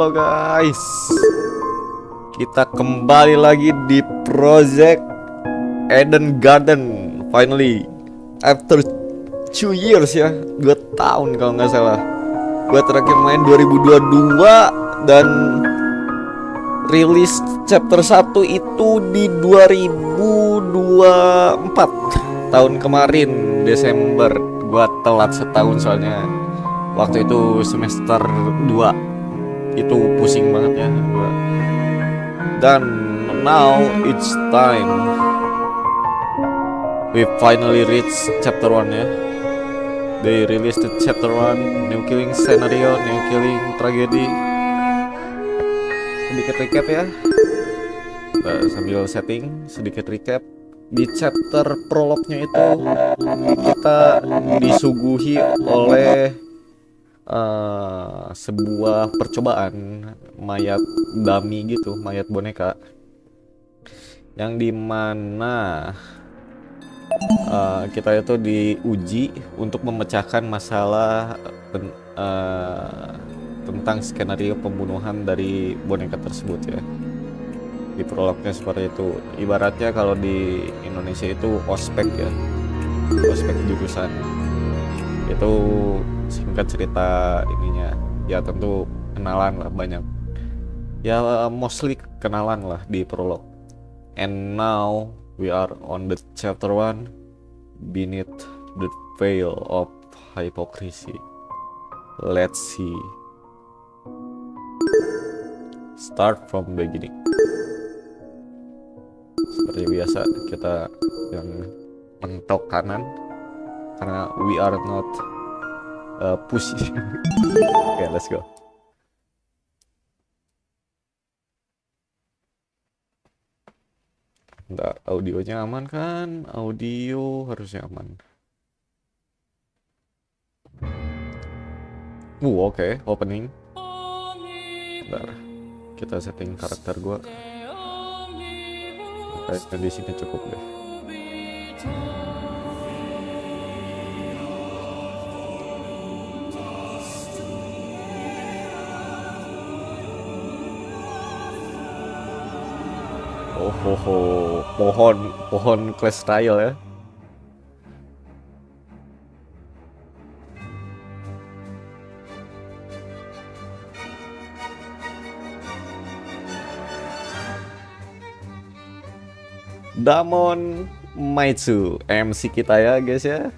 Halo guys, kita kembali lagi di Project Eden Garden. Finally, after 2 years ya, 2 tahun kalau nggak salah. Gue terakhir main 2022 dan rilis chapter 1 itu di 2024 tahun kemarin Desember. Gue telat setahun soalnya waktu itu semester 2. Itu pusing banget ya gua. Dan now it's time. We finally reach chapter 1 ya. They released the chapter 1, new killing scenario, new killing tragedy. Sedikit recap ya. Sambil setting, sedikit recap. Di chapter prolognya itu kita disuguhi oleh sebuah percobaan mayat dummy gitu, mayat boneka, yang dimana kita itu diuji untuk memecahkan masalah tentang skenario pembunuhan dari boneka tersebut ya. Di prolognya seperti itu. Ibaratnya kalau di Indonesia itu ospek ya, ospek jurusan. Itu singkat cerita ininya ya, tentu kenalan lah, banyak ya, mostly kenalan lah di prolog. And now we are on the chapter 1, beneath the veil of hypocrisy. Let's see. Start from beginning. Seperti biasa kita yang mentok kanan karena we are not pushy. Okay, let's go. Bentar, audionya aman kan? Audio harusnya aman. Oke, opening. Bentar, kita setting karakter gua. Kayaknya di sini cukup deh. Pohon class style ya. Damon Maitsu, MC kita ya guys ya.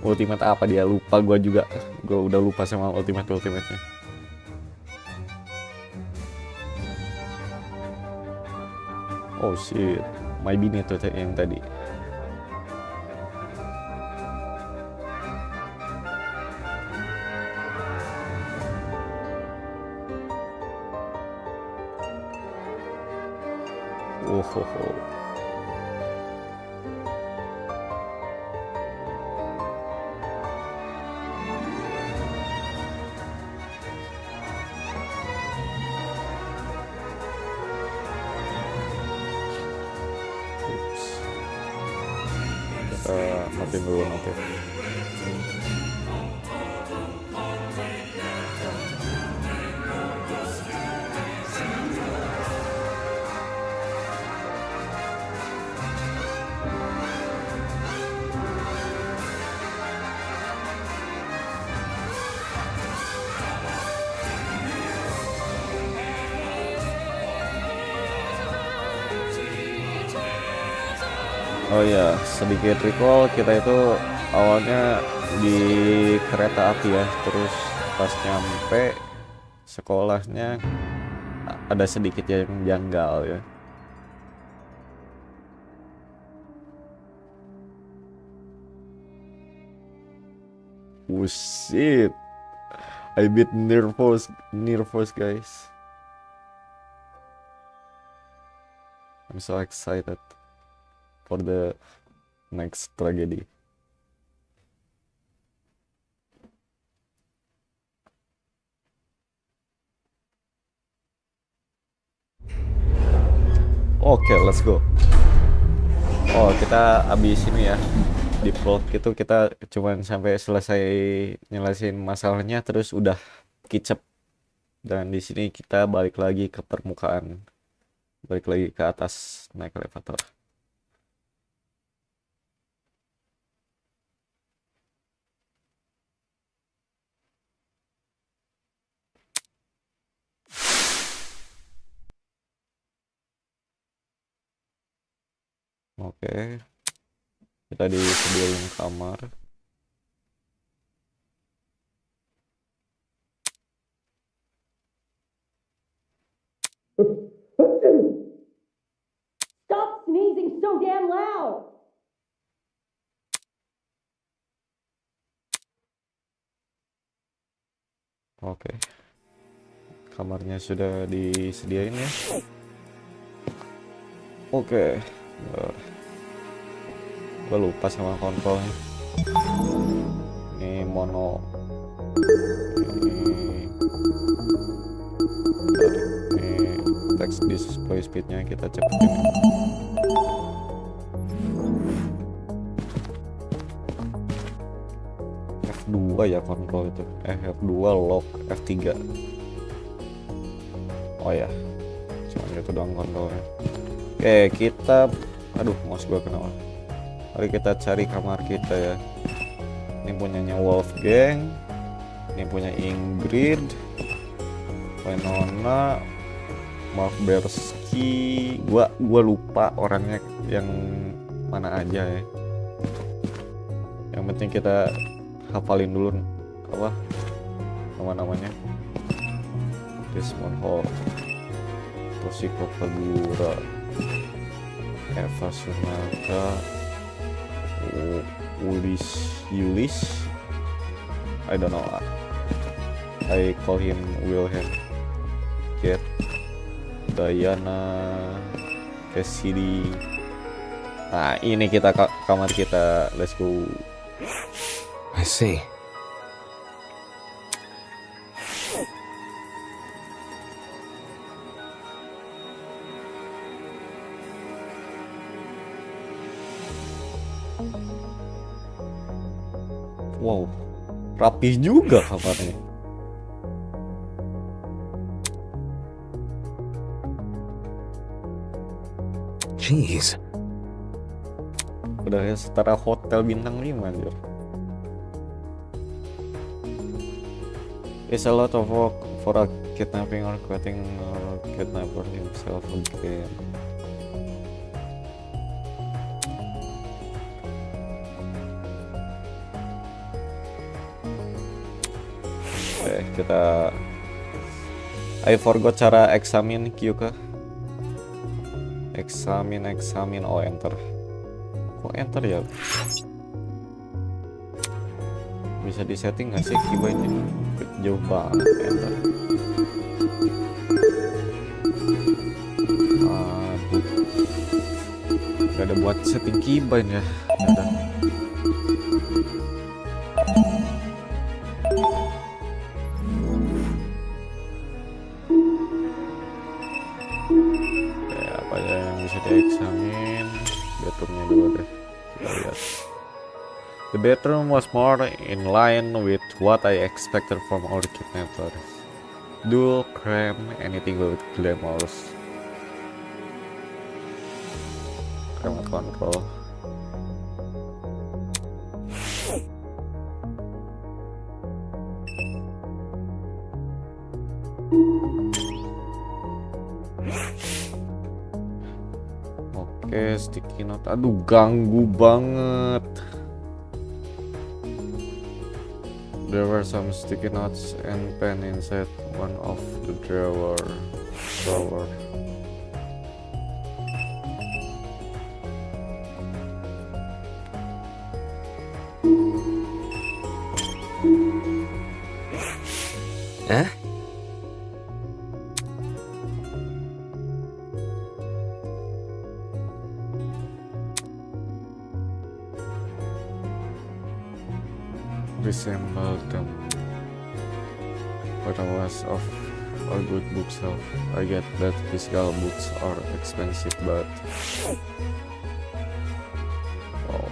Ultimate apa dia, lupa gua juga. Gua udah lupa sama ultimate-nya. Oh shit, my bini tuh yang tadi. Matiin dulu notif. Oh ya, sedikit recall, kita itu awalnya di kereta api ya, terus pas nyampe sekolahnya ada sedikit yang janggal ya. Oh shit, I bit nervous guys. I'm so excited for the next tragedy. Oke, let's go. Oh, kita abis ini ya, di vlog itu kita cuman sampai selesai nyelesain masalahnya terus udah kicep Dan di sini kita balik lagi ke permukaan, balik lagi ke atas, naik elevator. Oke, kita disediain kamar. Stop sneezing so damn loud! Oke, kamarnya sudah disediain ya. Oke, gue lupa sama kontrolnya. Ini mono, ini text display speednya kita cepetin. F2 ya kontrol itu, F2 lock, F3. Oh ya, cuma gitu doang kontrolnya. Oke, kita, aduh mouse gua kenapa. Mari kita cari kamar kita ya. Ini punyanya Wolfgang, ini punya Ingrid, Winona, Mark Bersky. Gua lupa orangnya yang mana aja ya. Yang penting kita hafalin dulu apa nama-namanya. Desmond Hall, Toshiko Kagura, Eva Sunaka, Ulis, I don't know, I call him Wilhelm, Kate, Diana, Cassidy. Nah ini kita kamar kita, let's go. I see. Wow, rapih juga kamarnya. Jeez. Udah setara hotel bintang 5 anjir. It's a lot of work for a kidnapping or quitting or kidnapper himself again. Kita I forgot cara eksamin Kyuka. Eksamin oh enter. Kok enter ya? Bisa disetting nggak sih keybind-nya? Jauh banget enter. Aduh, gak ada buat setting keybind ya. Ada. Apa aja yang bisa dieksamin? Bedroomnya dulu deh, kita lihat. The bedroom was more in line with what I expected from all kidnappers. Dual cram, anything with glamours. Remote control. Oke, sticky note. Aduh, ganggu banget. There were some sticky notes and pen inside one of the drawer. Huh? Resemble them. But I was of a good bookshelf. I get that physical books are expensive, but wow.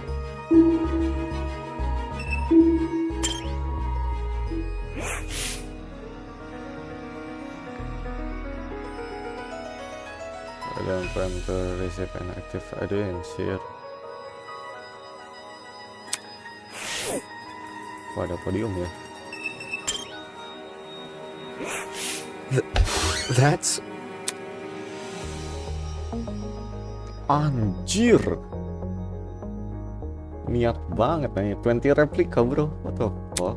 don't plan to receive an active ID and share. Ada podium ya. That's... Anjir. Niat banget nih. 20 replika bro. What the fuck?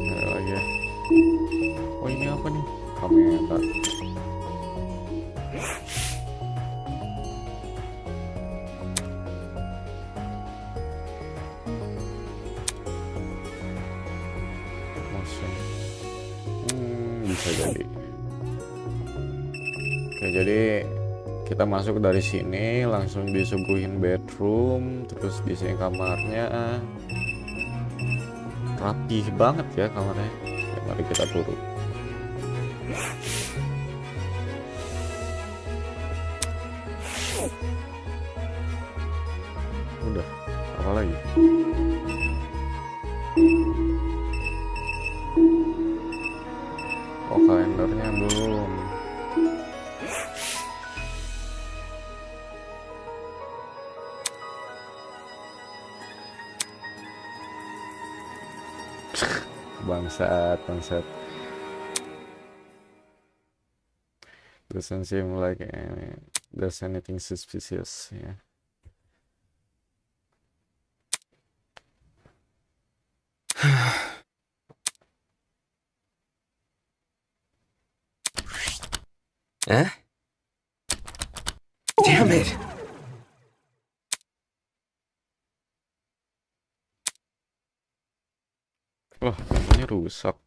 Lagi ya. Oh ini apa nih? Kamera. Bisa jadi. Oke, jadi kita masuk dari sini langsung disuguhin bedroom, terus di sini kamarnya rapih banget ya kamarnya. Ya, mari kita turun. Udah, apa lagi? Oh, kalendernya belum. Bangsat. Doesn't seem like there's anything suspicious ya. Eh? Damn it! Wah, lampunya rusak.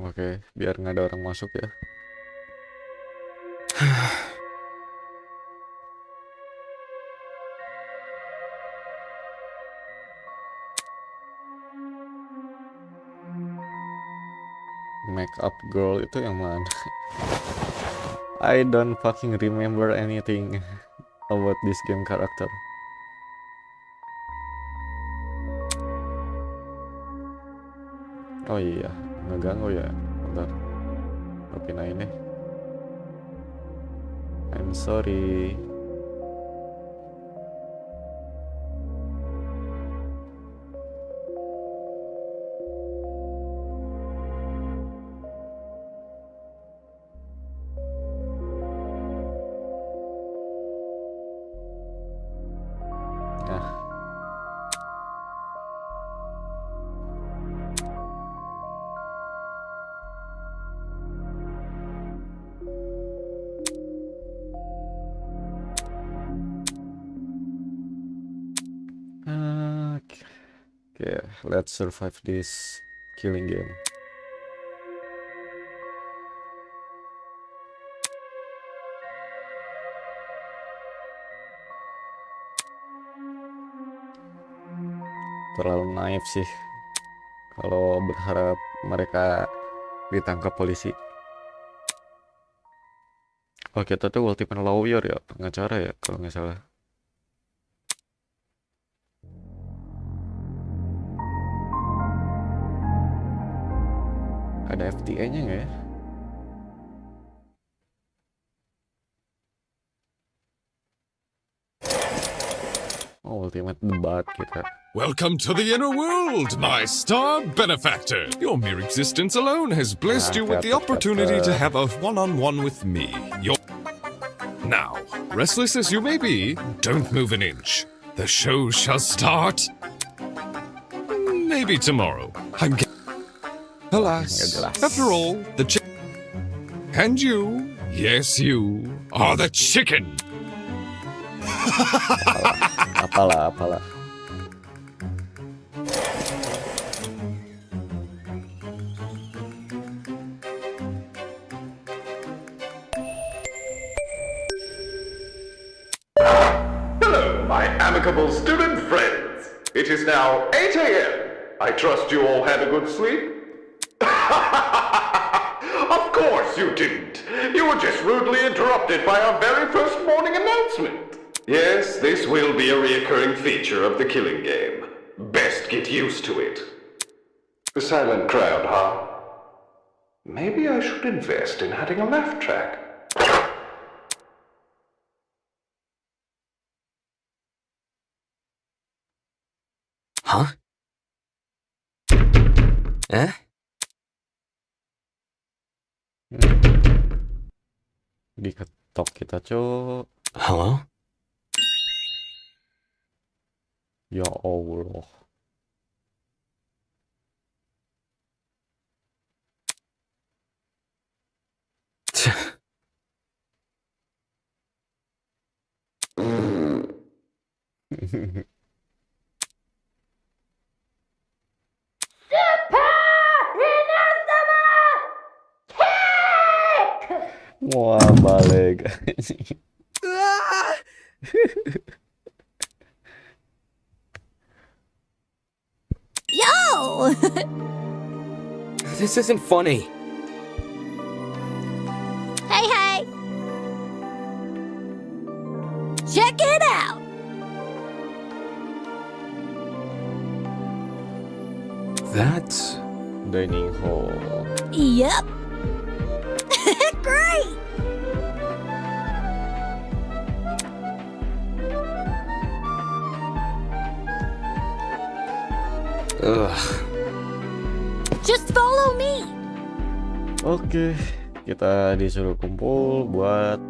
Oke, biar nggak ada orang masuk ya. Make up girl itu yang mana? I don't fucking remember anything about this game character. Oh iya, ngeganggu ya. Bentar, pindahin deh. I'm sorry. Okay, let's survive this killing game. Terlalu naif sih kalau berharap mereka ditangkap polisi. Oh, kita tuh ultimate lawyer ya, pengacara ya kalau nggak salah. Ada FTA-nya nggak ya? Oh, ultimate debat kita. Welcome to the inner world, my star benefactor. Your mere existence alone has blessed you with the opportunity to have a one-on-one with me. Now, restless as you may be, don't move an inch. The show shall start. Maybe tomorrow. Alas, after all, and you, yes you, are the chicken. Apalah. Hello, my amicable student friends. It is now 8 a.m. I trust you all had a good sleep? Of course you didn't. You were just rudely interrupted by our very first morning announcement. Yes, this will be a reoccurring feature of the killing game. Best get used to it. The silent crowd, huh? Maybe I should invest in adding a laugh track. Huh? Eh? Diketok kita, Cok. Hello? Ya Allah. Wah, balik. Yo! This isn't funny. Hey, hey! Check it out! That's... Dining hall. Yep. Great! Ugh. Just follow me! Oke, kita disuruh kumpul buat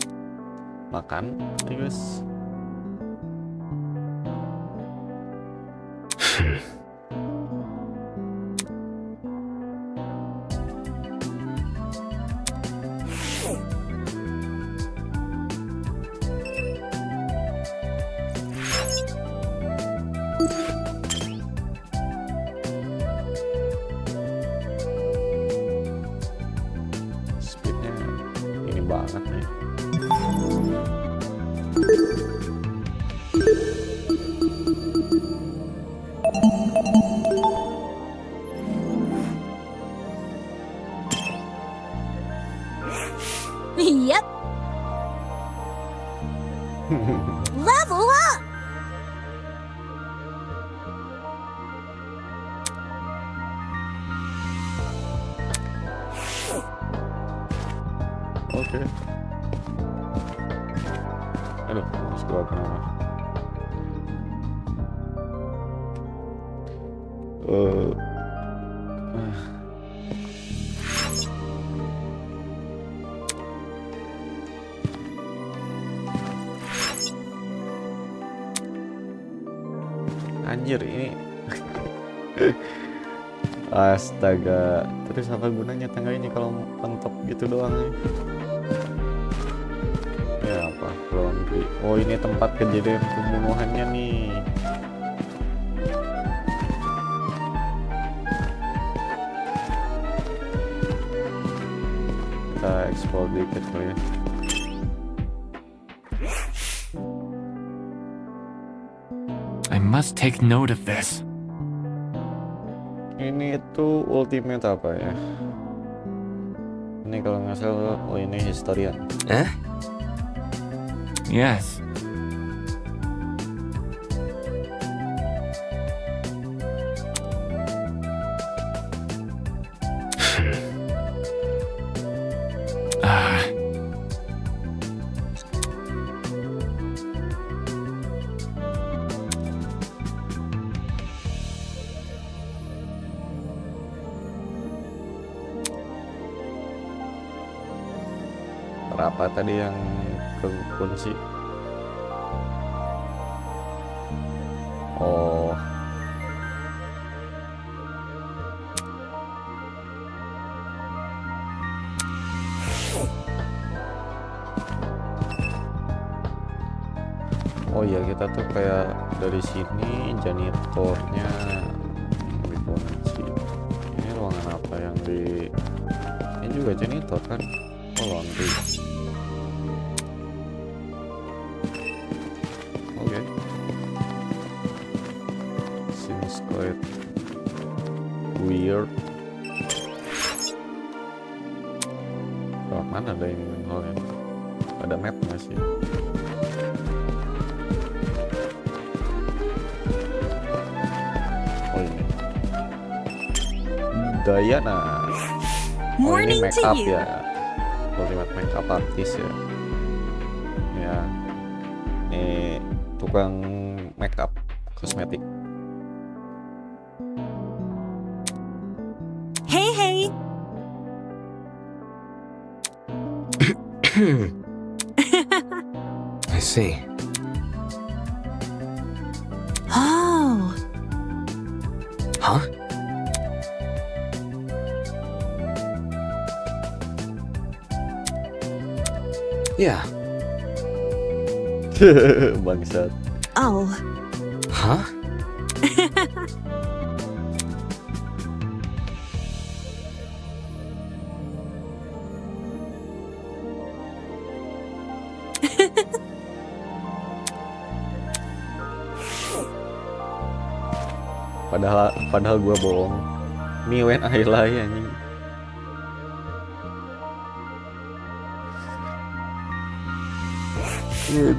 makan, ya guys. Speednya ini banget nih. Yep. Level up! Oke. Aduh, scroll ke mana? Anjir ini. Astaga, terus apa gunanya tangga ini kalau mentok gitu doang nih? Ya apa? Laundry. Oh, ini tempat kejadian pembunuhannya nih. Kita explore dikit kali ya. I must take note of this. Ini tuh ultimate apa ya? Ini kalau nggak salah, oh ini historian. Eh? Yes. Ah. Apa tadi yang kekunci? Oh. Oh iya, kita tuh kayak dari sini janitornya dikunci. Ini ruangan apa yang di? Ini juga janitor kan? Oh, laundry. Oke. weird. Oh, mana ada ini mineralnya? Ada mapnya sih. Oh ini. Diana. Oh ini Morning make to up you. ya. Ultimate makeup artist ya. Ya. Ini tukang makeup kosmetik. Hey, hey. I see. Oh. Huh? Yeah. Bangsat. Oh. Huh? Padahal gua bohong. Me when I lie anjing.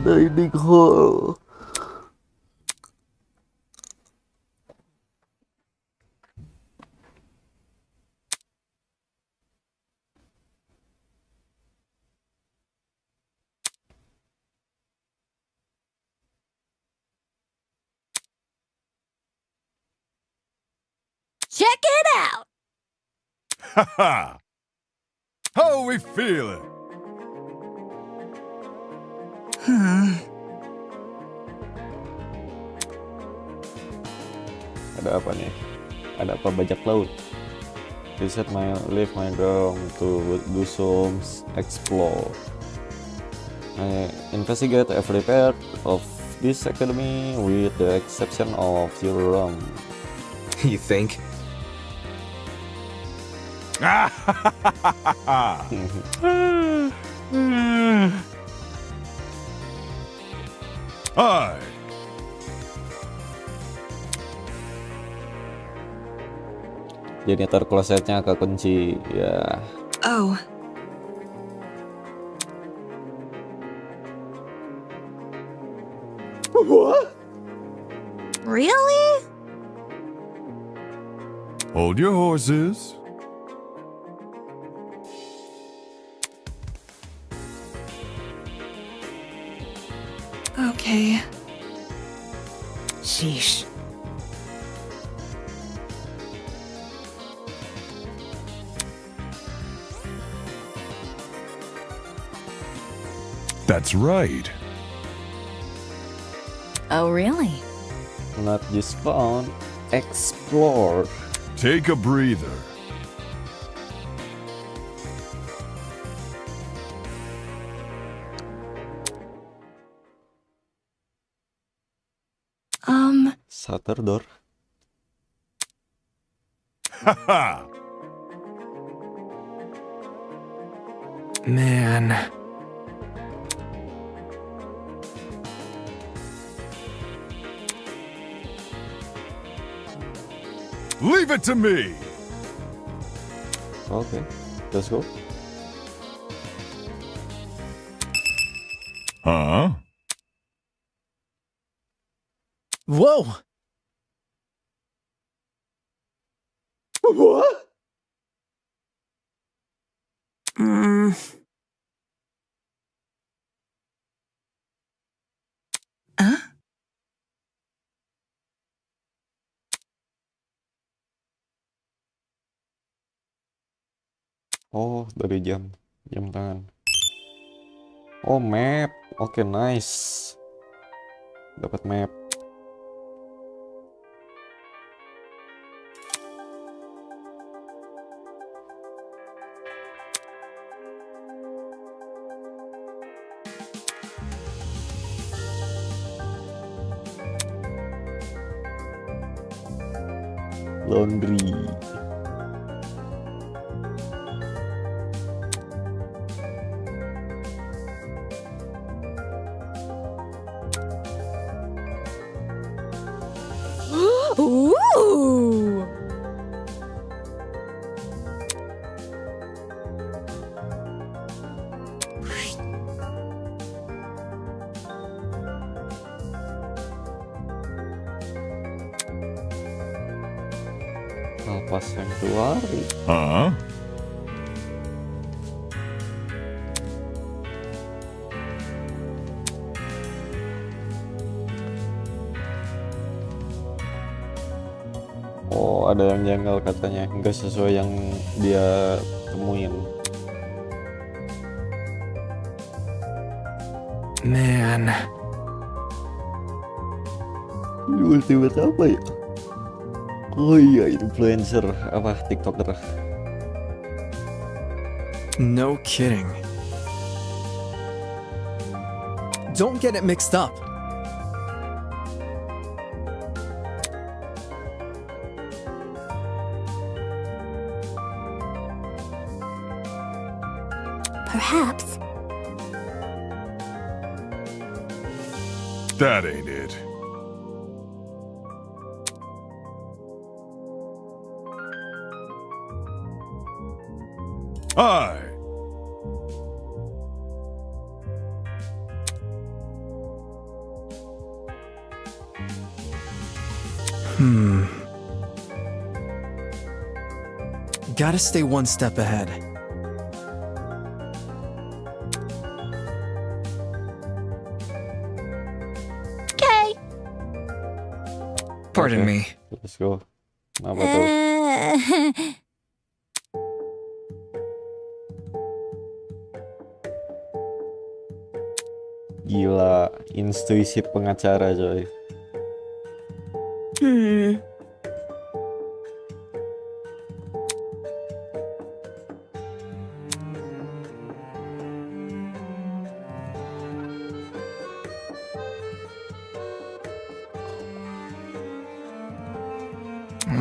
Dining hall. Check it out. Haha! How we feeling? Ada apa nih? Ada apa bajak laut? Reset my leave my ground to do some explore. I investigate every part of this academy with the exception of your room. You think? Hi. Jadi ntar klosetnya kekunci ya. Oh. What? Really? Hold your horses. Okay. Sheesh. That's right. Oh, really? Not just fun, explore. Take a breather. Shutter door. Haha! Man. Leave it to me. Okay, let's go. Huh? Whoa! What? Oh, dari jam tangan. Oh, map. Oke, nice. Dapat map. Laundry. Ooh. Alpha Sanctuary. Huh? Oh, ada yang janggal katanya, nggak sesuai yang dia temuin. Man. Di ultimate apa ya? Oh iya, influencer apa TikToker. No kidding. Don't get it mixed up. Perhaps. That ain't it. Aye. Gotta stay one step ahead. Okay. Pardon Oke, me. let's go. Apa tuh? Gila, intuisi pengacara coy.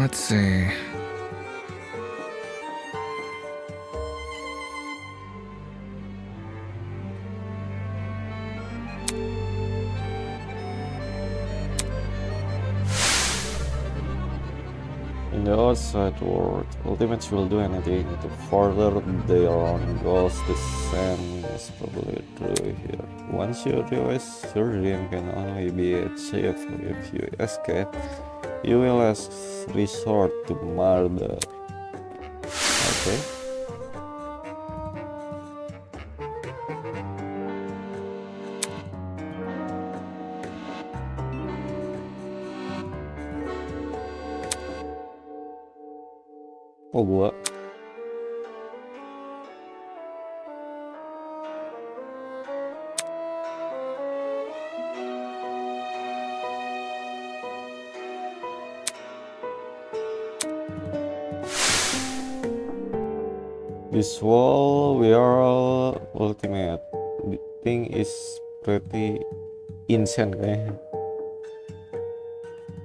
Let's see. In the outside world, ultimates will do anything to further their own goals. The same is probably true here. Once you realize your dream can only be achieved if you escape, you will resort to murder. Okay. Oh gua. This wall we are all ultimate. The thing is pretty insane kayaknya.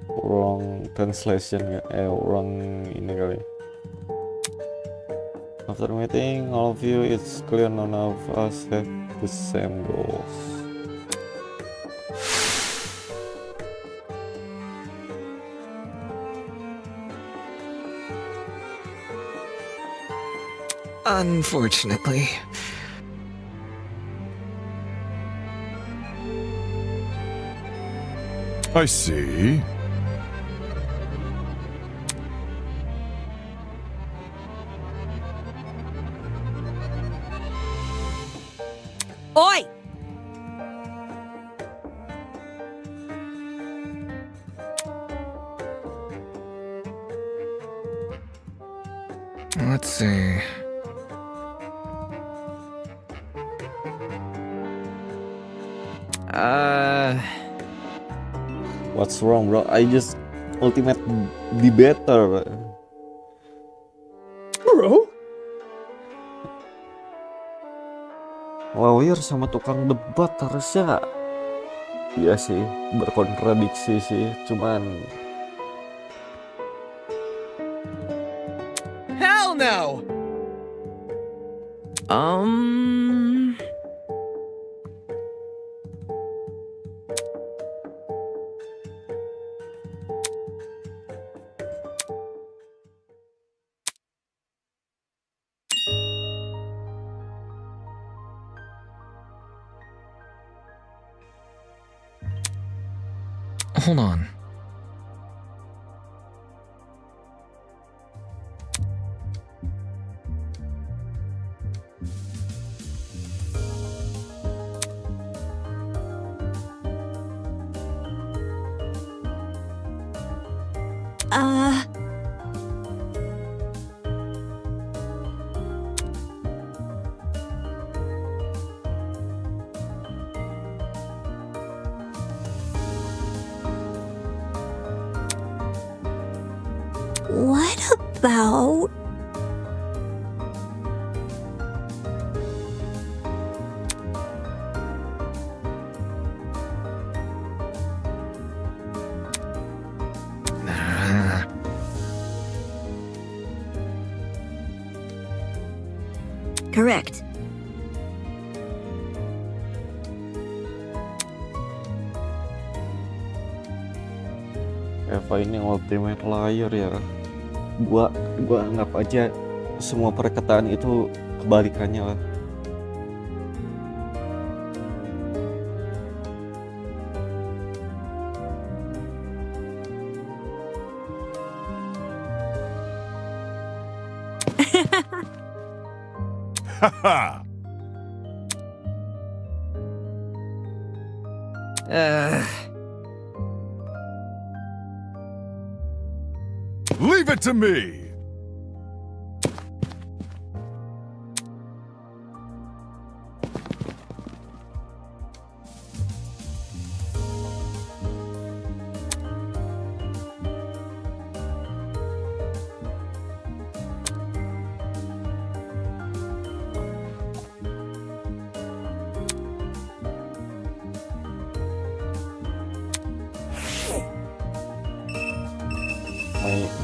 Wrong translation wrong ini kali. After meeting all of you, it's clear none of us have the same goals. Unfortunately. I see. Oi! Let's see. What's wrong, bro? I just ultimate be better. Bro? Lawyer sama tukang debat harusnya iya sih, berkontradiksi sih, cuman Hell no! Hold on. What about... Correct. Eva ini ultimate liar ya. Gua anggap aja semua perkataan itu kebalikannya lah. Haha! Leave it to me!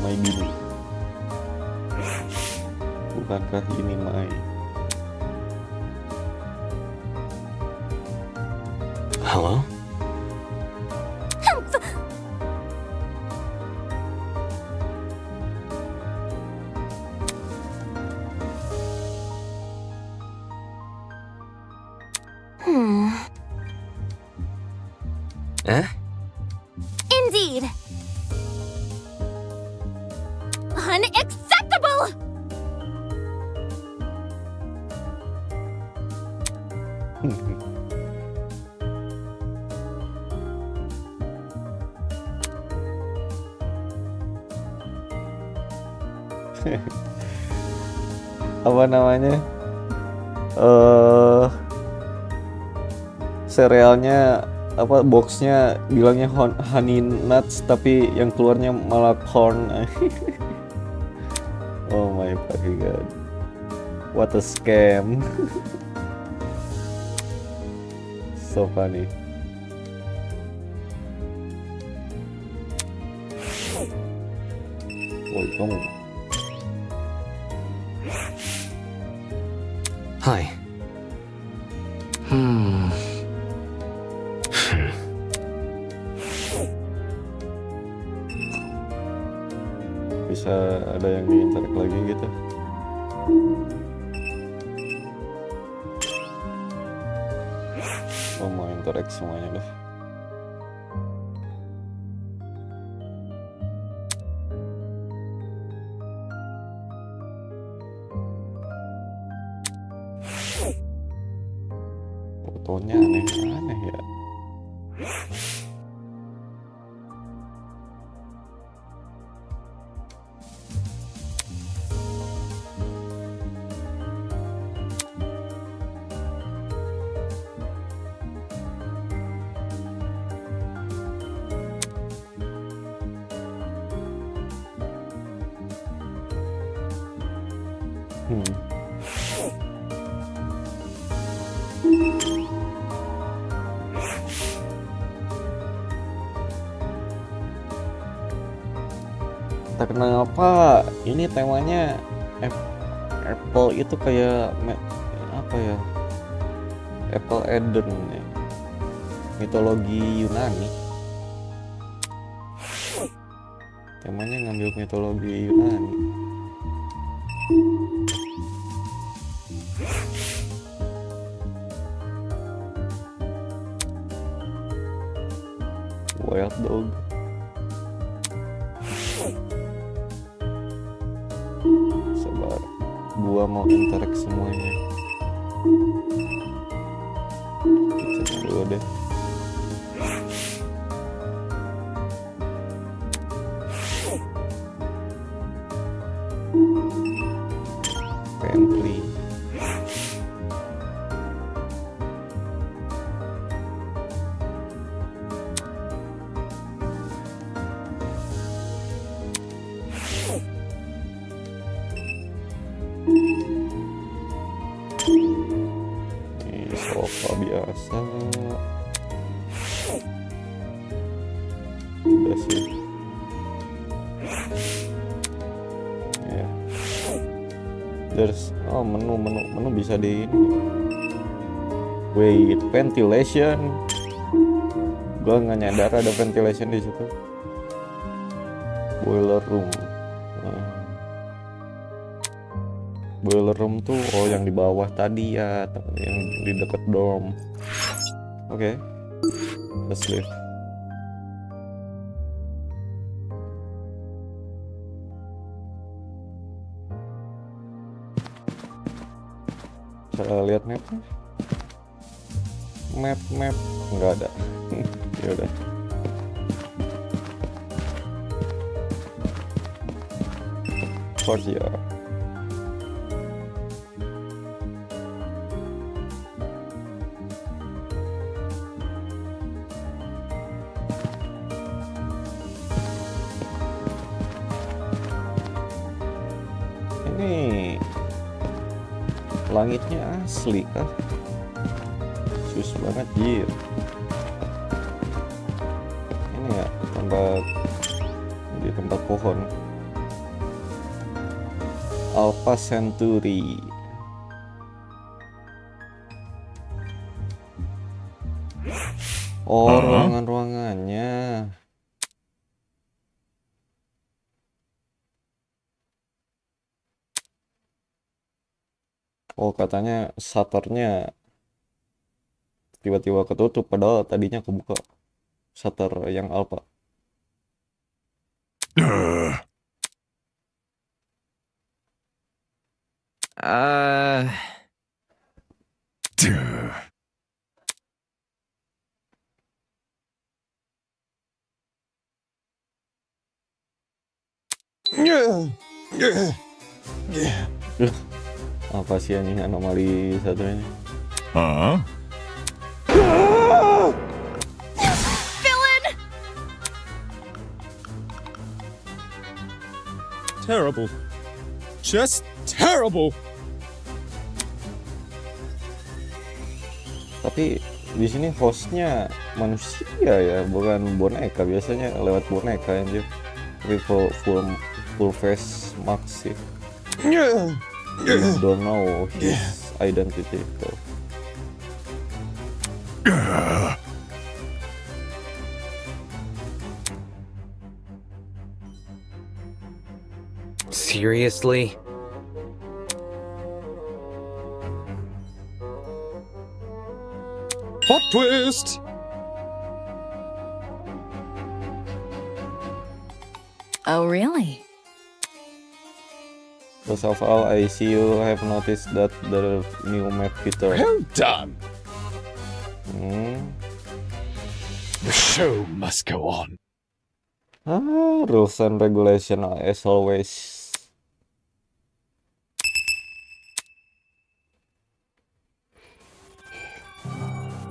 My bini. Bukankah ini my? Hello? Eh? Indeed. Unacceptable! Apa namanya? Cerealnya apa, boxnya bilangnya honey nuts tapi yang keluarnya malah corn. Oh my fucking god, what a scam. So funny. Woi kamu. Hi. Bisa ada yang diinterak lagi gitu. Oh mau interak semuanya deh. Fotonya aneh-aneh ya. Entah kenapa ini temanya Apple itu kayak apa ya, Apple Eden ya. Mitologi Yunani. Temanya ngambil mitologi Yunani. Wild dog. Sabar, gua mau interak semuanya. Kita dulu deh. Pantry. Ini sofa biasa. Udah sih. Ya. There's menu bisa di ini. Wait, ventilation. Gua nggak nyadar ada ventilation di situ. Boiler room. Nah. Boiler room tuh yang di bawah tadi ya, yang di dekat dorm. Oke. Let's leave. Saya lihat mapnya. Map nggak ada. Ya udah. Forza. Ini langitnya asli kah? Sus banget jir. Ini ya tempat pohon. Alpha Centauri. Oh, ruangan-ruangannya. Oh, katanya shutternya tiba-tiba ketutup padahal tadinya kebuka. Shutter yang alpha. Apa sih anjing anomali satunya? Terrible. Just terrible. Tapi di sini hostnya manusia ya, bukan boneka. Biasanya lewat boneka anjir. Tapi full face mask sih. You don't know his identity though. Seriously? Plot twist. Oh, really? First of all, I see you have noticed that the new map feature. Well done. The show must go on. Rules and regulation as always.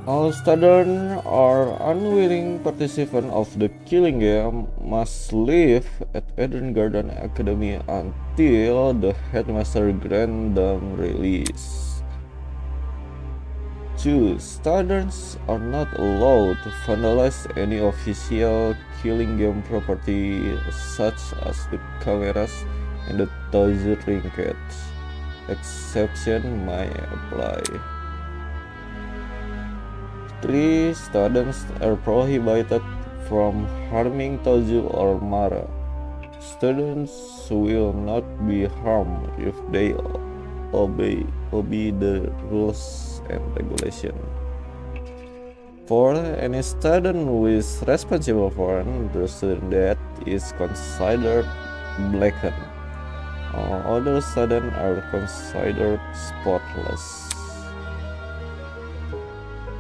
All students or unwilling participants of the killing game must live at Eden Garden Academy until the headmaster grant them release. 2. Students are not allowed to vandalize any official killing game property such as the cameras and the toys trinkets. Exception may apply. 3. Students are prohibited from harming Tozu or Mara. Students will not be harmed if they obey the rules and regulation. 4. Any student who is responsible for the student death is considered blackened. All other students are considered spotless.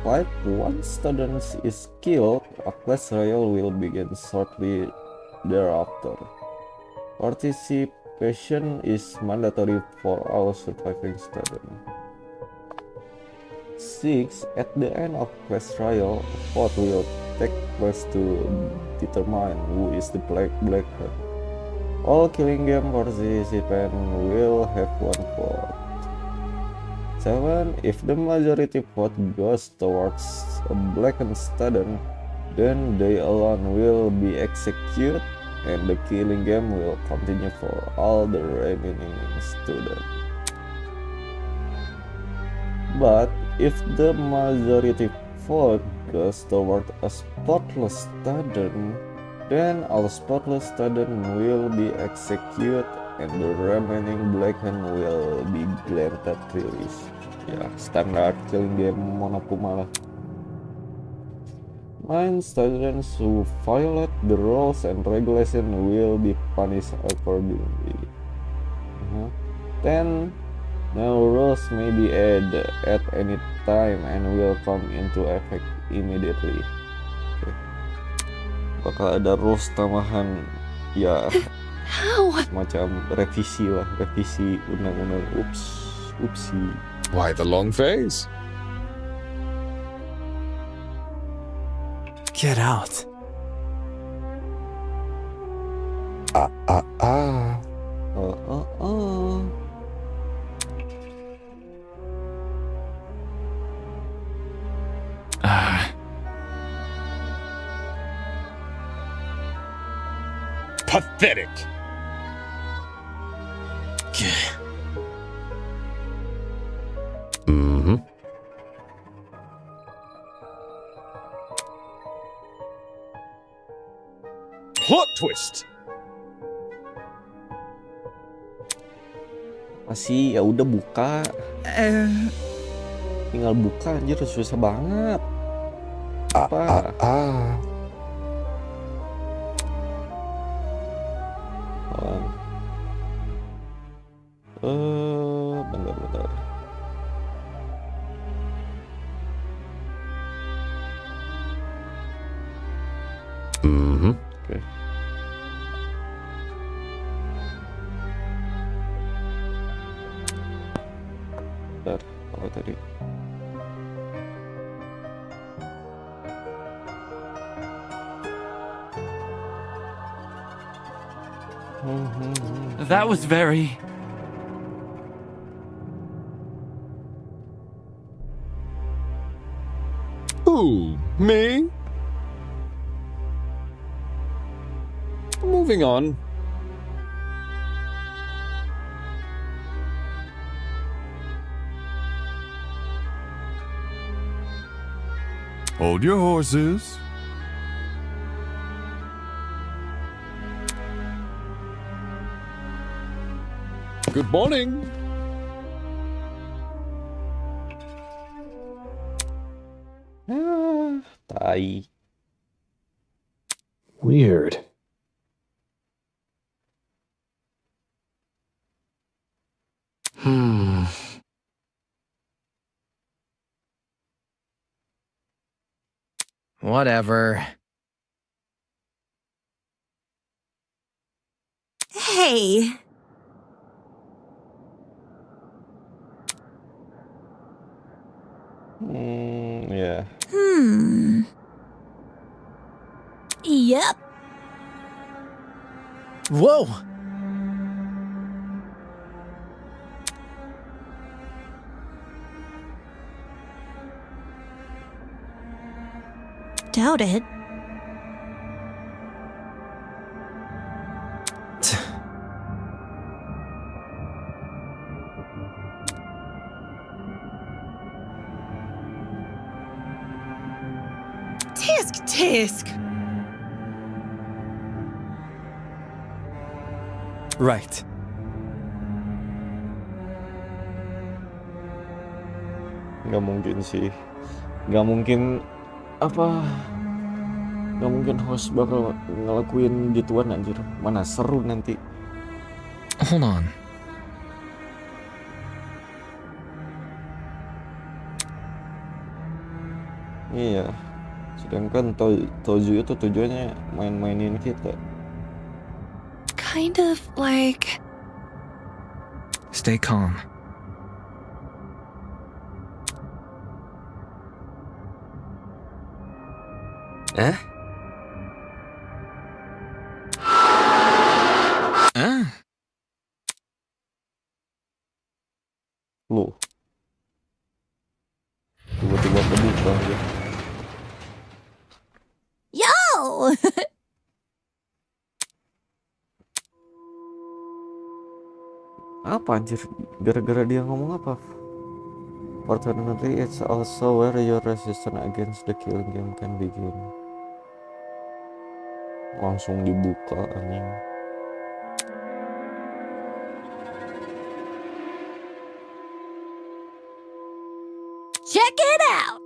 5. Once student is killed, a class trial will begin shortly thereafter. Passion is mandatory for all surviving students. 6. At the end of quest trial, a vote will take place to determine who is the black hat. All killing game participants will have one vote. 7. If the majority vote goes towards a blackened student, then they alone will be executed and the killing game will continue for all the remaining students. But if the majority vote goes toward a spotless student, then all spotless students will be executed and the remaining blackened will be granted release. Ya, standar killing game Monokuma lah. 9. Students who violate the rules and regulations will be punished accordingly. 10. No rules may be added at any time and will come into effect immediately. Okay. Bakal ada rules tambahan, ya How? semacam revisi lah, revisi undang-undang. Oopsie. Why the long face? Get out. Pathetic. Plot twist. Masih ya udah buka. Tinggal buka anjir, susah banget. Apa? Bentar. Oke. Bentar, apa tadi? That was very... Who? Me? Moving on. Hold your horses. Good morning. Tai. Weird. Whatever. Hey. Yeah. Yep. Whoa! Doubt it. Tisk. Right. Nggak mungkin sih. Nggak mungkin apa? Nggak mungkin host bakal ngelakuin gituan anjir. Mana seru nanti. Hold on. Iya. Sedangkan Toju itu tujuannya main-mainin kita. Kind of like Stay calm. Eh? Loh, tiba-tiba kebuka ya. Yo! Apa anjir? Gara-gara dia ngomong apa? Fortunately, it's also where your resistance against the killing game can begin. Langsung dibuka anjing. Check it out!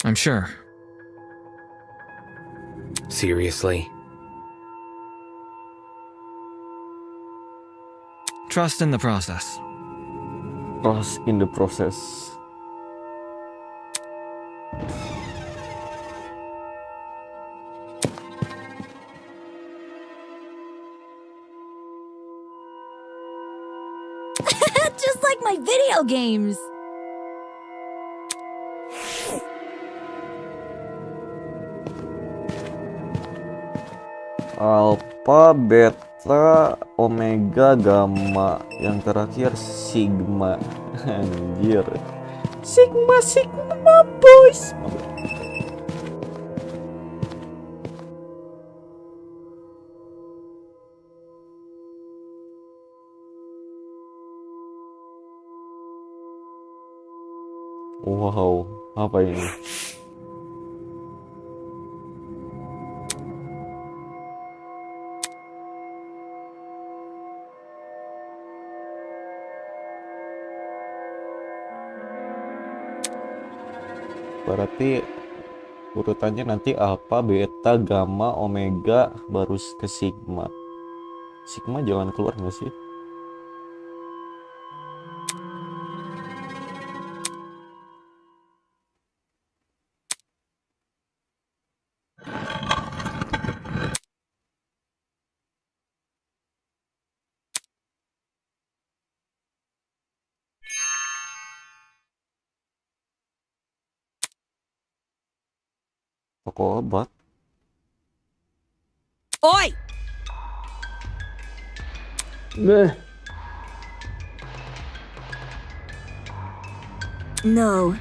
I'm sure. Seriously? Trust in the process. Trust in the process. Just like my video games. Alpha, beta, omega, gamma. Yang terakhir sigma. Anjir. Sigma, sigma, boys. Wow, apa ini? Berarti urutannya nanti alpha, beta, gamma, omega, baru ke sigma. Sigma jangan keluar nggak sih? Toko obat. Oi! No.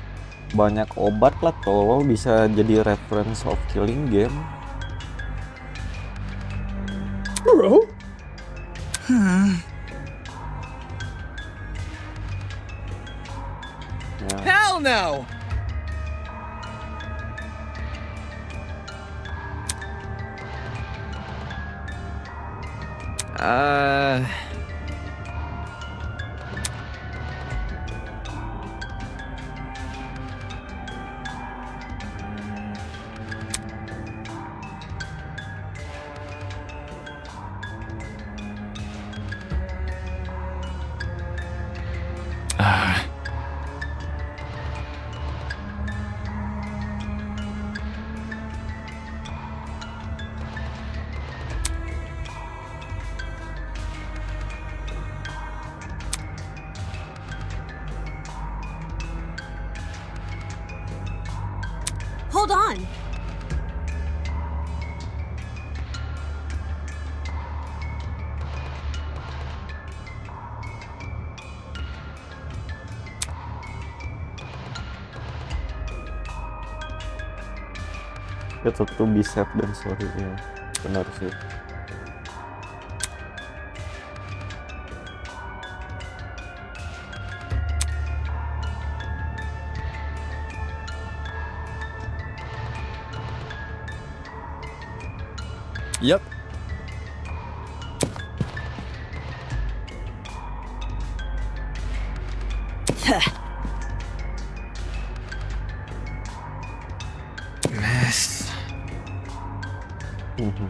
Banyak obat lah, tolong bisa jadi reference of killing game. Bro? Ya. Hell no! Hold on. Ya tentu be safe dan sorry ya. Benar sih. Yep. Miss. Mhm.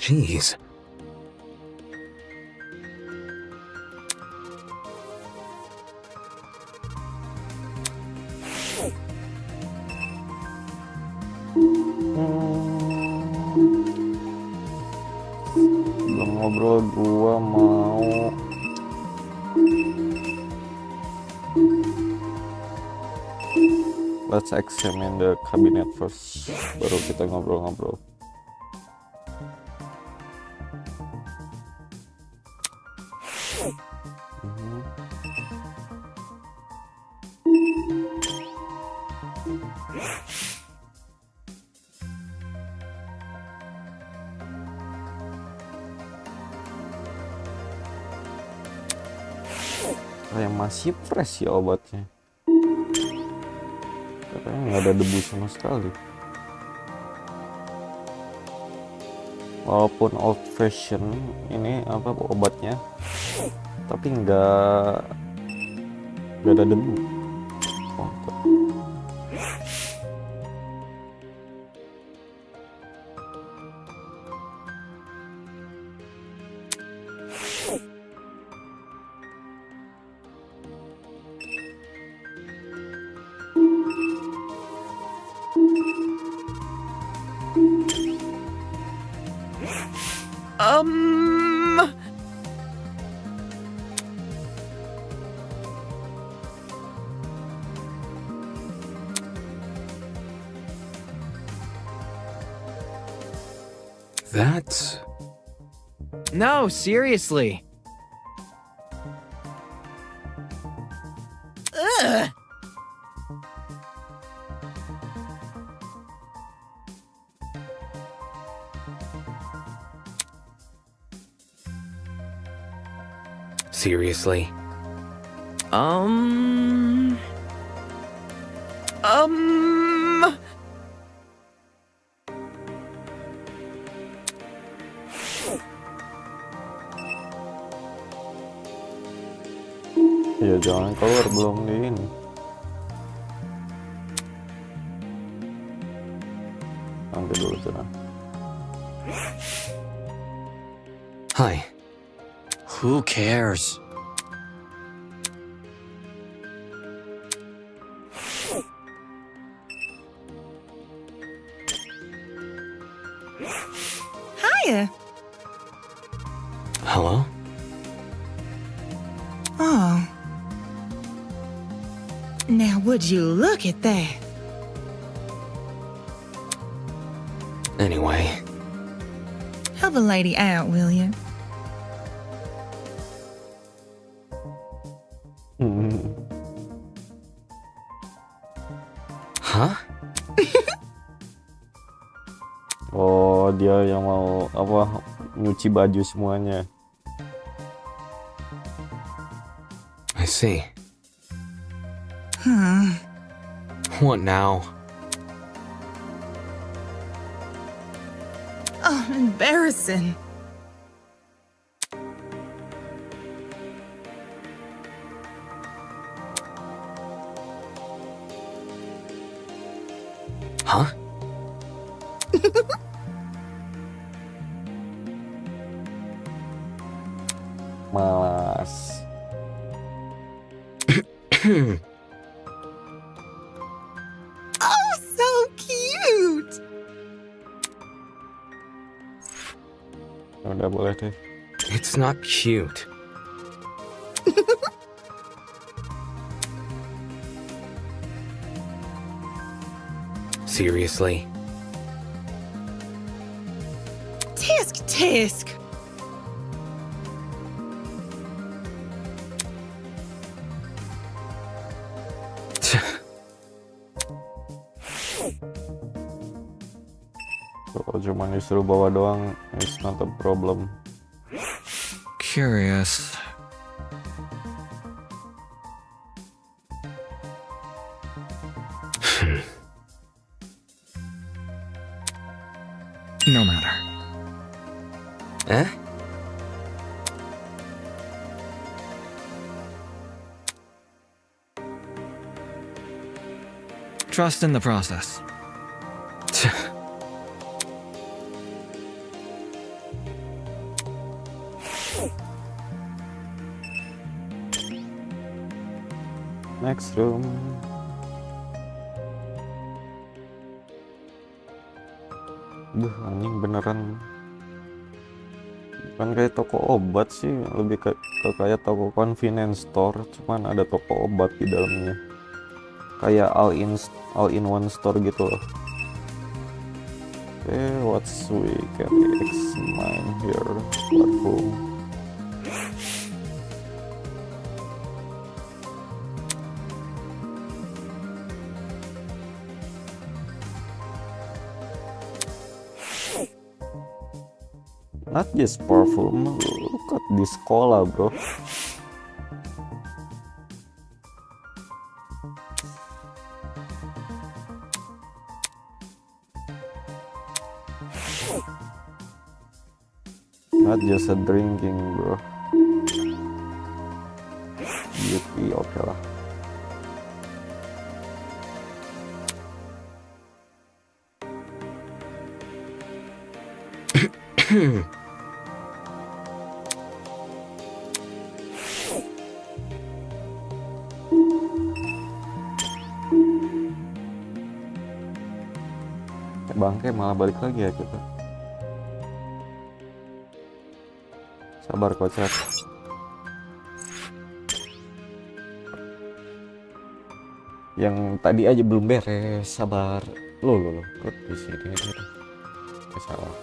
Jeez. Belum ngobrol, gua mau let's examine the cabinet first, baru kita ngobrol-ngobrol. Kayak masih fresh ya obatnya, katanya nggak ada debu sama sekali. Walaupun old fashion ini apa obatnya, tapi nggak ada debu. Mantap. That's... No, seriously. Ugh. Seriously? Um... Ya jangan keluar belum di ini. Nanti dulu tenang. Hi. Who cares? Hiya. Hello? Oh. Now, would you look at that? Anyway, Help a lady out, will you? huh? Oh, dia yang mau apa nyuci baju semuanya. I see. Hmm. What now? Oh, embarrassing. Huh? Malas. Oh, udah boleh deh. It's not cute. Seriously? Tisk tisk. Kalau cuma disuruh bawa doang, it's not a problem. Curious. No matter. Eh? Trust in the process. Next room. Duh, anjing beneran. Bukan kayak toko obat sih, lebih ke kayak toko convenience store, cuman ada toko obat di dalamnya. Kayak all in one store gitu loh. Okay, what's we can examine here? Platform. Not just perfume, look at this cola, bro. Not just a drinking, bro. Beauty, oke lah. Bangke malah balik lagi ya kita. Sabar kocak. Yang tadi aja belum beres, sabar. Loh. Kok di sini gitu. Salah.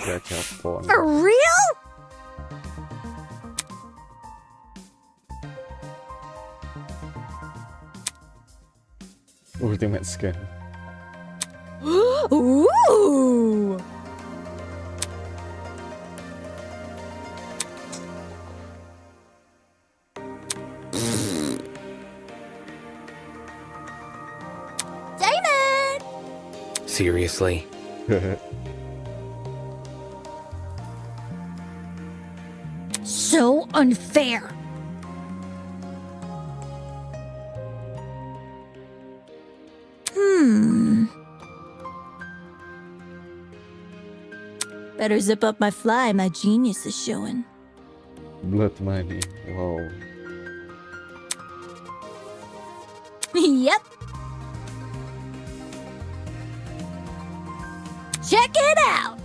Gachapon. For real? Ultimate scan. Ooh! David! Seriously? So unfair. Better zip up my fly, my genius is showing. Blood money. Wow. Yep. Check it out.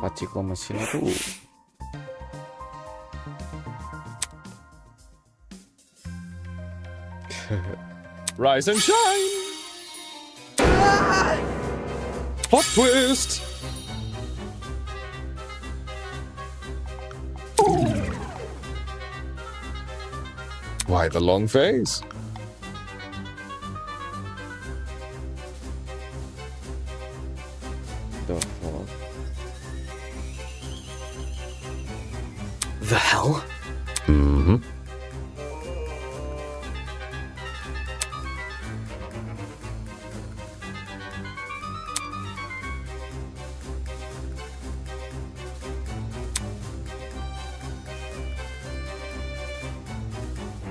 Paciko mesin itu Rise and shine! Hot twist! Why the long face?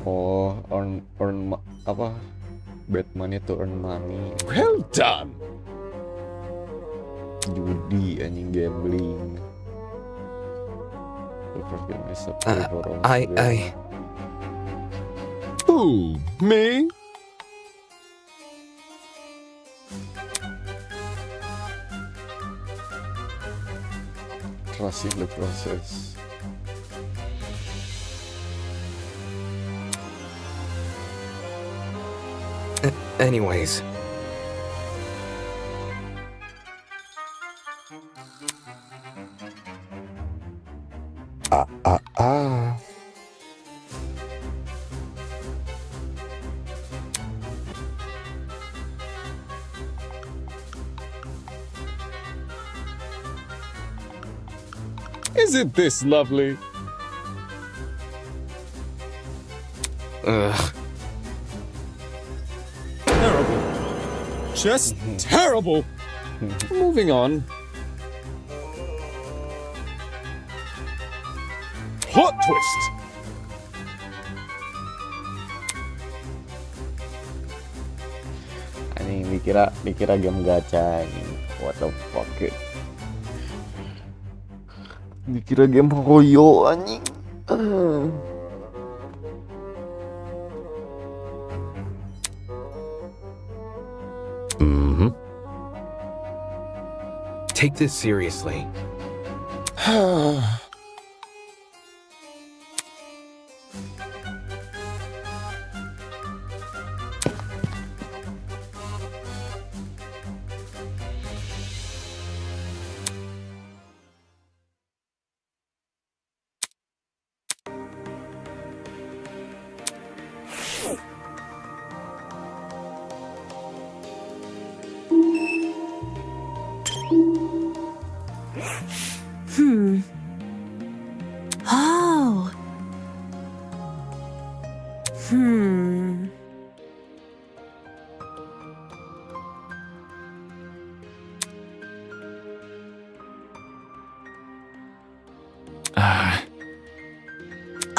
Oh, apa? Bet money to earn money. Well done. Judi anjing, gambling. The first game is a I. Who? Me? Trusting the process. Anyways. Isn't this lovely? Ugh. Terrible. Just terrible. Moving on. Plot twist. Anjing dikira game gacha anjing. What the fuck. Dikira game Hoyo anjing. Take this seriously. Oh.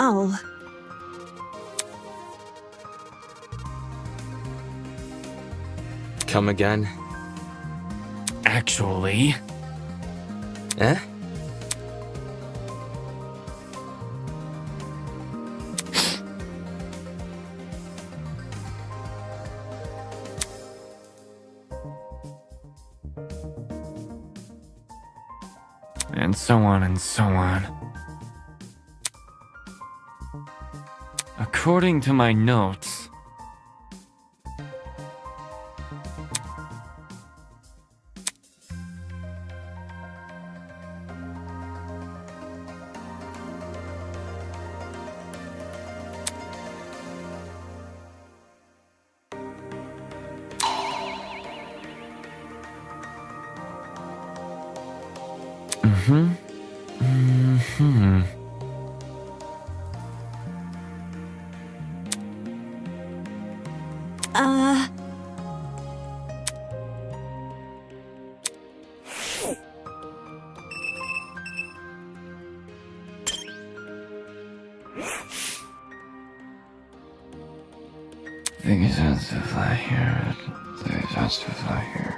Oh. Come again? Actually, Eh? and so on and so on. According to my notes, think it has to fly here. It has to fly here.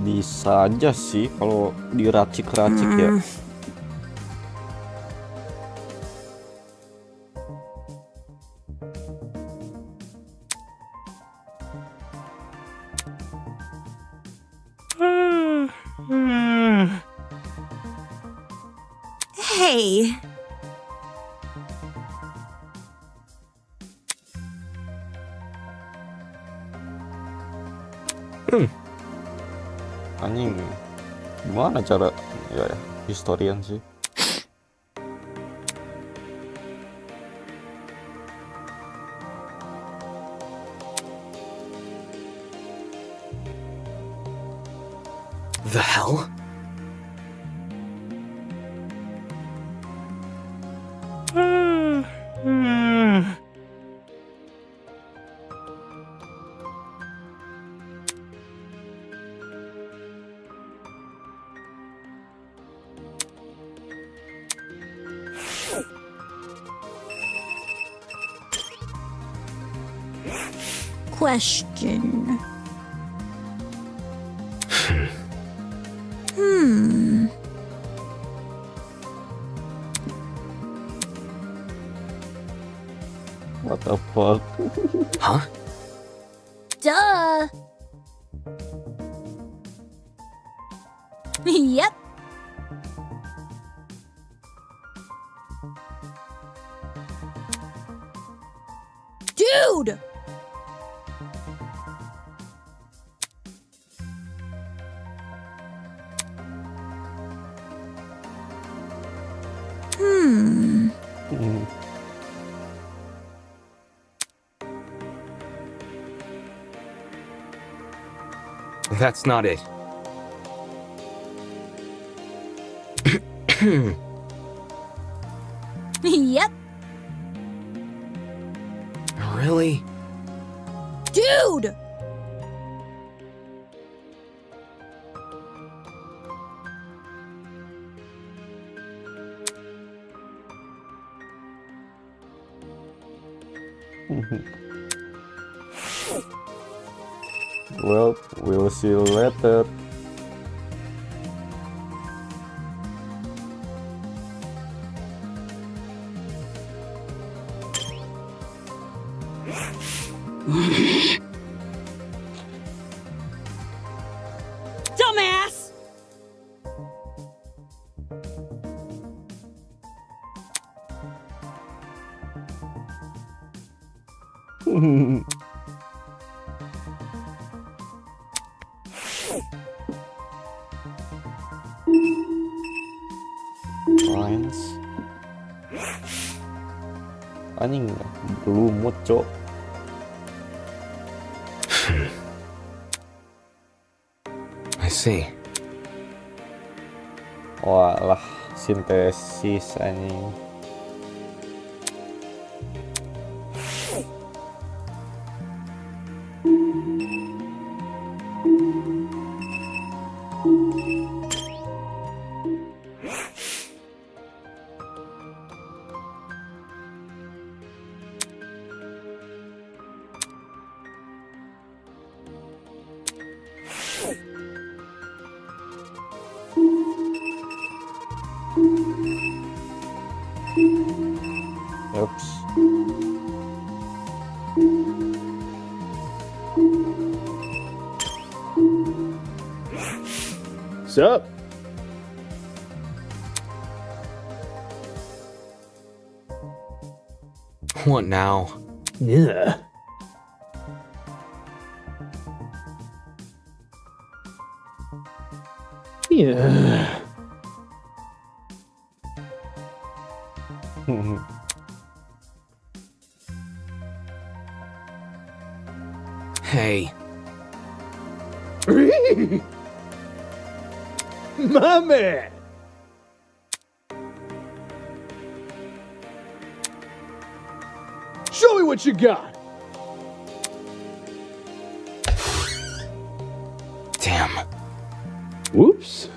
Bisa aja sih kalau diracik-racik ya. Hey. Anjing, gimana cara ya, historian sih. The hell? question. What the fuck? Huh? Duh. Yep. Dude! That's not it. Yep. Really? Dude! Well, we'll see you later. Dumbass! Lines. Anjing lumut, cok. I see. Walah, sintesis anjing. Oops. Sup? What now? Yeah. Yeah. Hey. My man! Show me what you got! Damn. Whoops.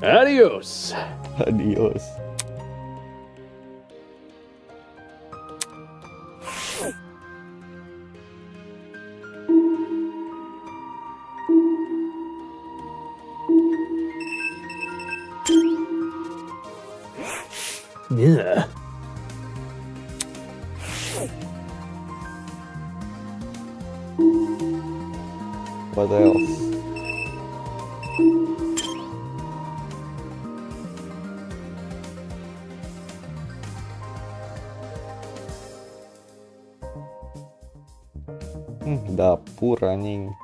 Adios. Adios. Yeah. What else? Dapur anjing.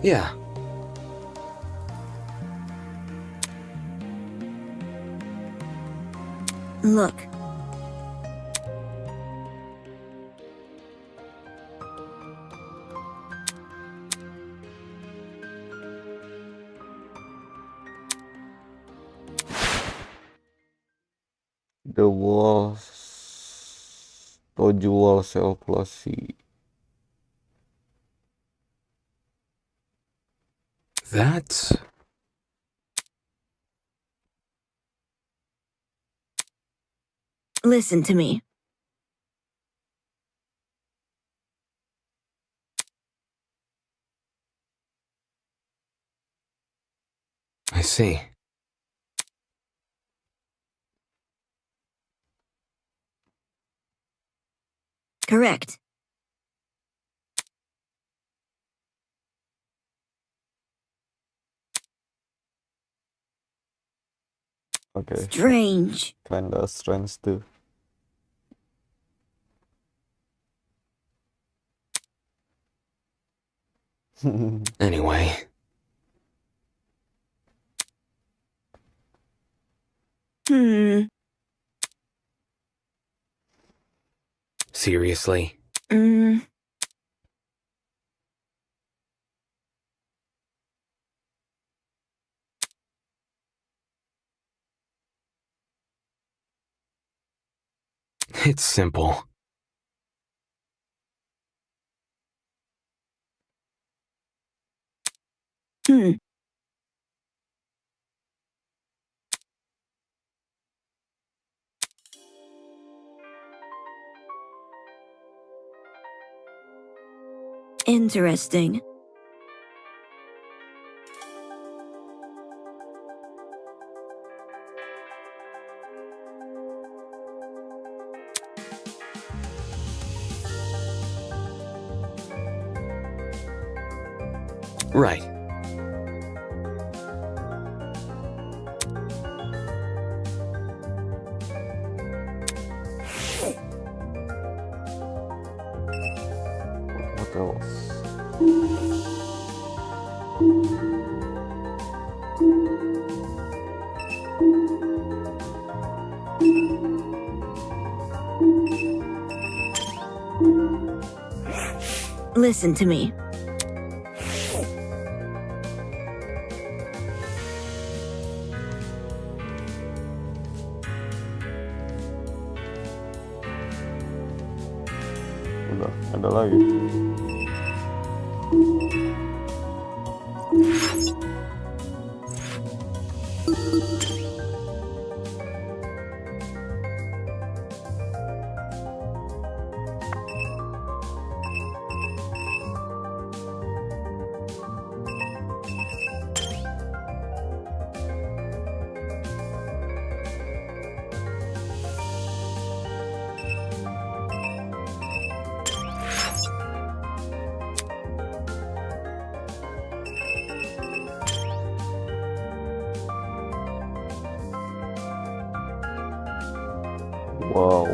Yeah. Look, The walls jual self-glossy. That's... Listen to me. I see. Correct. Okay, Strange. kinda strange too. Anyway. Seriously? It's simple. Interesting. Right. What else? Listen to me. Udah, ada lagi. Wow.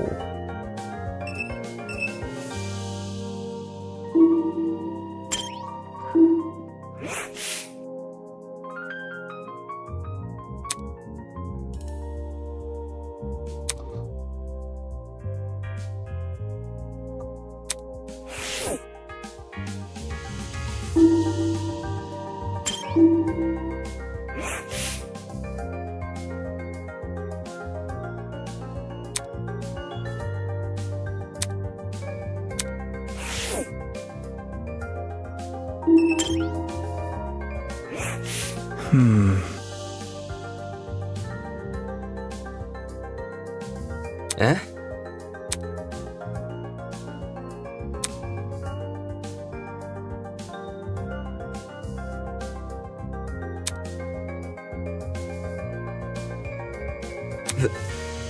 Eh?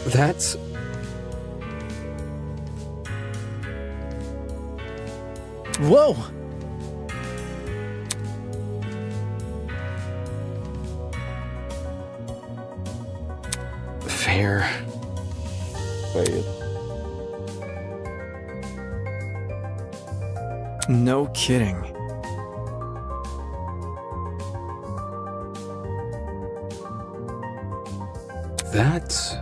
That's... Whoa! Fair. Fail. No kidding. That's...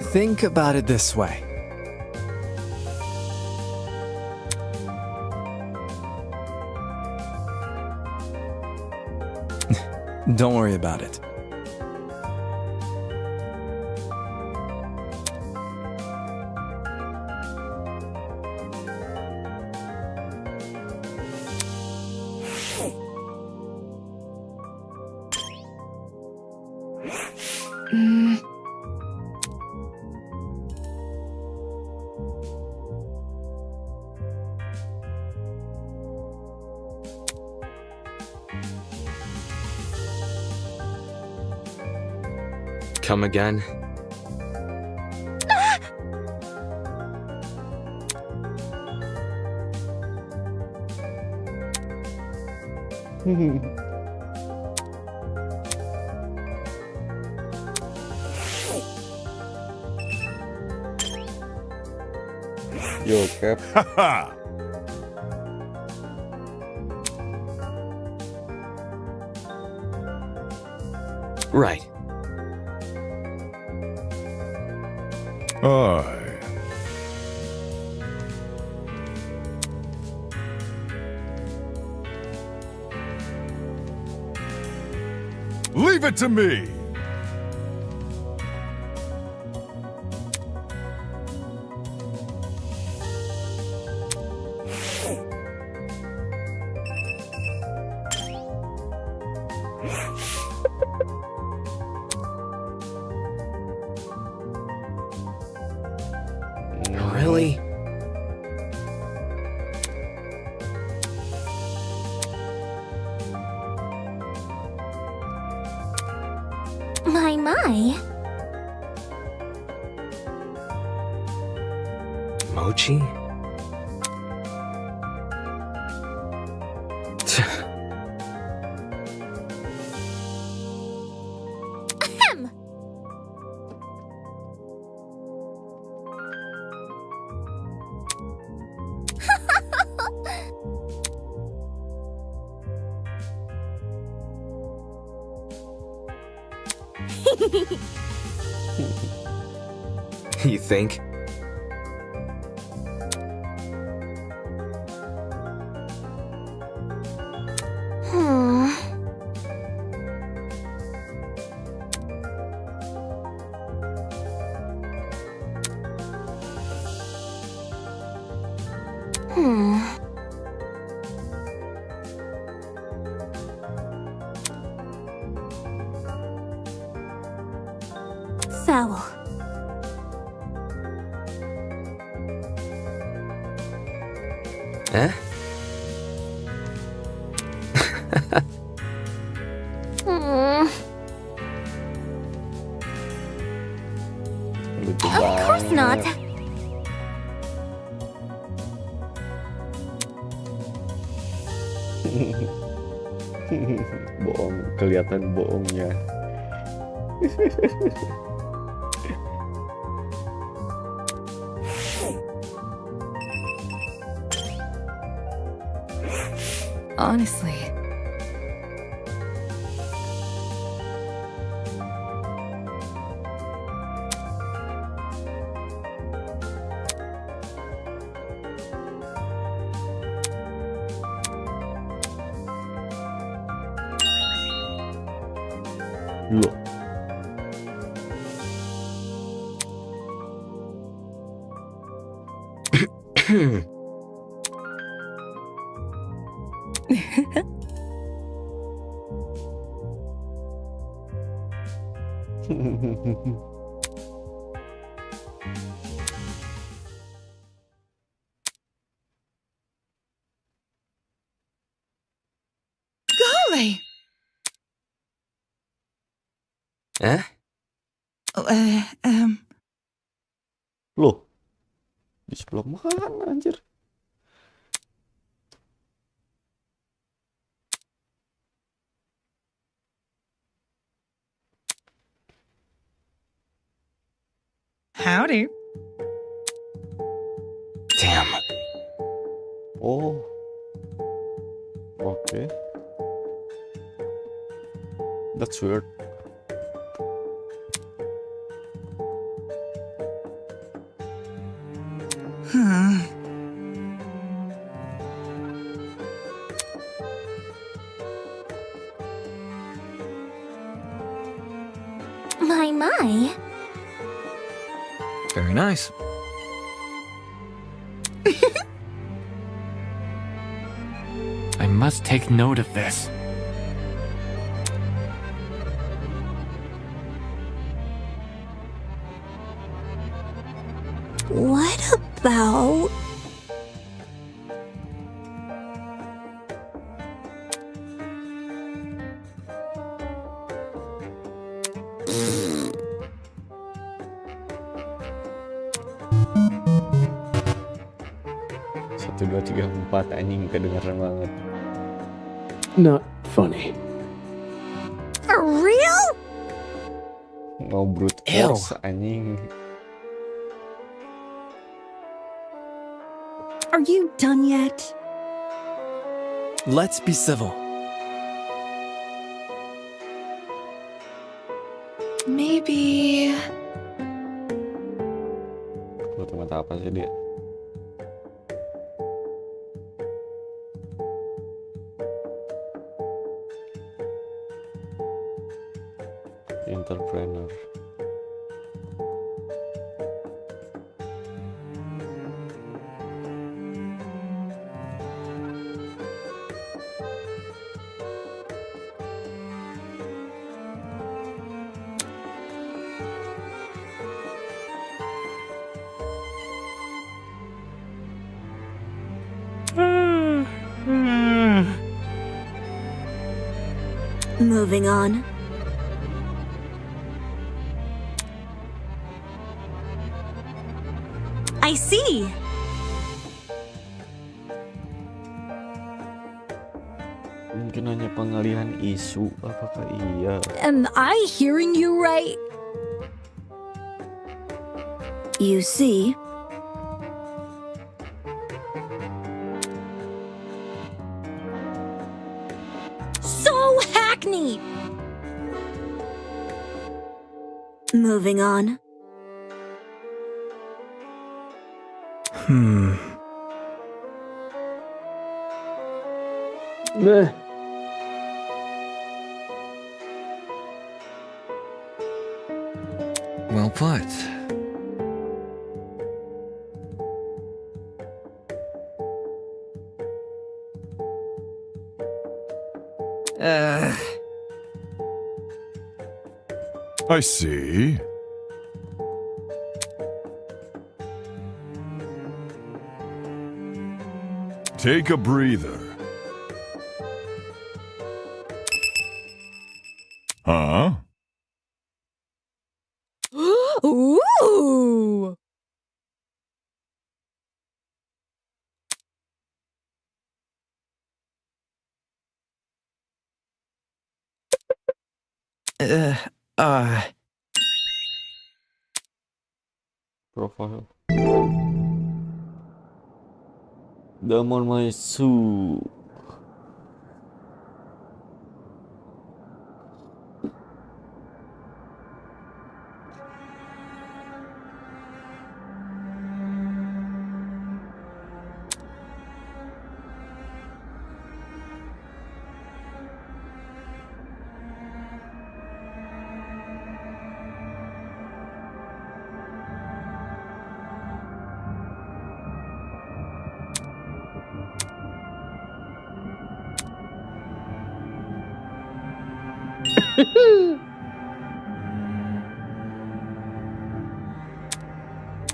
Think about it this way. Don't worry about it. Come again? Yo, Cap. Haha! Right. Aye. Leave it to me! Really? My. Mochi? You think? Foul. Eh? Lucu Of course not. banget. Bohong, kelihatan bohongnya. Honestly. Loh. Golly! Eh? Loh. Di sebelah mana anjir? Howdy. Damn. Oh. Oke. That's weird. My. Very nice. I must take note of this. What about... 1, 2, 3, 4 anjing kedengeran banget. Not funny. For real? Mau brute force anjing. Are you done yet? Let's be civil. Maybe. Brute mata apa sih dia? Entrepreneur. Moving on. I see. Mungkin hanya pengalihan isu, apakah iya? Am I hearing you right? You see, So hackneyed. moving on. Meh. Well put. I see. Take a breather. Huh? Ooh. Profile. Damon Maisu.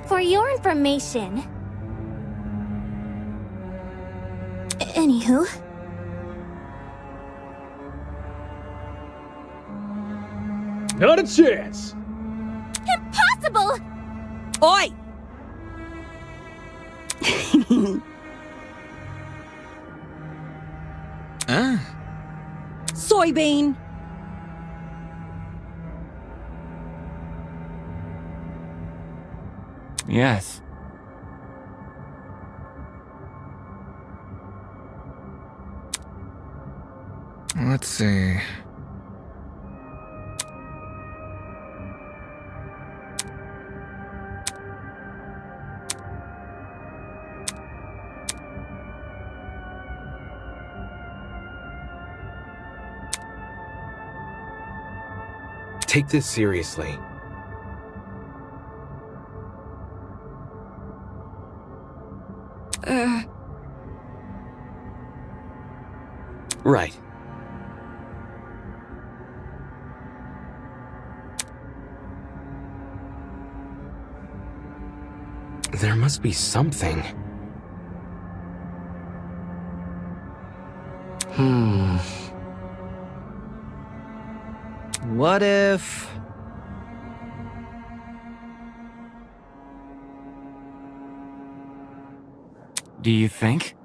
For your information. Anywho. Not a chance. Impossible! Oi! Soybean! Yes. Let's see. Take this seriously. Right. There must be something. What if... Do you think?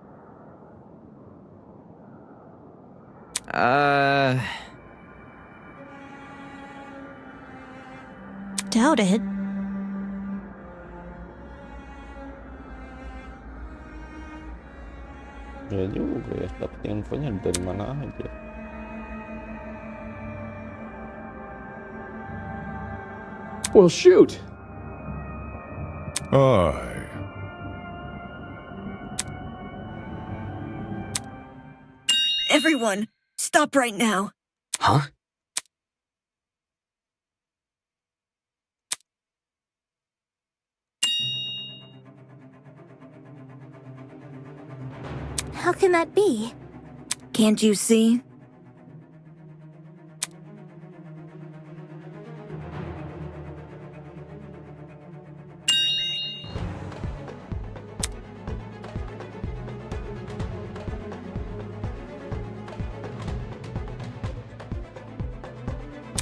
Doubt it. Ya juga ya, dapet infonya dari mana aja. Well, shoot. Aye. Everyone, stop right now. Huh? How can that be? Can't you see?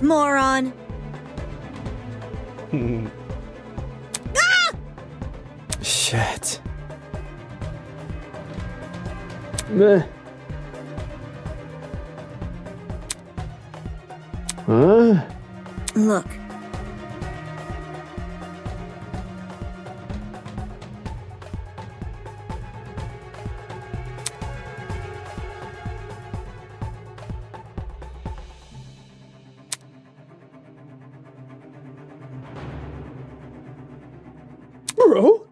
Moron. Shit. Meh. Huh? Look. Bro?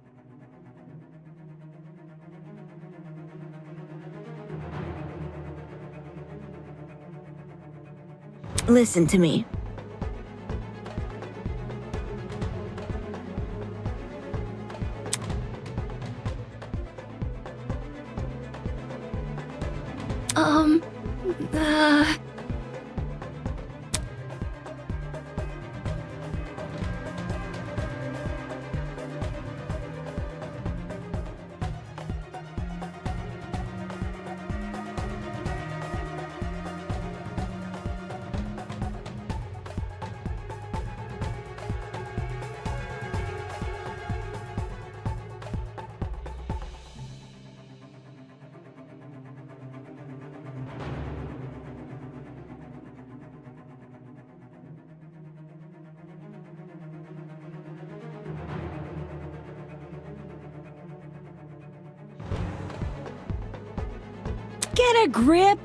Listen to me. Uh... Get a grip!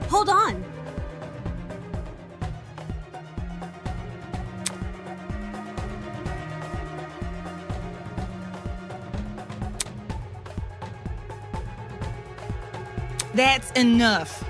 Hold on! That's enough.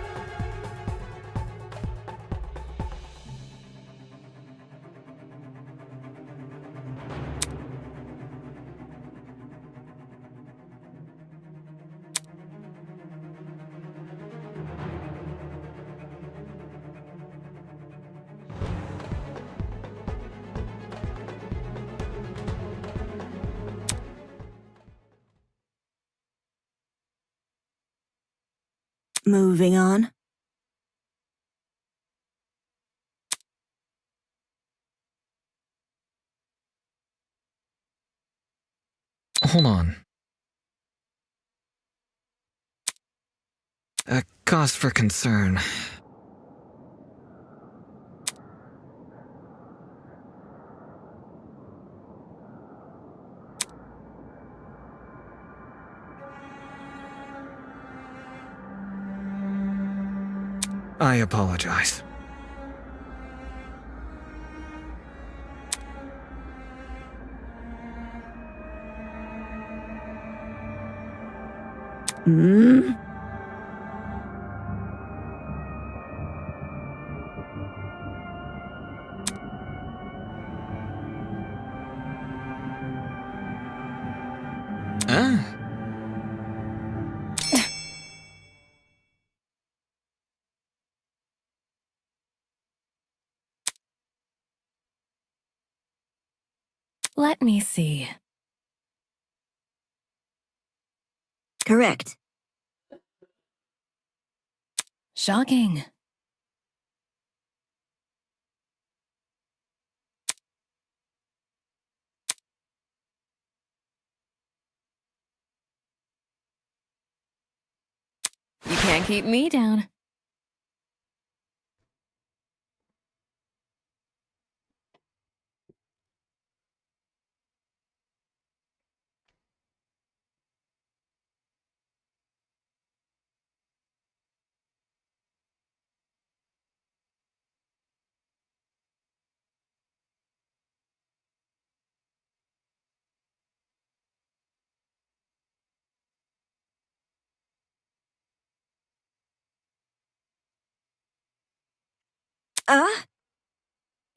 Moving on. Hold on. A cause for concern. I apologize. Hmm? Ah. Let me see. Correct. Shocking. You can't keep me down.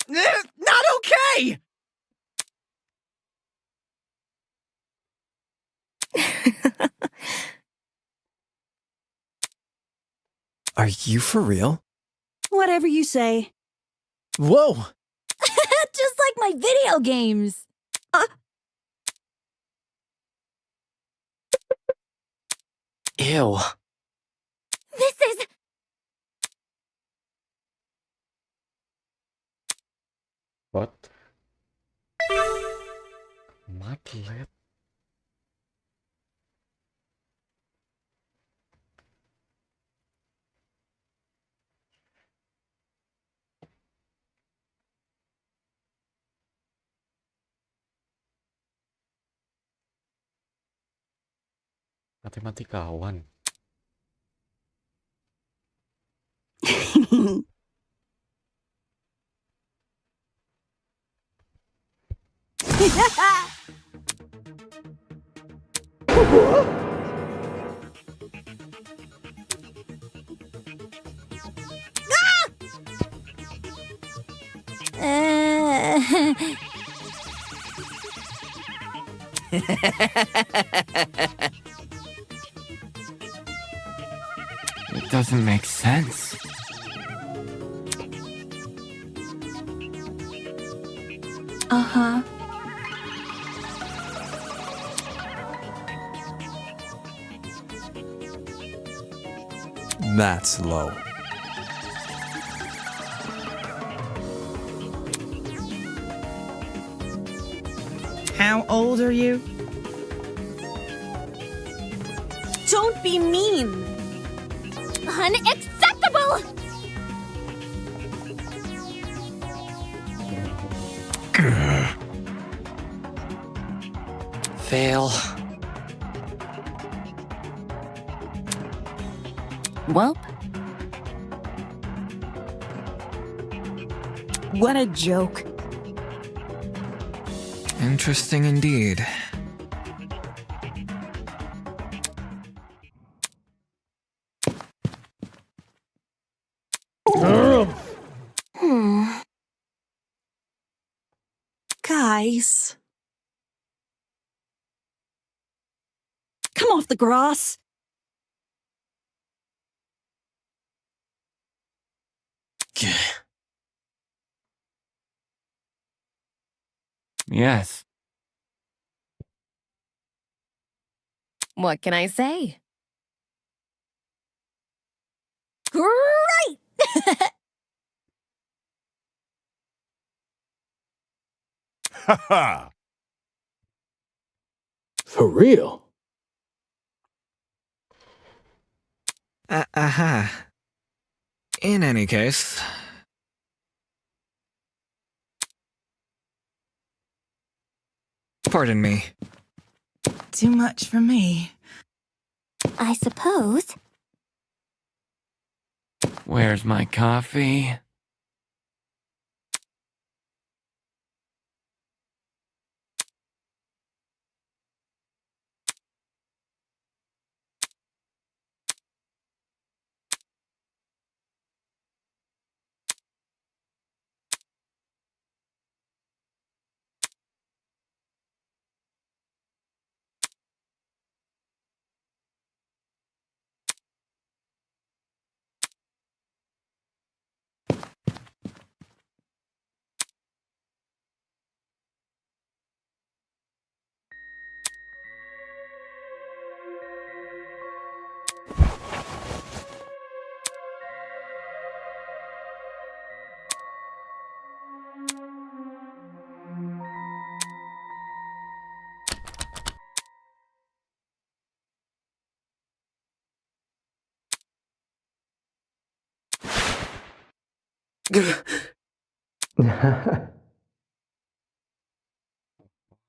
Not okay! Are you for real? Whatever you say. Whoa! Just like my video games. Ew. This is... What? Matlet. Matematikawan. It doesn't make sense. Uh-huh. That's low. How old are you? Don't be mean. Unacceptable! Fail. Welp. What a joke. Interesting indeed. Guys. Come off the grass. Yes. What can I say? Great! Haha! For real? Aha. In any case... Pardon me. Too much for me. I suppose. Where's my coffee?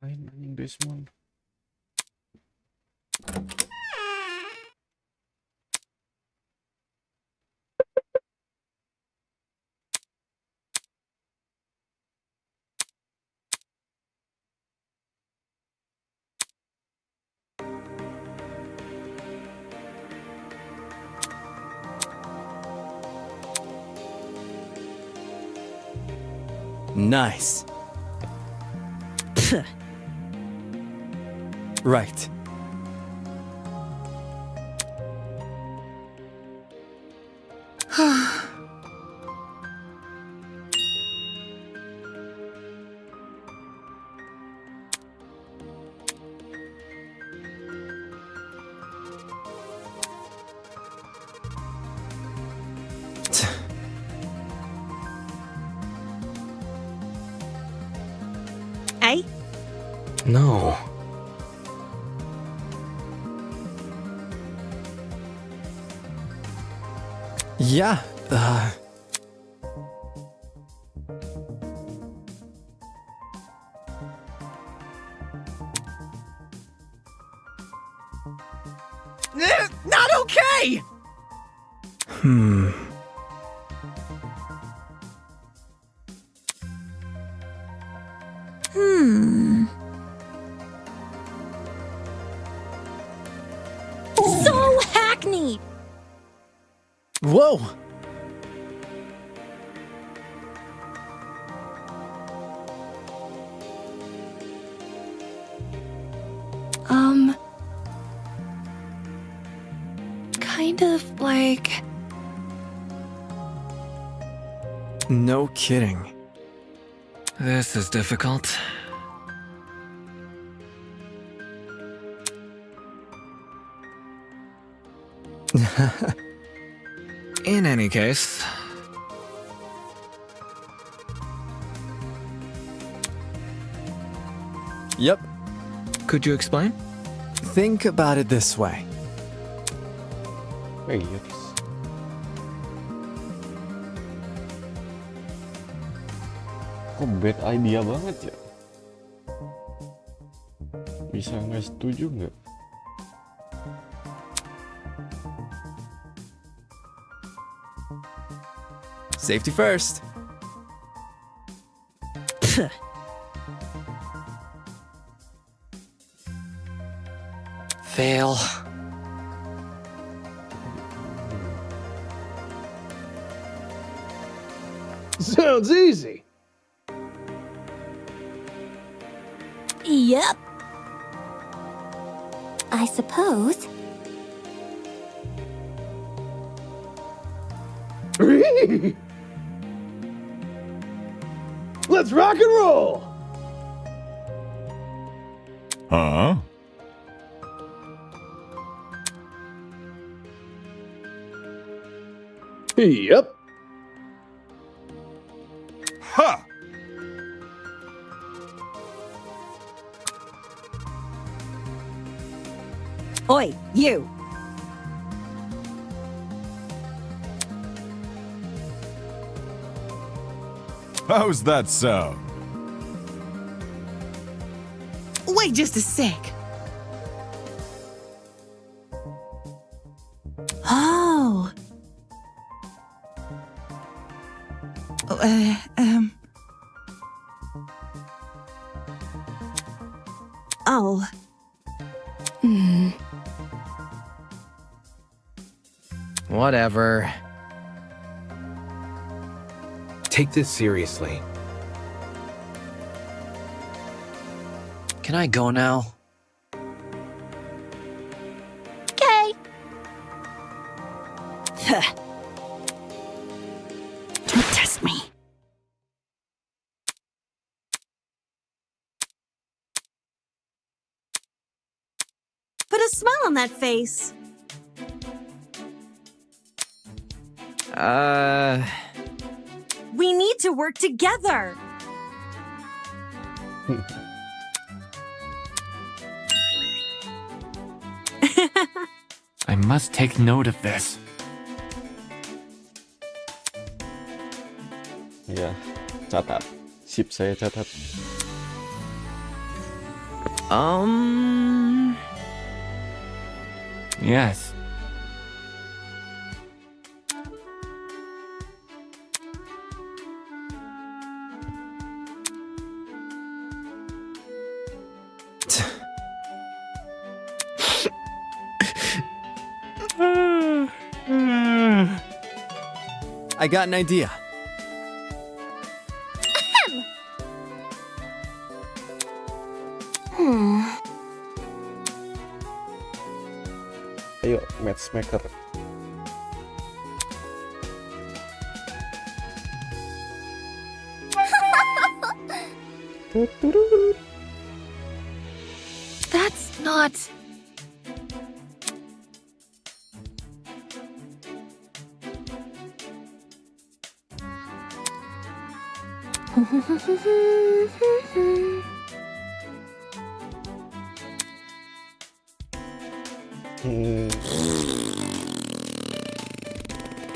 Main anjing Desmond. Nice. Right. Eh? No. Yeah, Not okay! hmm. So hackneyed! Whoa! Kind of like... No kidding. This is difficult. In any case, Yep. could you explain? Think about it this way. Wait. Kok bad idea banget ya? Bisa nggak setuju nggak? Safety first. Fail. Sounds easy. Yep. I suppose. Let's rock and roll! Huh? Yep. Ha! Oi, you! How's that sound? Wait just a sec. Oh. Oh. Whatever. Take this seriously. Can I go now? Okay. Don't test me. Put a smile on that face. We need to work together. I must take note of this. Ya, catat. Sip, saya catat. Yes. I got an idea. Ayo, matchmaker. That's not.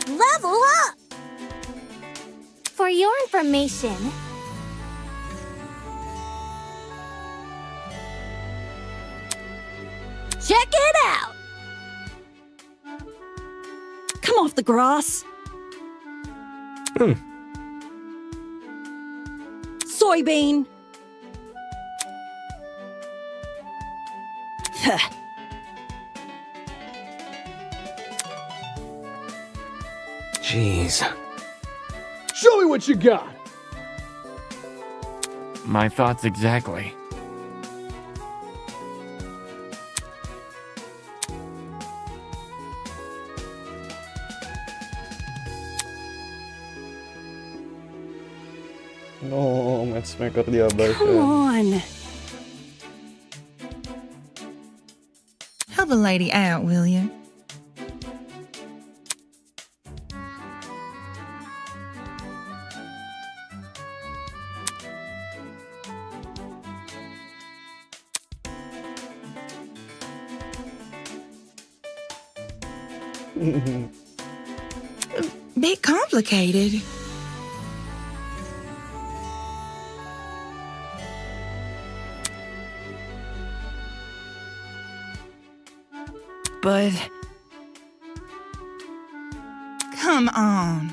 Level up! For your information, Check it out! Come off the grass. Soybean. Jeez. Show me what you got. My thoughts exactly. No, matchmaker Come diabaikan. on. Help a lady out, will you? Bit complicated. But come on.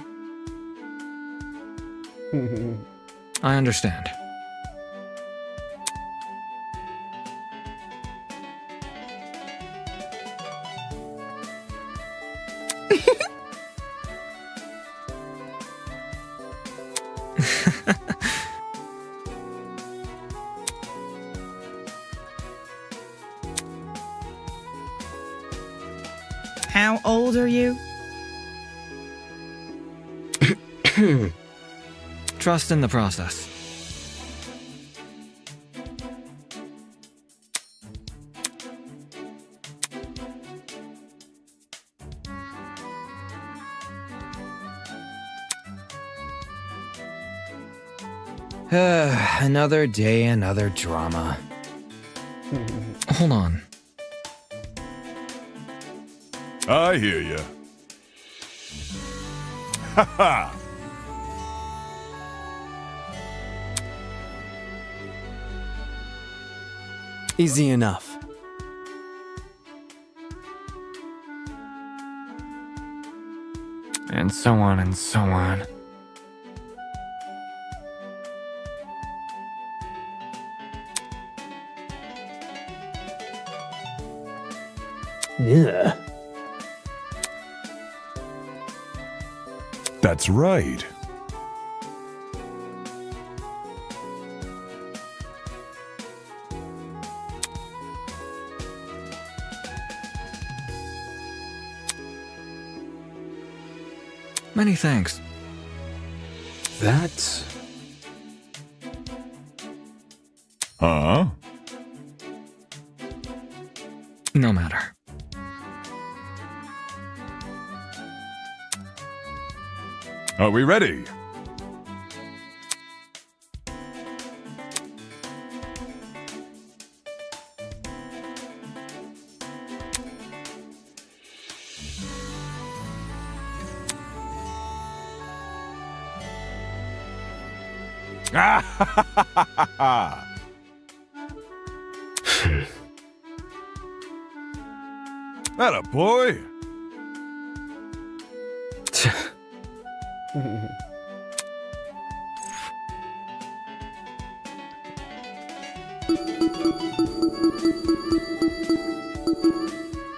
I understand. How old are you? Trust in the process. Another day, another drama. Hold on. I hear ya. Ha ha! Easy enough. And so on and so on. Yeah. That's right. Many thanks. That's... Huh? No matter. Are we ready? Atta boy.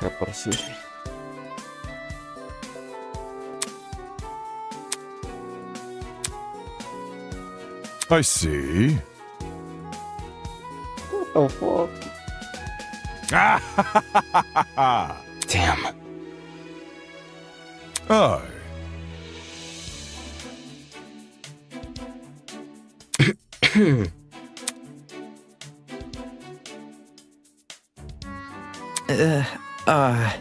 Kayak persis. I see. What the fuck? Damn. Aye. uh.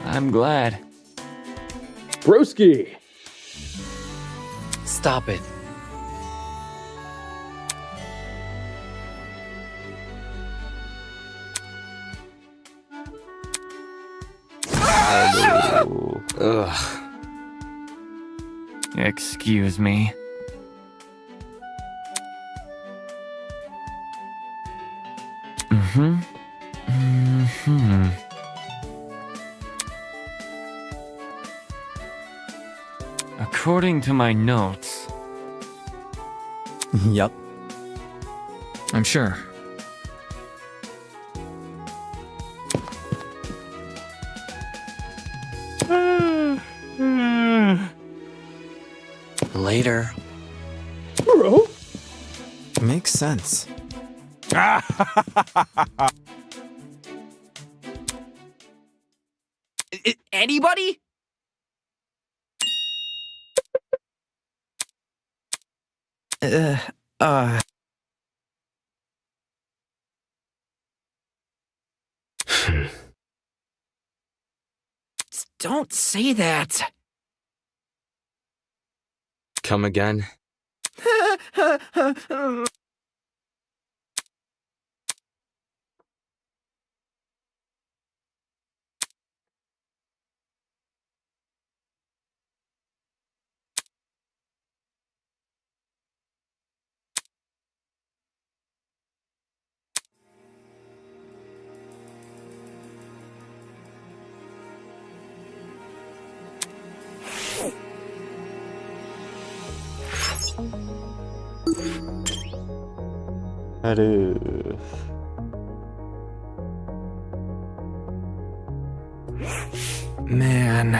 I'm glad. Broski. Stop it. Ugh. Excuse me. Mm-hmm. Mm-hmm. According to my notes, Yup. I'm sure. Later. Bro. Makes sense. Anybody? Uh. Don't say that. Come again? Aduh. Man.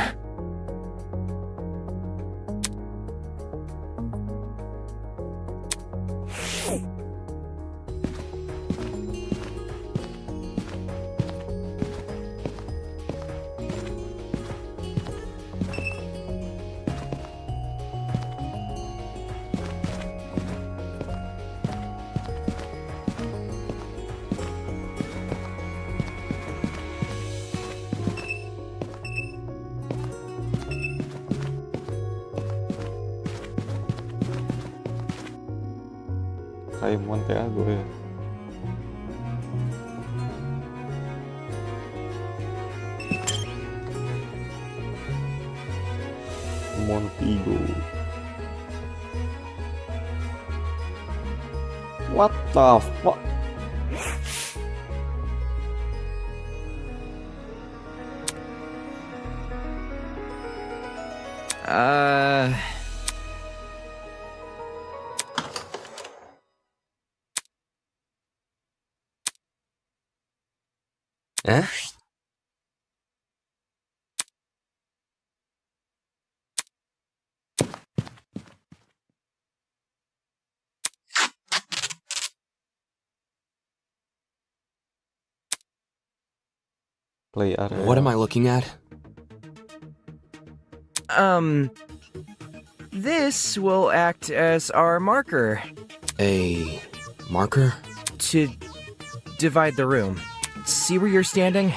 Kayak Monte Ago ya. Montego. What the fuck? Eh? Play area. What am I looking at? This will act as our marker. A marker? To divide the room. See where you're standing?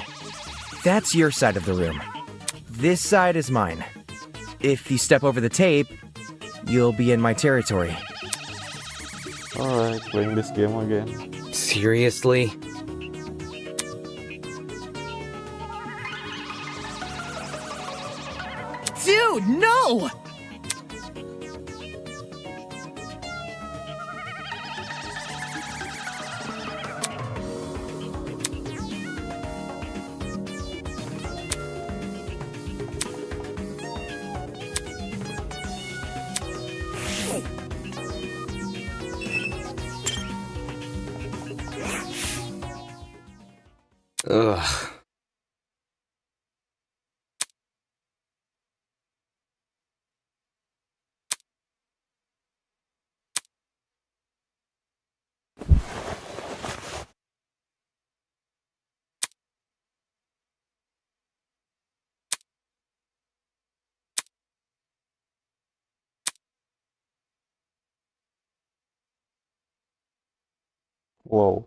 That's your side of the room. This side is mine. If you step over the tape, you'll be in my territory. Alright, playing this game again. Seriously? No! Ugh. Wow.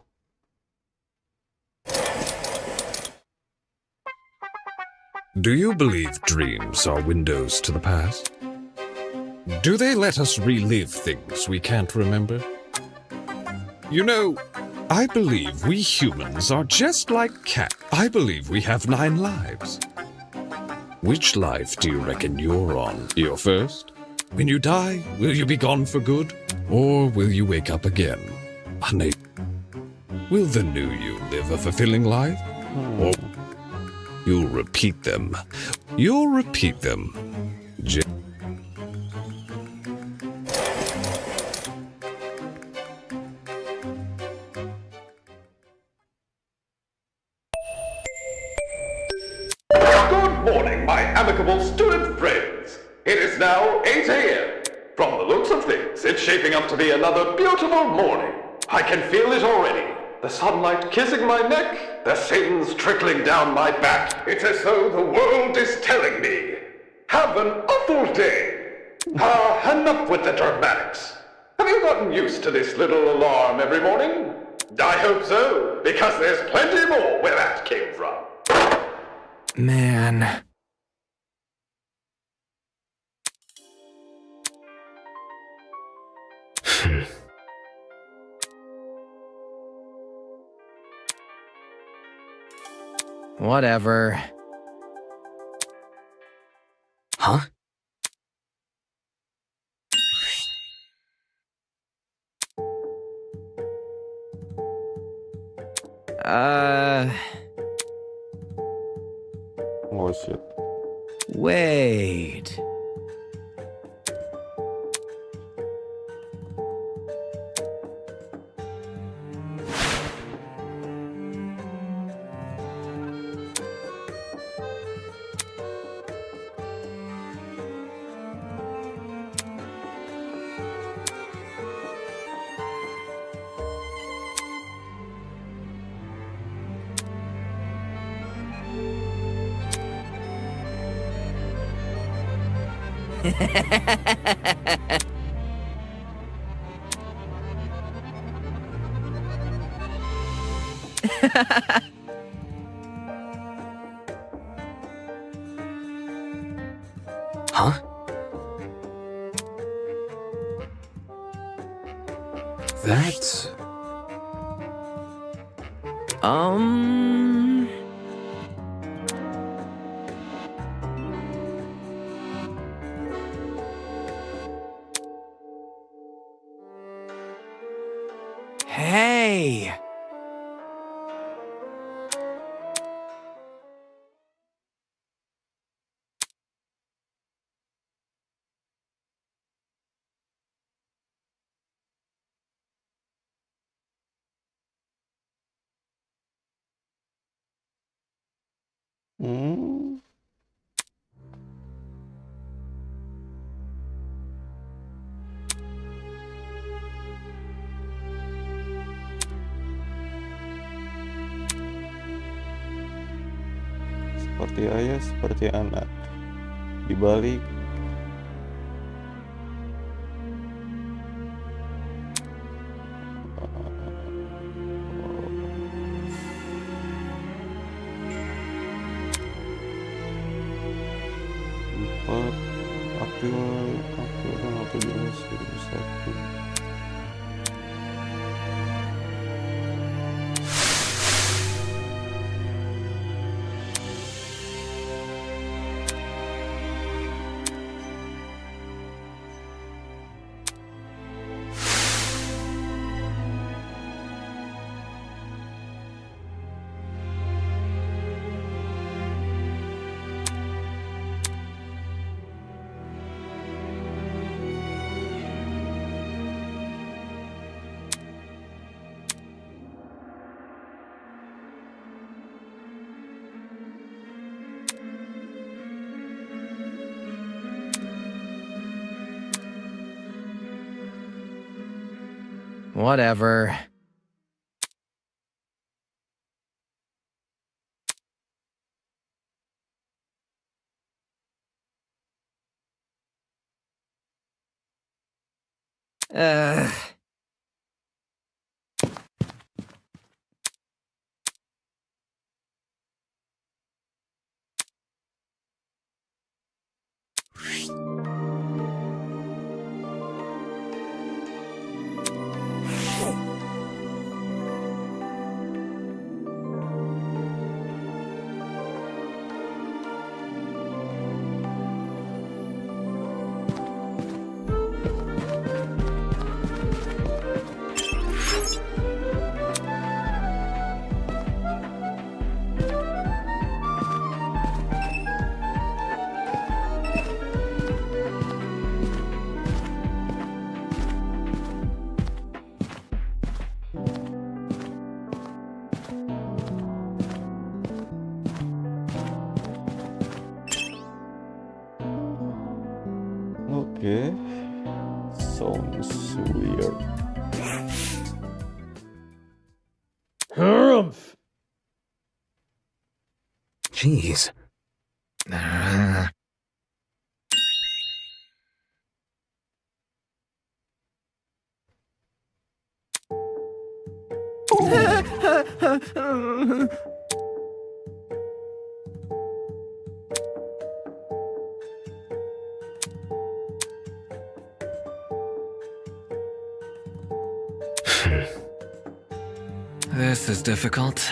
Do you believe dreams are windows to the past? Do they let us relive things we can't remember? You know, I believe we humans are just like cats. I believe we have 9 lives. Which life do you reckon you're on? Your first? When you die, will you be gone for good? Or will you wake up again? Will the new you live a fulfilling life? Or you'll repeat them. You'll repeat them. Good morning, my amicable student friends. It is now 8 a.m. From the looks of things, it's shaping up to be another beautiful morning. I can feel it already. The sunlight kissing my neck, the sands trickling down my back. It's as though the world is telling me, have an awful day. Enough with the dramatics. Have you gotten used to this little alarm every morning? I hope so, because there's plenty more where that came from. Man. Whatever. Huh? Oh shit. Wait. Huh? That's... Hey! Hmm. Seperti ayah, seperti anak. Di balik April 2001. Whatever. Ugh. Okay. Sounds weird. Harumph! Jeez. This is difficult.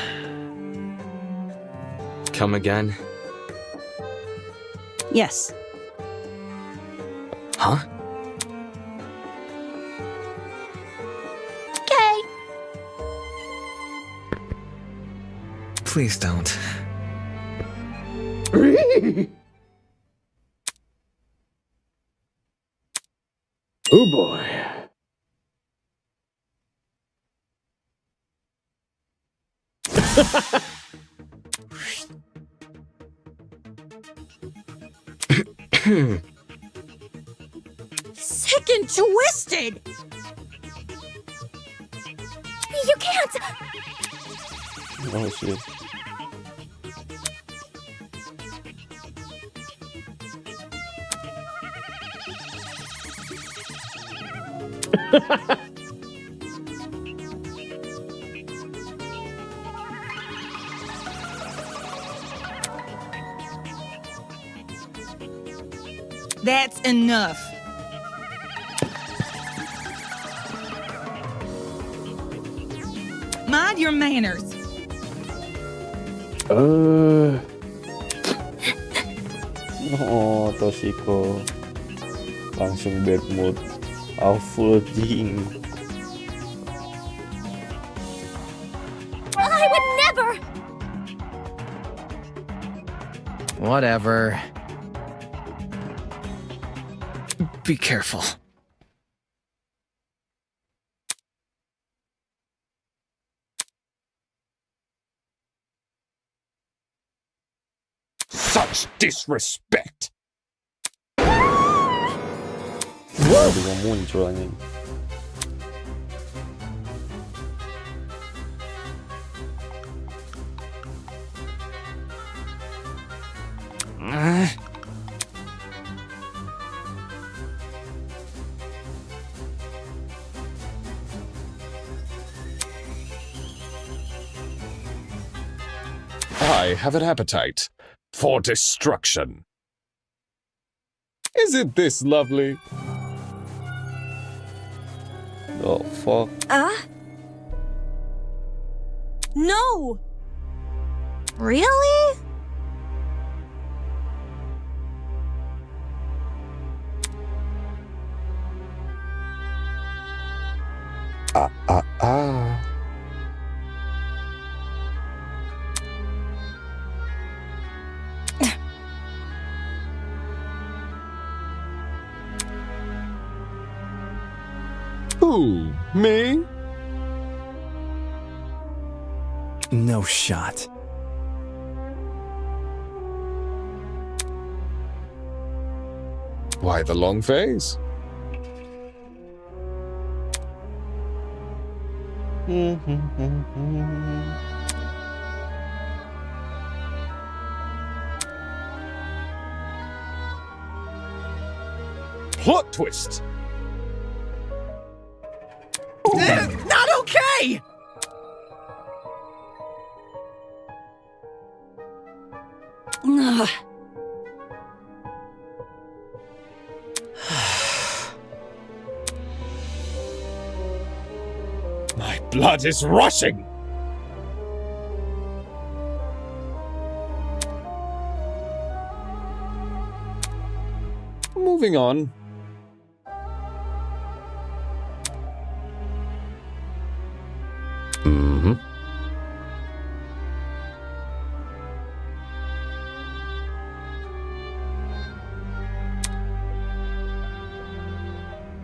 Come again? Yes. Huh? Okay. Please don't. Oh boy. Sick and twisted! You can't! Oh shit. That's enough. Mind your manners. Oh, Toshiko. Langsung bad mood. Awful thing. I would never! Whatever. Be careful. Such disrespect! Tiba-tiba muncul anjing. I have an appetite for destruction. Isn't this lovely? Oh fuck. No! Really? Who? Me? No shot. Why the long face? Plot twist! Not okay! Ugh. My blood is rushing! Moving on.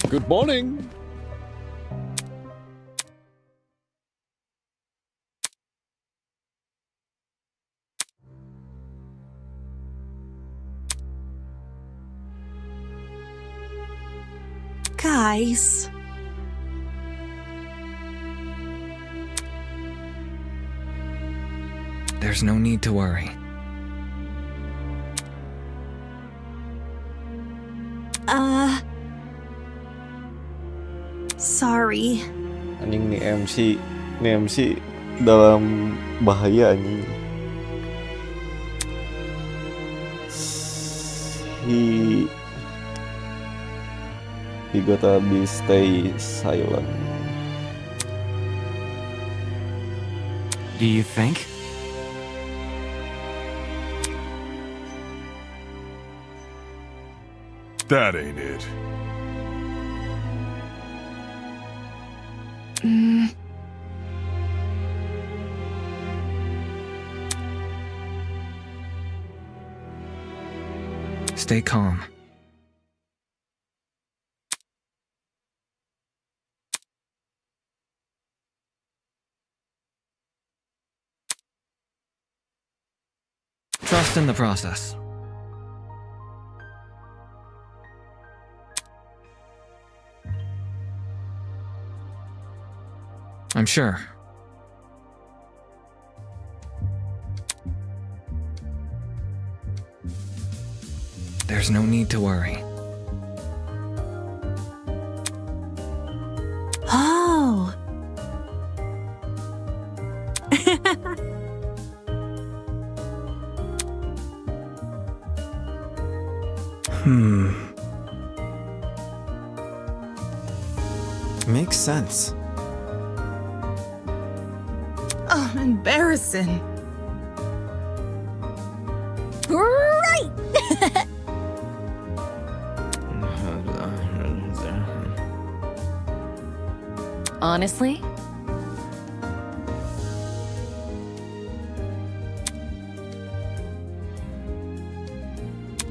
Good morning. Guys. There's no need to worry. Sorry. Anjing nih MC dalam bahaya anjing. He gotta be stay silent. Do you think? That ain't it. Stay calm. Trust in the process. I'm sure. There's no need to worry. Oh. Makes sense. Oh, embarrassing. Right! Honestly?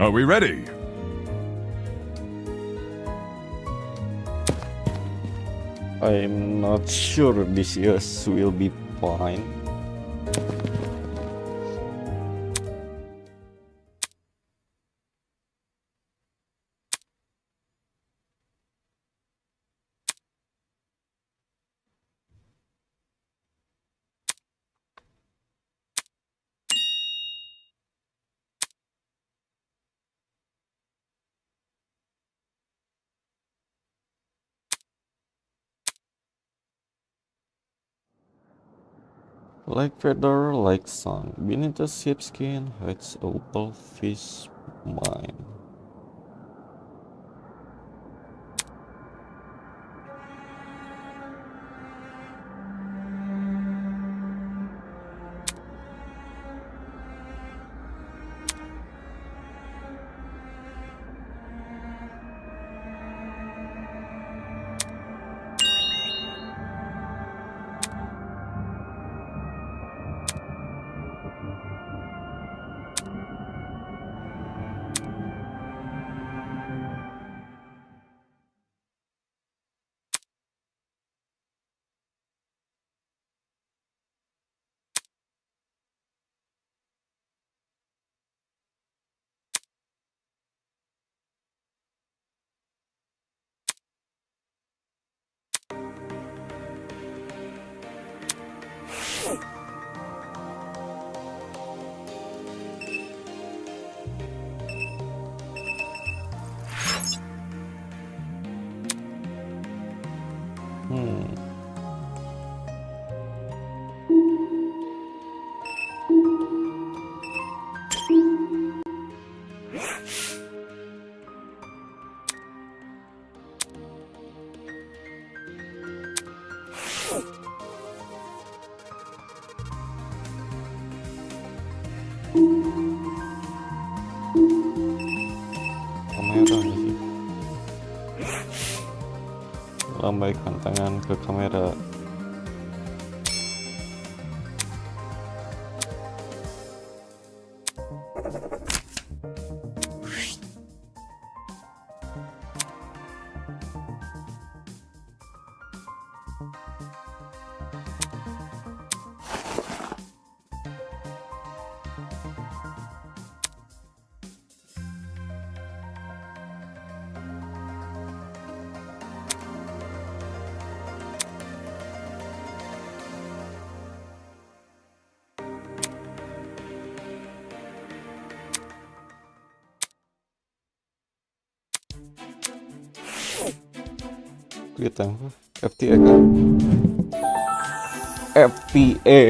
Are we ready? I'm not sure this year's will be fine. Like feather, like sun, beneath the sheepskin hides a wolfish mind. lambaikan tangan ke kamera. Kita FTA kan? FTA.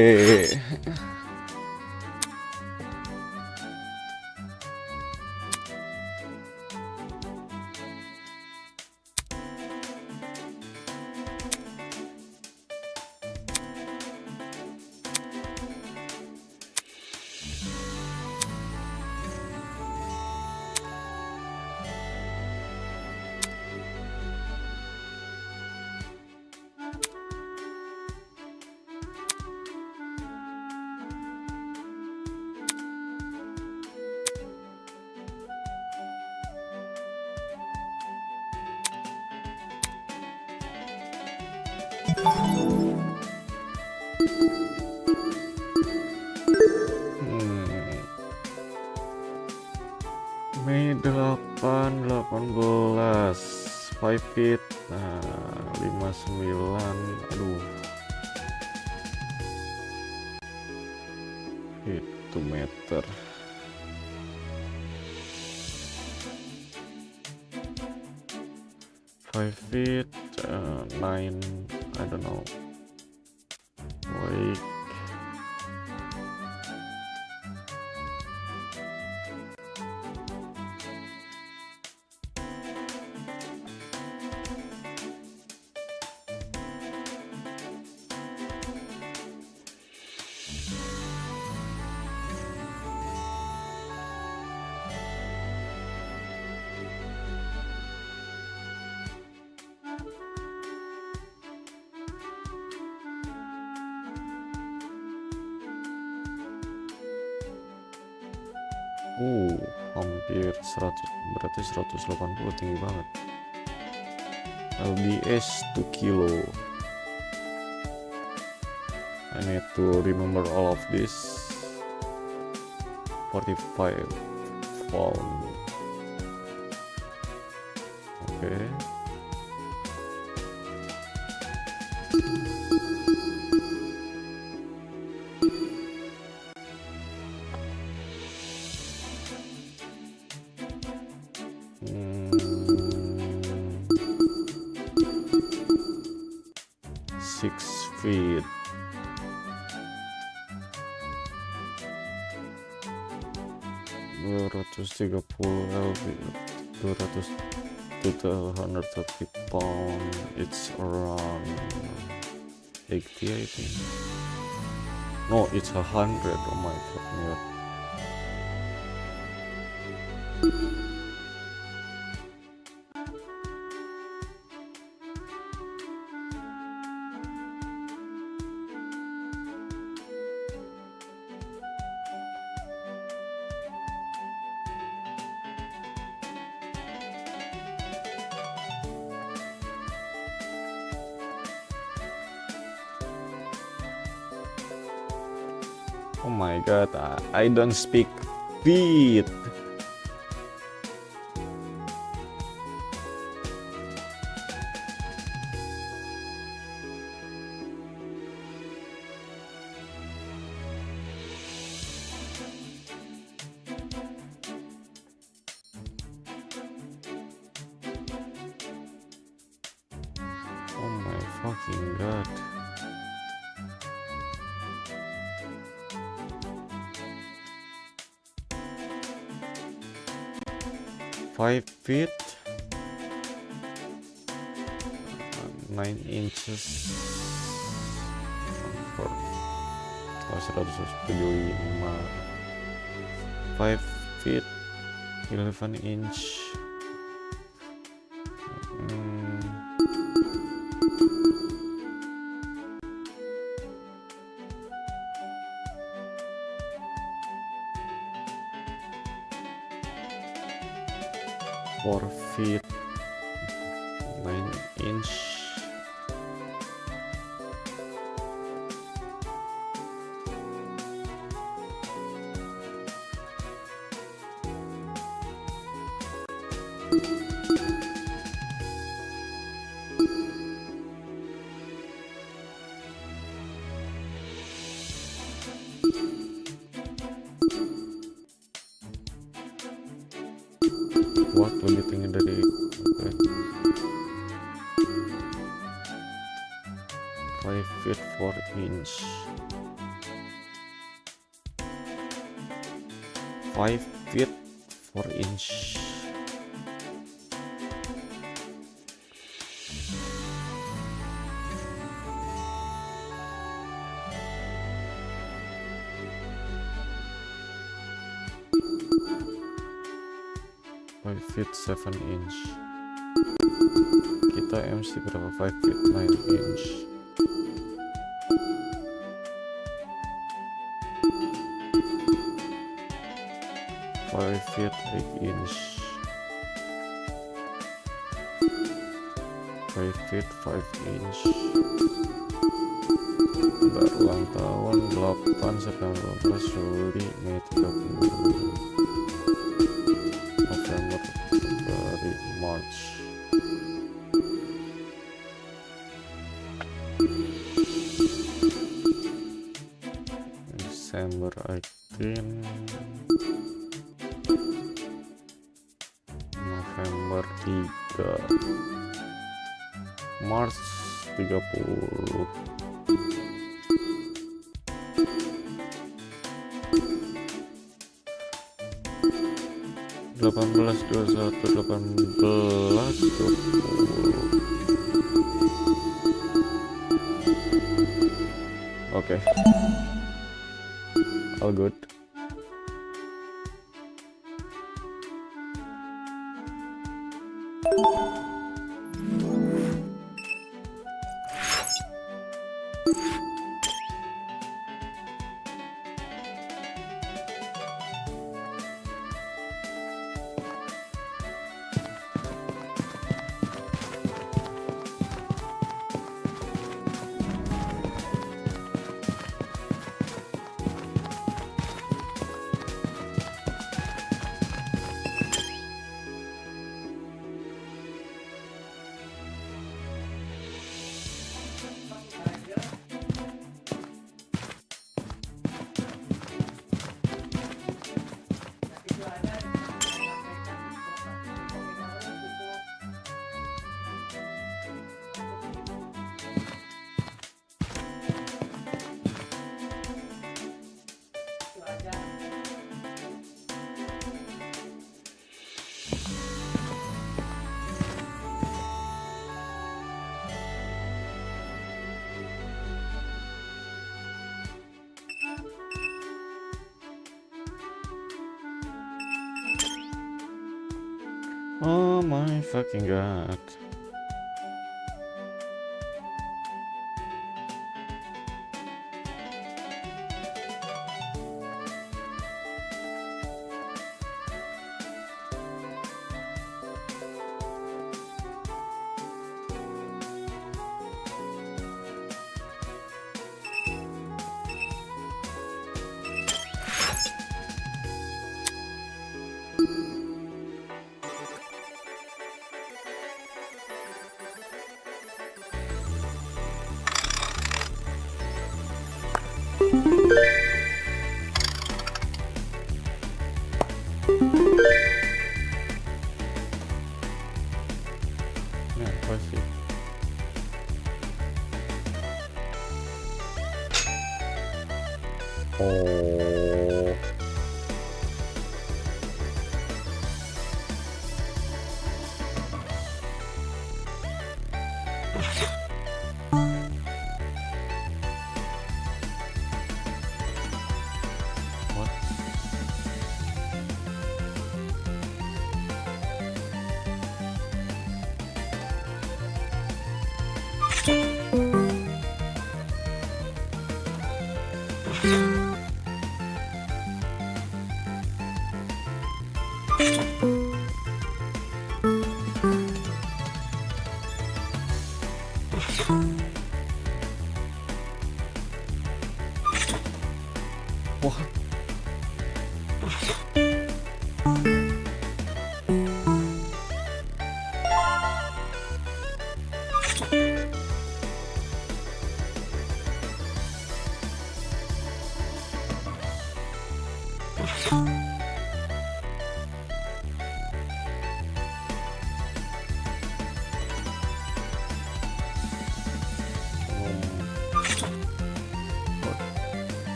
Mei 8, 18 5 feet, nah 59, aduh itu meter. Five feet, 9, I don't know. Wait. Hampir 100, berarti 180, tinggi banget. LBS 2 kilo. I need to remember all of this. 45 pound. Okay. Feet. $230 lb, 230 pound. It's around 80, I think. No, it's 100. Oh my god. Oh my god, I don't speak feet. Oh my fucking god. Five feet, 9 inches, 175, 5 feet, 11 inch. 4 feet 9 inch. What lebih tinggi dari okay. 5 feet 4 inch 5 feet 4 inch. Feet 7 inch. Kita MC berapa? 5 feet 9 inch. Five feet 8 inch. 5 feet 5 inch. Udah ulang tahun 8 September 12 Juli Mei 30 November Februari March. December 18 November 3 March 30. Delapan belas 21 18 20. Oke, all good. Oh my fucking god. Ini apa sih? Oh.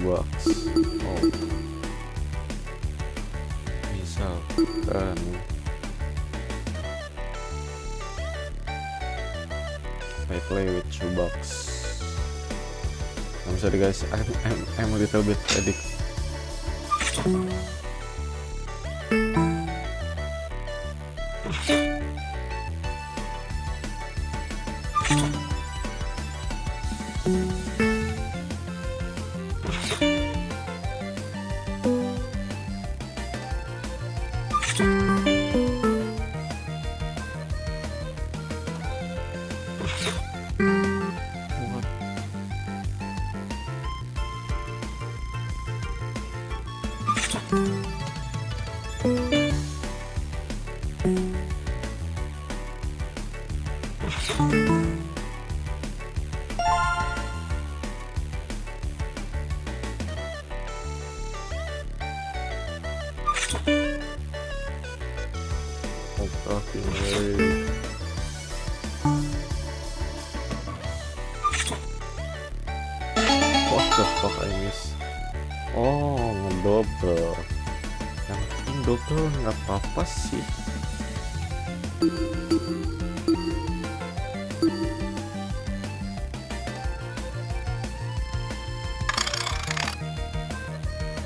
Box. Oh, misalkan I play with shoebox. I'm sorry guys, I'm a little bit addict. What the fuck I miss? Oh, ngedouble. Yang penting double nggak apa-apa sih.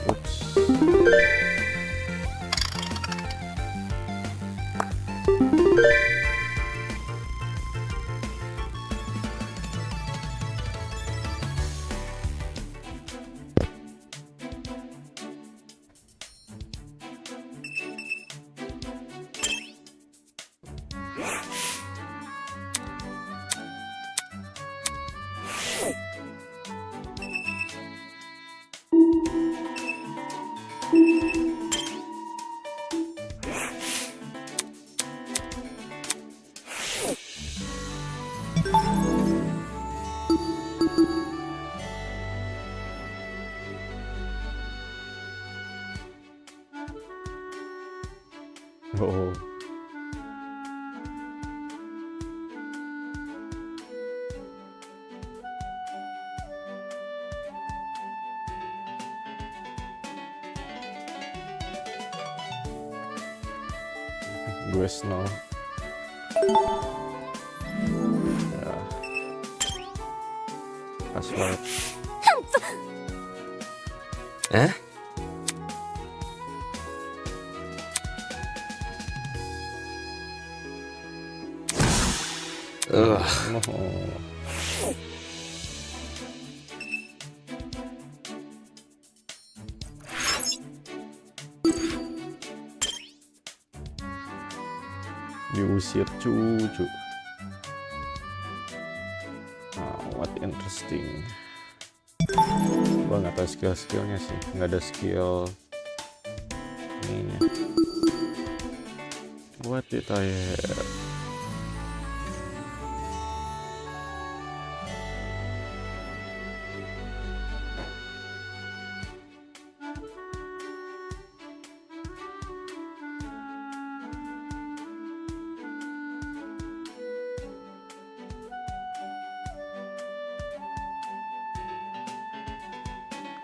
Oops. Oh. Gue snow. Ya. Password. Eh? No. Diusir cucu. What interesting. Gua nggak tahu skill-skillnya sih, nggak ada skill ininya. What did I have?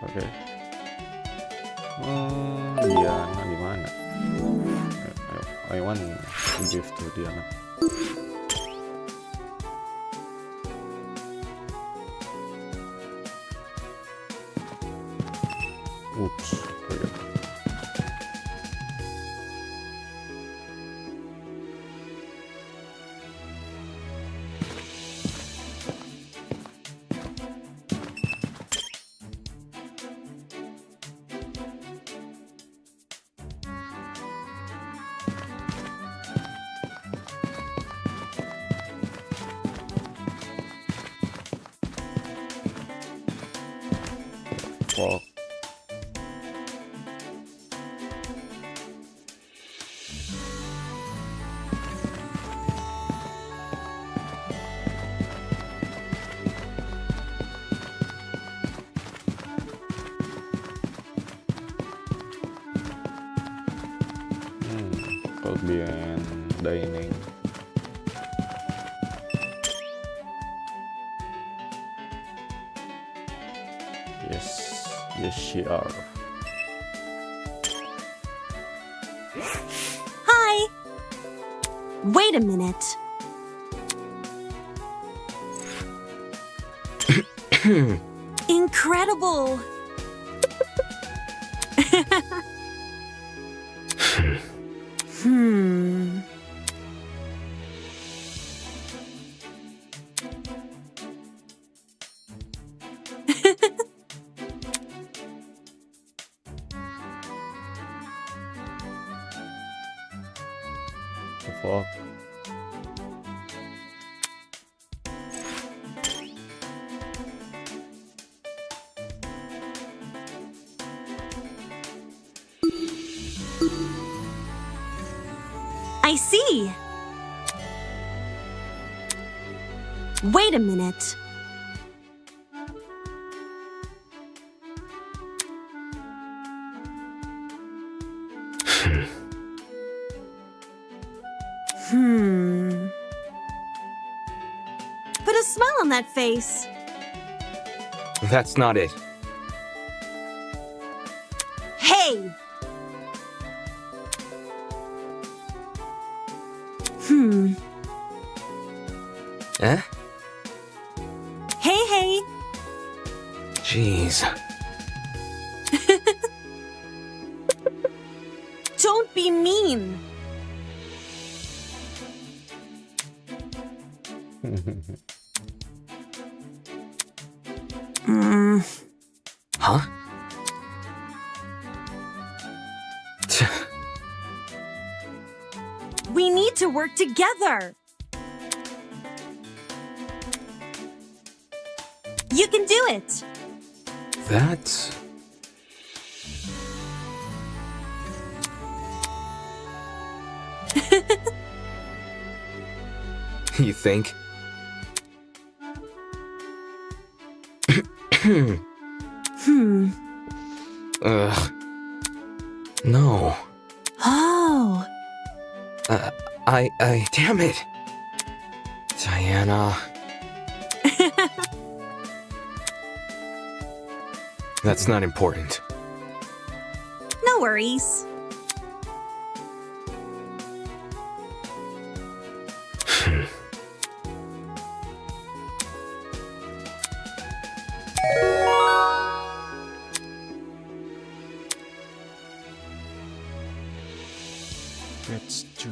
Oke. Diana di mana? I want to give to Diana. Oops. Okay. fuck. Kelebihan dining. Yes, she are. Hi! Wait a minute. Incredible! The fuck? I see. Wait a minute. Put a smile on that face. That's not it. Hey! Eh? Hey! Jeez. Don't be mean. Huh? We need to work together. You can do it. That's... You think? Ugh. No. Oh. Damn it. Diana. That's not important. No worries. That's true.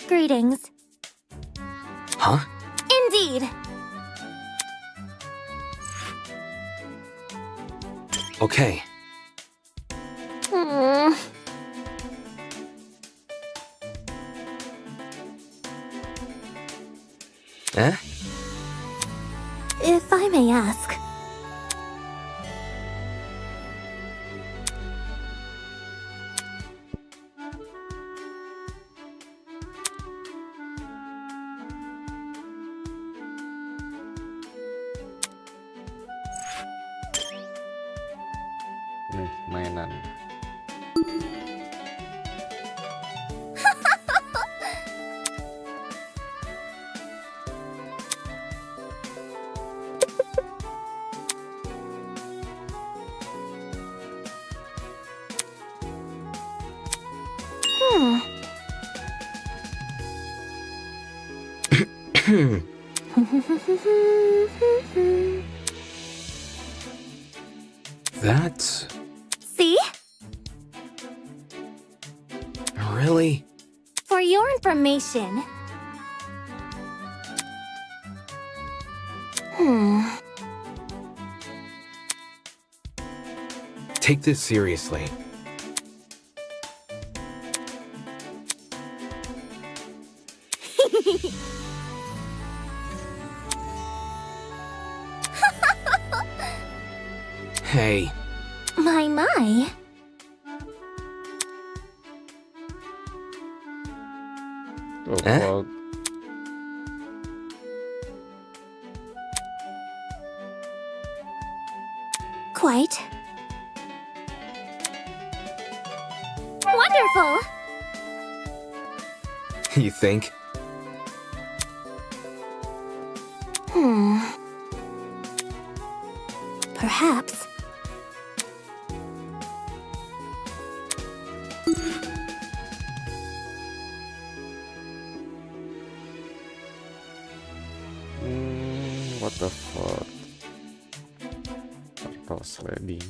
Greetings. Huh? Indeed. Okay. If I may ask. Nih, mainan. That's See? really? For your information. Take this seriously. Hey. My. Oh, Eh? well, Quite. Wonderful! You think? Perhaps. what the fuck? Turtle sledding.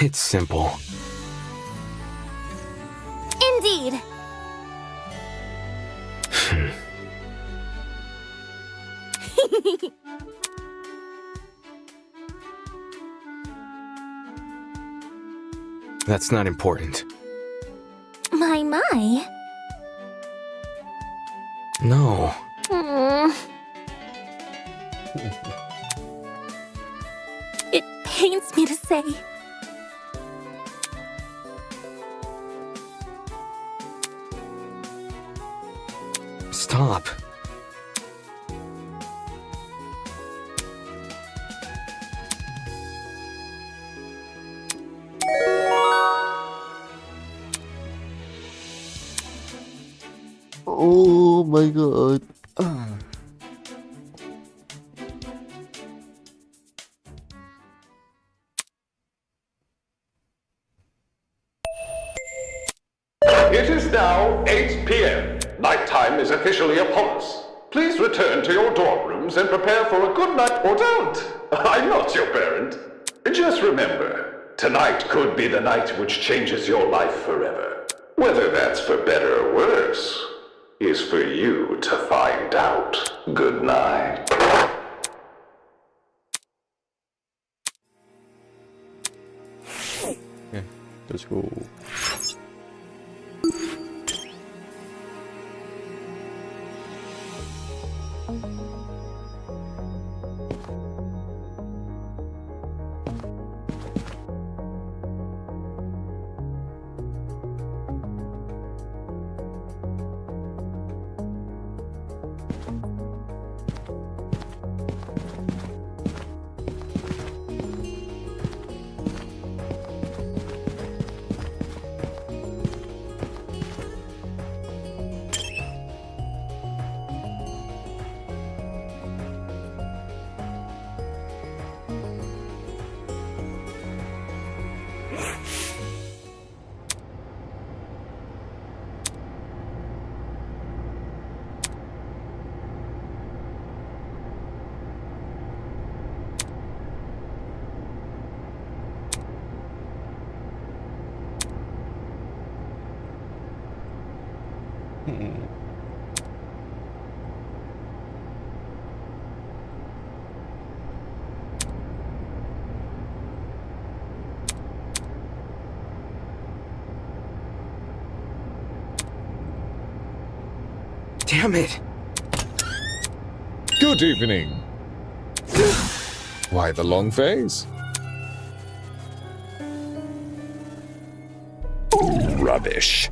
It's simple. Indeed. That's not important. My. No. It pains me to say. Stop. Oh my god. It is now 8 p.m. Nighttime is officially upon us. Please return to your dorm rooms and prepare for a good night, or don't. I'm not your parent. Just remember, tonight could be the night which changes your life forever. Whether that's for better or worse is for you to find out. Good night. Okay, let's go. Damn it. Good evening. Why the long face? Rubbish.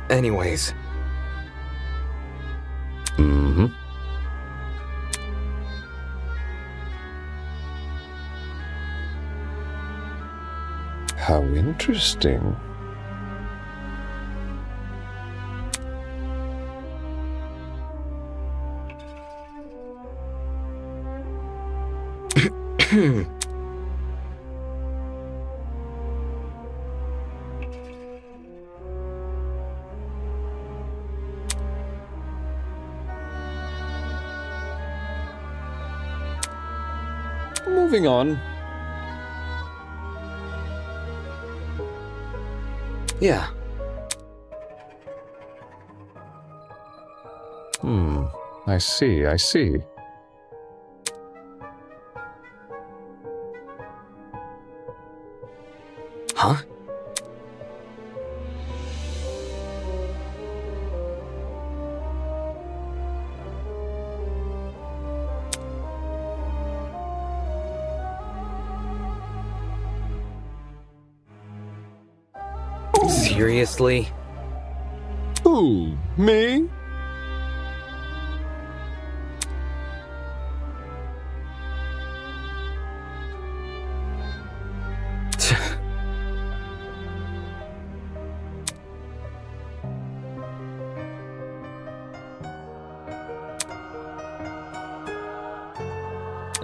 Anyways. Mm-hmm. How interesting. Moving on. Yeah. I see, I see. Huh? Seriously? Who? Me?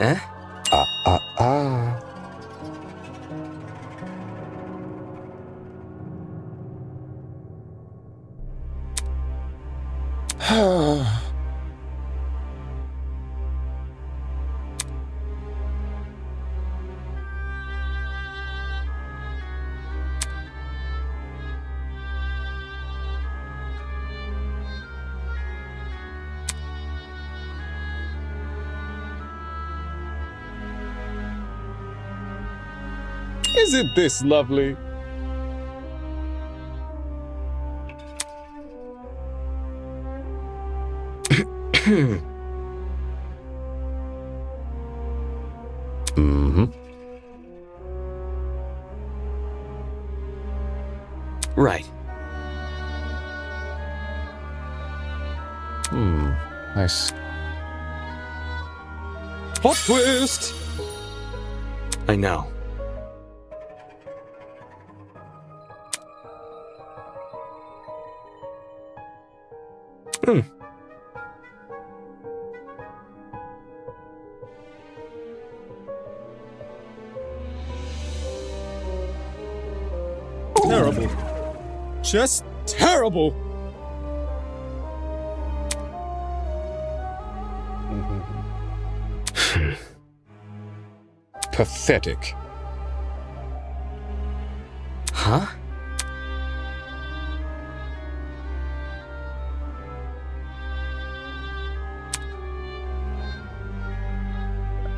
Eh? Isn't this lovely? Mm-hmm. Right. Nice. Plot twist! I know. Terrible. Just terrible. Pathetic. Huh?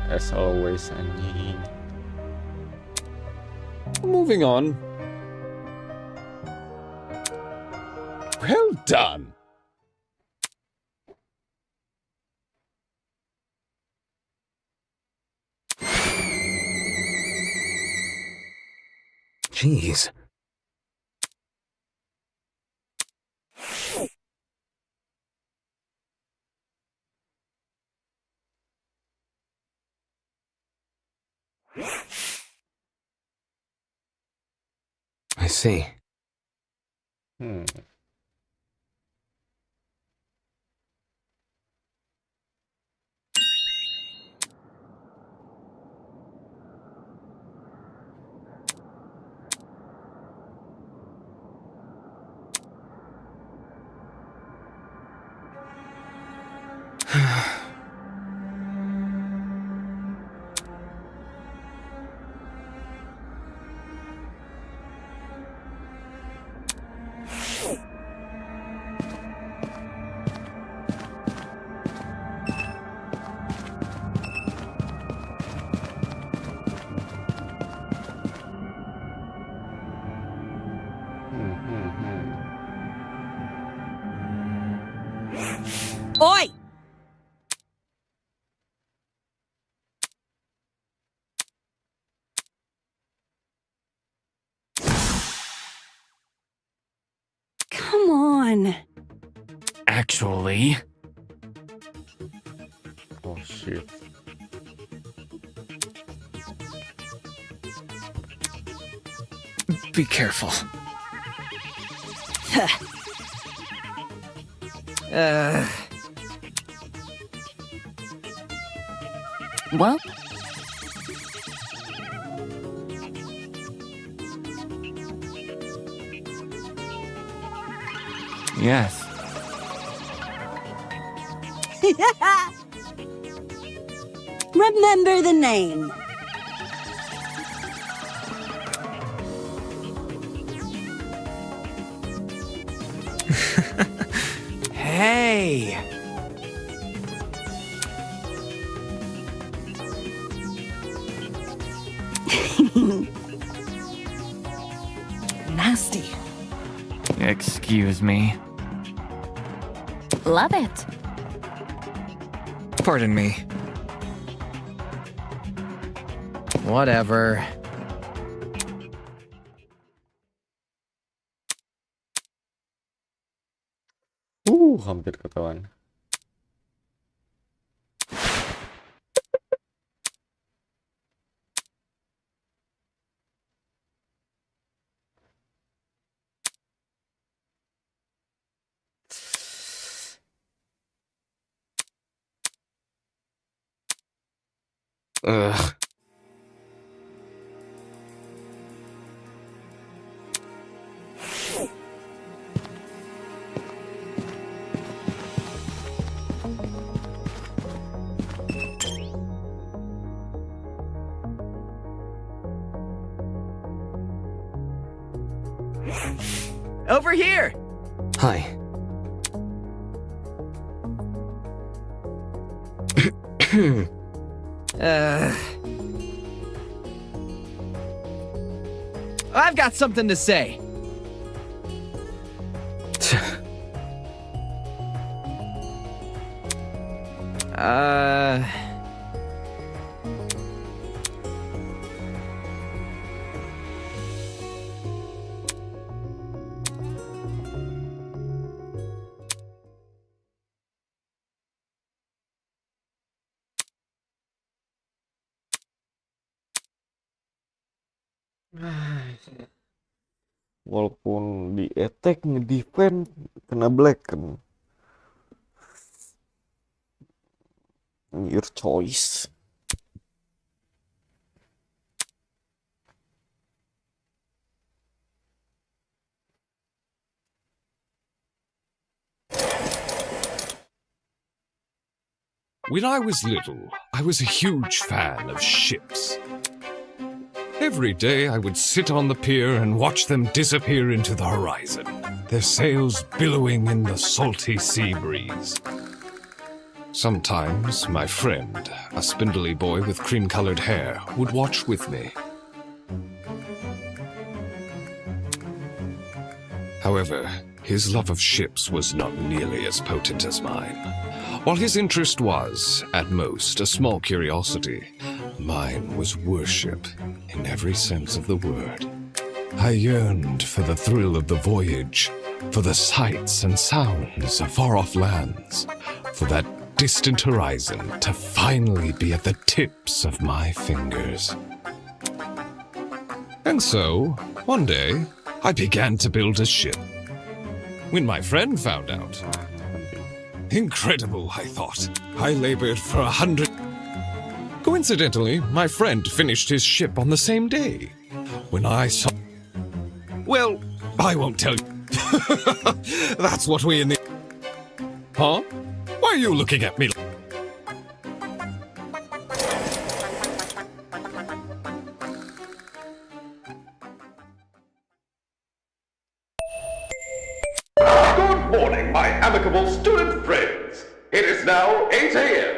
As always, anjing. Moving on. Well done. Jeez. I see. Oi! Come on. Actually, Oh shit. Be careful. Well, yes. Remember the name. Hey! Nasty. Excuse me. love it. Pardon me. Whatever. Hampir ketahuan. Ugh. Over here! Hi. I've got something to say. Walaupun di attack nge-defend kena black kan. Your choice. When I was little, I was a huge fan of ships. Every day I would sit on the pier and watch them disappear into the horizon, their sails billowing in the salty sea breeze. Sometimes my friend, a spindly boy with cream-colored hair, would watch with me. However, his love of ships was not nearly as potent as mine. While his interest was, at most, a small curiosity, mine was worship in every sense of the word. I yearned for the thrill of the voyage, for the sights and sounds of far-off lands, for that distant horizon to finally be at the tips of my fingers. And so, one day, I began to build a ship. When my friend found out, incredible, I thought. I labored for 100... Coincidentally, my friend finished his ship on the same day. When I saw... Well, I won't tell you. That's what we in the... Huh? Why are you looking at me? Good morning, my amicable student friends. It is now 8 a.m.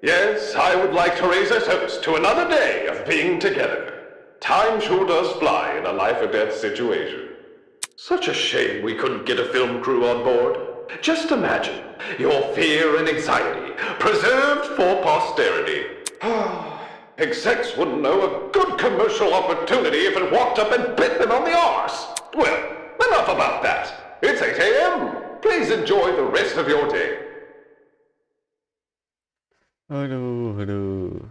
Yes, I would like to raise a toast to another day of being together. Time sure does fly in a life-or-death situation. Such a shame we couldn't get a film crew on board. Just imagine your fear and anxiety preserved for posterity. Execs wouldn't know a good commercial opportunity if it walked up and bit them on the arse. Well, enough about that. It's 8 a.m. Please enjoy the rest of your day. Aduh.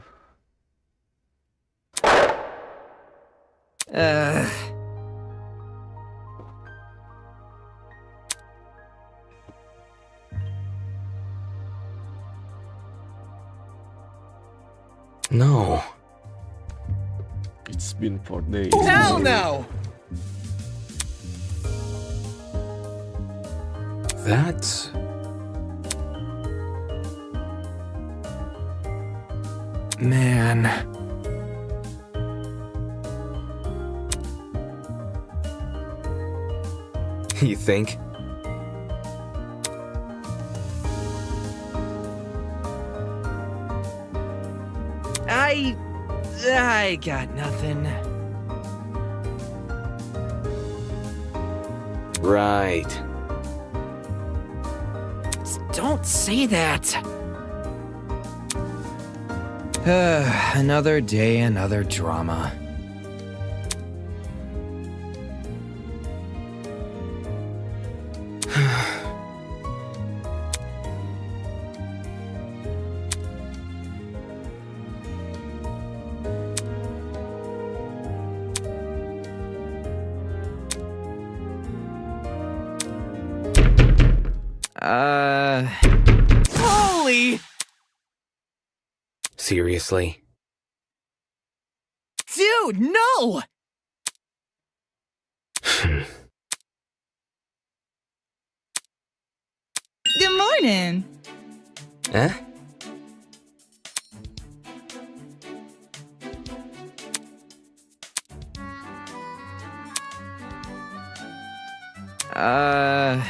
No. It's been 4 days. Hell no! That's... Man. You think? I got nothing. right. Don't say that. Another day, another drama. Holy! Seriously? Dude, no! Good morning. Huh? Huh.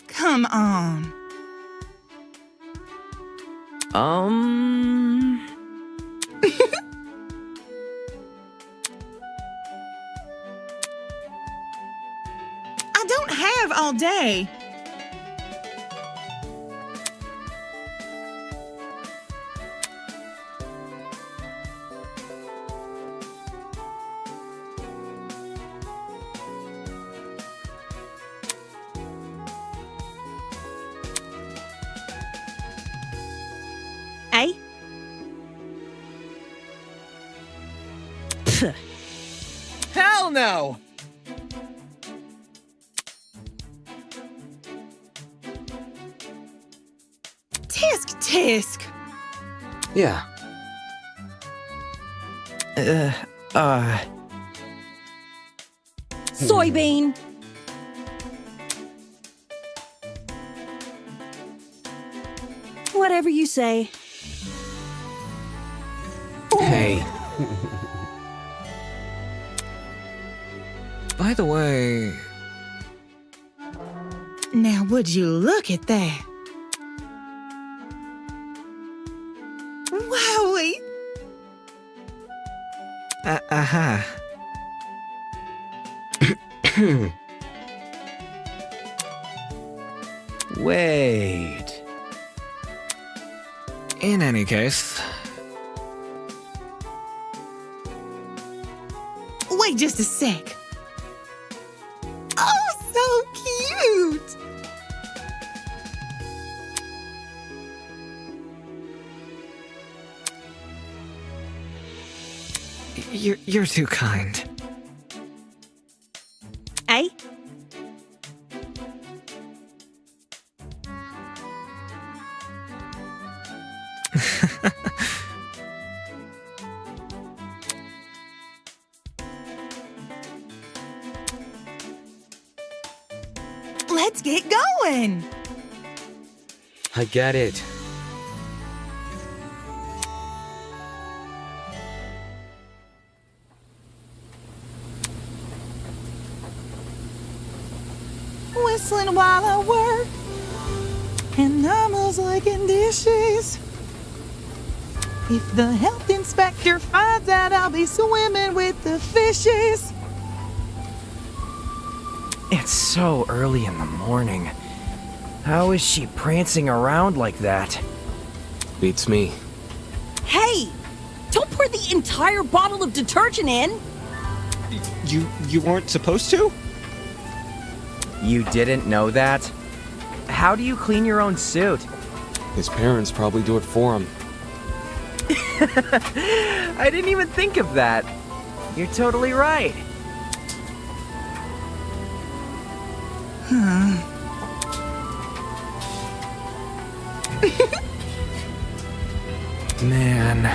Come on. I don't have all day. Eh? Hell no! Tisk tisk. Yeah. Soybean. Whatever you say. Hey. By the way... Now would you look at that? Wowie! Wait. In any case... Wait just a sec. Oh, so cute! You're too kind. Eh? Let's get going! I get it. hustling while I work. And almost liking dishes. If the health inspector finds out, I'll be swimming with the fishes. It's so early in the morning. How is she prancing around like that? Beats me. Hey! Don't pour the entire bottle of detergent in! You weren't supposed to? You didn't know that? How do you clean your own suit? His parents probably do it for him. I didn't even think of that. You're totally right. Man.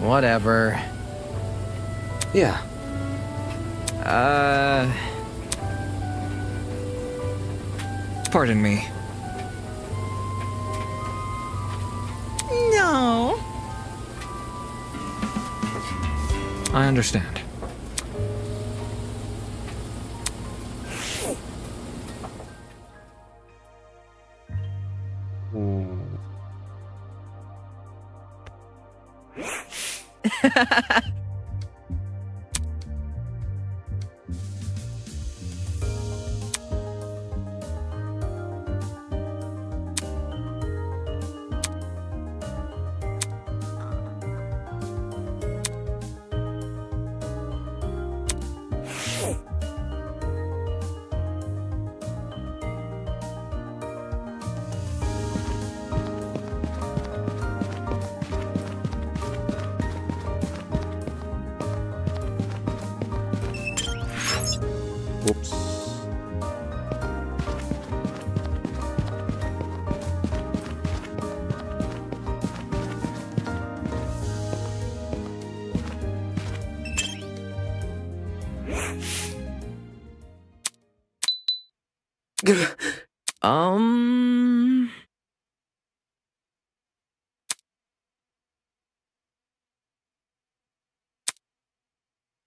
Whatever. Yeah. Pardon me. No. I understand. Oops.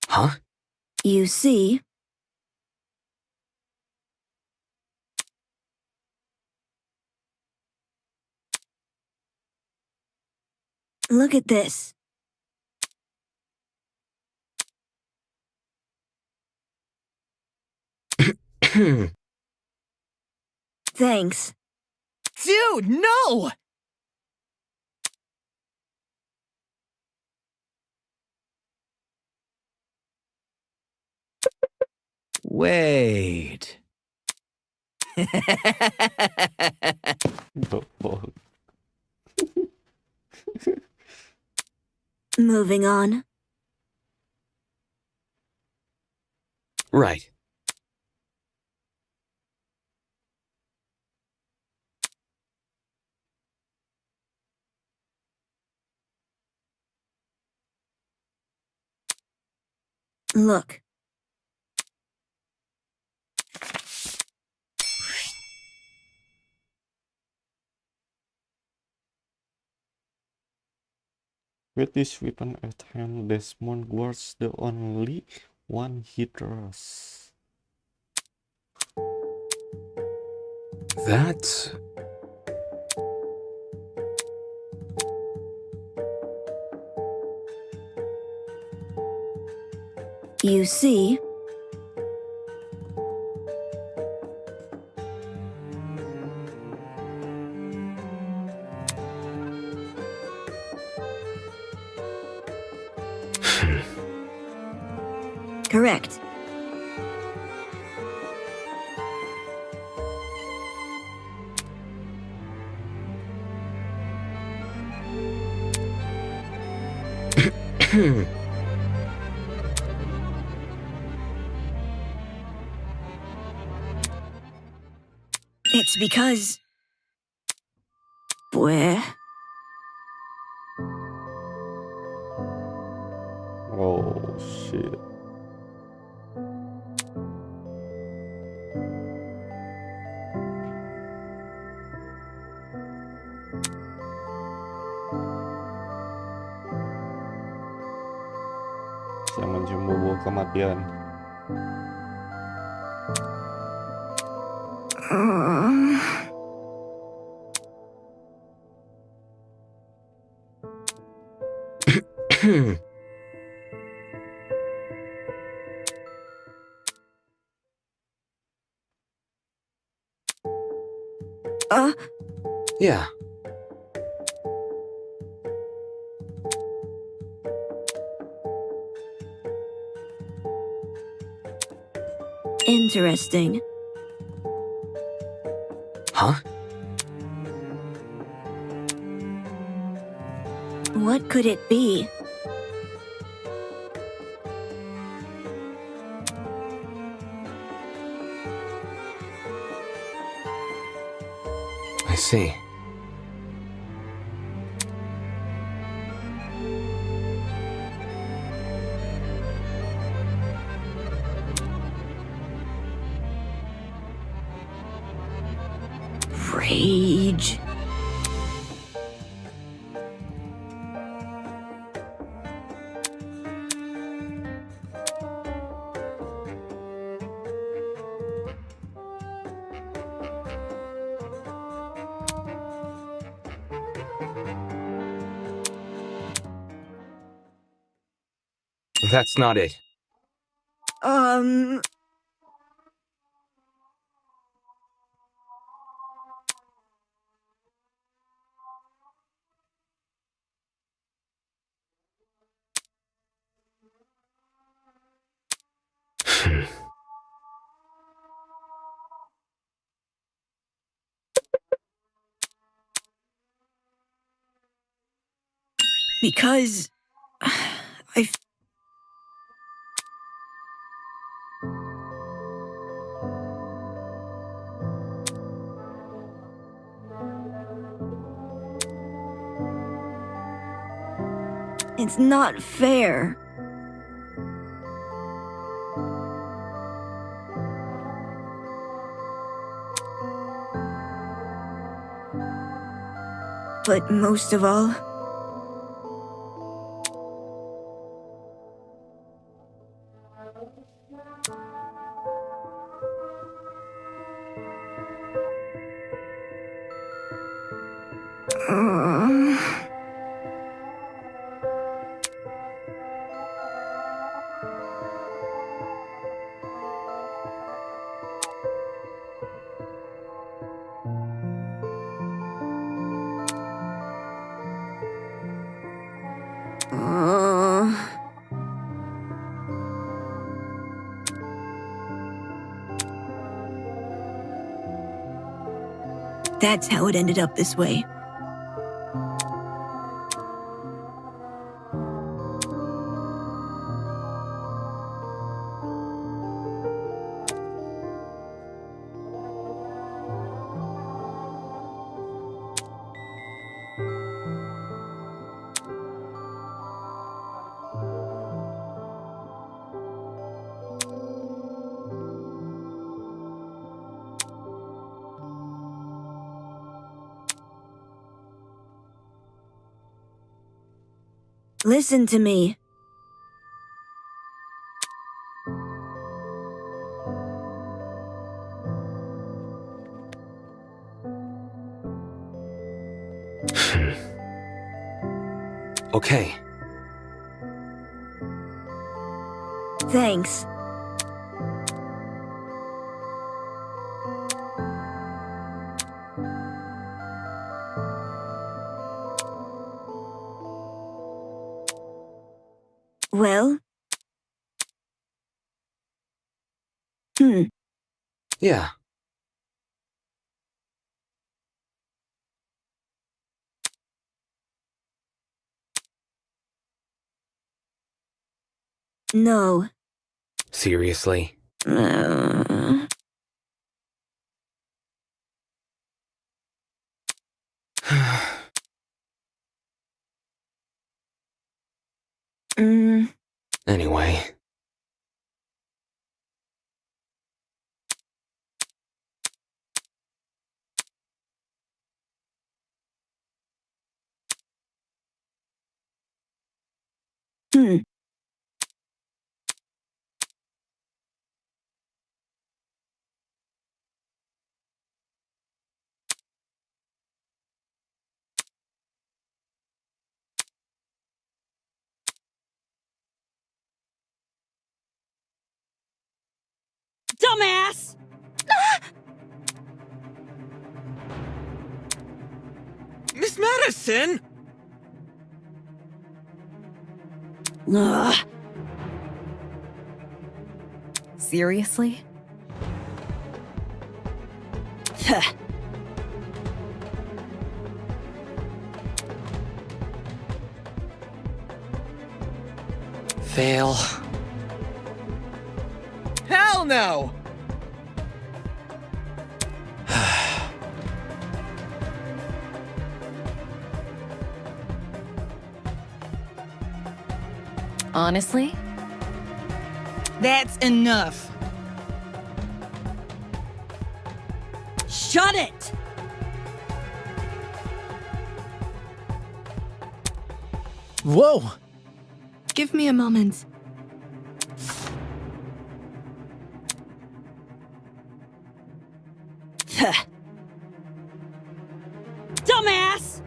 Huh? You see, look at this. Thanks. Dude, no! Wait. Moving on. Right. Look. With this weapon at hand, Desmond was the only one he trusts. That... You see, correct. It's because... Where? Oh shit. yang mencium bau kematian. Yeah. Interesting. Huh? What could it be? I see. Rage. That's not it. Because I It's not fair. But most of all, that's how it ended up this way. Listen to me. Okay. Thanks. Well? Yeah. No. Seriously? Anyway. Dumbass! Miss Madison! Ugh. Seriously? Fail. Hell no! Honestly? That's enough. Shut it! Whoa! Give me a moment. Dumbass!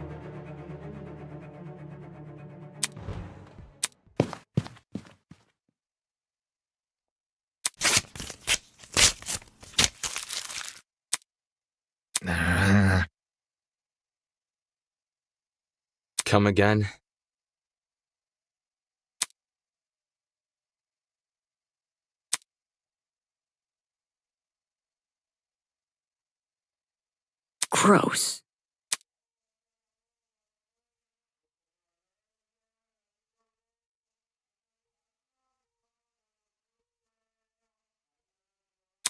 Come again? Gross.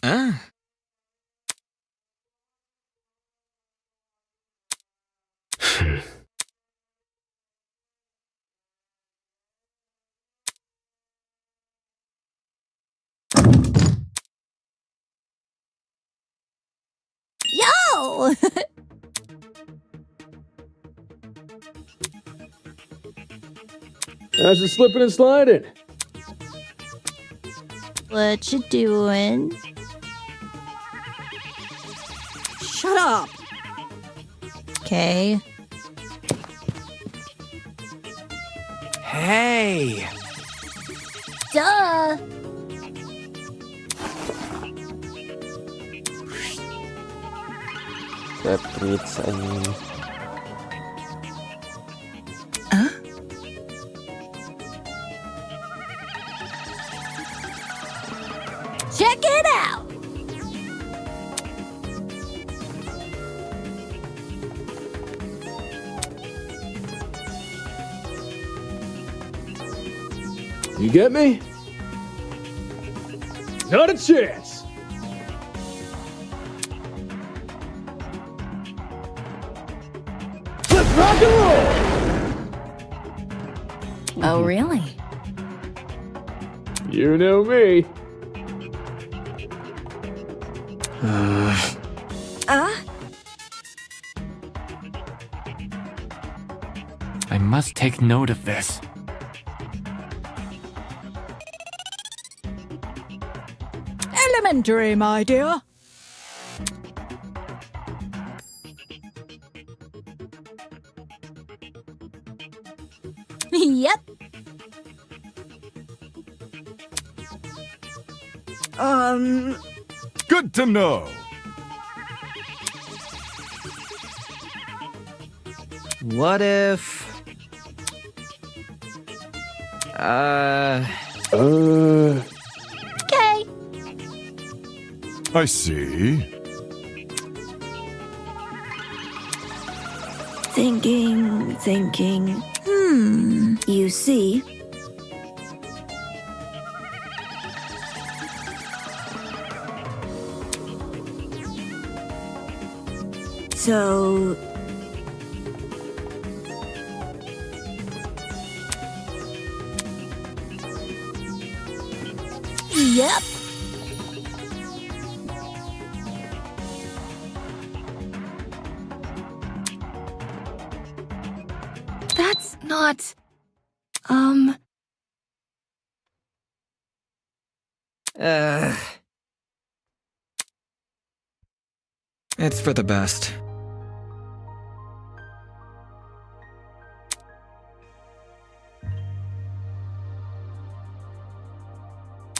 Ah. Yo! How's it slipping and sliding? What you doing? Shut up! Okay. Hey! Duh! That treats anjing. Check it out! You get me? Not a chance! Let's rock and roll! Oh, really? You know me. I must take note of this. Elementary, my dear. Yep. Good to know. What if... Okay. I see. Thinking. You see? So... Yep. That's not... It's for the best.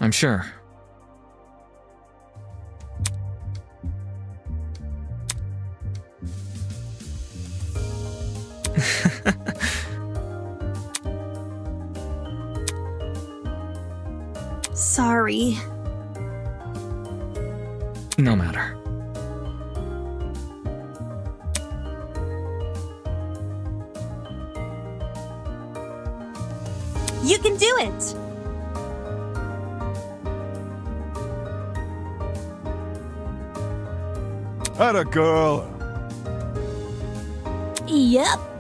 I'm sure. Sorry. No matter. You can do it! Atta girl. Yep.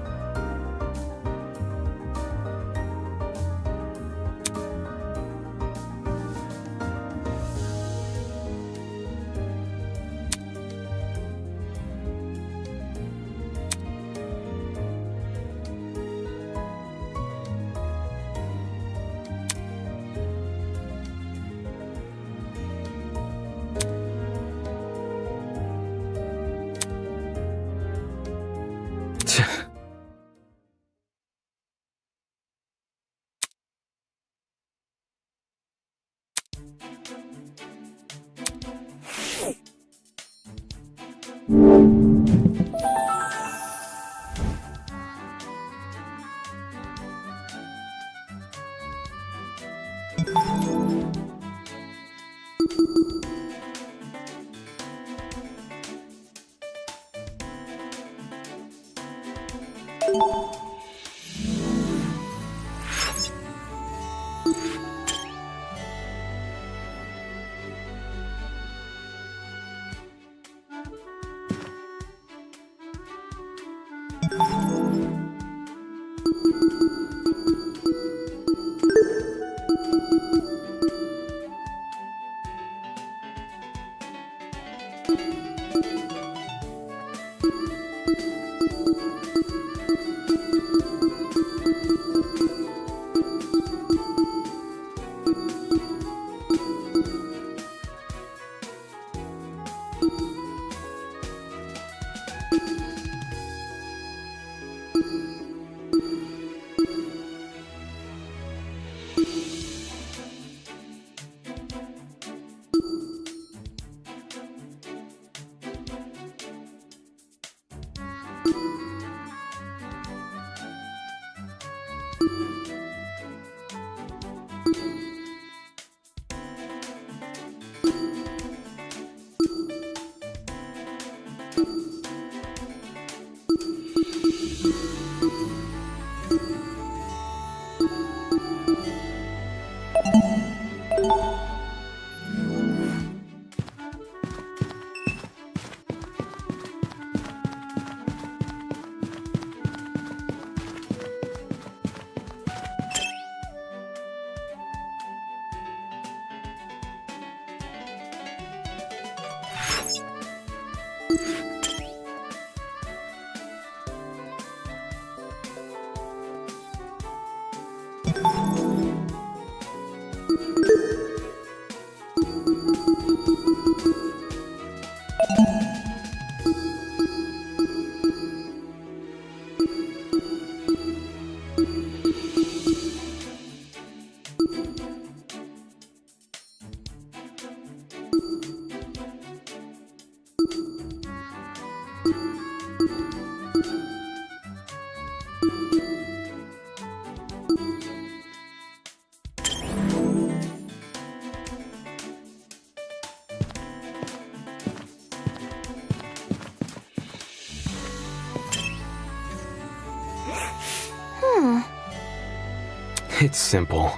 It's simple.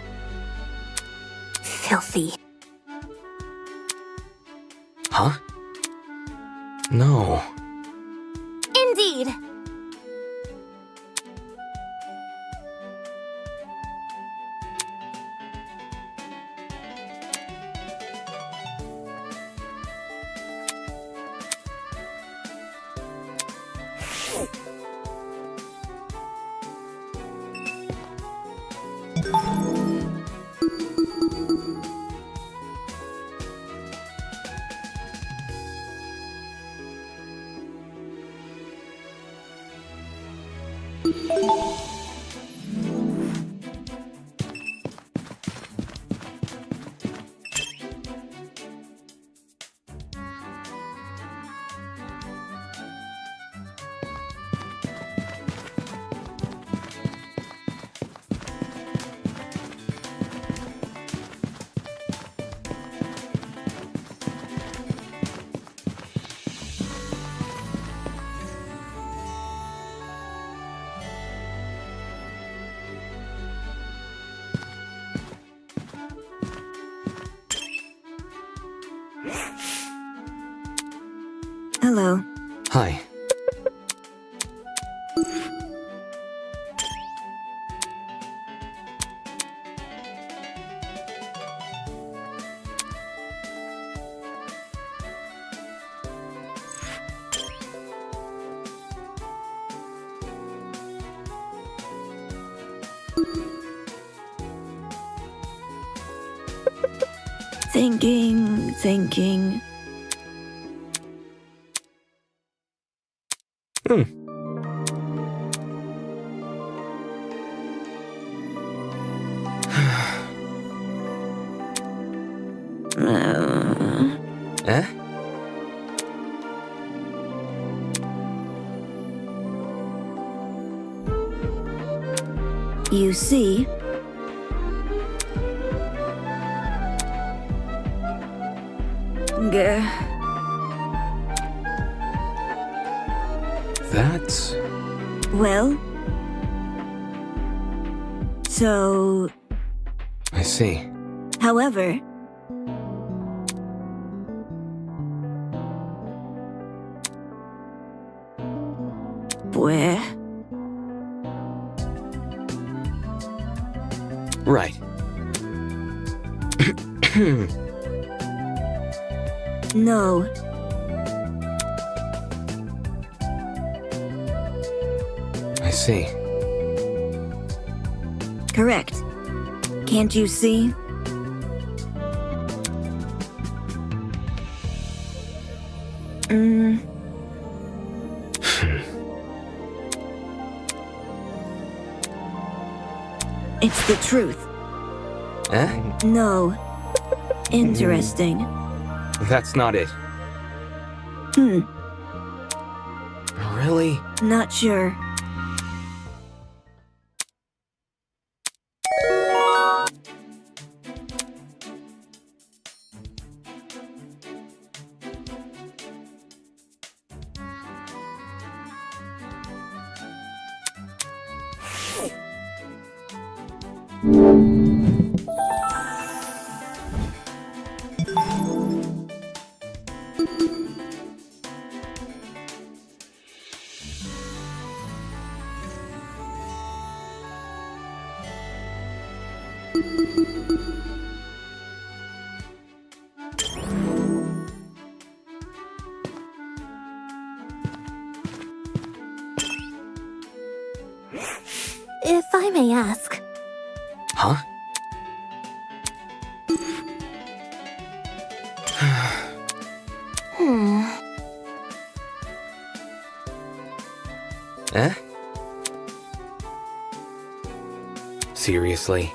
Filthy. Huh? No. Indeed. Hello. Hi. Thinking. Eh? You see, That's... well, so, I see. however, where? Right. No. I see. Correct. Can't you see? It's the truth. Eh? No. Interesting. That's not it. Really? Not sure. If I may ask. Huh? Eh? Seriously?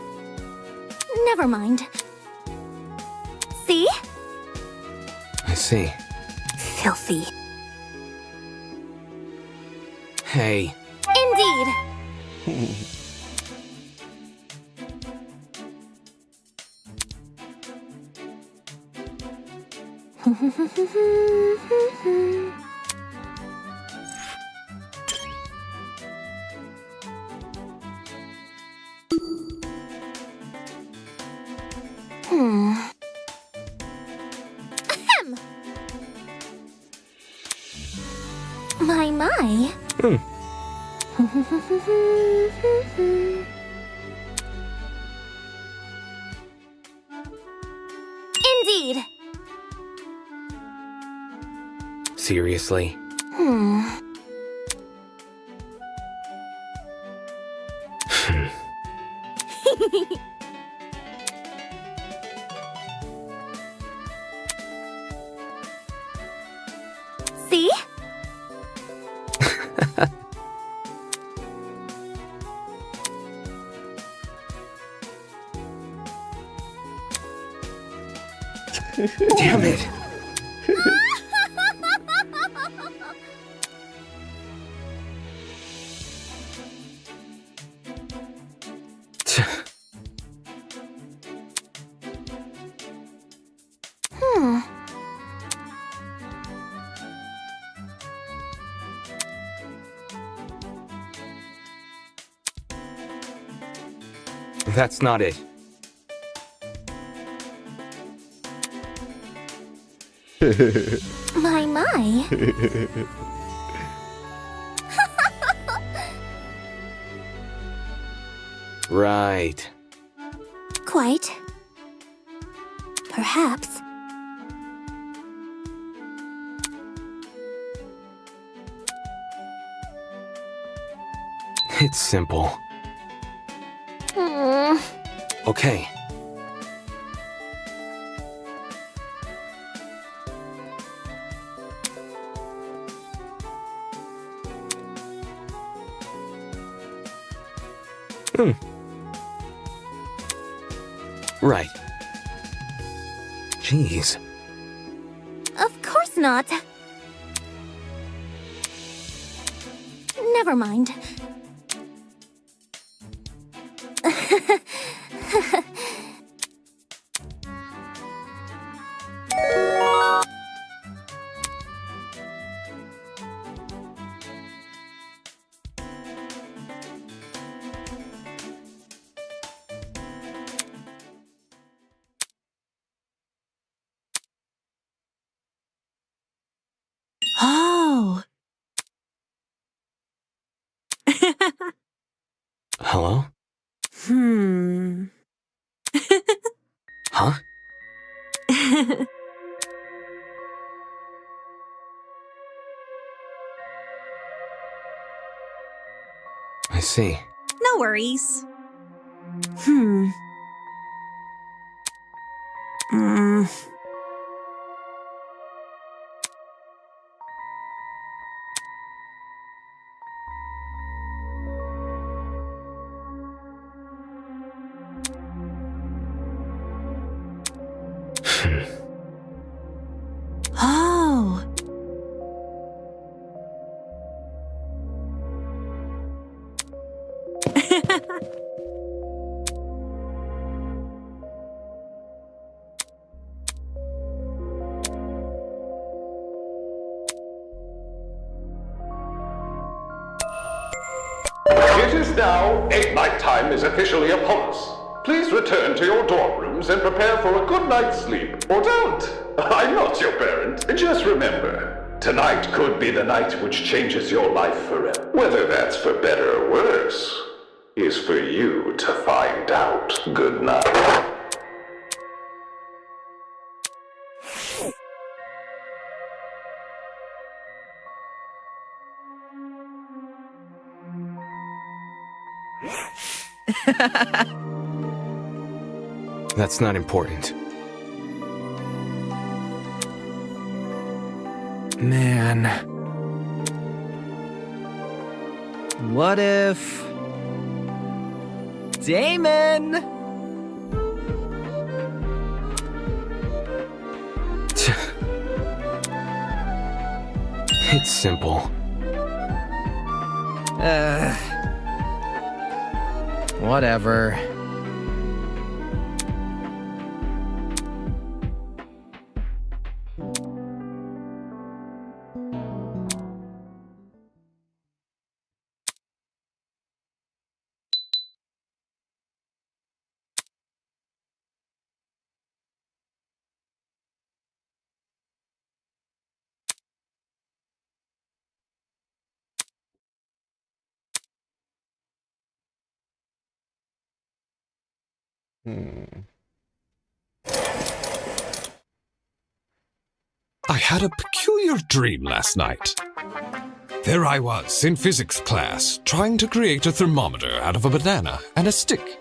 Never mind. See? I see. Filthy. Hey. Indeed. Ahem. My. Indeed. Seriously? See? Damn it! That's not it. My. Right. Quite. Perhaps. It's simple. Okay. Right. Jeez. Of course not. Never mind. Oh. Hello? Huh? I see. No worries. Oh. It is now, nighttime is officially upon us. Please return to your dorm rooms and prepare for a good night's sleep. Or don't. I'm not your parent. Just remember, tonight could be the night which changes your life forever. Whether that's for better or worse, is for you to find out. Good night. That's not important. Man. What if... Damon! It's simple. Whatever. I had a peculiar dream last night. There I was, in physics class, trying to create a thermometer out of a banana and a stick.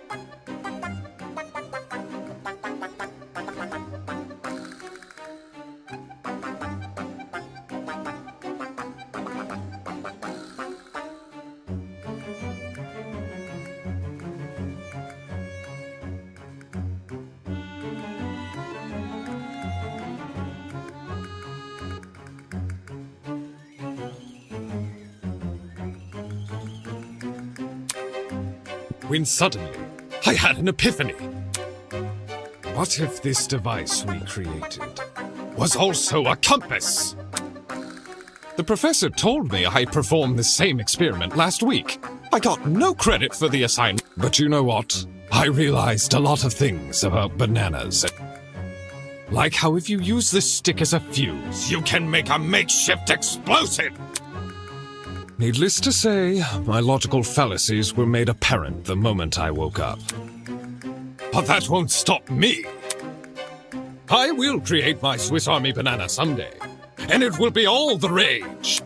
When suddenly, I had an epiphany. What if this device we created was also a compass? The professor told me I performed the same experiment last week. I got no credit for the assignment. But you know what? I realized a lot of things about bananas. Like how if you use this stick as a fuse, you can make a makeshift explosive! Needless to say, my logical fallacies were made apparent the moment I woke up. But that won't stop me! I will create my Swiss Army banana someday, and it will be all the rage!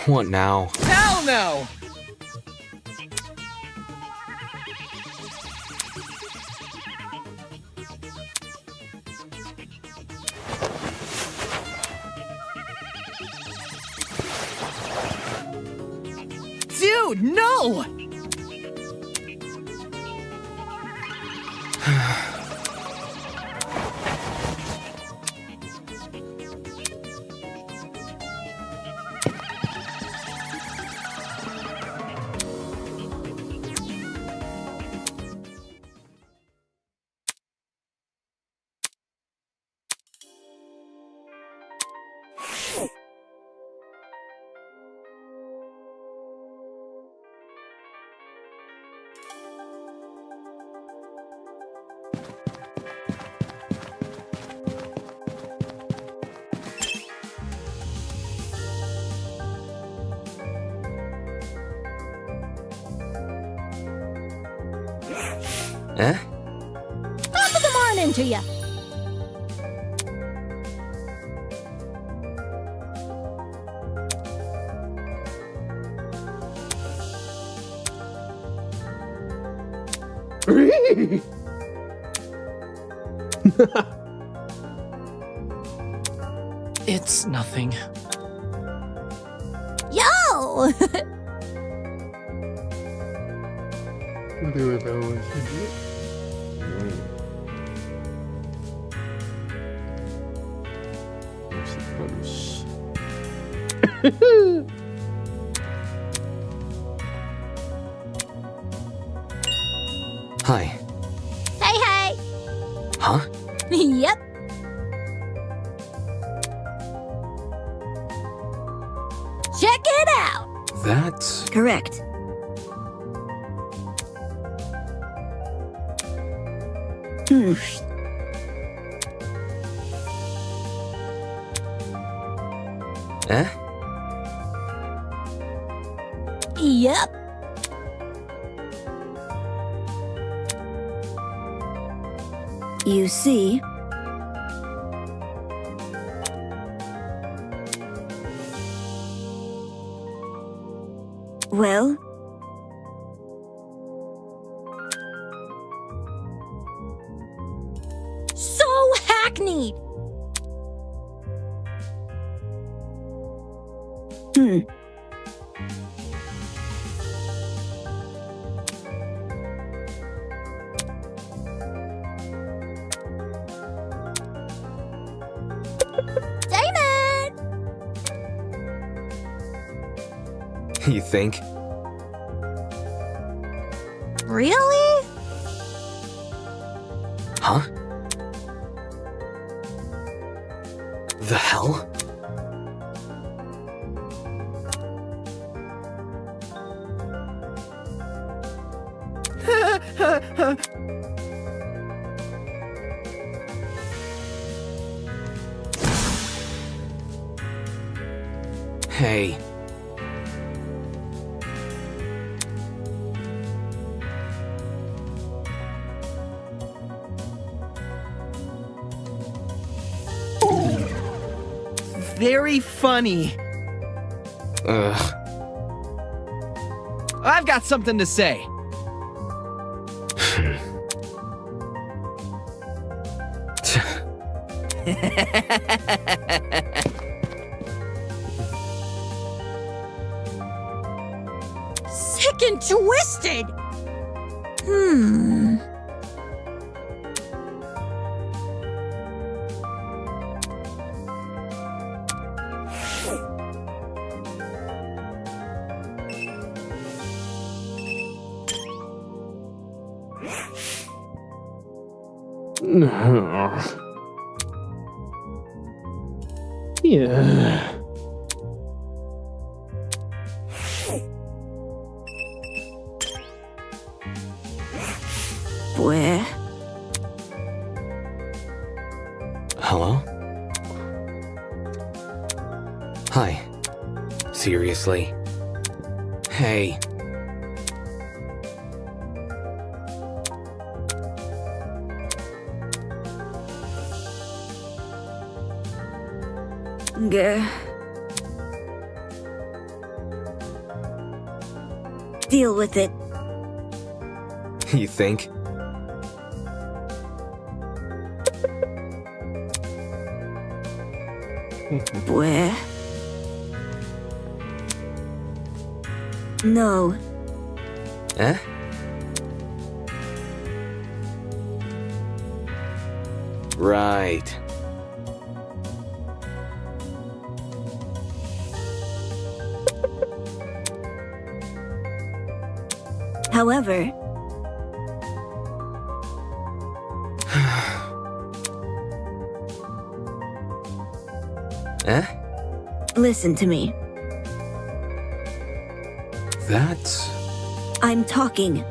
What now? Hell no! Dude, no! Eh? Top of the morning to ya. It's nothing. Yo! Hi. Hey, hey! Huh? Yep. Check it out! That's... Correct. Eh? Yep. You see, well, So hackneyed! Damon! You think? Really? Huh? The hell? Hey. Very funny. Ugh. I've got something to say. Sick and twisted! Yeah. Where? Hello? Hi. Seriously? Hey. Deal with it. You think? Where? No. Eh? Right. However, Eh? listen to me. That's... I'm talking.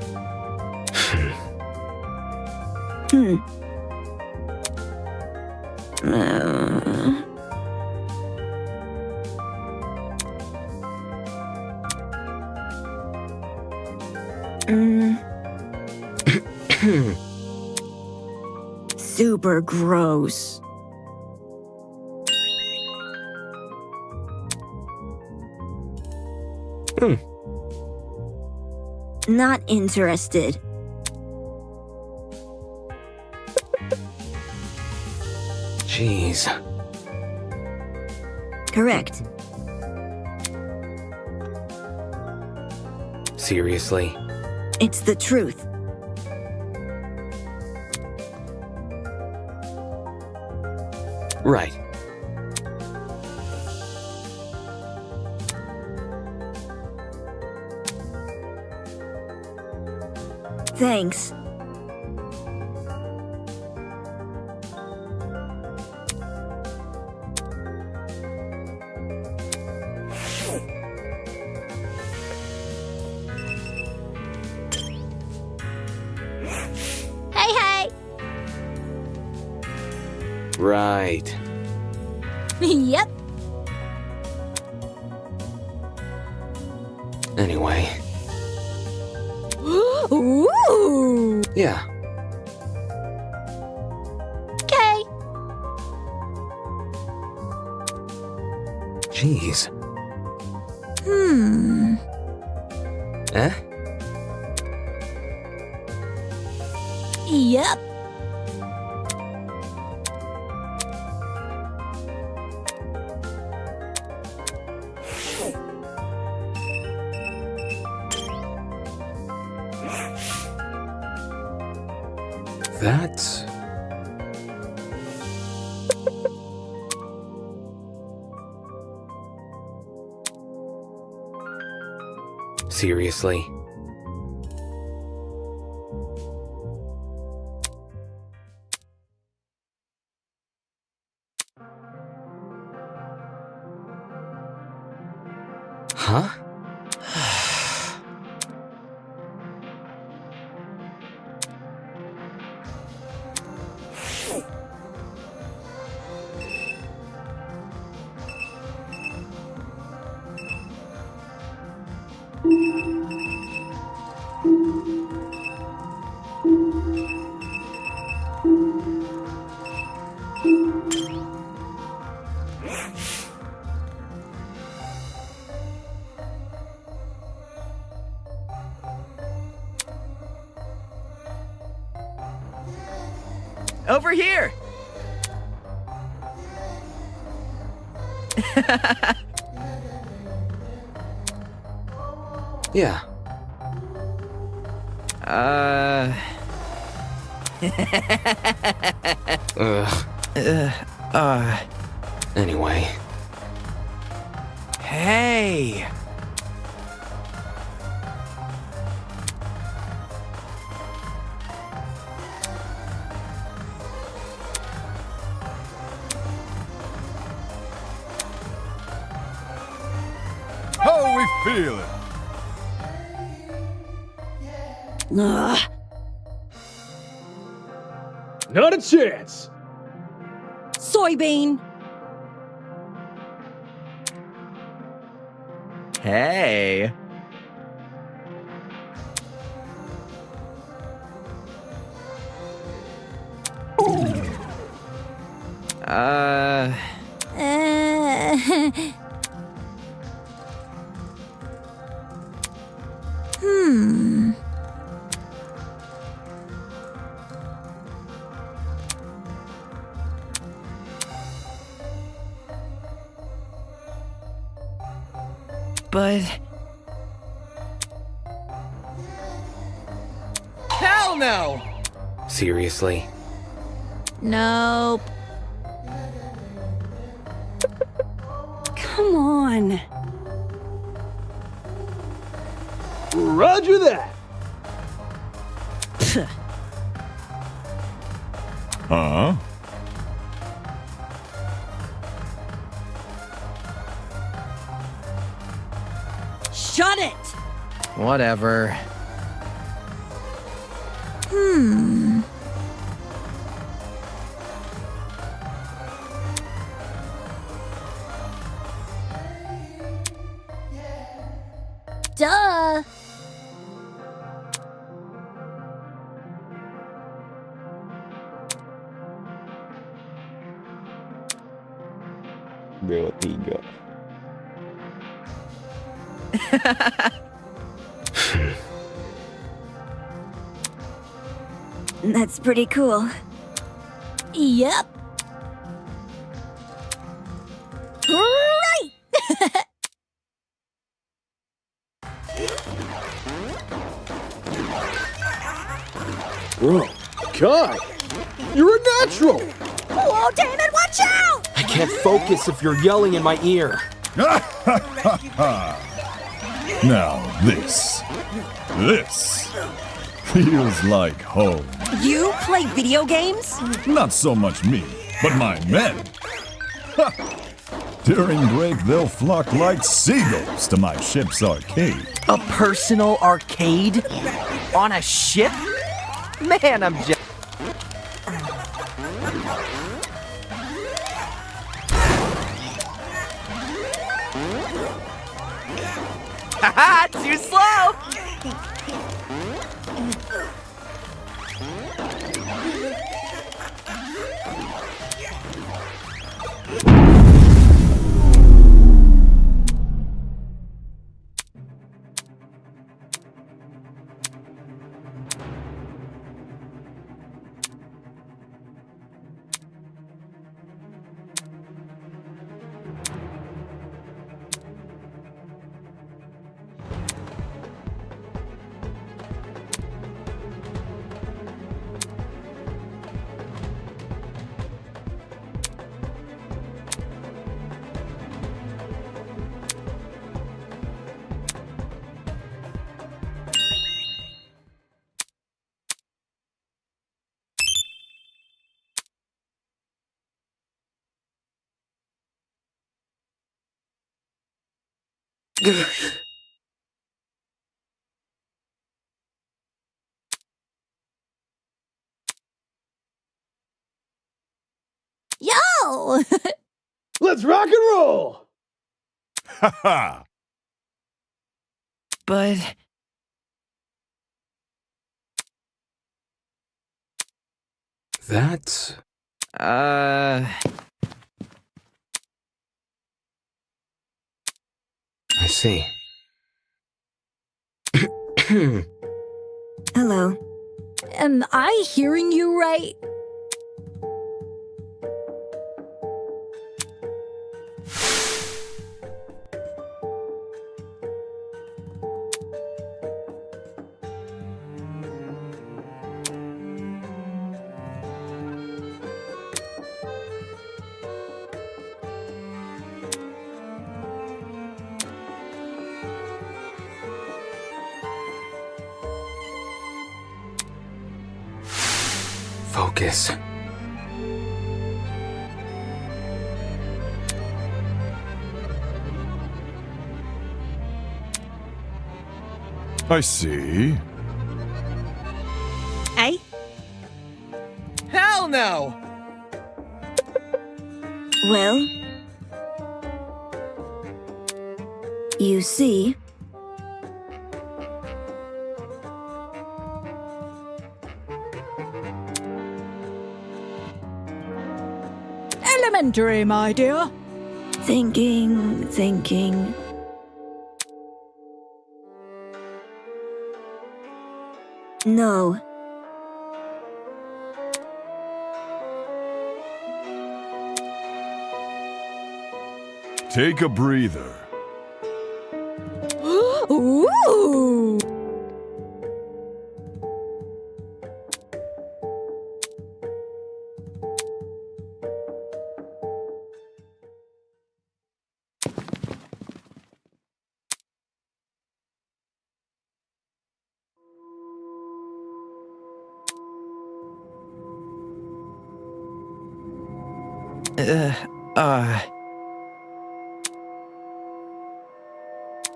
Super gross. Not interested. Jeez. Correct. Seriously? It's the truth. Right. Thanks. Hey, hey! Right. Yep. Anyway. Ooh! Yeah. Okay. Jeez. Eh? Yep. That's... Seriously? Huh? Over here! Yeah. Anyway. Hey! feeling? Ugh. Not a chance. Soybean. Hey. Hmm. But... Hell no! Seriously? Nope. Come on. Roger that. Huh? Shut it. Whatever. Hmm. Duh. Dewa 3. That's pretty cool. Yep. Right. Bro, Kai, you're a natural. Whoa, Damon, watch out! I can't focus if you're yelling in my ear. Now this feels like home. You play video games? Not so much me, but my men. During break, they'll flock like seagulls to my ship's arcade. A personal arcade? On a ship? Man, I'm just... Haha, too slow! Yo! Let's rock and roll. Ha But... That's... I see. Hello. Am I hearing you right? Focus. I see. Eh? Hell no! Well, you see, Elementary, my dear. thinking. No. Take a breather. Ooh!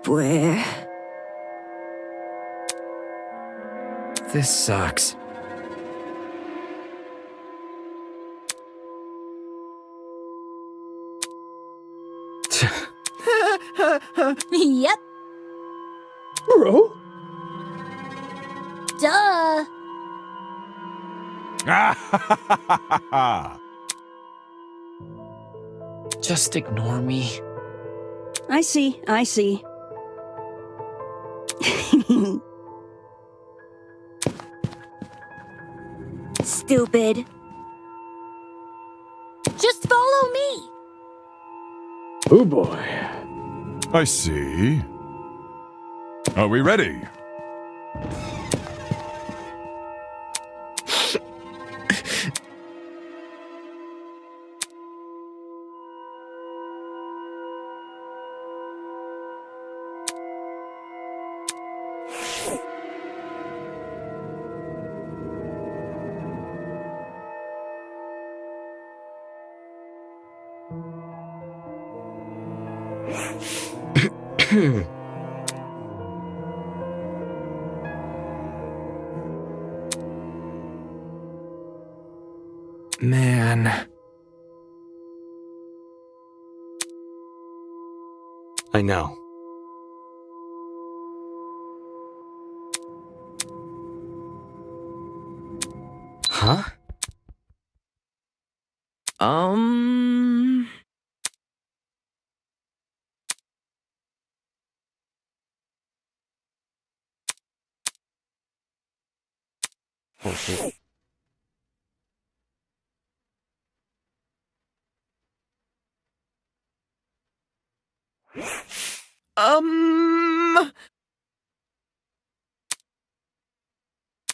Where? This sucks. Yep. Bro? Duh. Just ignore me. I see. Stupid. Just follow me. Oh boy. I see. Are we ready? Man. I know. Huh? Oh shit.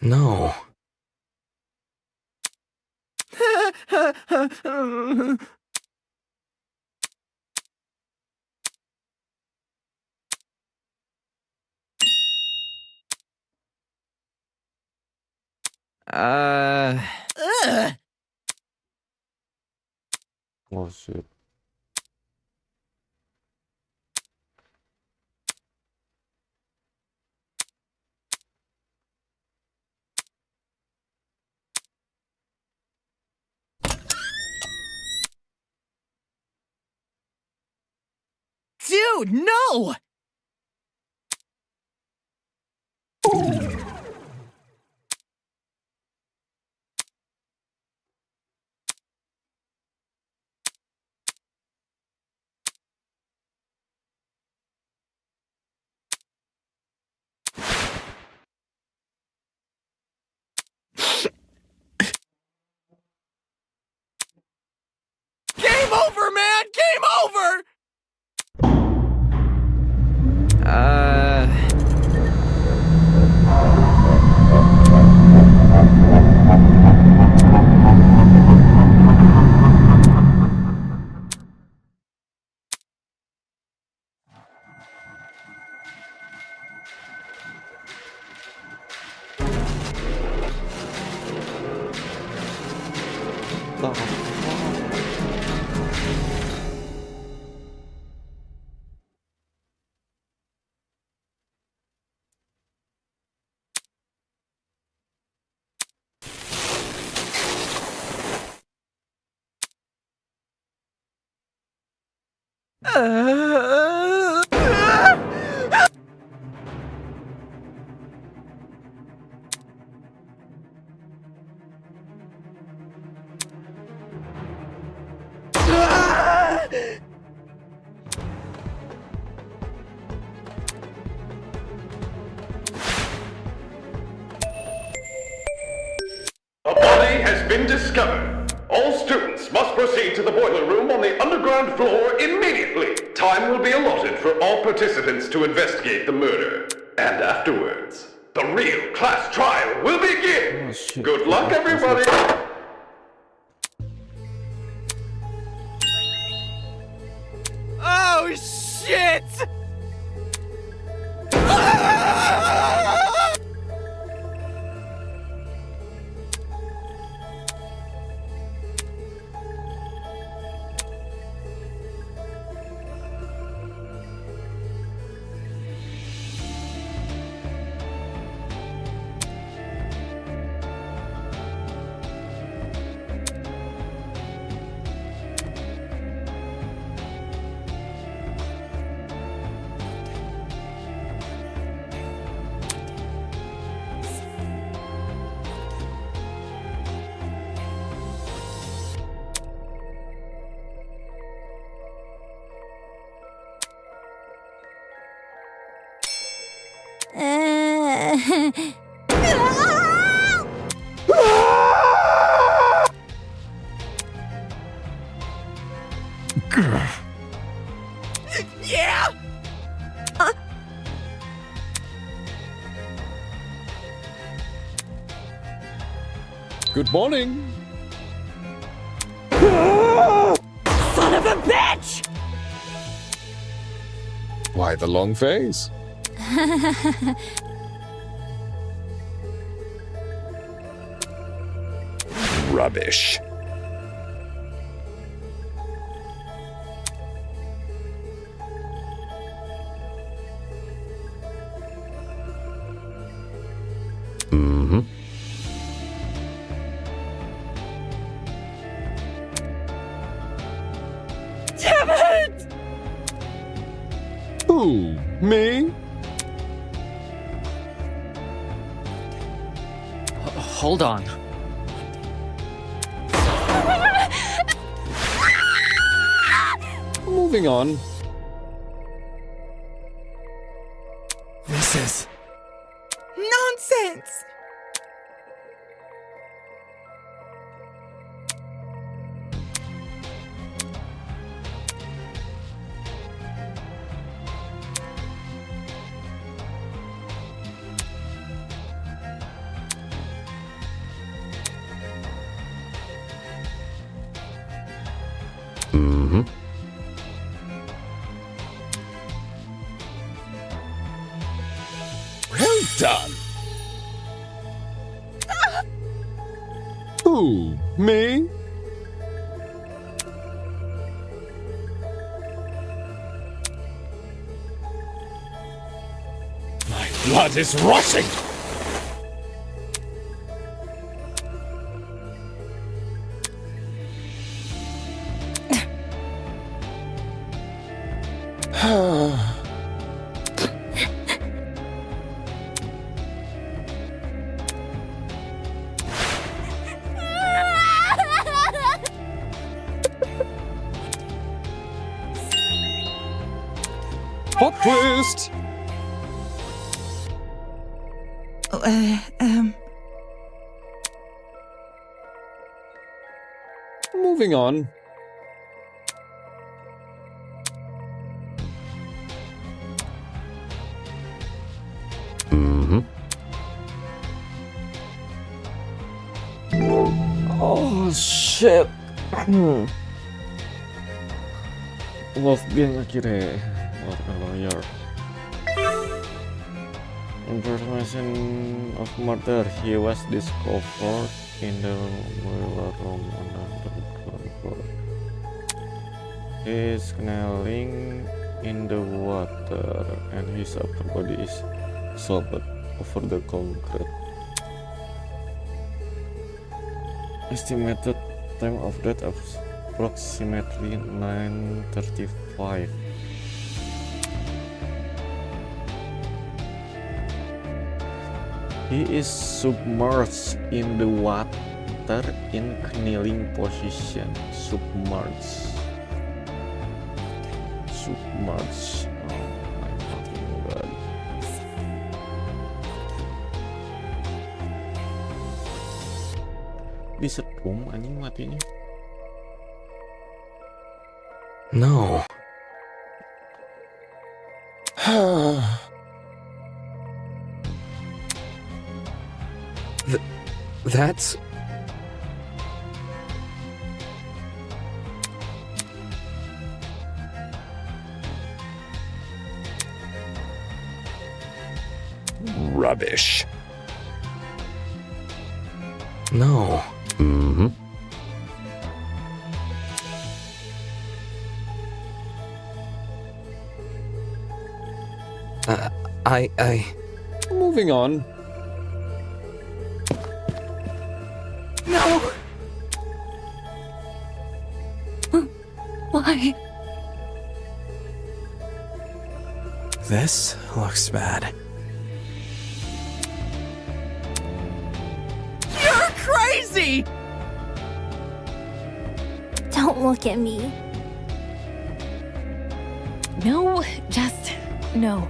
No. Oh shit. Dude, no! Game over, man! Game over! A body has been discovered. All students must proceed to the boiler room on the underground floor immediately. Time will be allotted for all participants to investigate the murder. And afterwards, the real class trial will begin. Good luck, everybody. Oh, shit! Yeah! Good morning. Son of a bitch! Why the long face? Rubbish. Damn it! Who? Me? Hold on. Moving on. This is... Nonsense! Well done. Who? Me? My blood is rushing. Plot twist! Moving on. Oh shit. Love Being akhirnya a lawyer. Information of murder. He was discovered in the boiler room on the underground floor. He is kneeling in the water and his upper body is sloped over the concrete. Estimated time of death approximately 9:35 5. He is submerged in the water in kneeling position. Submerged. Submerged. Oh my fucking god. Disetrum anjing matinya. No. That's... rubbish. No. Mm-hmm. Moving on. No! Why? This looks bad. You're crazy! Don't look at me. No, just no.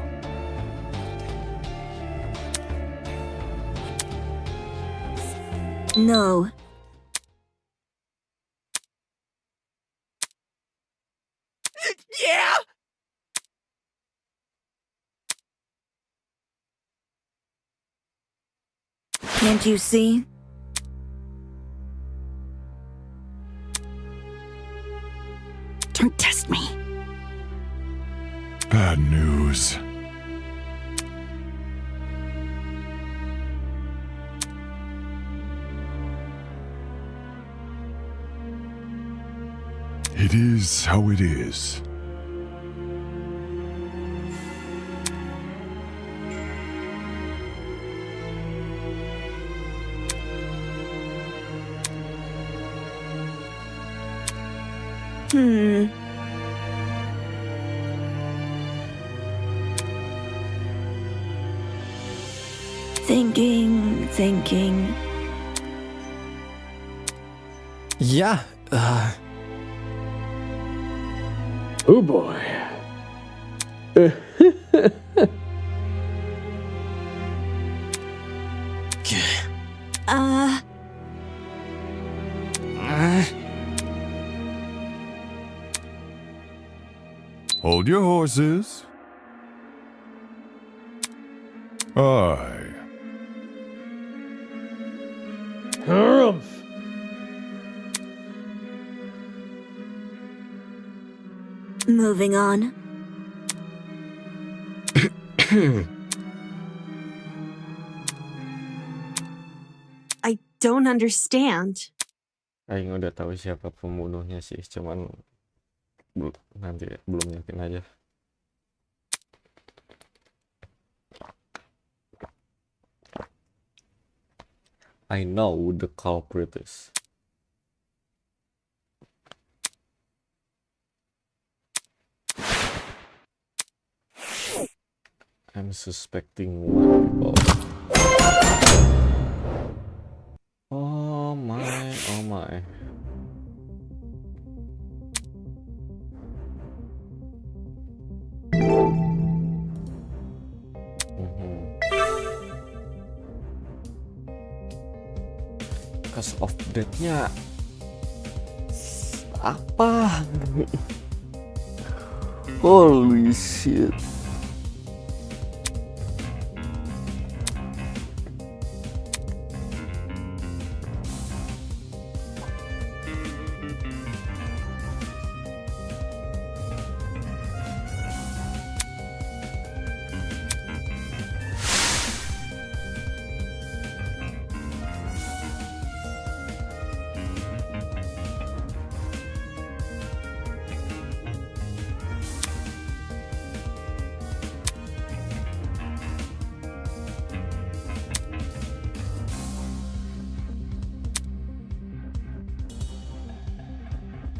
No. Yeah! Can't you see? Don't test me. Bad news. It is how it is. Thinking. Yeah, Oh boy. Hold your horses. Aye. Harumph. Moving on. I don't understand. Aing udah tahu siapa pembunuhnya sih, cuman nanti belum yakin aja. I know who the culprit is. I'm suspecting one people. Oh my, oh my. Cause of death-nya apa? Holy shit.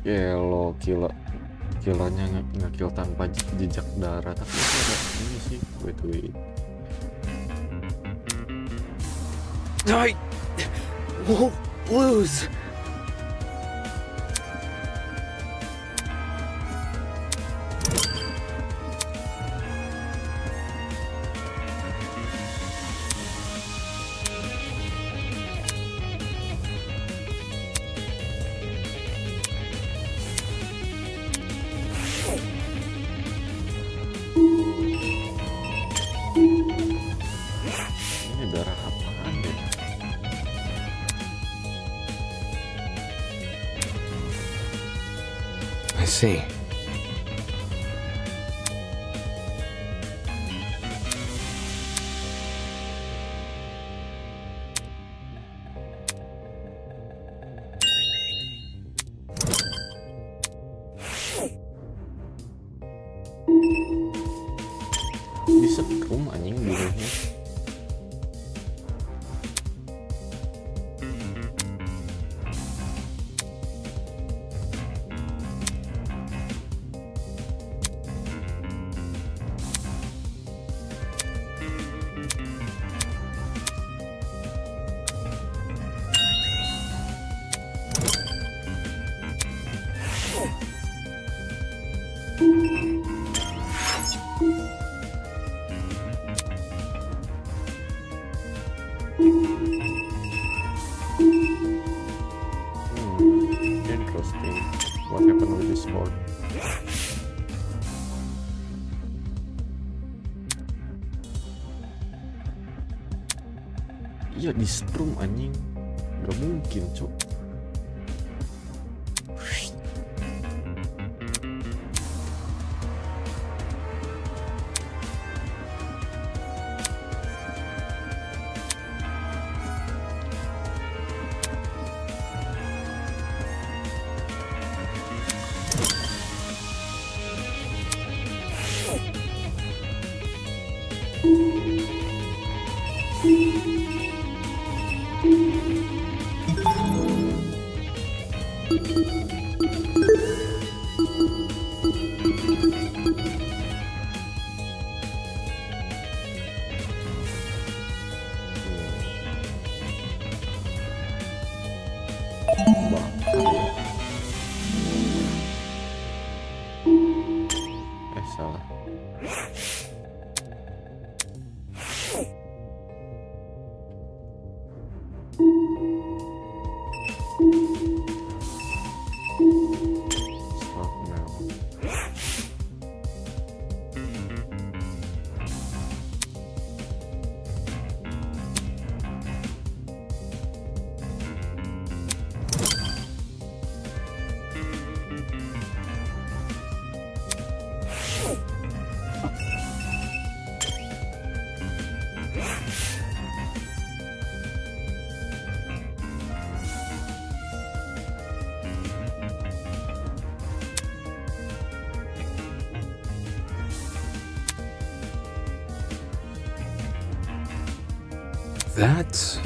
Yellow killer skillannya nge-kill tanpa jejak darah, tapi itu ada ini sih. Wait. I won't lose. Ini darah apaan ya? I see. Disetrum anjing birunya. Interesting. What happened with this board? Iya di strum anjing, nggak mungkin cok. Salah. Stop now. That's...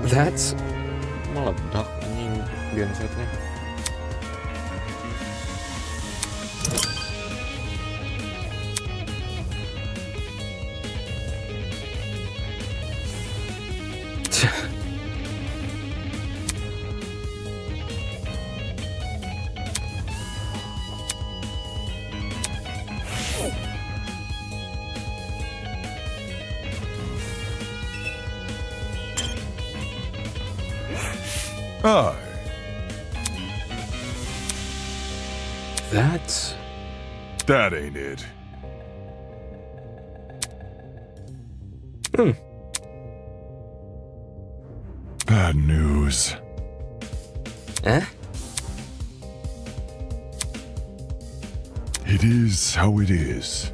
That's... Meledak anjing gensetnya. Aye. That's... That ain't it. Bad news. Eh? It is how it is.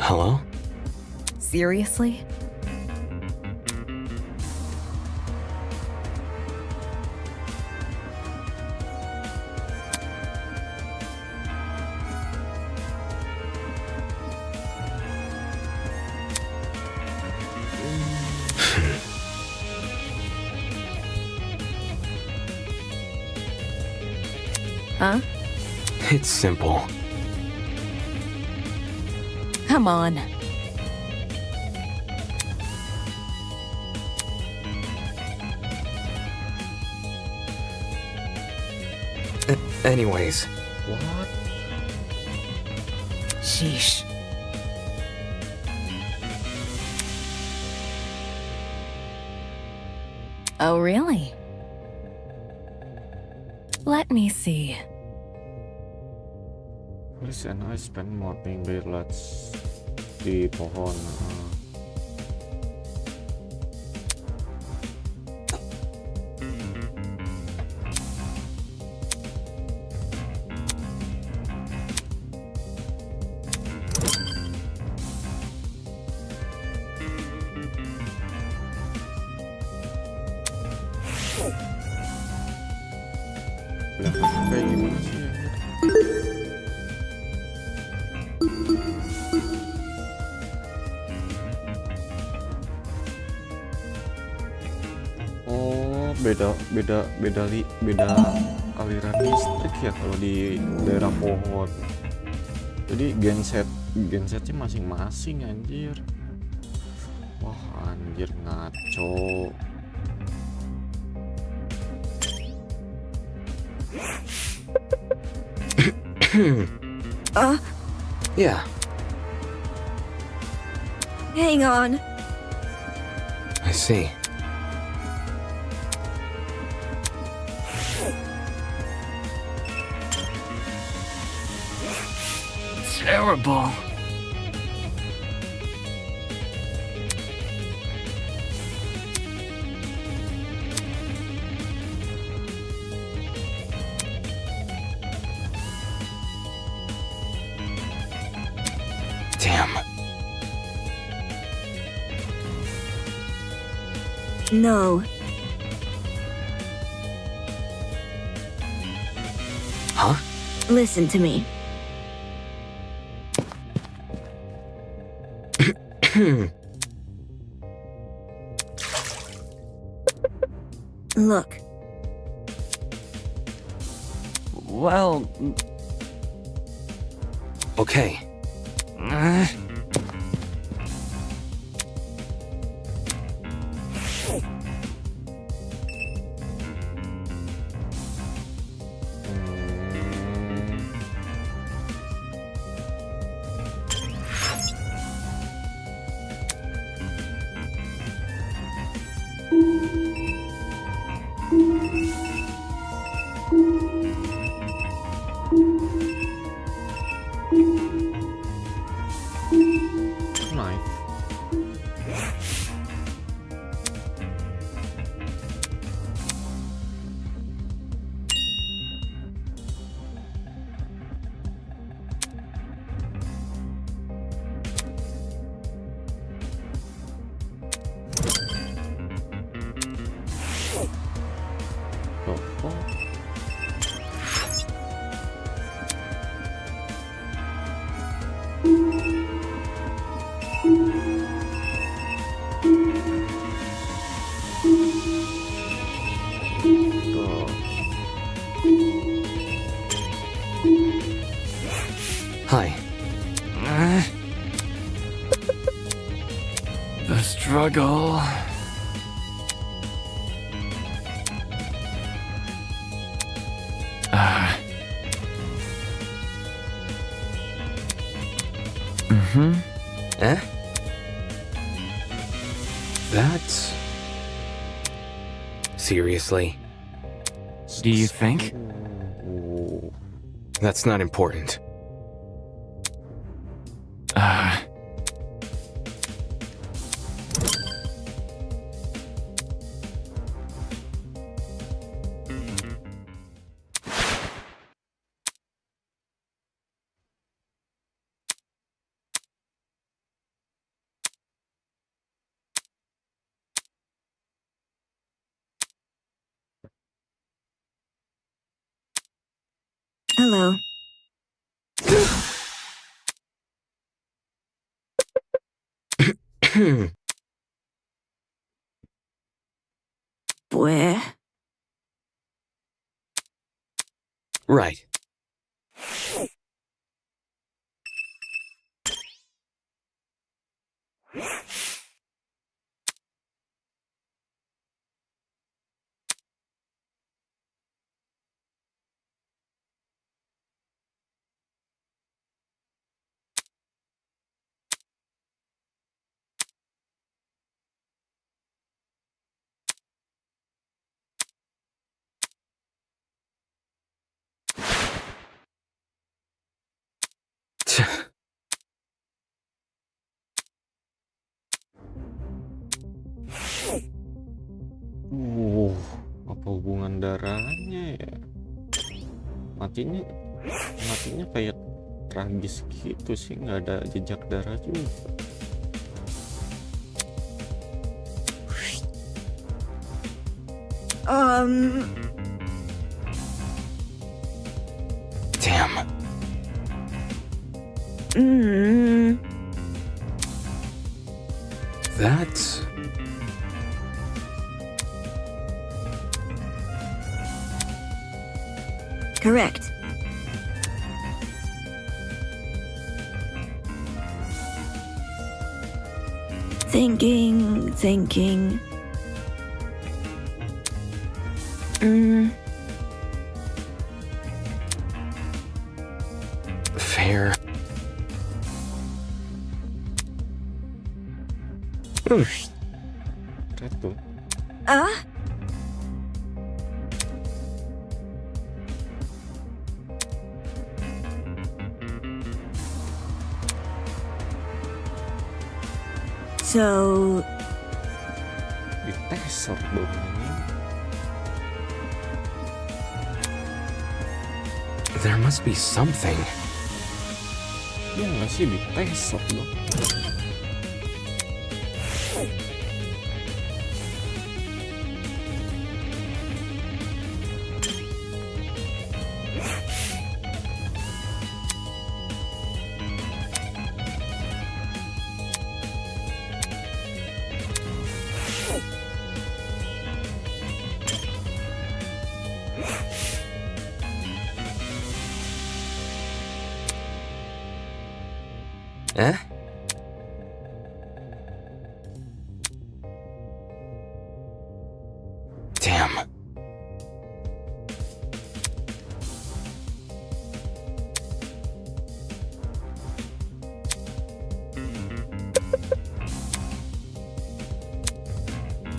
Hello? Seriously? Huh? It's simple. Come on. Anyways. What? Sheesh. Oh, really? Let me see. Please and I spend morning birds di pohon. Kayak gimana sih anjir? Oh, beda aliran listrik ya kalau di daerah pohon. Jadi gensetnya masing-masing anjir. Wah, anjir ngaco. Yeah. Hang on. I see. Terrible. Damn. No. Huh? Listen to me. Look. Well... Okay. Knife. The fuck? Hi. The struggle. Eh? That's... Seriously? Do you think? That's not important. Hello. Where? Right. Apa hubungan darahnya ya? Matinya kayak tragis gitu sih, nggak ada jejak darah juga. Damn. That's... Correct. Thinking. Fair. Itu. So... Diteser dong ini. There must be something. Ya nggak sih, diteser dong. Eh? Damn.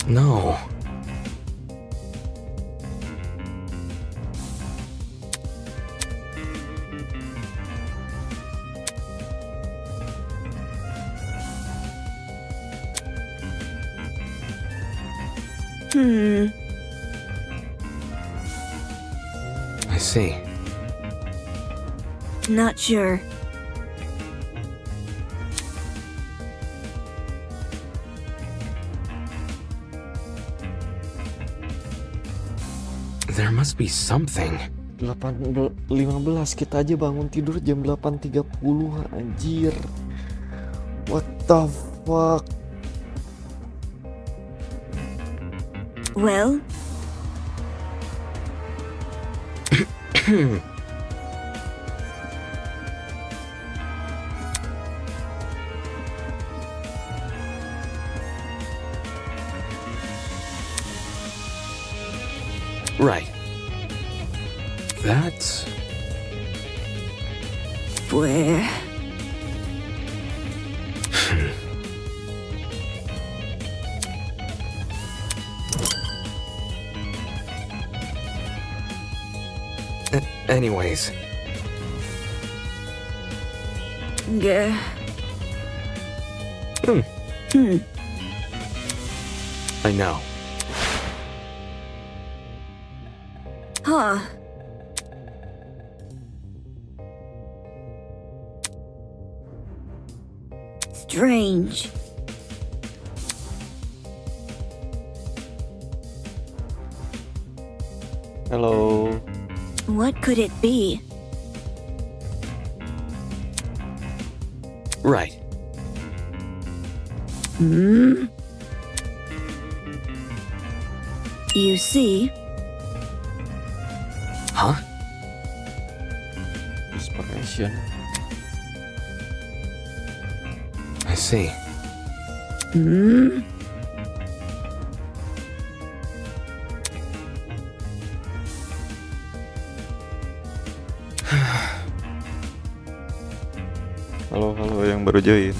No. I see. Not sure. There must be something. 15 kita aja bangun tidur jam 8.30, anjir. What the fuck? Well? Right. That's... Where? Anyways. I know. Huh. Strange. Hello. What could it be? Right. You see? Huh? Inspiration. I see. Halo yang baru join.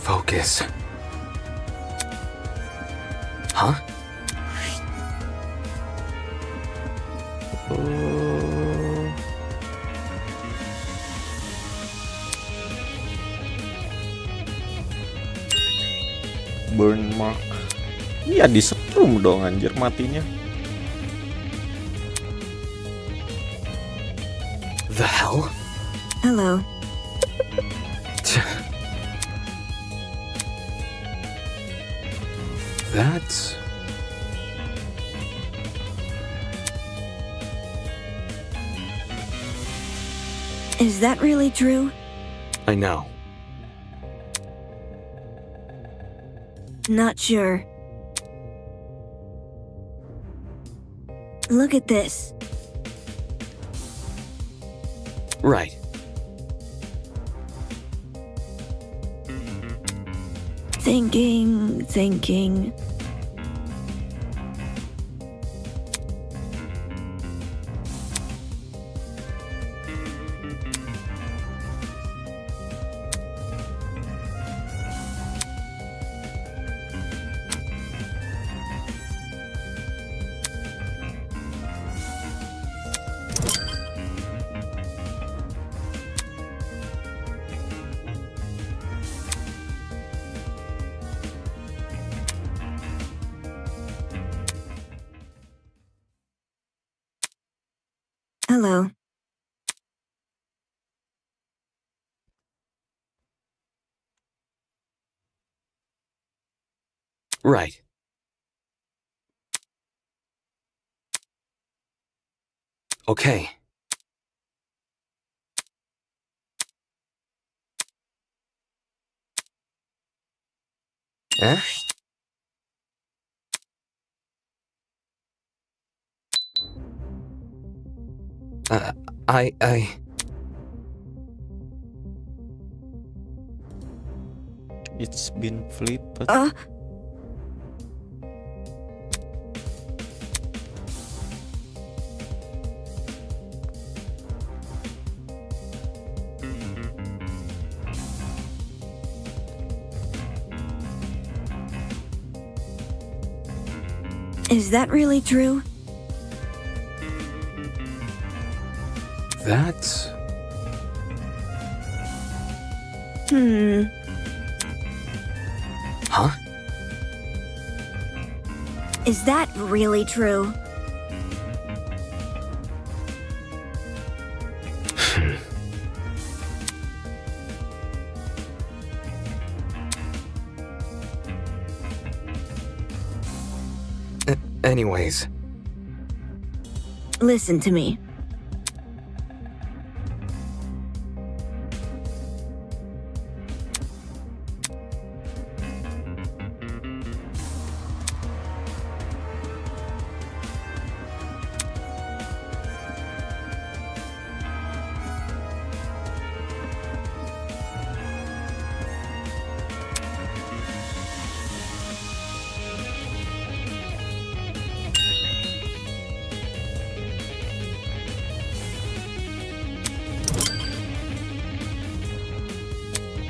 Focus. Huh? Burn mark. Iya disetrum dong anjir matinya. The hell? Hello. That's... Is that really true? I know. Not sure. Look at this. Right. Thinking. Hello. Right. Okay. Eh? I... It's been flipped. Is that really true? That's... Huh? Is that really true? Anyways. Listen to me.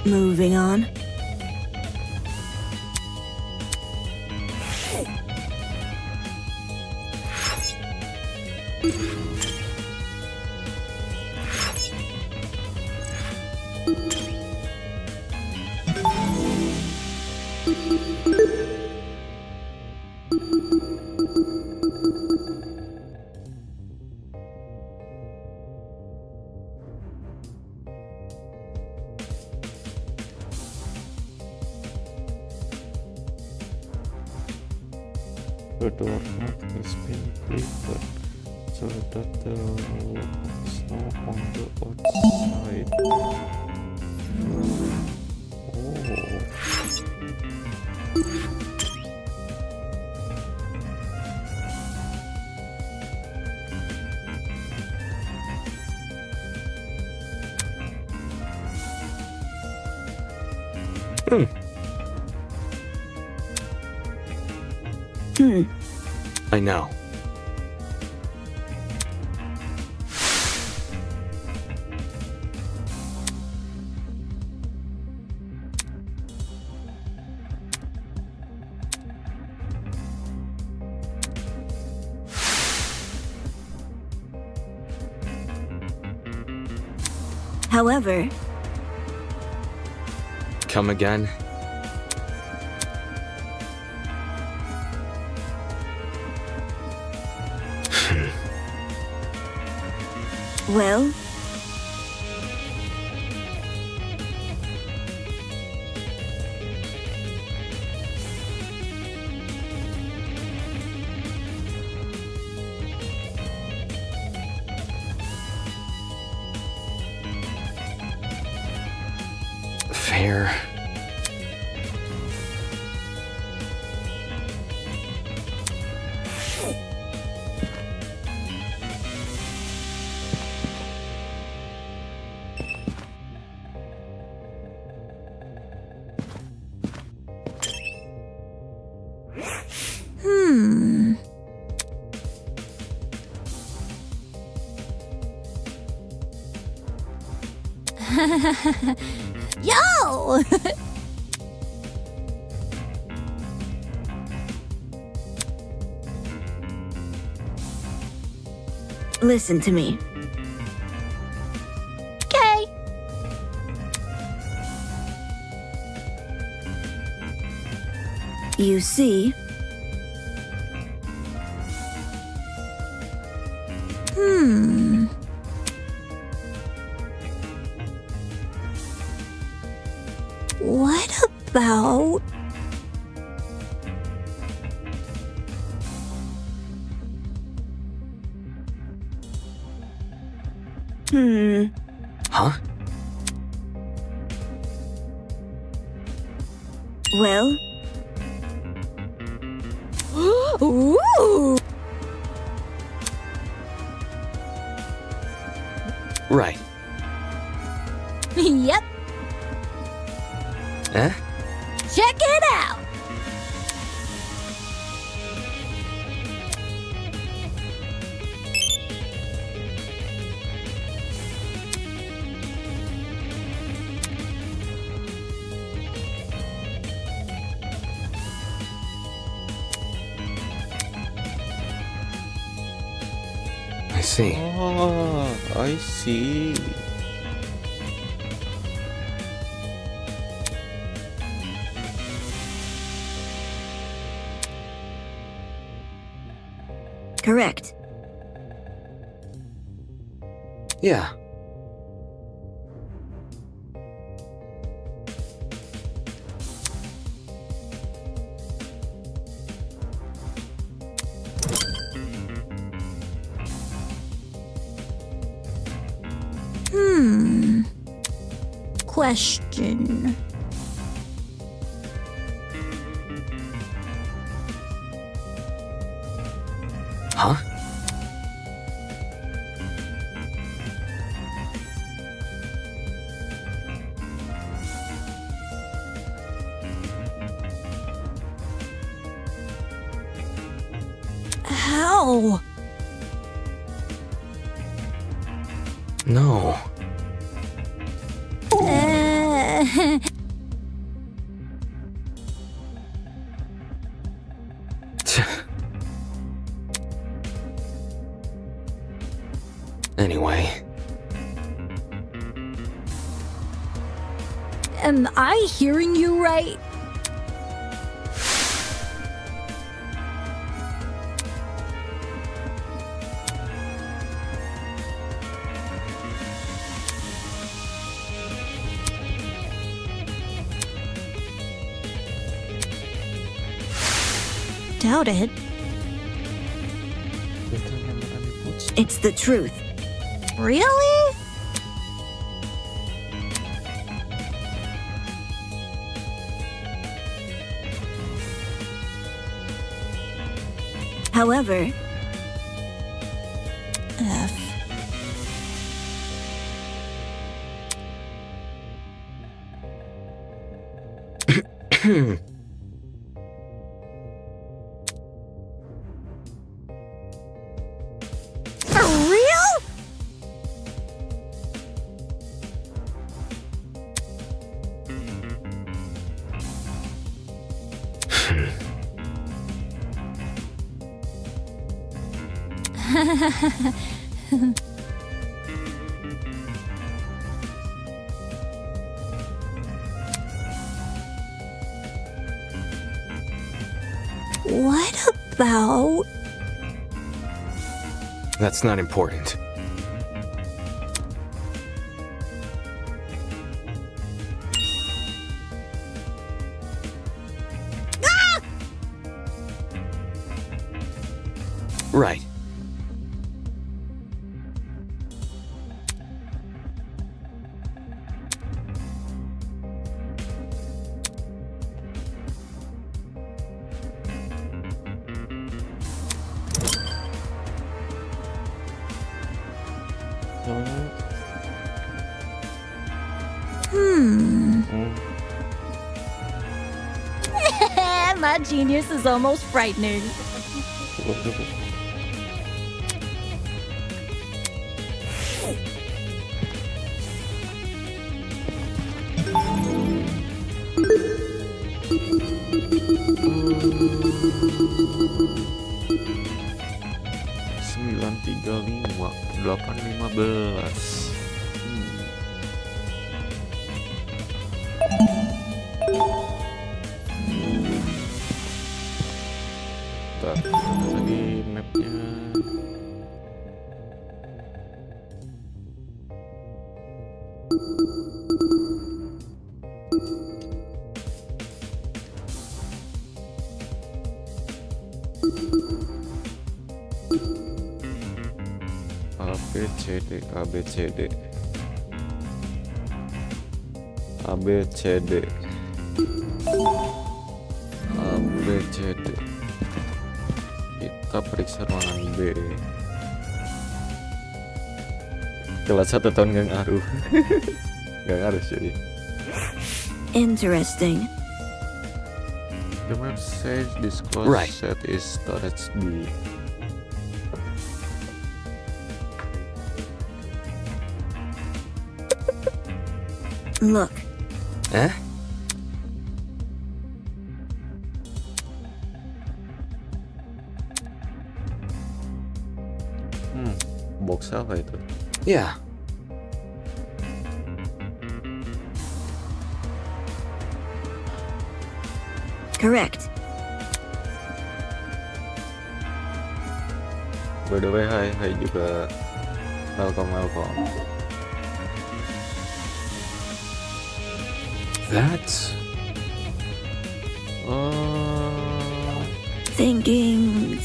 Moving on. the doorknob has been cleaned so that there is snow on the outside. I know. However, Come again? well, Fair. Yo! listen to me. Okay. You see, What about... Huh? well, Ooh! Right. Yep. Eh? Check it out. I see. Oh, I see. correct. Yeah. Question. Huh? How? No. Anyway. Am I hearing you right? Doubt it. It's the truth. Really? However, F. For real? What about... That's not important. Ah! Right. My genius is almost frightening. Sembilan 35 8 15. Bentar, lagi mapnya. ABCD ABCD ABCD ABCD. Kita periksa ruangan B. Kelas 1 tahun gak ngaruh. Gak ngaruh sih. Interesting. The map says this close Right. set is storage B. Look. Eh? Box apa itu? Yeah. Correct. By the way, hai juga. Welcome. That's... Thinking.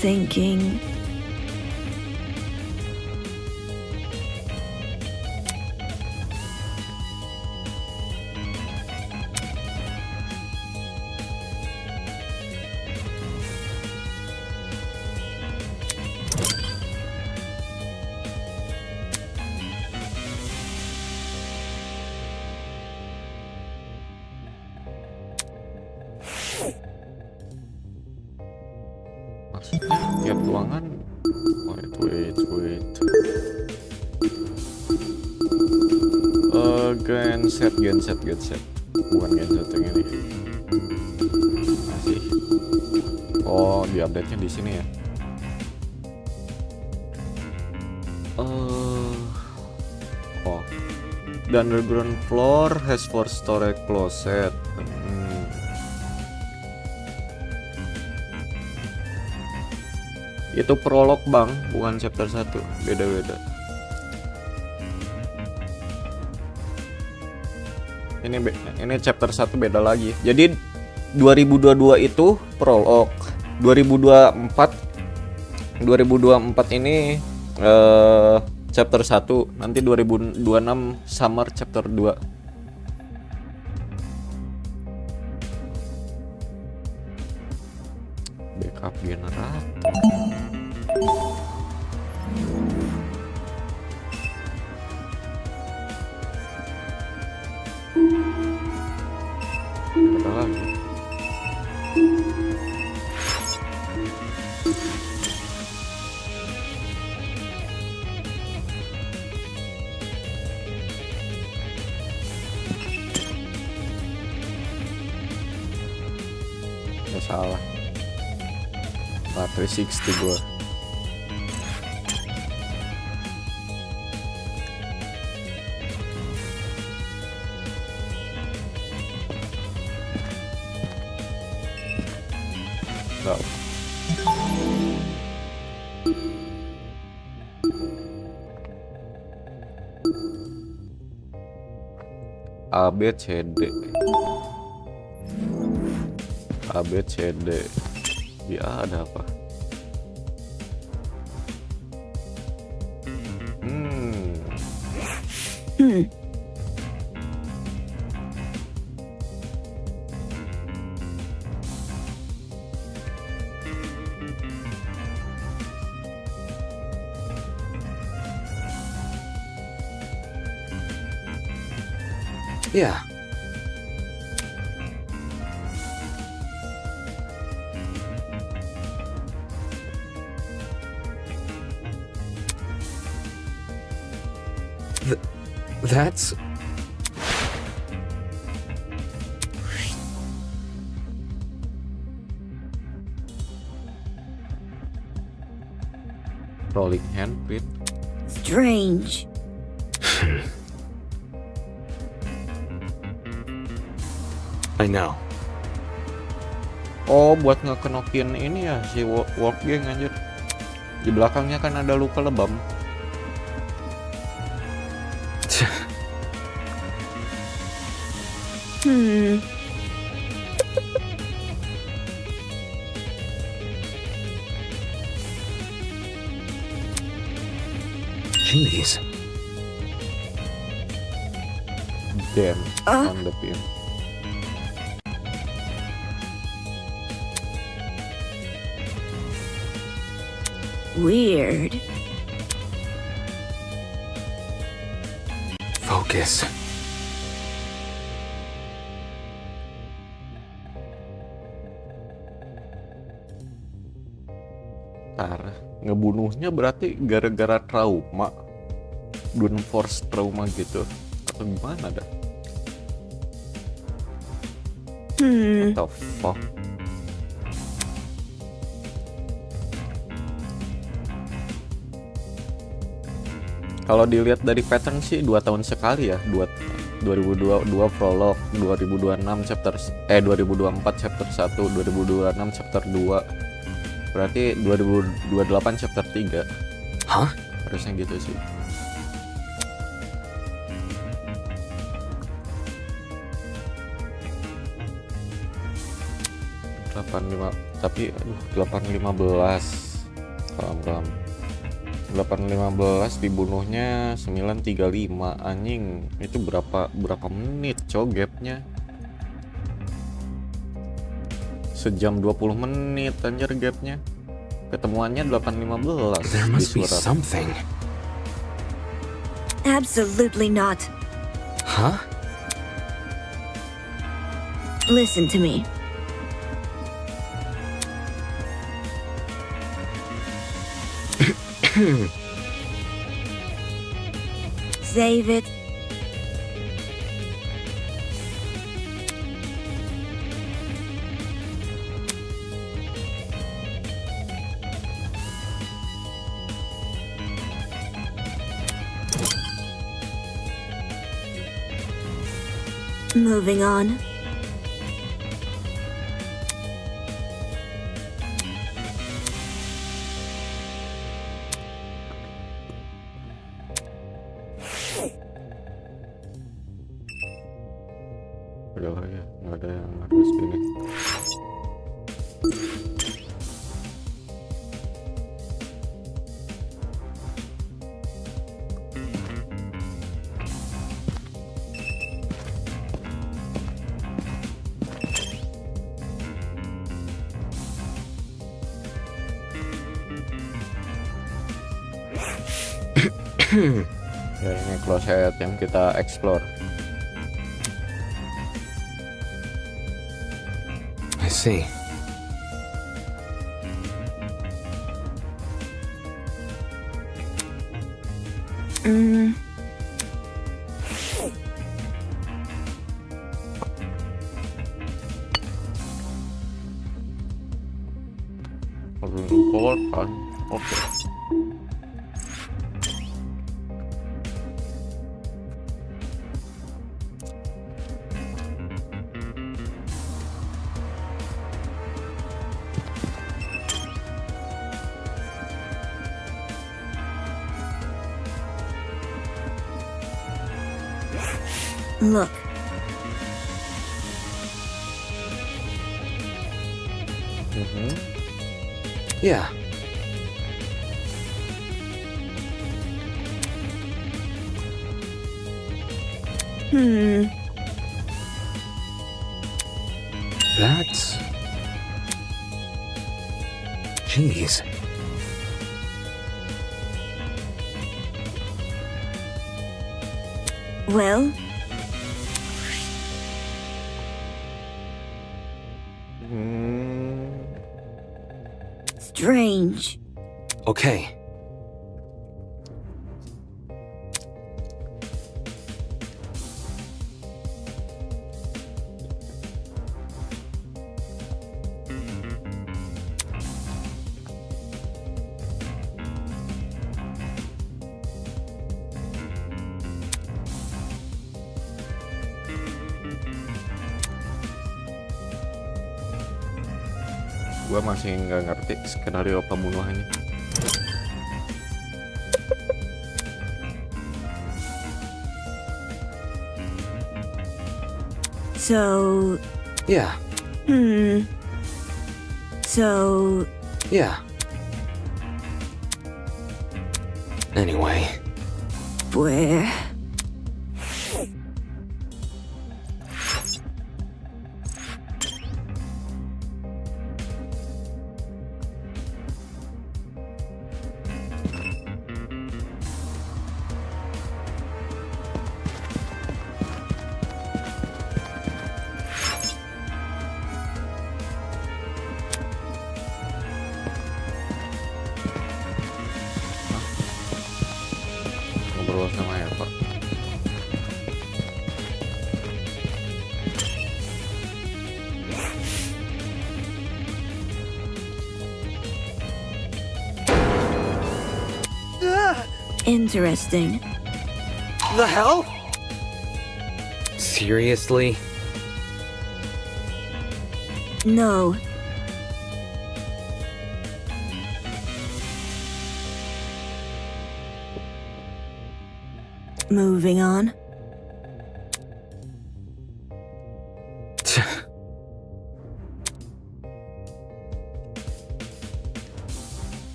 Maksudnya tiap ruangan. Wait. Genset. Bukan genset yang ini. Masih. Oh, di update-nya di sini ya. Oh. The underground floor has 4 storage closet. Itu prolog bang, bukan chapter 1. Beda-beda. Ini chapter 1 beda lagi. Jadi 2022 itu prolog. 2024 ini Chapter 1, nanti 2026 Summer Chapter 2. Backup generator. Ada lagi. Gak salah. Baterai 60 gua. Gak. A B C D. A B C D. Di A ada apa? Yeah. That's... Rolling handprint. Strange. I know. Oh, buat ngekenokin ini ya si Wolf Gang anjir. Di belakangnya kan ada luka lebam. Jeez. Damn on the pin. Weird. Focus. Parah. Ngebunuhnya berarti gara-gara trauma. Don't force trauma gitu. Atau gimana dah? What the fuck? Kalau dilihat dari pattern sih 2 tahun sekali ya. 2022 prolog, 2026 chapter 2024 chapter 1, 2026 chapter 2. Berarti 2028 chapter 3. Hah? Harusnya gitu sih. Tapi 815 pelan-pelan 815 dibunuhnya 935 anjing, itu berapa menit gapnya, sejam 20 menit anjir gapnya, ketemuannya 815. There must be something. Absolutely not. Huh? Listen to me. Save it. Moving on. Udah ya, nggak ada yang harus gini. Ya ini closet yang kita explore. I see. Important. Oke. Look. Yeah. That's... Jeez. Well? Strange. Okay. Gua masih nggak ngerti skenario pembunuhannya. So... Yeah. So... Yeah. Anyway. Where... Ngobrol sama Eva. Interesting. The hell? Seriously? No. Moving on.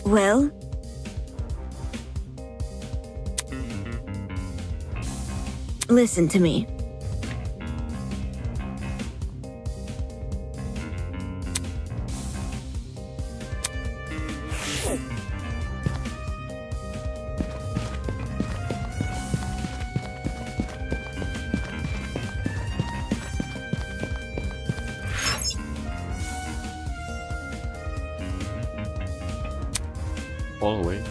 Well? Listen to me. Hallway.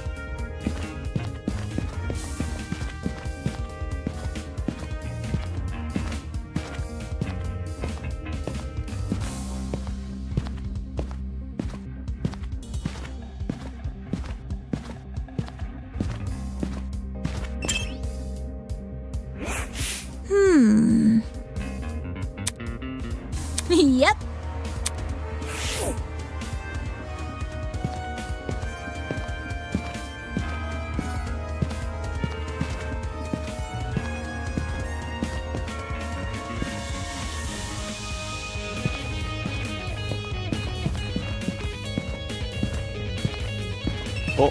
Yep. Oh.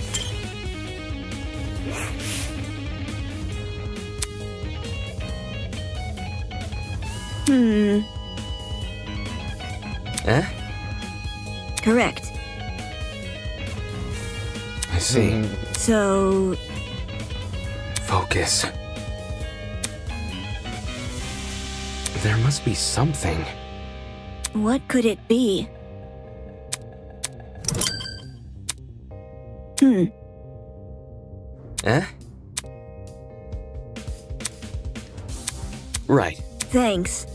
Correct. I see. So, Focus. There must be something. what could it be? Eh? Right. Thanks.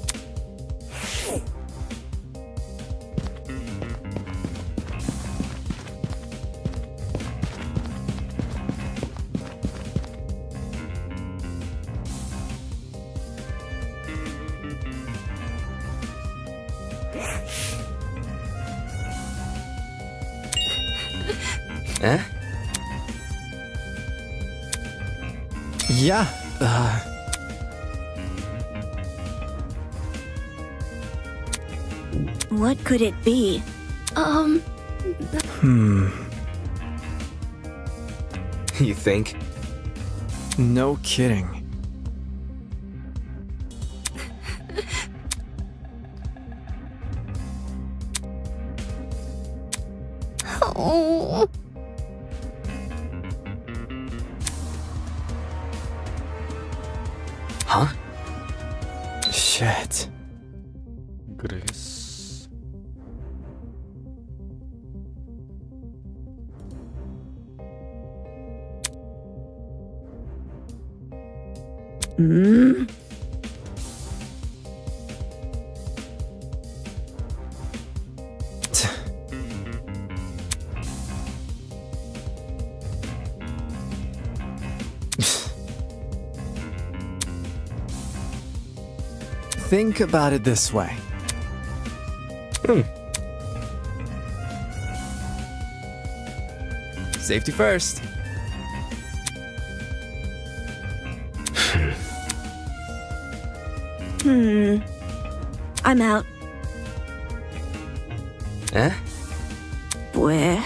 Eh? Yeah, What could it be? You think? no kidding. Oh. Huh? Shit. Grace. Hmm? Think about it this way. Safety first. I'm out. Eh? Where?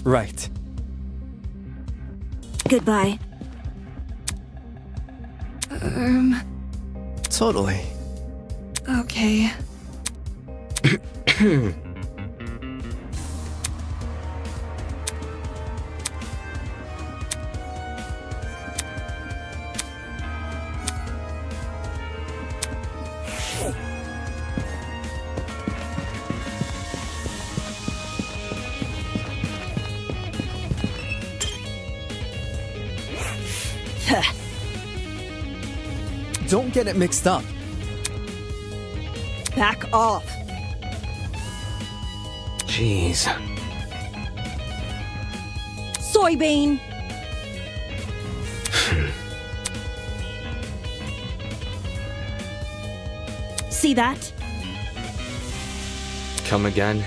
Right. Goodbye. Totally. Okay. Don't get it mixed up. Back off. Jeez. Soybean. See that? Come again?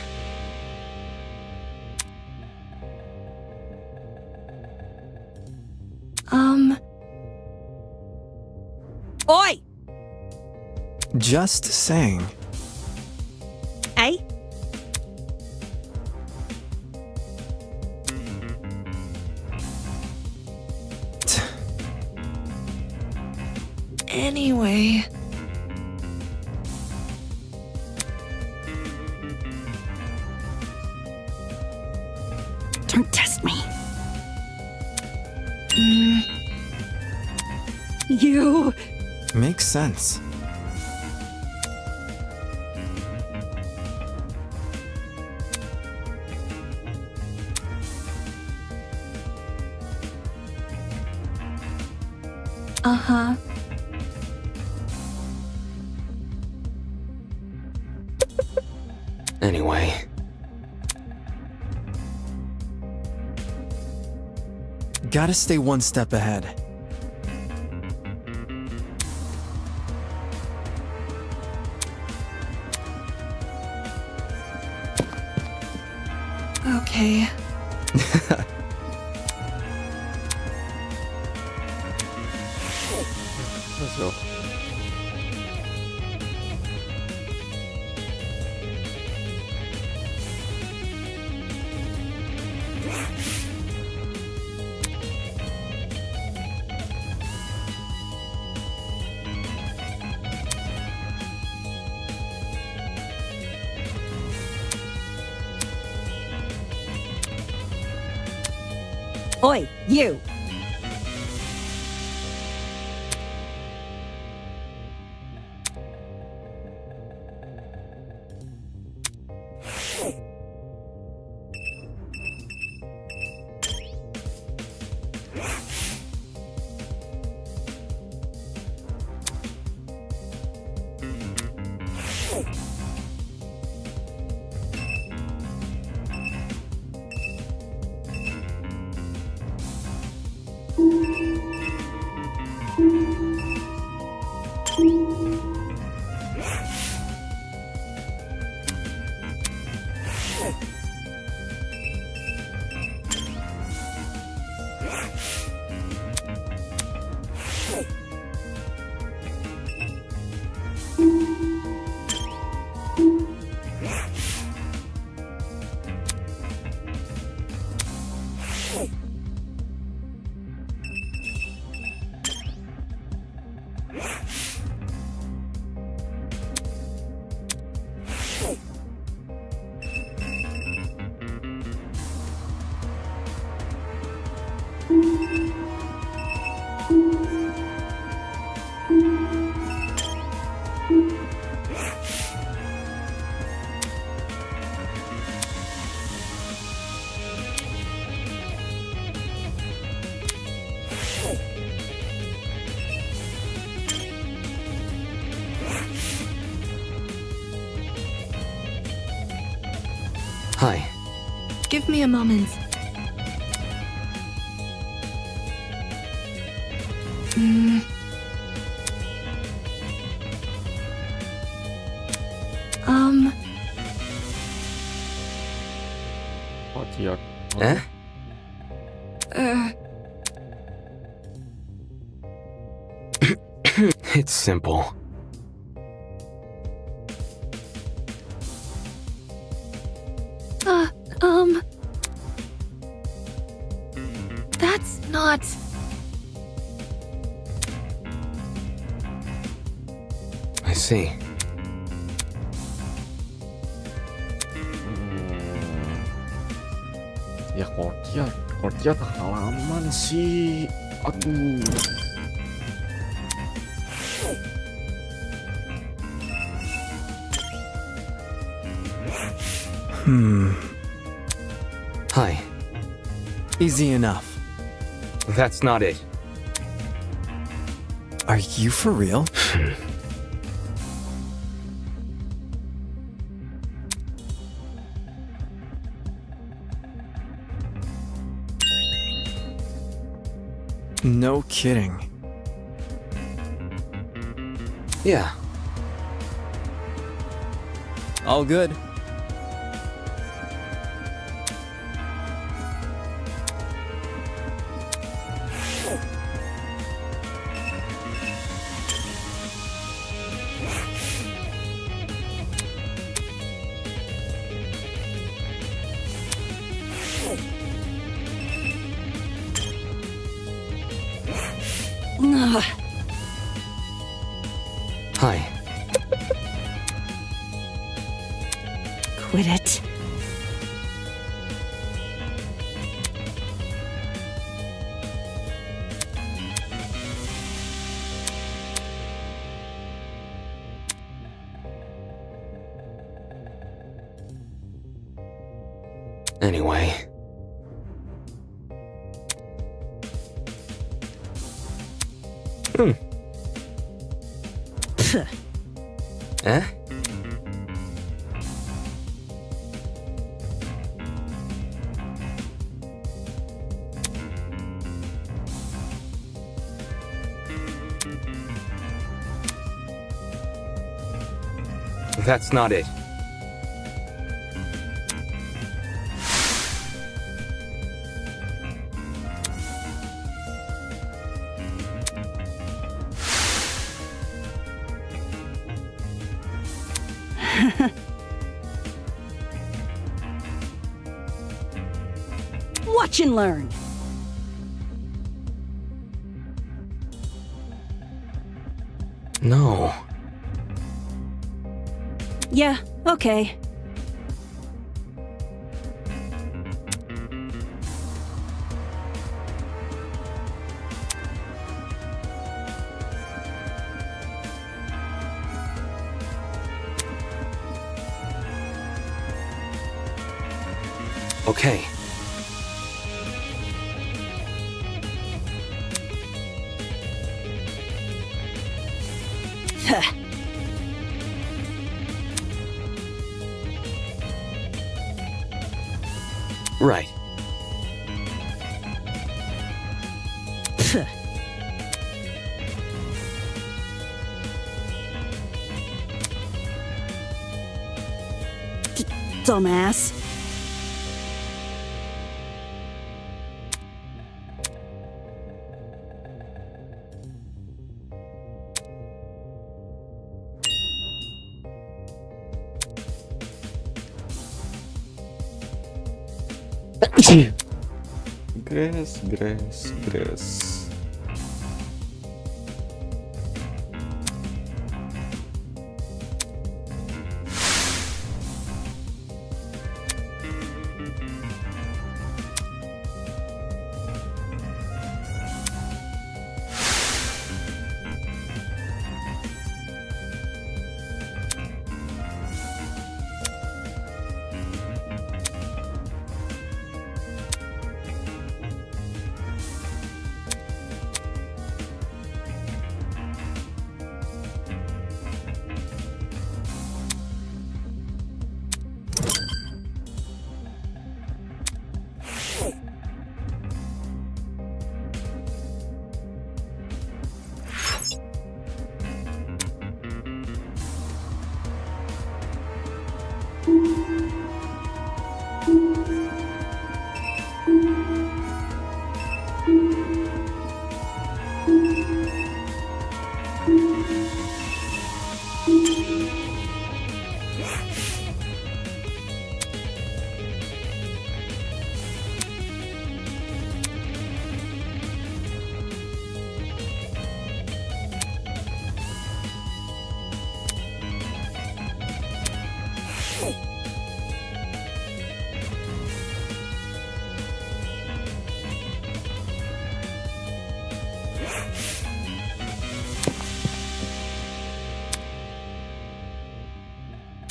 Oi! Just saying. Eh? Anyway. Don't test me. You. Makes sense. Uh-huh. Anyway. Gotta stay one step ahead. Okay. Let's go. Oi, you! Hi. Give me a moment. What your... Eh? It's simple. That's not... I see. Ya courtyard halaman sih. Aduh. Hi. Easy enough. That's not it. Are you for real? No kidding. Yeah. All good. Ugh. Hi. Quit it. Anyway. Eh? That's not it. Watch and learn. No. Yeah, okay. Okay. Right. Dumbass. Grass.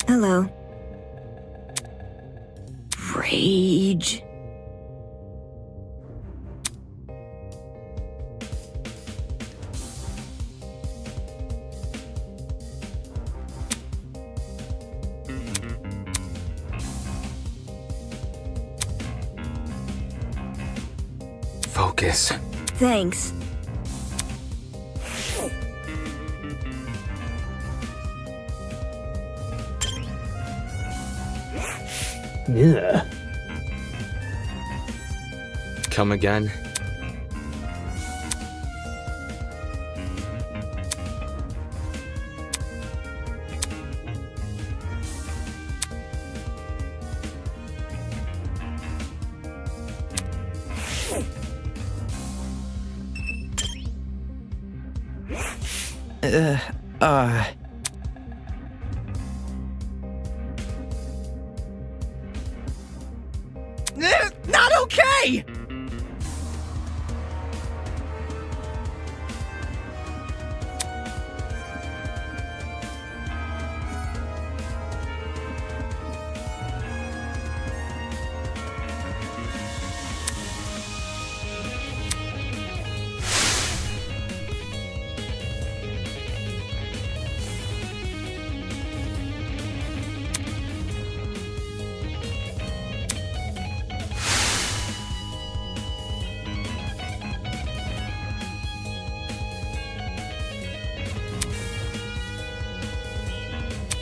Hello. Rage. Focus. Thanks. Yeah. Come again? Not okay!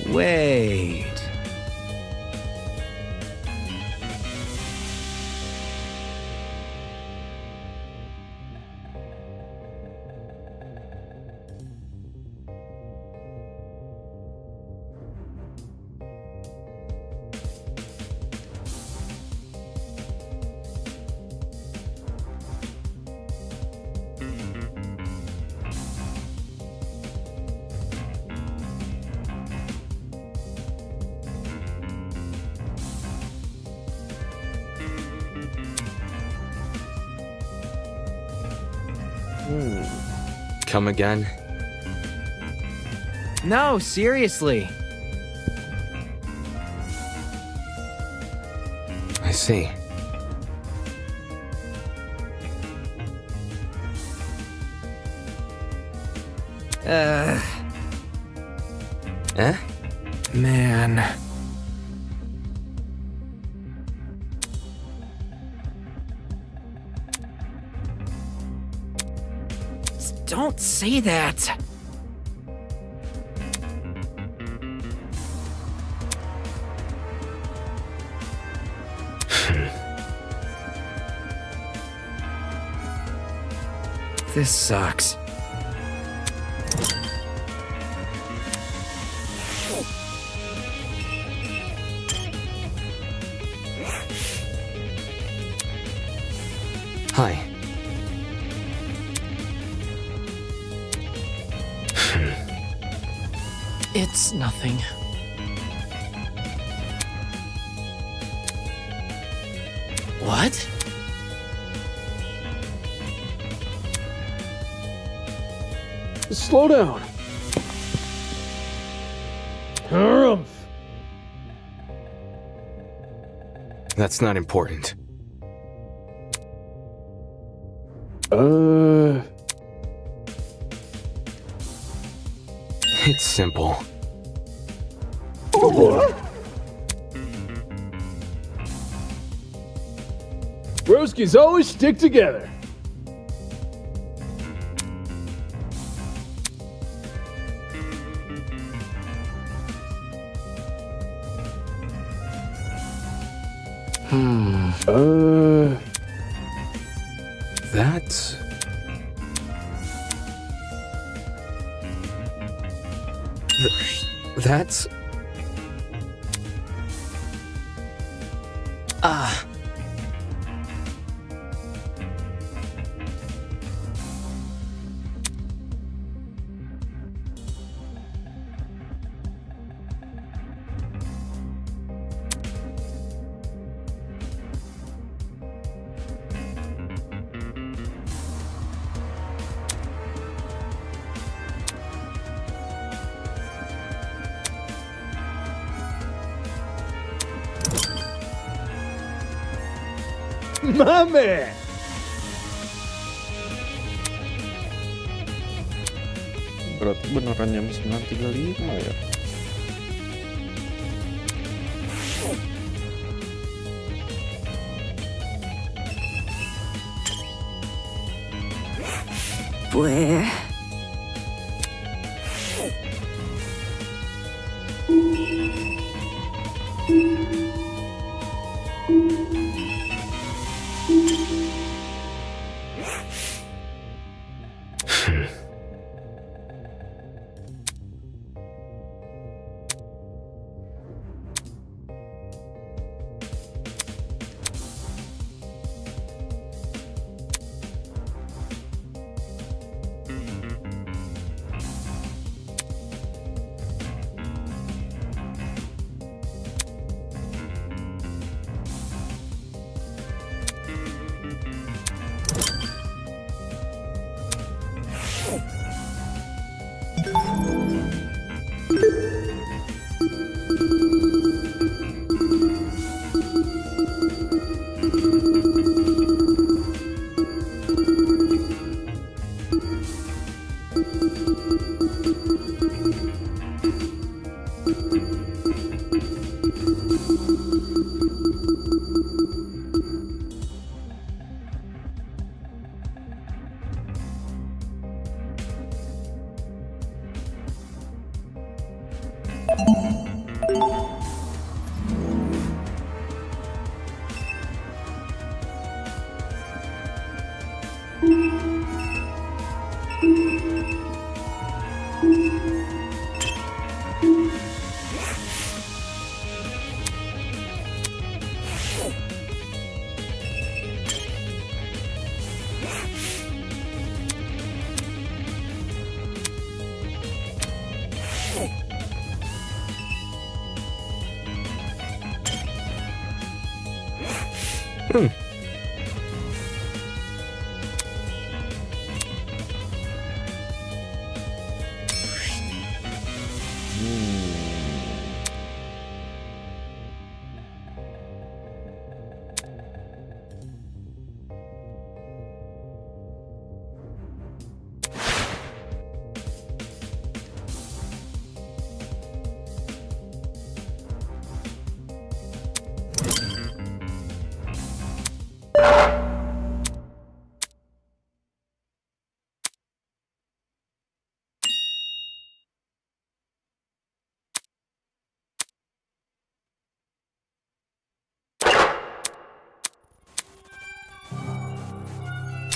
Wait. Come again? No, seriously. I see. Man. Don't say that. This sucks. Hi. It's nothing. What? Slow down. Harumph. That's not important. It's simple. Broskies always stick together. That's... That's... My man. Berarti beneran jam 9.35 ya? Where?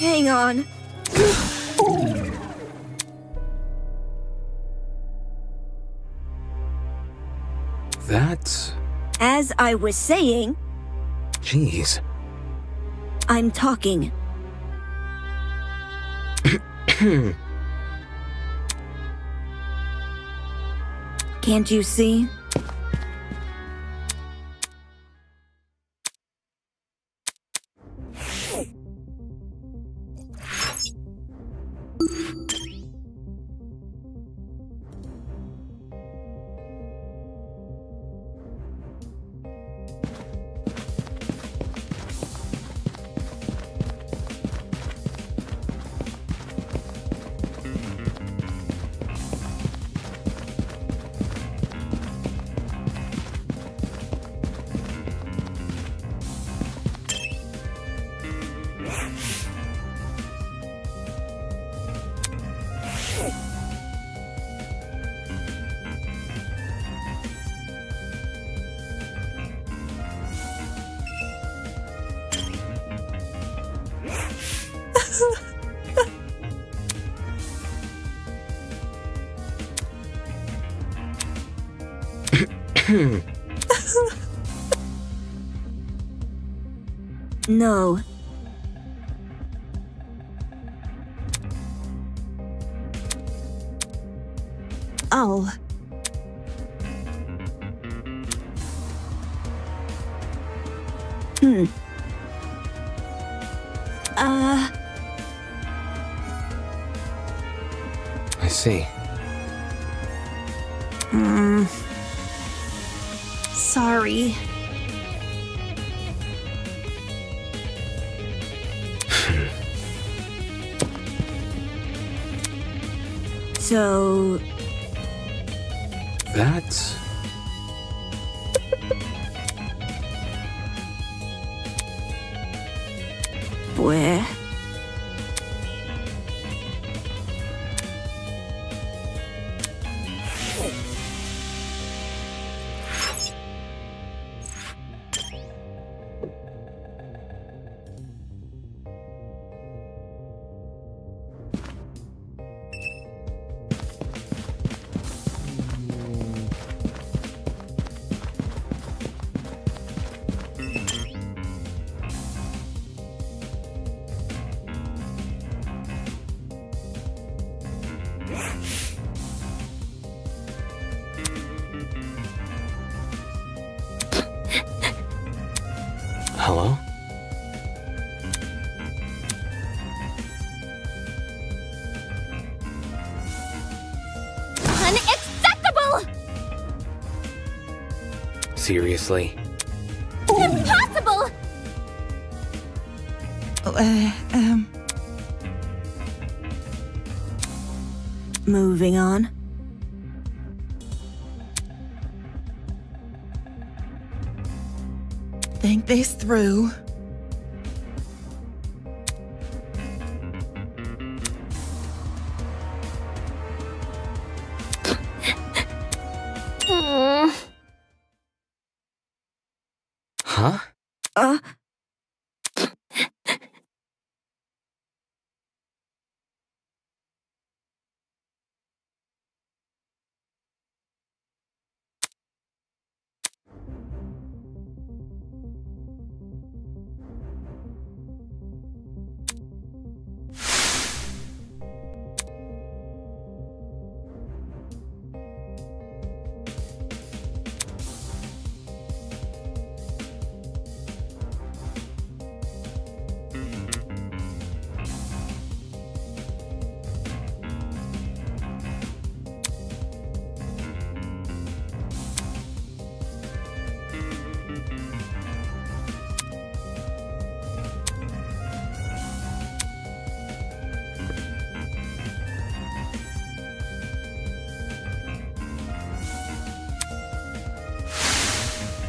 Hang on. That's... As I was saying, Jeez. I'm talking. Can't you see? No. Oh. I see. Sorry. So... That's... Where? Hello? Unacceptable! Seriously? Impossible! Moving on. Think this through. Huh?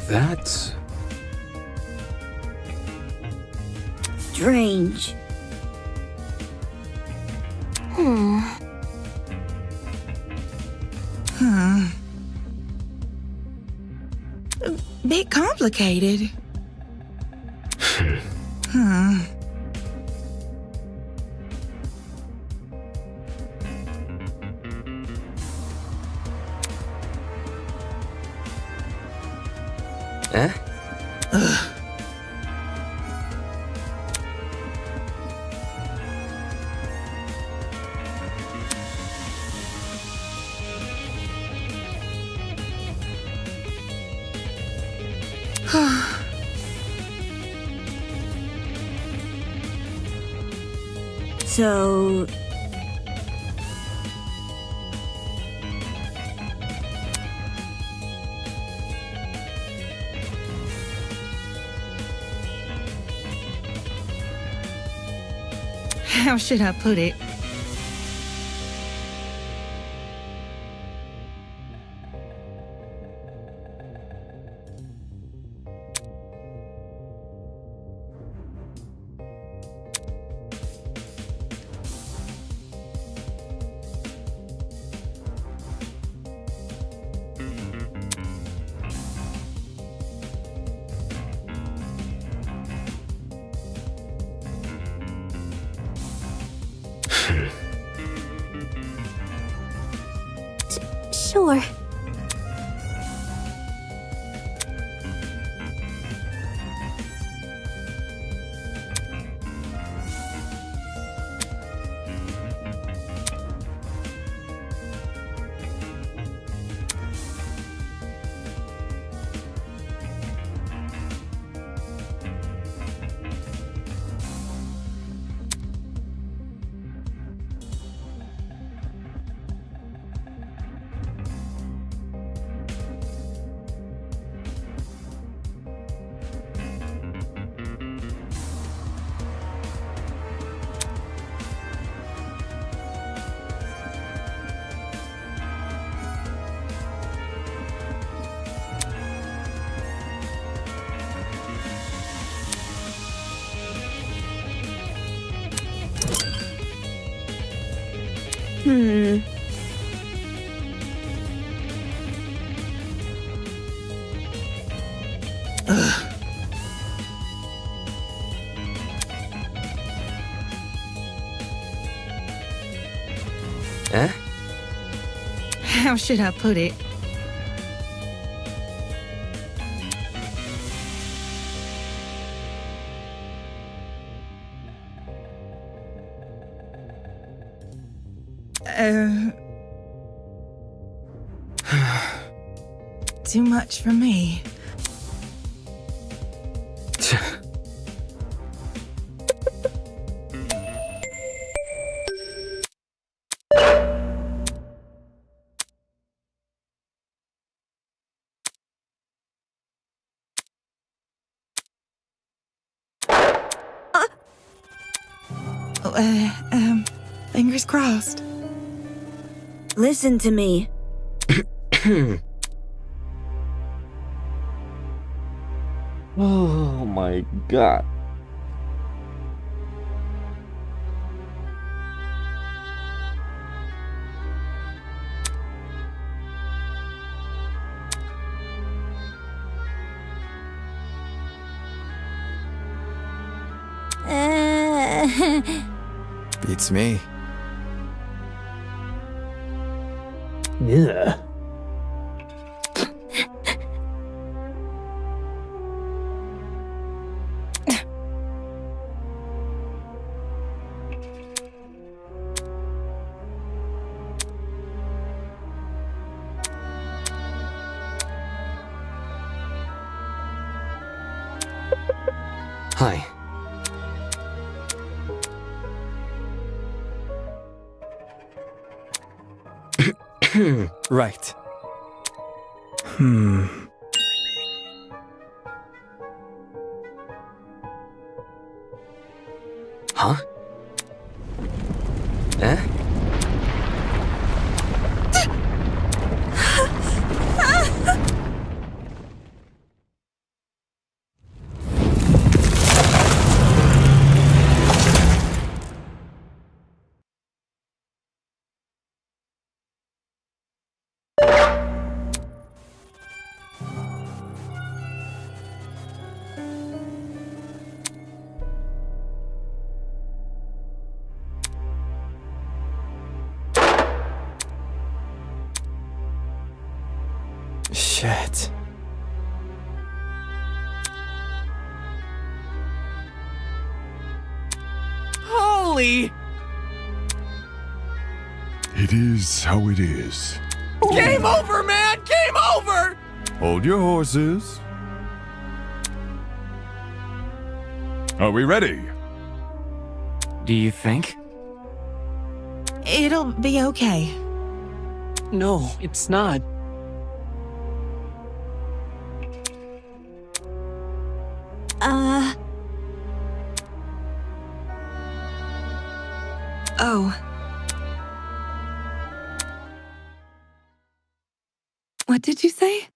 That's... Strange. Bit complicated. Eh? So... How should I put it? Sure. Eh? How should I put it? Too much for me. Fingers crossed. Listen to me. Oh my god. Beats me. Yeah. Hi. Right. Huh? Eh? Shit. Really? It is how it is. Game over, man! Game over! Hold your horses. Are we ready? Do you think? It'll be okay. No, it's not. Oh. What did you say?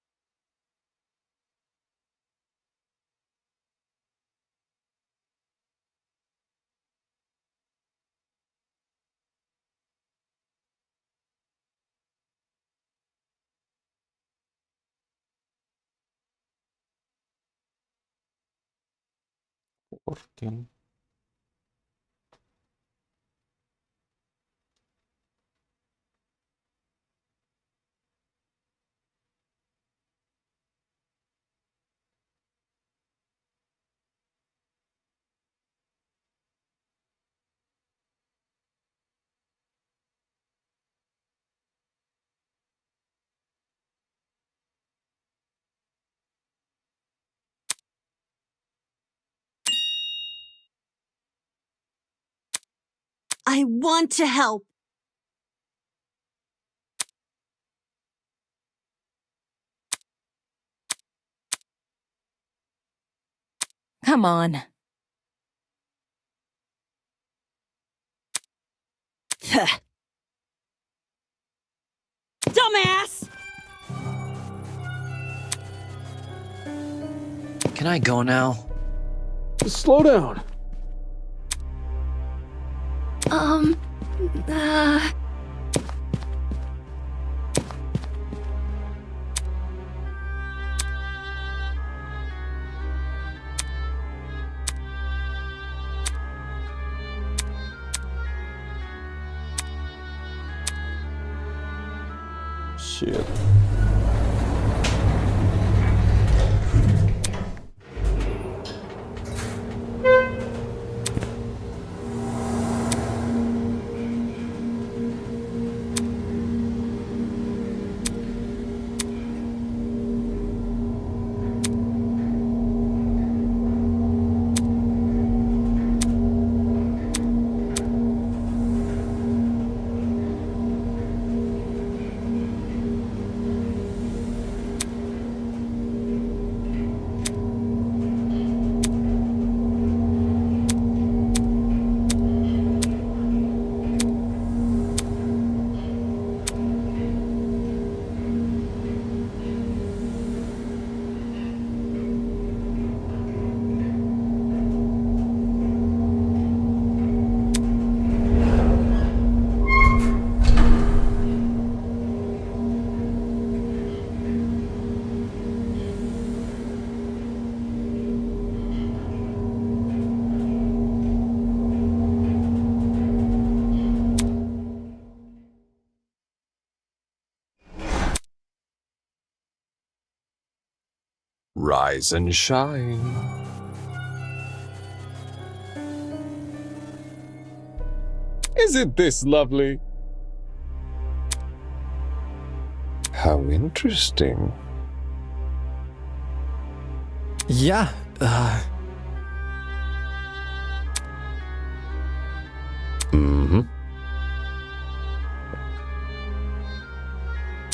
Working. I want to help. Come on. Dumbass! Can I go now? Slow down. Shit. Rise and shine. Isn't this lovely? How interesting. Yeah, Mm-hmm.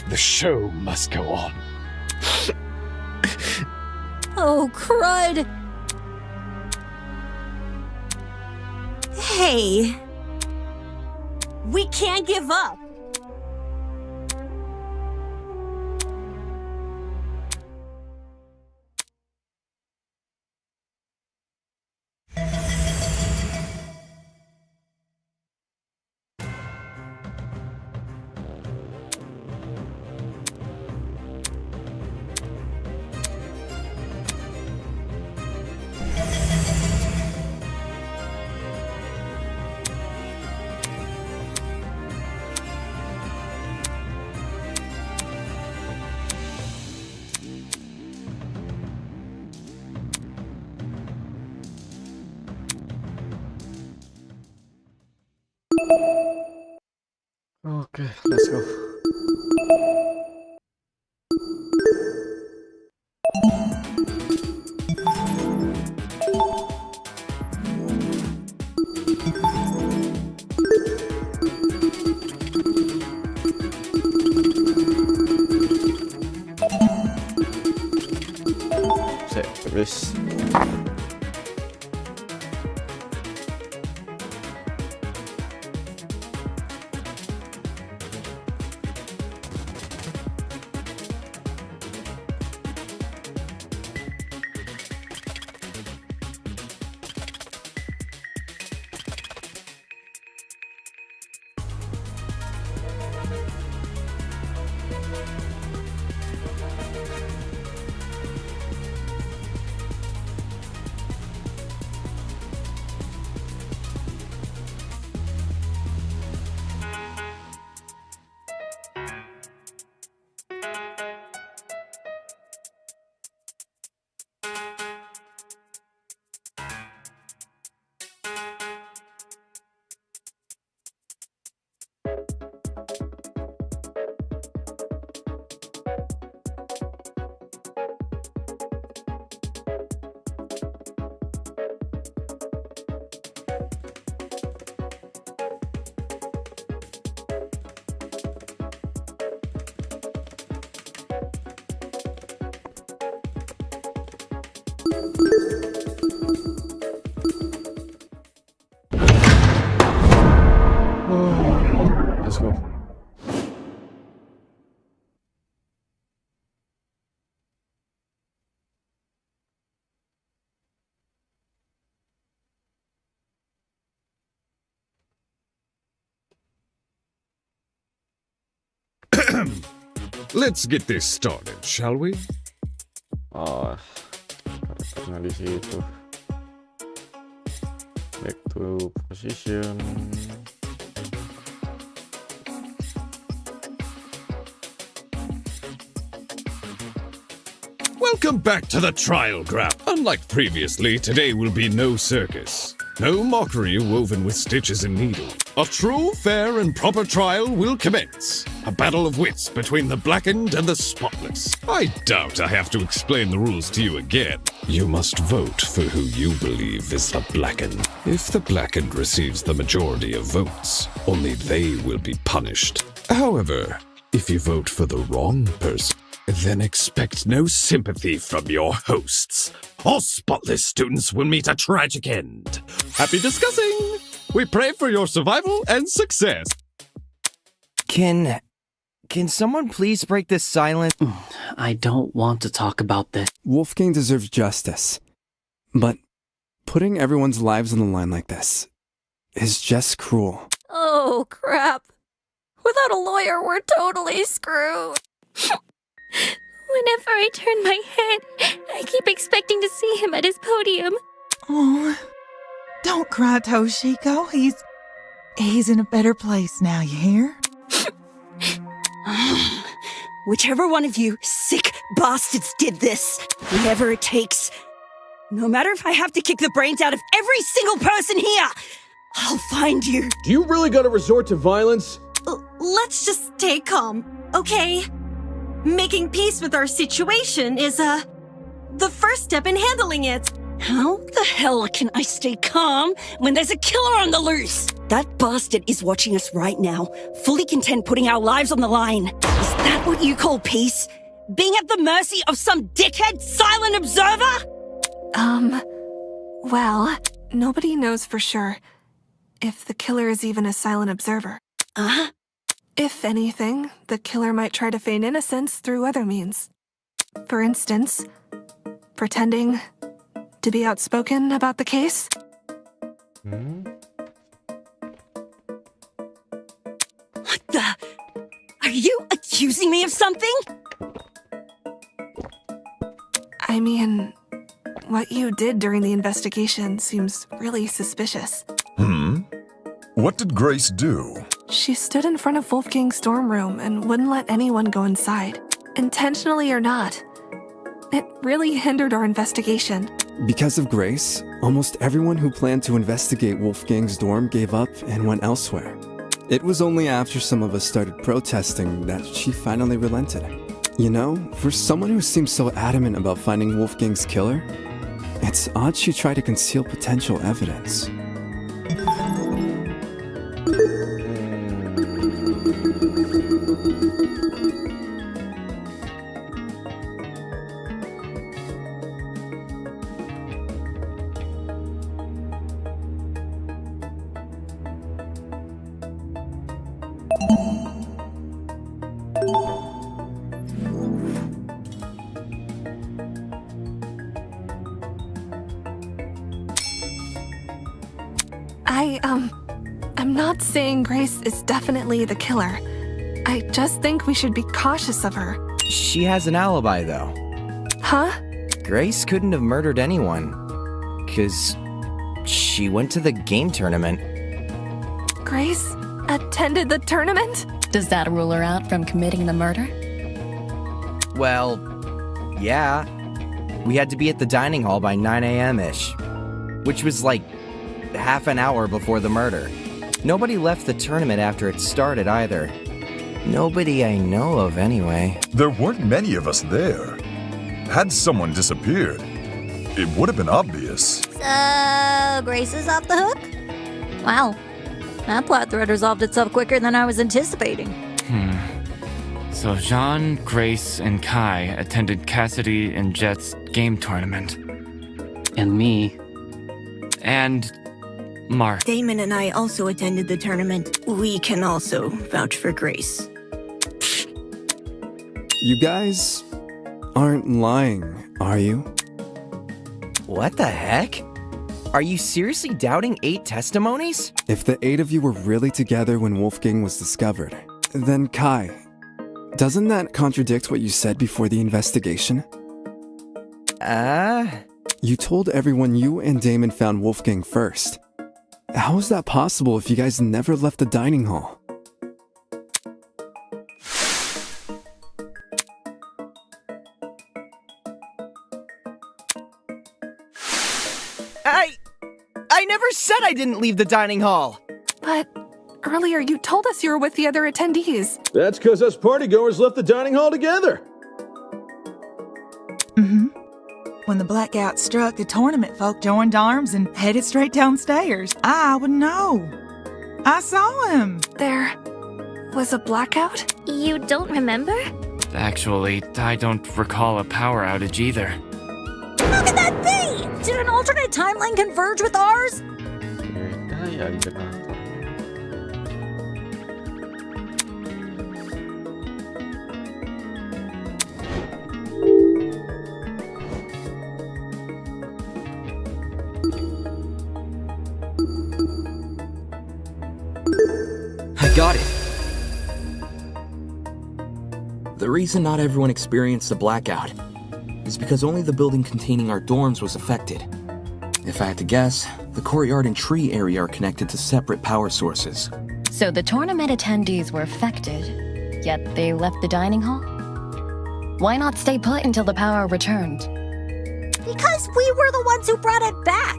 The show must go on. Oh, crud! Hey. We can't give up. Oke, let's go. Terus let's go. Let's get this started, shall we? Oh, karakternya di situ. Back to position. Welcome back to the trial ground. Unlike previously, today will be no circus. No mockery woven with stitches and needles. A true, fair, and proper trial will commence. A battle of wits between the blackened and the spotless. I doubt I have to explain the rules to you again. You must vote for who you believe is the blackened. If the blackened receives the majority of votes, only they will be punished. However, if you vote for the wrong person, then expect no sympathy from your hosts. All spotless students will meet a tragic end. Happy discussing! We pray for your survival and success. Can someone please break this silence? I don't want to talk about this. Wolfgang deserves justice. But putting everyone's lives on the line like this is just cruel. Oh, crap. Without a lawyer, we're totally screwed. Whenever I turn my head, I keep expecting to see him at his podium. Oh, don't cry, Toshiko. He's in a better place now, you hear? Whichever one of you sick bastards did this, whatever it takes, no matter if I have to kick the brains out of every single person here, I'll find you. Do you really gotta resort to violence? Let's just stay calm, okay? Making peace with our situation is, the first step in handling it. How the hell can I stay calm when there's a killer on the loose? That bastard is watching us right now, fully content putting our lives on the line. Is that what you call peace? Being at the mercy of some dickhead silent observer? Well, nobody knows for sure if the killer is even a silent observer. If anything, the killer might try to feign innocence through other means. For instance, pretending to be outspoken about the case. What the? Are you accusing me of something? I mean, what you did during the investigation seems really suspicious. What did Grace do? She stood in front of Wolfgang's dorm room and wouldn't let anyone go inside, intentionally or not. It really hindered our investigation. Because of Grace, almost everyone who planned to investigate Wolfgang's dorm gave up and went elsewhere. It was only after some of us started protesting that she finally relented. You know, for someone who seems so adamant about finding Wolfgang's killer, it's odd she tried to conceal potential evidence. I'm not saying Grace is definitely the killer. I just think we should be cautious of her. She has an alibi, though. Huh? Grace couldn't have murdered anyone, 'cause she went to the game tournament. Grace attended the tournament? Does that rule her out from committing the murder? Well, yeah. We had to be at the dining hall by 9 a.m.-ish, which was like half an hour before the murder. Nobody left the tournament after it started either. Nobody I know of, anyway. There weren't many of us there. Had someone disappeared, it would have been obvious. So, Grace is off the hook? Wow. That plot thread resolved itself quicker than I was anticipating. So Jean, Grace, and Kai attended Cassidy and Jet's game tournament. And me. And Mark. Damon and I also attended the tournament. We can also vouch for Grace. You guys aren't lying, are you? What the heck? Are you seriously doubting 8 testimonies? If the 8 of you were really together when Wolfgang was discovered, then Kai, doesn't that contradict what you said before the investigation? You told everyone you and Damon found Wolfgang first. How is that possible if you guys never left the dining hall? I never said I didn't leave the dining hall! But earlier you told us you were with the other attendees. That's because us partygoers left the dining hall together. When the blackout struck, the tournament folk joined arms and headed straight downstairs. I would know. I saw him. There was a blackout? You don't remember? Actually, I don't recall a power outage either. Look at that thing! Did an alternate timeline converge with ours? I got it! The reason not everyone experienced the blackout is because only the building containing our dorms was affected. If I had to guess, the courtyard and tree area are connected to separate power sources. So the tournament attendees were affected, yet they left the dining hall? Why not stay put until the power returned? Because we were the ones who brought it back.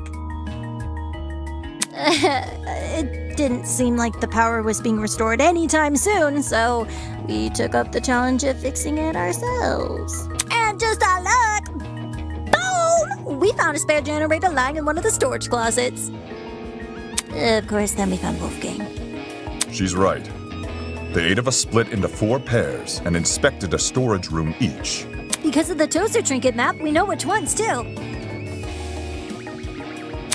It didn't seem like the power was being restored anytime soon, so we took up the challenge of fixing it ourselves. And just our luck, boom! We found a spare generator lying in one of the storage closets. Of course, then we found Wolfgang. She's right. The 8 of us split into 4 pairs and inspected a storage room each. Because of the toaster trinket map, we know which ones, too.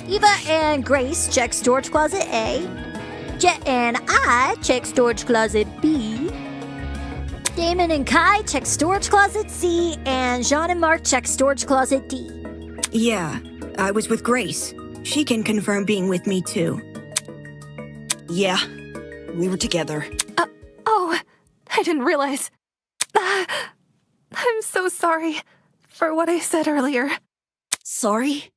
Eva and Grace check storage closet A. Jet and I check storage closet B. Damon and Kai check storage closet C. And Jean and Mark check storage closet D. Yeah, I was with Grace. She can confirm being with me, too. Yeah, we were together. Oh, I didn't realize. I'm so sorry for what I said earlier. Sorry?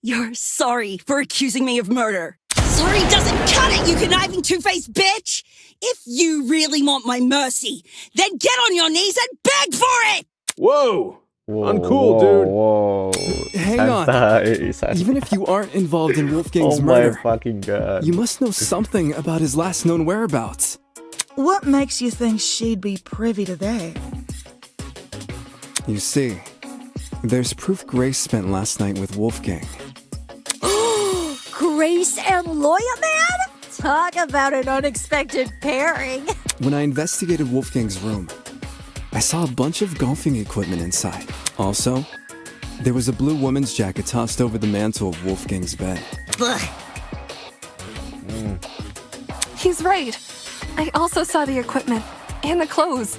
You're sorry for accusing me of murder. Sorry doesn't cut it, you conniving two-faced bitch! If you really want my mercy, then get on your knees and beg for it! Whoa! Uncool, dude. Whoa. Hang Santai, on. santai. Even if you aren't involved in Wolfgang's Oh my murder, fucking god. you must know something about his last known whereabouts. What makes you think she'd be privy to that? You see, there's proof Grace spent last night with Wolfgang. Grace and Loya Man? Talk about an unexpected pairing. When I investigated Wolfgang's room, I saw a bunch of golfing equipment inside. Also, there was a blue woman's jacket tossed over the mantle of Wolfgang's bed. He's right. I also saw the equipment and the clothes.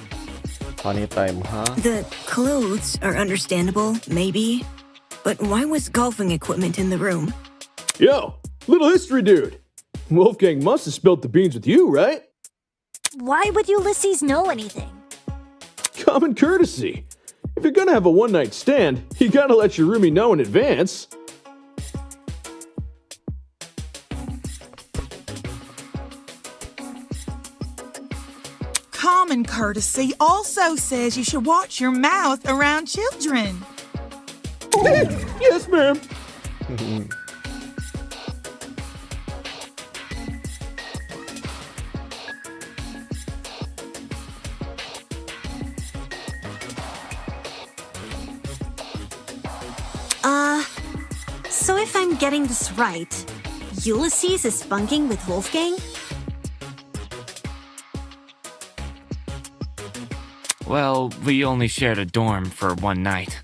Funny time, huh? The clothes are understandable, maybe. But why was golfing equipment in the room? Yo, little history dude. Wolfgang must have spilt the beans with you, right? Why would Ulysses know anything? Common courtesy. If you're gonna have a one-night stand, you gotta let your roomie know in advance. Common courtesy also says you should watch your mouth around children. Yes, ma'am. So if I'm getting this right, Ulysses is bunking with Wolfgang? Well, we only shared a dorm for one night.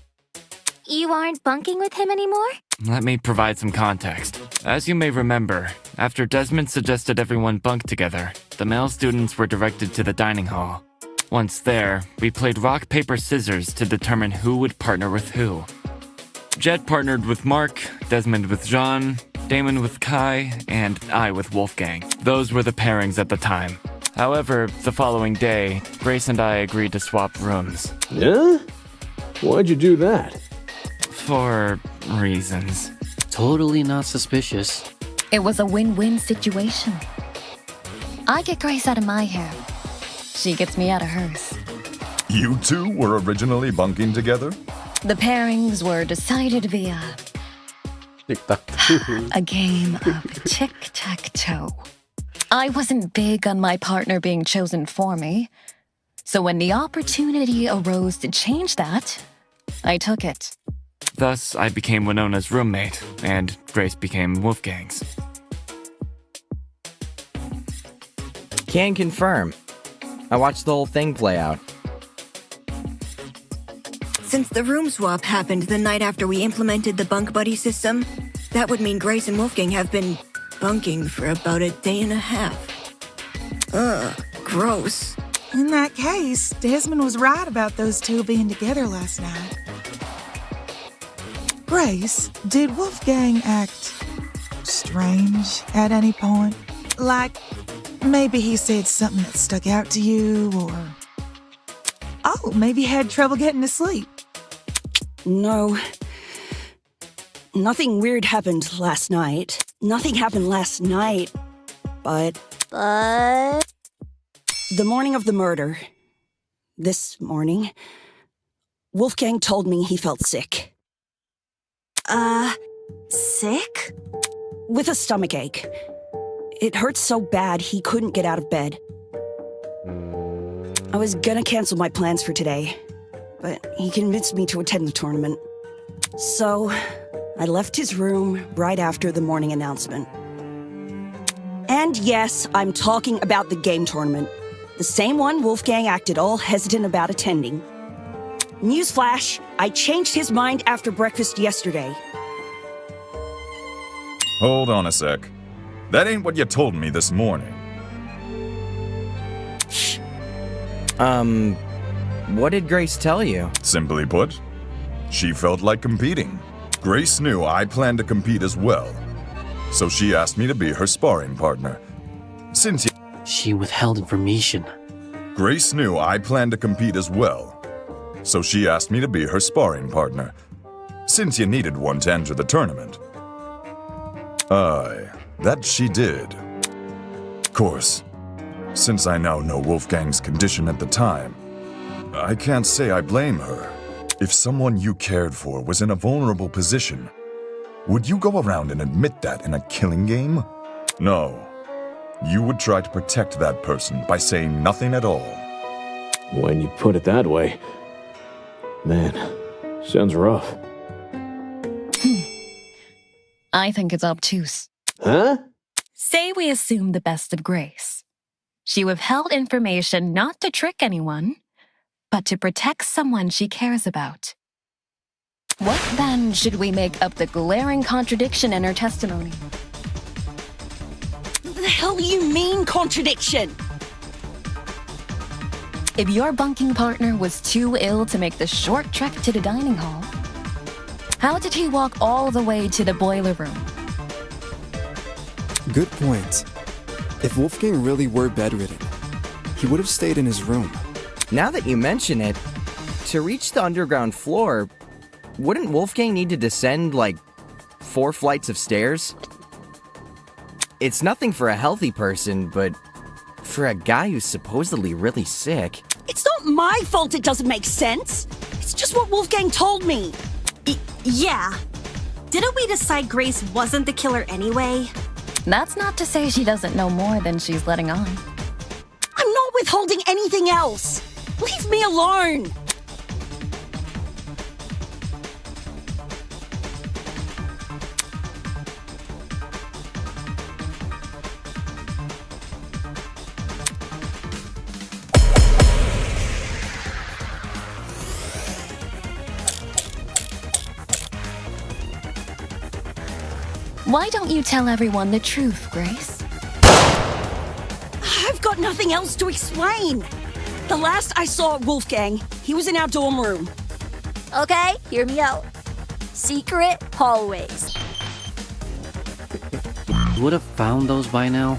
You aren't bunking with him anymore? Let me provide some context. As you may remember, after Desmond suggested everyone bunk together, the male students were directed to the dining hall. Once there, we played rock, paper, scissors to determine who would partner with who. Jet partnered with Mark, Desmond with Jean, Damon with Kai, and I with Wolfgang. Those were the pairings at the time. However, the following day, Grace and I agreed to swap rooms. Yeah? Why'd you do that? For reasons. Totally not suspicious. It was a win-win situation. I get Grace out of my hair. She gets me out of hers. You two were originally bunking together? The pairings were decided via a game of tic-tac-toe. I wasn't big on my partner being chosen for me, so when the opportunity arose to change that, I took it. Thus, I became Winona's roommate, and Grace became Wolfgang's. Can confirm. I watched the whole thing play out. Since the room swap happened the night after we implemented the bunk buddy system, that would mean Grace and Wolfgang have been bunking for about a day and a half. Ugh, gross. In that case, Desmond was right about those two being together last night. Grace, did Wolfgang act strange at any point? Like, maybe he said something that stuck out to you, or... Oh, maybe he had trouble getting to sleep. No. Nothing weird happened last night. Nothing happened last night, but... But... The morning of the murder, this morning, Wolfgang told me he felt sick. Sick? With a stomachache. It hurt so bad he couldn't get out of bed. I was gonna cancel my plans for today, but he convinced me to attend the tournament. So, I left his room right after the morning announcement. And yes, I'm talking about the game tournament. The same one Wolfgang acted all hesitant about attending. Newsflash, I changed his mind after breakfast yesterday. Hold on a sec. That ain't what you told me this morning. What did Grace tell you? Simply put, she felt like competing. Grace knew I planned to compete as well, so she asked me to be her sparring partner. Since She withheld information. Grace knew I planned to compete as well, so she asked me to be her sparring partner, since you needed one to enter the tournament. Aye, that she did. Of course, since I now know Wolfgang's condition at the time, I can't say I blame her. If someone you cared for was in a vulnerable position, would you go around and admit that in a killing game? No. You would try to protect that person by saying nothing at all. When you put it that way, man, sounds rough. I think it's obtuse. Huh? Say we assume the best of Grace. She withheld information not to trick anyone, but to protect someone she cares about. What then should we make up the glaring contradiction in her testimony? What the hell do you mean, contradiction? If your bunking partner was too ill to make the short trek to the dining hall, how did he walk all the way to the boiler room? Good point. If Wolfgang really were bedridden, he would have stayed in his room. Now that you mention it, to reach the underground floor, wouldn't Wolfgang need to descend, like, 4 flights of stairs? It's nothing for a healthy person, but for a guy who's supposedly really sick... It's not my fault it doesn't make sense. It's just what Wolfgang told me. Yeah. Didn't we decide Grace wasn't the killer anyway? That's not to say she doesn't know more than she's letting on. I'm not withholding anything else. Leave me alone. Why don't you tell everyone the truth, Grace? I've got nothing else to explain. The last I saw Wolfgang, he was in our dorm room. Okay, hear me out. Secret hallways. You would have found those by now.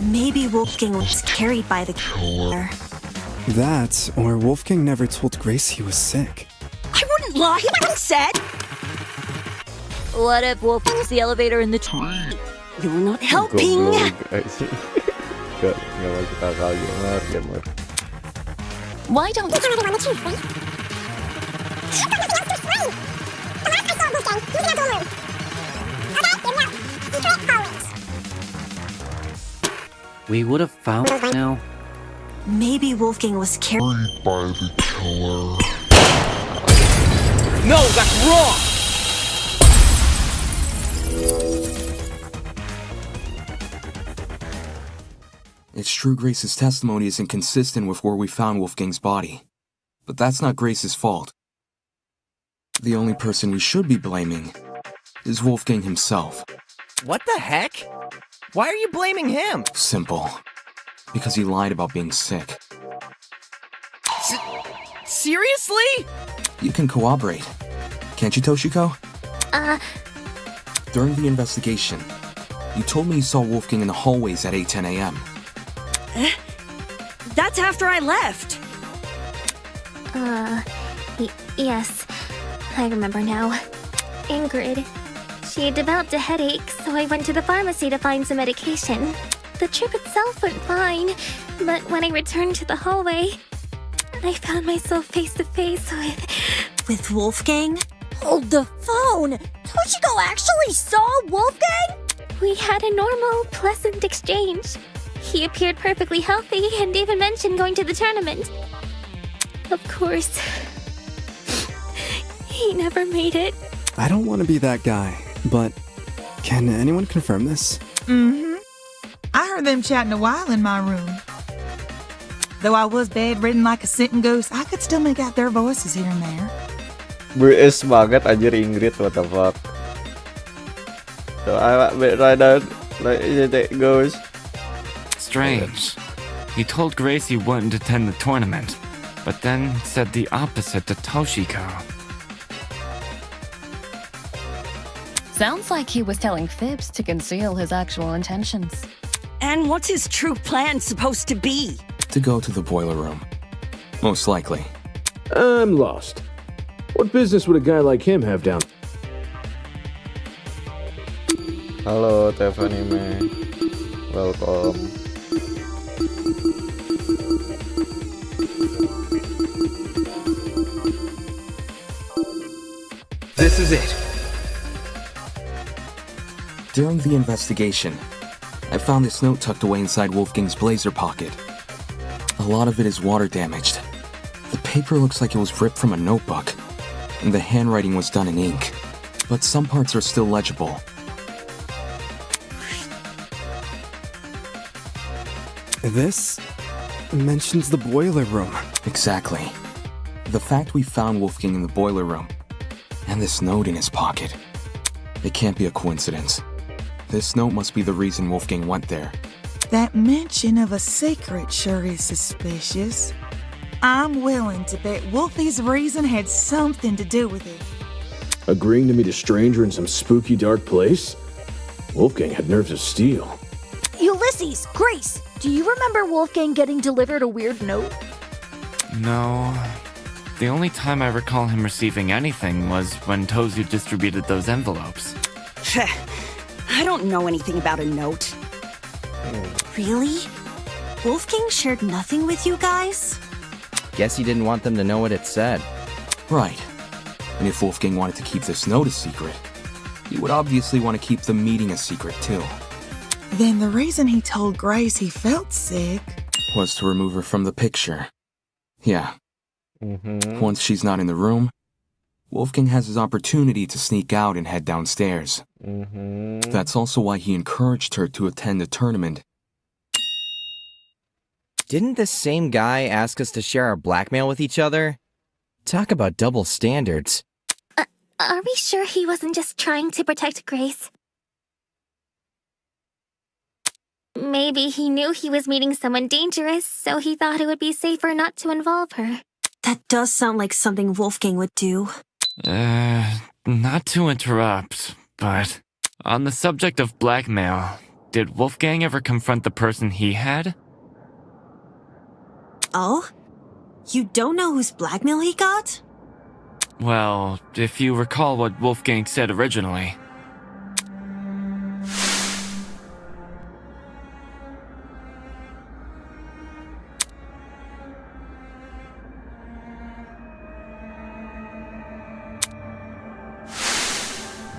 Maybe Wolfgang was carried by the killer. That, or Wolfgang never told Grace he was sick. I wouldn't lie, he said. What if Wolfgang's the elevator in the You're not helping. Gak masuk akal gamer. Why don't We would have found now. Maybe Wolfgang was carried by the killer. No, that's wrong! It's true Grace's testimony is inconsistent with where we found Wolfgang's body. But that's not Grace's fault. The only person we should be blaming is Wolfgang himself. What the heck? Why are you blaming him? Simple. Because he lied about being sick. Seriously? You can cooperate. Can't you, Toshiko? During the investigation, you told me you saw Wolfgang in the hallways at 8:10 a.m. That's after I left. Yes. I remember now. Ingrid. She had developed a headache, so I went to the pharmacy to find some medication. The trip itself went fine, but when I returned to the hallway, I found myself face to face with Wolfgang? Hold the phone! Toshiko actually saw Wolfgang? We had a normal, pleasant exchange. He appeared perfectly healthy and even mentioned going to the tournament. Of course, he never made it. I don't want to be that guy, but can anyone confirm this? Mm-hmm. I heard them chatting a while in my room. Though I was bedridden like a sitting ghost, I could still make out their voices here and there. BS banget anjir Ingrid, what the fuck. So I right down like it goes. Strange. He told Grace he wouldn't attend the tournament, but then said the opposite to Toshiko. Sounds like he was telling fibs to conceal his actual intentions. And what's his true plan supposed to be? To go to the boiler room. Most likely. I'm lost. What business would a guy like him have down? Halo Tefanime. Welcome. This is it. During the investigation, I found this note tucked away inside Wolfgang's blazer pocket. A lot of it is water damaged. The paper looks like it was ripped from a notebook, and the handwriting was done in ink, but some parts are still legible. This mentions the boiler room. Exactly. The fact we found Wolfgang in the boiler room, and this note in his pocket. It can't be a coincidence. This note must be the reason Wolfgang went there. That mention of a secret sure is suspicious. I'm willing to bet Wolfie's reason had something to do with it. Agreeing to meet a stranger in some spooky dark place? Wolfgang had nerves of steel. Ulysses, Grace, do you remember Wolfgang getting delivered a weird note? No. The only time I recall him receiving anything was when Tozu distributed those envelopes. I don't know anything about a note. Really? Wolfgang shared nothing with you guys? Guess he didn't want them to know what it said. Right. And if Wolfgang wanted to keep this note a secret, he would obviously want to keep the meeting a secret too. Then the reason he told Grace he felt sick Was to remove her from the picture. Yeah. Once she's not in the room, Wolfgang has his opportunity to sneak out and head downstairs. That's also why he encouraged her to attend the tournament. Didn't this same guy ask us to share our blackmail with each other? Talk about double standards. Are we sure he wasn't just trying to protect Grace? Maybe he knew he was meeting someone dangerous, so he thought it would be safer not to involve her. That does sound like something Wolfgang would do. Not to interrupt, but on the subject of blackmail, did Wolfgang ever confront the person he had? Oh? You don't know whose blackmail he got? Well, if you recall what Wolfgang said originally.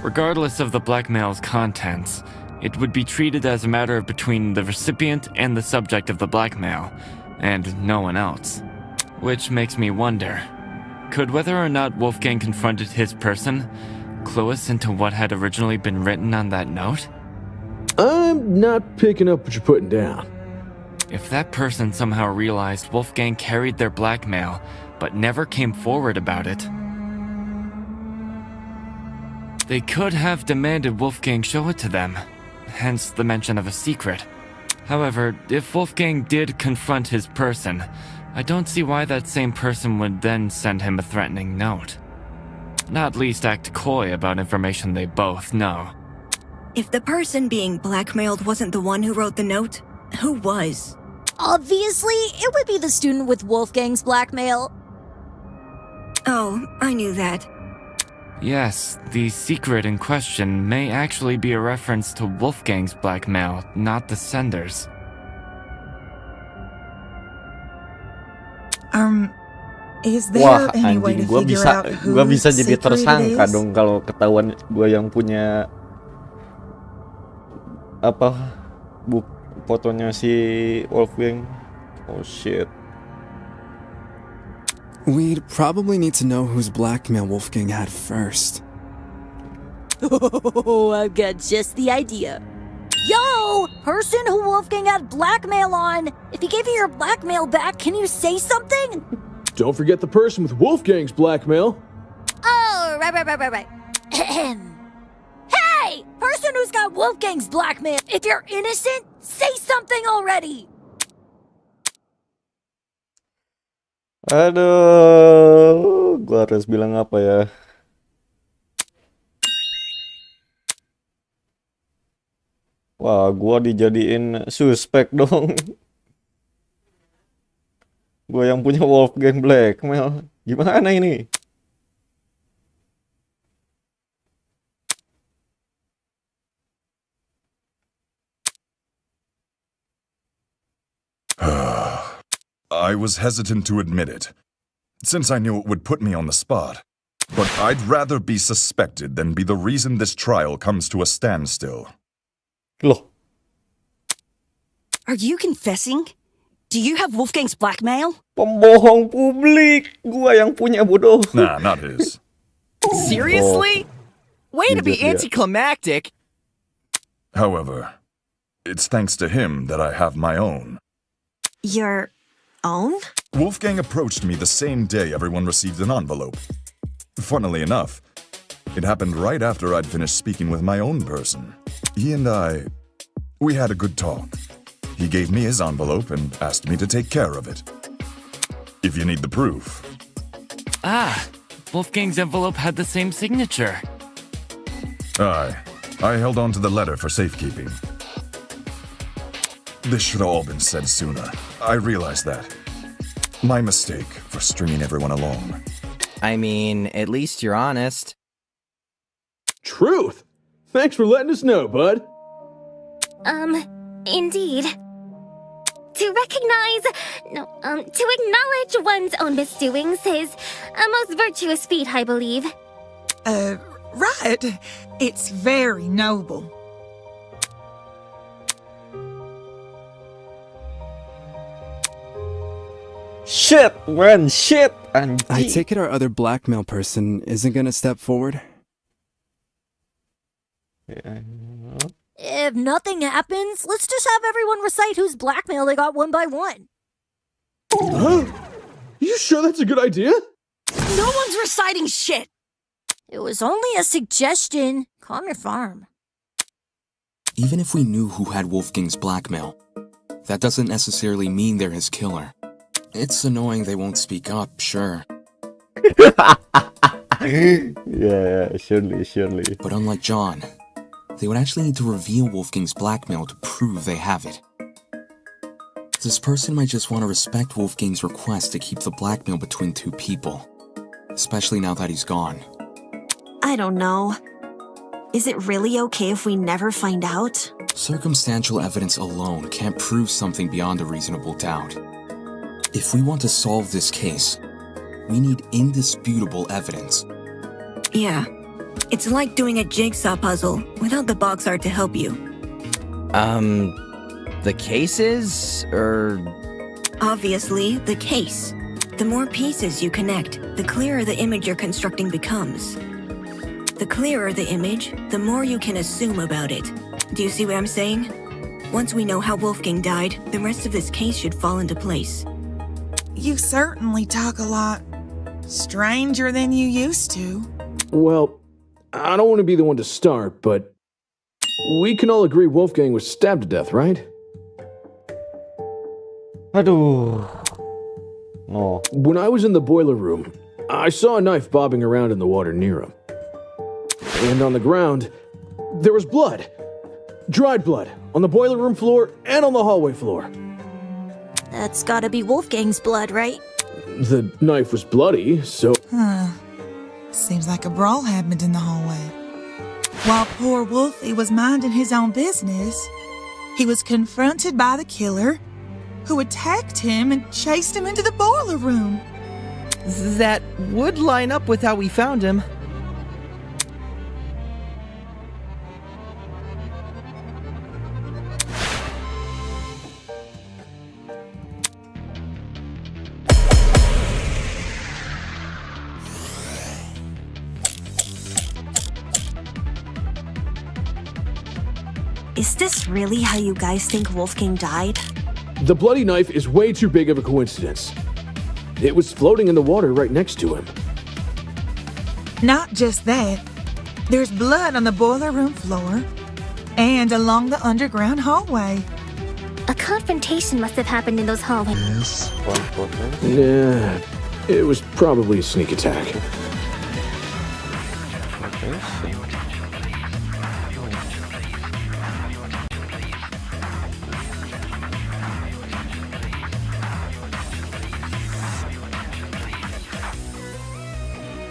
Regardless of the blackmail's contents, it would be treated as a matter between the recipient and the subject of the blackmail, and no one else. Which makes me wonder, could whether or not Wolfgang confronted his person clue us into what had originally been written on that note? I'm not picking up what you're putting down. If that person somehow realized Wolfgang carried their blackmail, but never came forward about it, they could have demanded Wolfgang show it to them, hence the mention of a secret. However, if Wolfgang did confront his person, I don't see why that same person would then send him a threatening note. Not least act coy about information they both know. If the person being blackmailed wasn't the one who wrote the note, who was? Obviously, it would be the student with Wolfgang's blackmail. Oh, I knew that. Yes, the secret in question may actually be a reference to Wolfgang's blackmail, not the sender's. Is there Wah, any way anjing, to figure out gua bisa whose jadi secret it tersangka is? dong kalau ketahuan gua yang punya apa fotonya si Wolfgang. Oh shit. We'd probably need to know whose blackmail Wolfgang had first. Oh, I've got just the idea. Yo! Person who Wolfgang had blackmail on! If he gave you your blackmail back, can you say something? Don't forget the person with Wolfgang's blackmail. Oh, right. Hey! Person who's got Wolfgang's blackmail! If you're innocent, say something already! Aduh, gua harus bilang apa ya? Wah, gua dijadiin suspek dong. Gua yang punya Wolfgang blackmail. Gimana ini? I was hesitant to admit it, since I knew it would put me on the spot. But I'd rather be suspected than be the reason this trial comes to a standstill. Loh, Are you confessing? Do you have Wolfgang's blackmail? pembohong publik. Gua yang punya bodoh. Nah, not his. Seriously? Way to be Jujur dia. anticlimactic. However, it's thanks to him that I have my own. Your own? Wolfgang approached me the same day everyone received an envelope. Funnily enough, it happened right after I'd finished speaking with my own person. He and we had a good talk. He gave me his envelope and asked me to take care of it. If you need the proof. Ah, Wolfgang's envelope had the same signature. I held on to the letter for safekeeping. This should have all been said sooner. I realize that. My mistake for stringing everyone along. I mean, at least you're honest. Truth! Thanks for letting us know, bud. Indeed. To acknowledge one's own misdoings is a most virtuous feat, I believe. Right. It's very noble. Shit, man, shit. Anjing. I take it our other blackmail person isn't gonna step forward? If nothing happens, let's just have everyone recite whose blackmail they got one by one. Huh? You sure that's a good idea? No one's reciting shit! It was only a suggestion. Calm your farm. Even if we knew who had Wolfgang's blackmail, that doesn't necessarily mean they're his killer. It's annoying they won't speak up, sure. Yeah, surely. But unlike John, they would actually need to reveal Wolfgang's blackmail to prove they have it. This person might just want to respect Wolfgang's request to keep the blackmail between two people, especially now that he's gone. I don't know. Is it really okay if we never find out? Circumstantial evidence alone can't prove something beyond a reasonable doubt. If we want to solve this case, we need indisputable evidence. Yeah. It's like doing a jigsaw puzzle without the box art to help you. The cases? Obviously, the case. The more pieces you connect, the clearer the image you're constructing becomes. The clearer the image, the more you can assume about it. Do you see what I'm saying? Once we know how Wolfgang died, the rest of this case should fall into place. You certainly talk a lot. Stranger than you used to. Well, I don't want to be the one to start, but we can all agree Wolfgang was stabbed to death, right? Aduh. No. When I was in the boiler room, I saw a knife bobbing around in the water near him. And on the ground, there was blood. Dried blood on the boiler room floor and on the hallway floor. That's gotta be Wolfgang's blood, right? The knife was bloody, so... Seems like a brawl happened in the hallway. While poor Wolfie was minding his own business, he was confronted by the killer, who attacked him and chased him into the boiler room. That would line up with how we found him. Is this really how you guys think Wolfgang died? The bloody knife is way too big of a coincidence. It was floating in the water right next to him. Not just that, there's blood on the boiler room floor and along the underground hallway. A confrontation must have happened in those hallways. Nah, it was probably a sneak attack.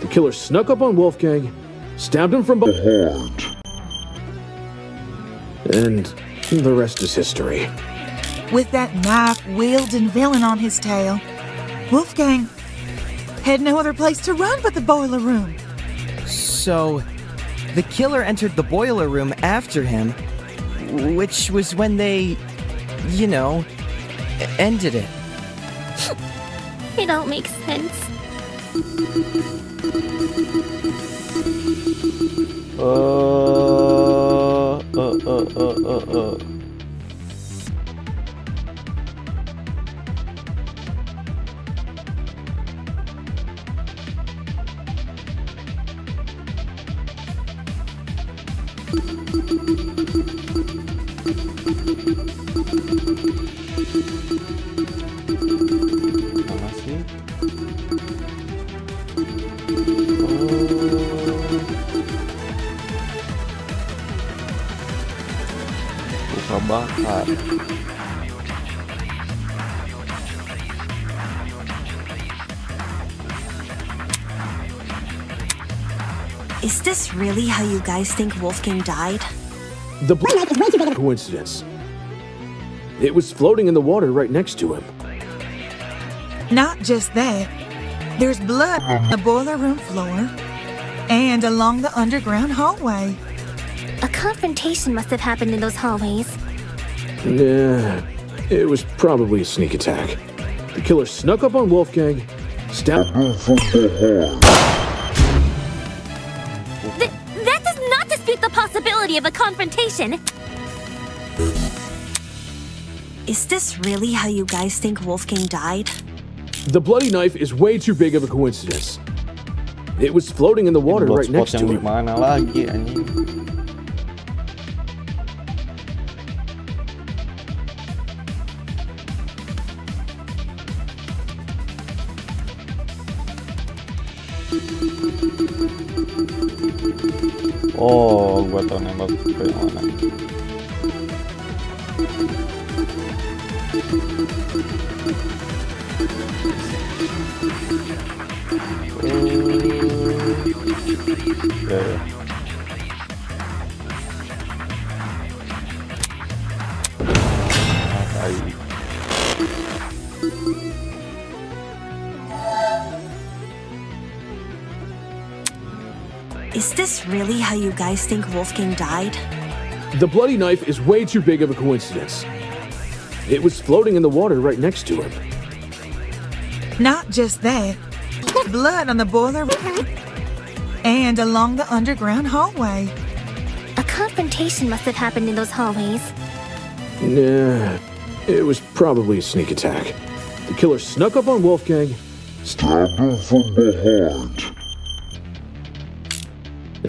The killer snuck up on Wolfgang, stabbed him from behind, and the rest is history. With that knife-wielding villain on his tail, Wolfgang had no other place to run but the boiler room. So, the killer entered the boiler room after him, which was when they, ended it. It all makes sense. Mana sih? Luka bakar. Is this really how you guys think Wolfgang died? The coincidence. It was floating in the water right next to him. Not just that. There's blood on the boiler room floor and along the underground hallway. A confrontation must have happened in those hallways. Nah, it was probably a sneak attack. The killer snuck up on Wolfgang, stabbed him from behind. That does not dispute the possibility of a confrontation. Is this really how you guys think Wolfgang died? The bloody knife is way too big of a coincidence. It was floating in the water right next to him. Mana lagi anjing? Oh, gua tau nembak ke yang mana. Is this really how you guys think Wolfgang died? The bloody knife is way too big of a coincidence. It was floating in the water right next to him. Not just that. Blood on the boiler room and along the underground hallway. A confrontation must have happened in those hallways. Nah, it was probably a sneak attack. The killer snuck up on Wolfgang, stabbed him from behind.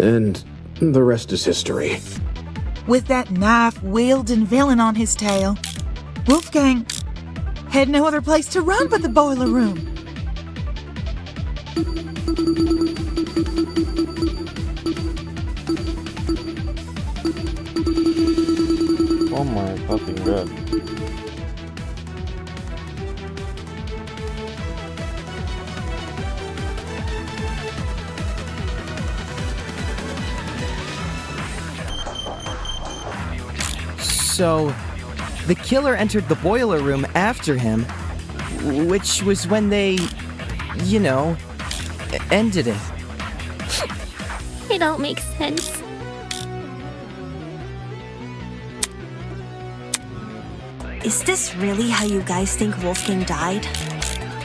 And the rest is history. With that knife-wielding villain on his tail, Wolfgang had no other place to run but the boiler room. Oh my fucking god. So, the killer entered the boiler room after him, which was when they, ended it. It all makes sense. Is this really how you guys think Wolfgang died?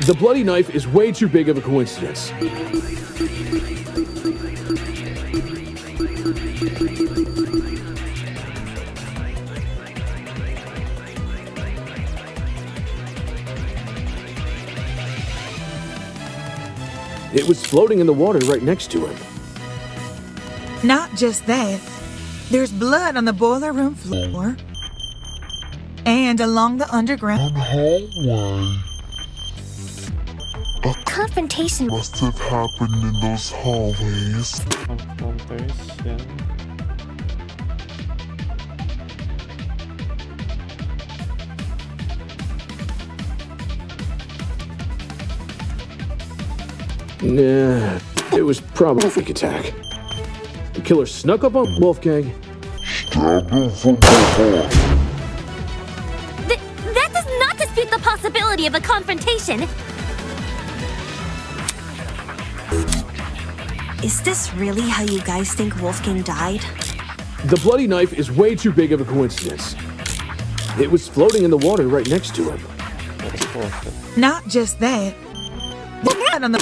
The bloody knife is way too big of a coincidence. It was floating in the water right next to him. Not just that. There's blood on the boiler room floor and along the underground hallway. A confrontation must have happened in those hallways. Nah, it was probably a fake attack. The killer snuck up on Wolfgang, stabbed him from behind. That does not dispute the possibility of a confrontation. Is this really how you guys think Wolfgang died? The bloody knife is way too big of a coincidence. It was floating in the water right next to him. Not just that. The blood on the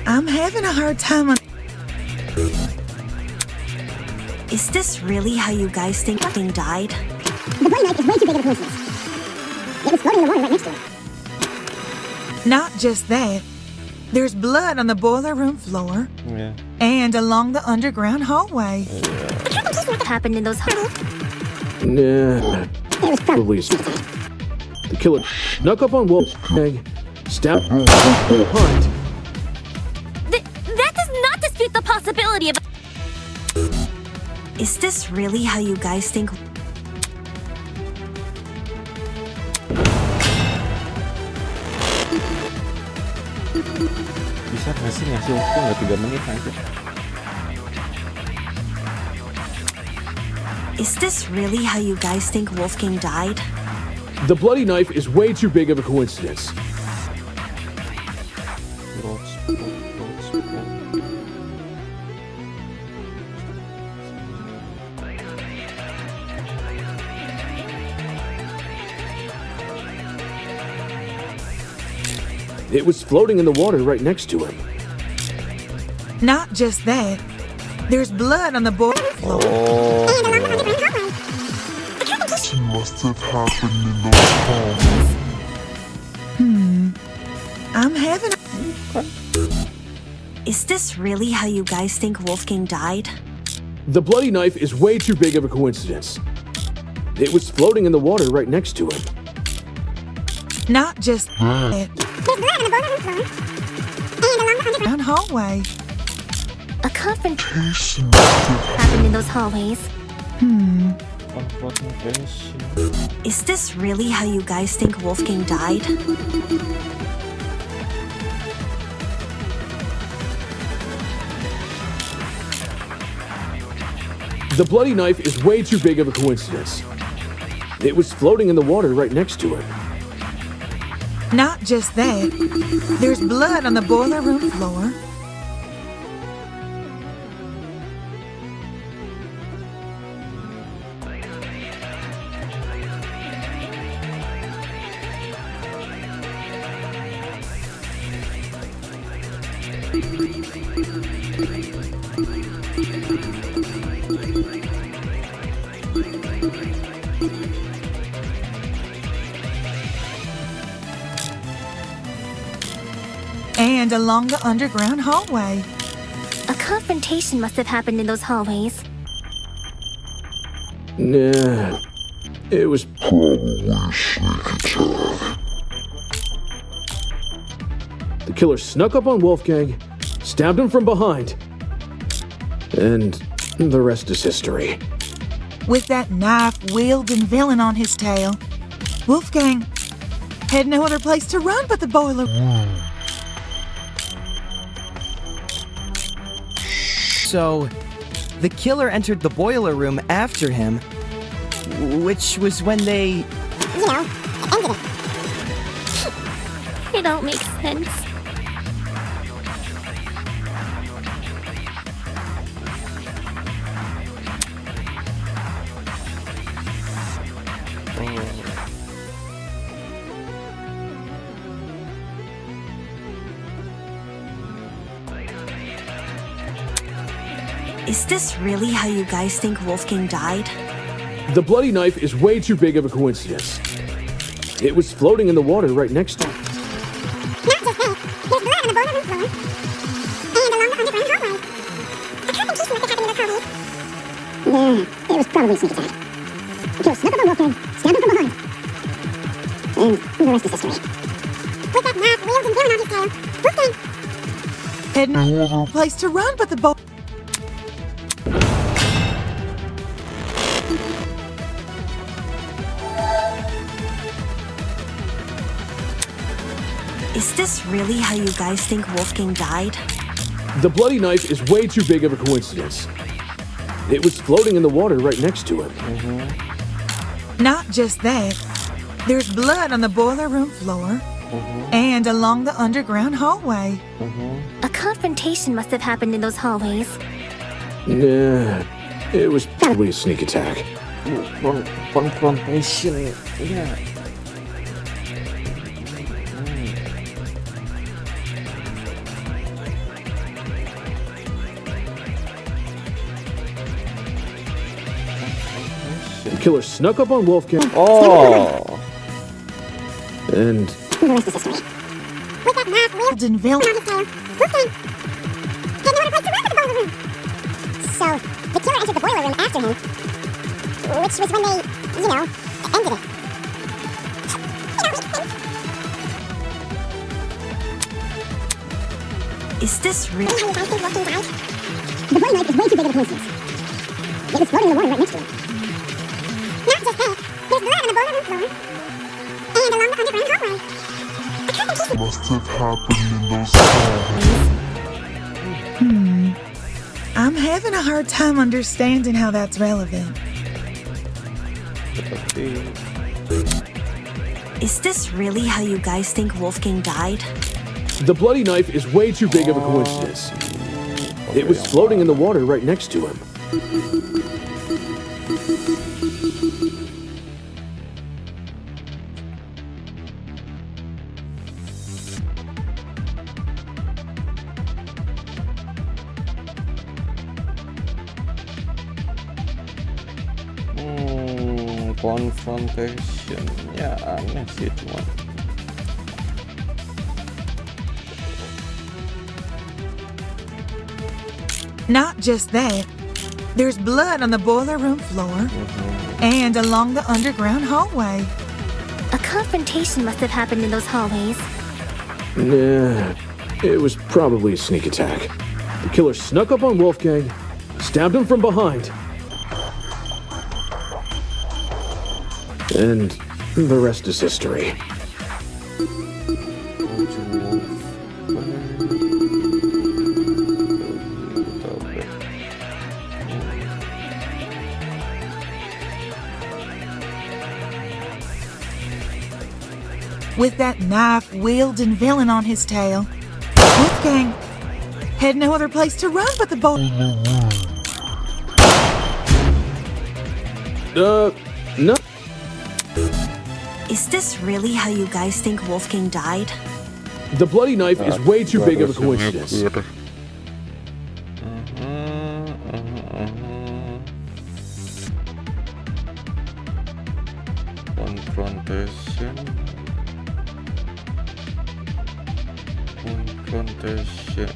I'm having a hard time on. Is this really how you guys think Wolfgang died? The bloody knife is way too big of a coincidence. It was floating in the water right next to him. Not just that. There's blood on the boiler room floor Yeah. and along the underground hallway. What happened in those halls? Nah, probably the killer snuck up on Wolfgang, stabbed him behind. That does not dispute the possibility of. Is this really how you guys think? Bisa nggak sih ngasih waktu nggak 3 menit aja? Is this really how you guys think Wolfgang died? The bloody knife is way too big of a coincidence. It was floating in the water right next to him. Not just that. There's blood on the boiler floor. Must have happened in those halls. I'm having. Is this really how you guys think Wolfgang died? The bloody knife is way too big of a coincidence. It was floating in the water right next to him. Not just that. There's blood on the boiler room floor and along the underground hallway. A confrontation happened in those hallways. Is this really how you guys think Wolfgang died? The bloody knife is way too big of a coincidence. It was floating in the water right next to him. Not just that. There's blood on the boiler room floor. And along the underground hallway. A confrontation must have happened in those hallways. Nah, it was probably a sneak attack. The killer snuck up on Wolfgang, stabbed him from behind, and the rest is history. With that knife-wielding villain on his tail, Wolfgang had no other place to run but the boiler. So, the killer entered the boiler room after him, which was when they... You know, ended it. It don't make sense. Is this really how you guys think Wolfgang died? The bloody knife is way too big of a coincidence. It was floating in the water right next to him. Not just that. There's blood on the boiler room floor and along the underground hallway. A confrontation must have happened in those hallways. Yeah, it was probably a sneak attack. The killer snuck up on Wolfgang, stabbed him from behind, and the rest is history. With that knife-wielding villain on his tail, Wolfgang had no place to run but the boiler. Is this really how you guys think Wolfgang died? The bloody knife is way too big of a coincidence. It was floating in the water right next to him. Not just that. There's blood on the boiler room floor and along the underground hallway. A confrontation must have happened in those hallways. Nah, it was probably a sneak attack. Confrontation, yeah. The killer snuck up on Wolfgang. Oh. And The rest is history. With that math wheel Wilden villain. on his tail, Wolfgang had no other place to run but the boiler room. So, the killer entered the boiler room after him, which was when they, ended it. Is this real? How you guys think Wolfgang died? The bloody knife is way too big of a coincidence. It was floating in the water right next to him. Not just that, there's blood on the boiler room floor and along the underground hallway. Must have happened in those hallways. I'm having a hard time understanding how that's relevant. Is this really how you guys think Wolfgang died? the bloody knife is way too big of a coincidence. It was floating in the water right next to him. Confrontation, ya aneh sih cuman. Not just that, there's blood on the boiler room floor and along the underground hallway. A confrontation must have happened in those hallways. Nah, it was probably a sneak attack. The killer snuck up on Wolfgang, stabbed him from behind, and the rest is history. With that knife-wielding villain on his tail, Wolfgang had no other place to run but the boat. No. Is this really how you guys think Wolfgang died? The bloody knife is way too big of a coincidence. Confrontation. Confrontation.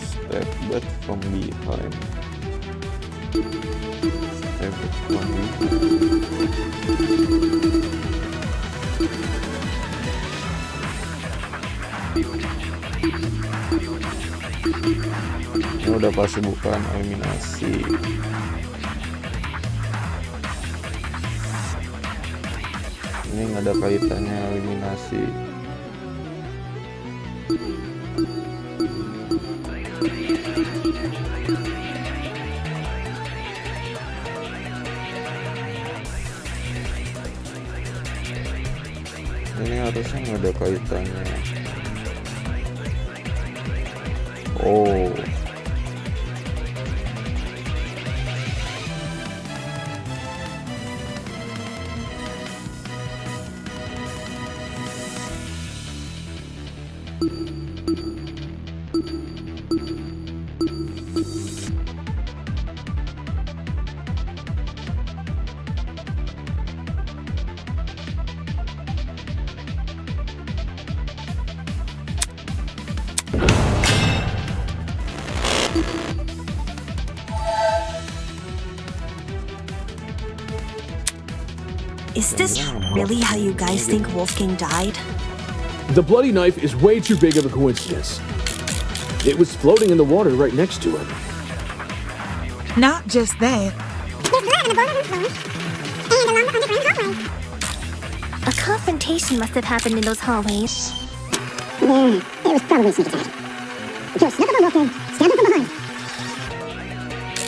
Stabbed from behind. Stabbed from Ini udah pasti bukan eliminasi. Ini nggak ada kaitannya eliminasi. Ini harusnya nggak ada kaitannya. Oh. Is this really how you guys think Wolfgang died? The bloody knife is way too big of a coincidence. It was floating in the water right next to him. Not just that. There's blood on the boiler room floor and along the underground hallway. A confrontation must have happened in those hallways. Yeah, it was probably a sneak attack. The killer snuck up on Wolfgang,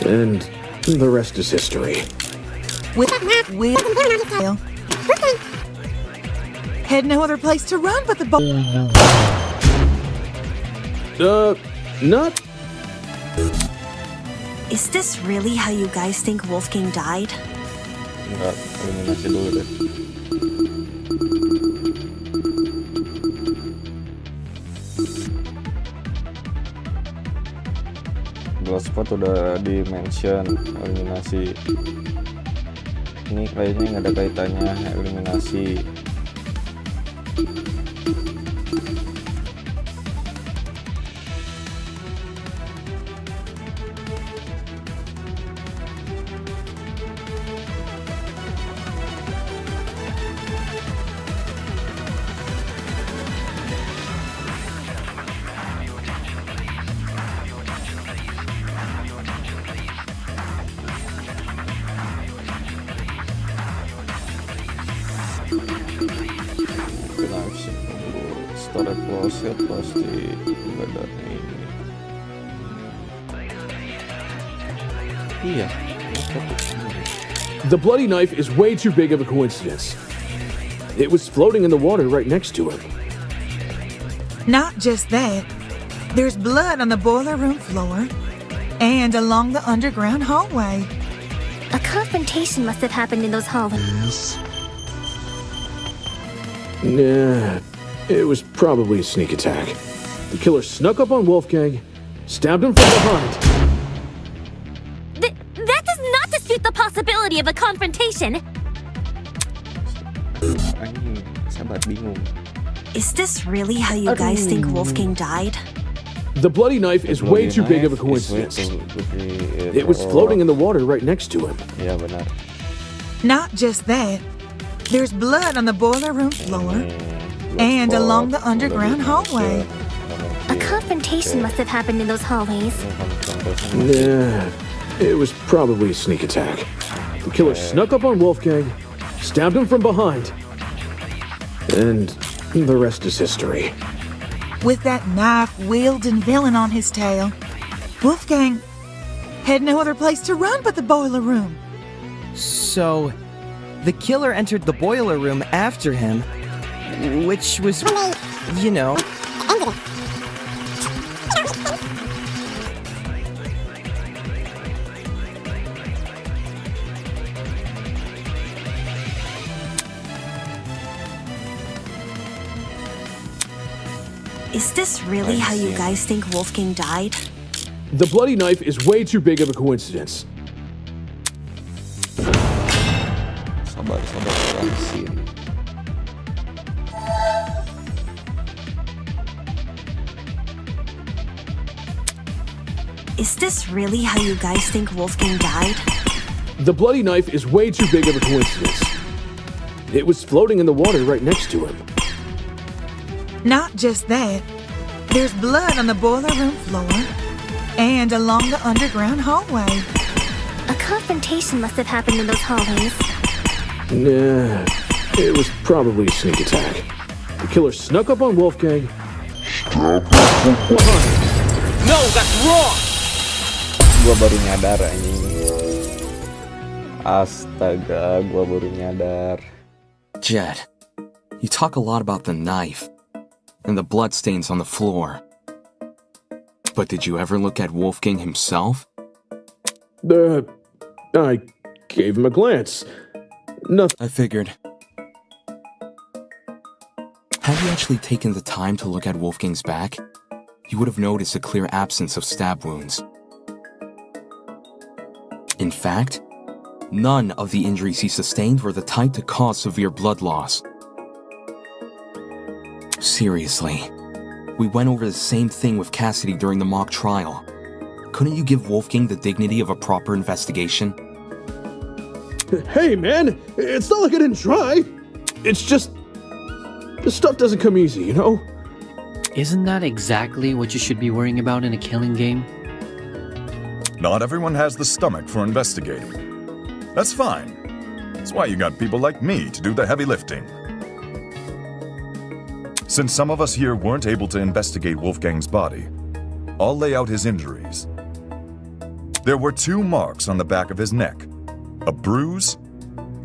And the rest is history. Had no other place to run but the Not. Is this really how you guys think Wolfgang died? Enggak, eliminasi dulu deh. Bloodspot udah di mention eliminasi. Ini kayaknya nggak ada kaitannya eliminasi. Store closet pasti badan ini. Iya. The bloody knife is way too big of a coincidence. It was floating in the water right next to him. Not just that. There's blood on the boiler room floor and along the underground hallway. A confrontation must have happened in those hallways. Nah, it was probably a sneak attack. The killer snuck up on Wolfgang, stabbed him from behind. That does not dispute the possibility of a confrontation. Is this really how you guys think Wolfgang died? The bloody knife is way too big of a coincidence. It was floating in the water right next to him. Iya benar. Not just that. There's blood on the boiler room floor and along the underground hallway. A confrontation must have happened in those hallways. Nah, it was probably a sneak attack. The killer snuck up on Wolfgang, stabbed him from behind. And the rest is history. With that knife-wielding villain on his tail, Wolfgang had no other place to run but the boiler room. So, the killer entered the boiler room after him, which was, you know... Is this really how you guys think Wolfgang died? The bloody knife is way too big of a coincidence. Sabar jelasin. Is this really how you guys think Wolfgang died? The bloody knife is way too big of a coincidence. It was floating in the water right next to him. Not just that. There's blood on the boiler room floor and along the underground hallway. A confrontation must have happened in those hallways. Nah, it was probably a sneak attack. The killer snuck up on Wolfgang. No, that's wrong! Gua baru nyadar anjing. Astaga, gua baru nyadar. Jed, you talk a lot about the knife and the bloodstains on the floor. But did you ever look at Wolfgang himself? I gave him a glance. Nothing. I figured. Had you actually taken the time to look at Wolfgang's back, you would have noticed a clear absence of stab wounds. In fact, none of the injuries he sustained were the type to cause severe blood loss. Seriously, we went over the same thing with Cassidy during the mock trial. Couldn't you give Wolfgang the dignity of a proper investigation? Hey, man, it's not like I didn't try. It's just... this stuff doesn't come easy, you know? Isn't that exactly what you should be worrying about in a killing game? Not everyone has the stomach for investigating. That's fine. That's why you got people like me to do the heavy lifting. Since some of us here weren't able to investigate Wolfgang's body, I'll lay out his injuries. There were 2 marks on the back of his neck, a bruise,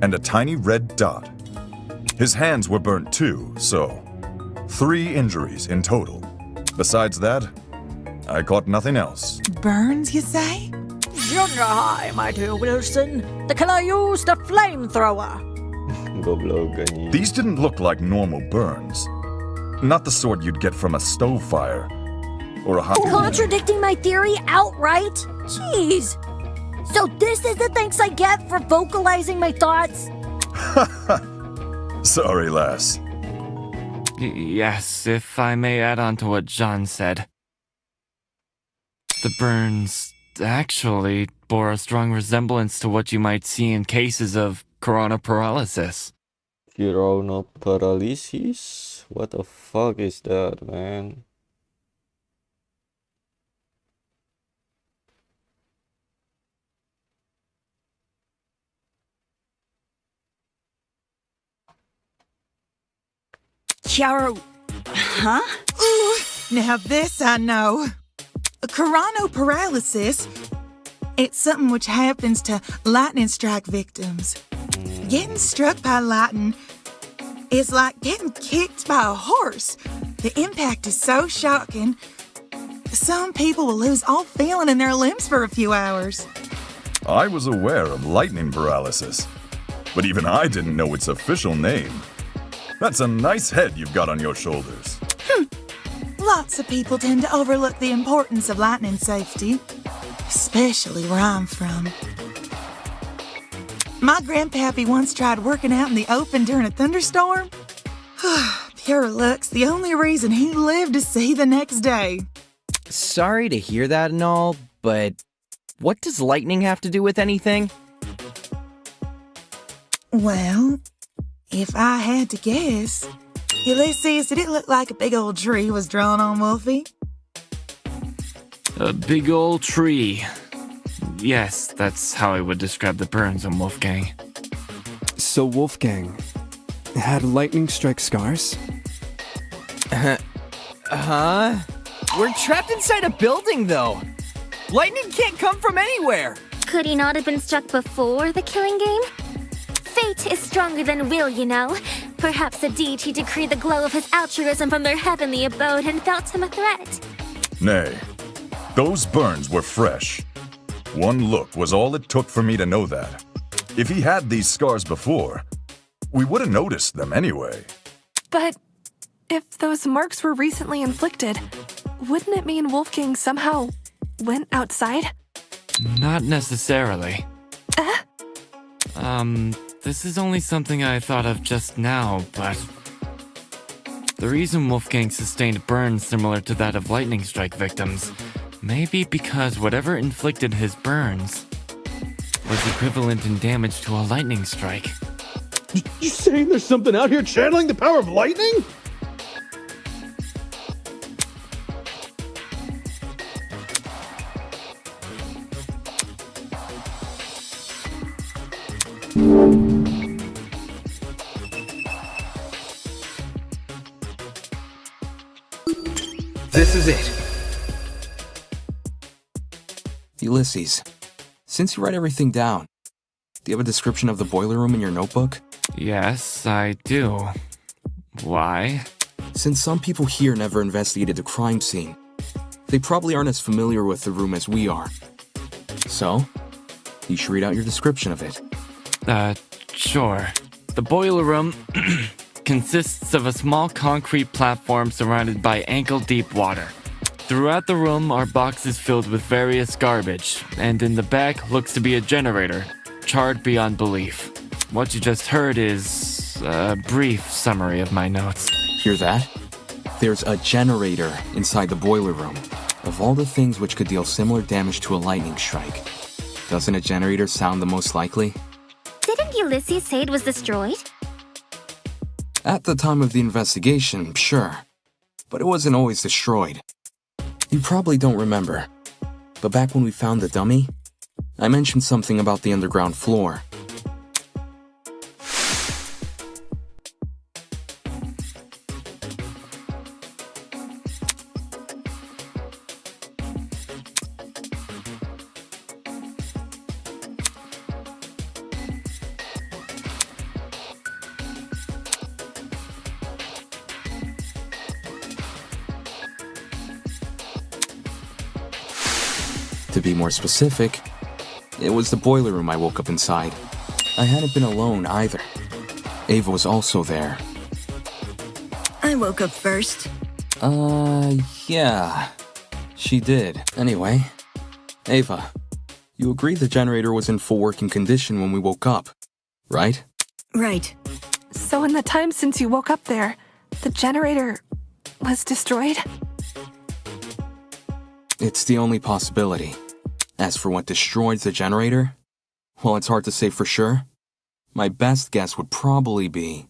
and a tiny red dot. His hands were burnt too, so 3 injuries in total. Besides that, I caught nothing else. Burns, you say? Junior high, my dear Wilson. The killer used a flamethrower. Goblok anjing. These didn't look like normal burns. Not the sort you'd get from a stove fire or a hot... Contradicting my theory outright? Jeez. So this is the thanks I get for vocalizing my thoughts? Sorry, lass. Yes, if I may add on to what John said. The burns actually bore a strong resemblance to what you might see in cases of corona paralysis. Corona paralysis? What the fuck is that, man? Chiaro. Huh? Ooh, now this I know. Coronoparalysis. It's something which happens to lightning strike victims. Getting struck by lightning is like getting kicked by a horse. The impact is so shocking. Some people will lose all feeling in their limbs for a few hours. I was aware of lightning paralysis, but even I didn't know its official name. That's a nice head you've got on your shoulders. Lots of people tend to overlook the importance of lightning safety, especially where I'm from. My grandpappy once tried working out in the open during a thunderstorm. Pure luck's the only reason he lived to see the next day. Sorry to hear that and all, but what does lightning have to do with anything? Well, if I had to guess, Ulysses, did it look like a big old tree was drawn on Wolfie? A big old tree. Yes, that's how I would describe the burns on Wolfgang. So Wolfgang had lightning strike scars? Huh? We're trapped inside a building, though. Lightning can't come from anywhere. Could he not have been struck before the killing game? Fate is stronger than will, you know. Perhaps the deity decreed the glow of his altruism from their heavenly abode and felt him a threat. Nay, those burns were fresh. One look was all it took for me to know that. If he had these scars before, we would have noticed them anyway. But if those marks were recently inflicted, wouldn't it mean Wolfgang somehow went outside? Not necessarily. This is only something I thought of just now, but the reason Wolfgang sustained burns similar to that of lightning strike victims may be because whatever inflicted his burns was equivalent in damage to a lightning strike. You saying there's something out here channeling the power of lightning? This is it. Ulysses, since you write everything down, do you have a description of the boiler room in your notebook? Yes, I do. Why? Since some people here never investigated the crime scene, they probably aren't as familiar with the room as we are. So, you should read out your description of it. Sure. The boiler room consists of a small concrete platform surrounded by ankle-deep water. Throughout the room are boxes filled with various garbage, and in the back looks to be a generator, charred beyond belief. What you just heard is a brief summary of my notes. Hear that? There's a generator inside the boiler room. Of all the things which could deal similar damage to a lightning strike, doesn't a generator sound the most likely? Didn't Ulysses say it was destroyed? At the time of the investigation, sure. But it wasn't always destroyed. You probably don't remember. But back when we found the dummy, I mentioned something about the underground floor. To be more specific, it was the boiler room I woke up inside. I hadn't been alone either. Ava was also there. I woke up first. Yeah. She did. Anyway, Ava, you agreed the generator was in full working condition when we woke up, right? Right. So in the time since you woke up there, the generator was destroyed? It's the only possibility. As for what destroyed the generator, well, it's hard to say for sure. My best guess would probably be...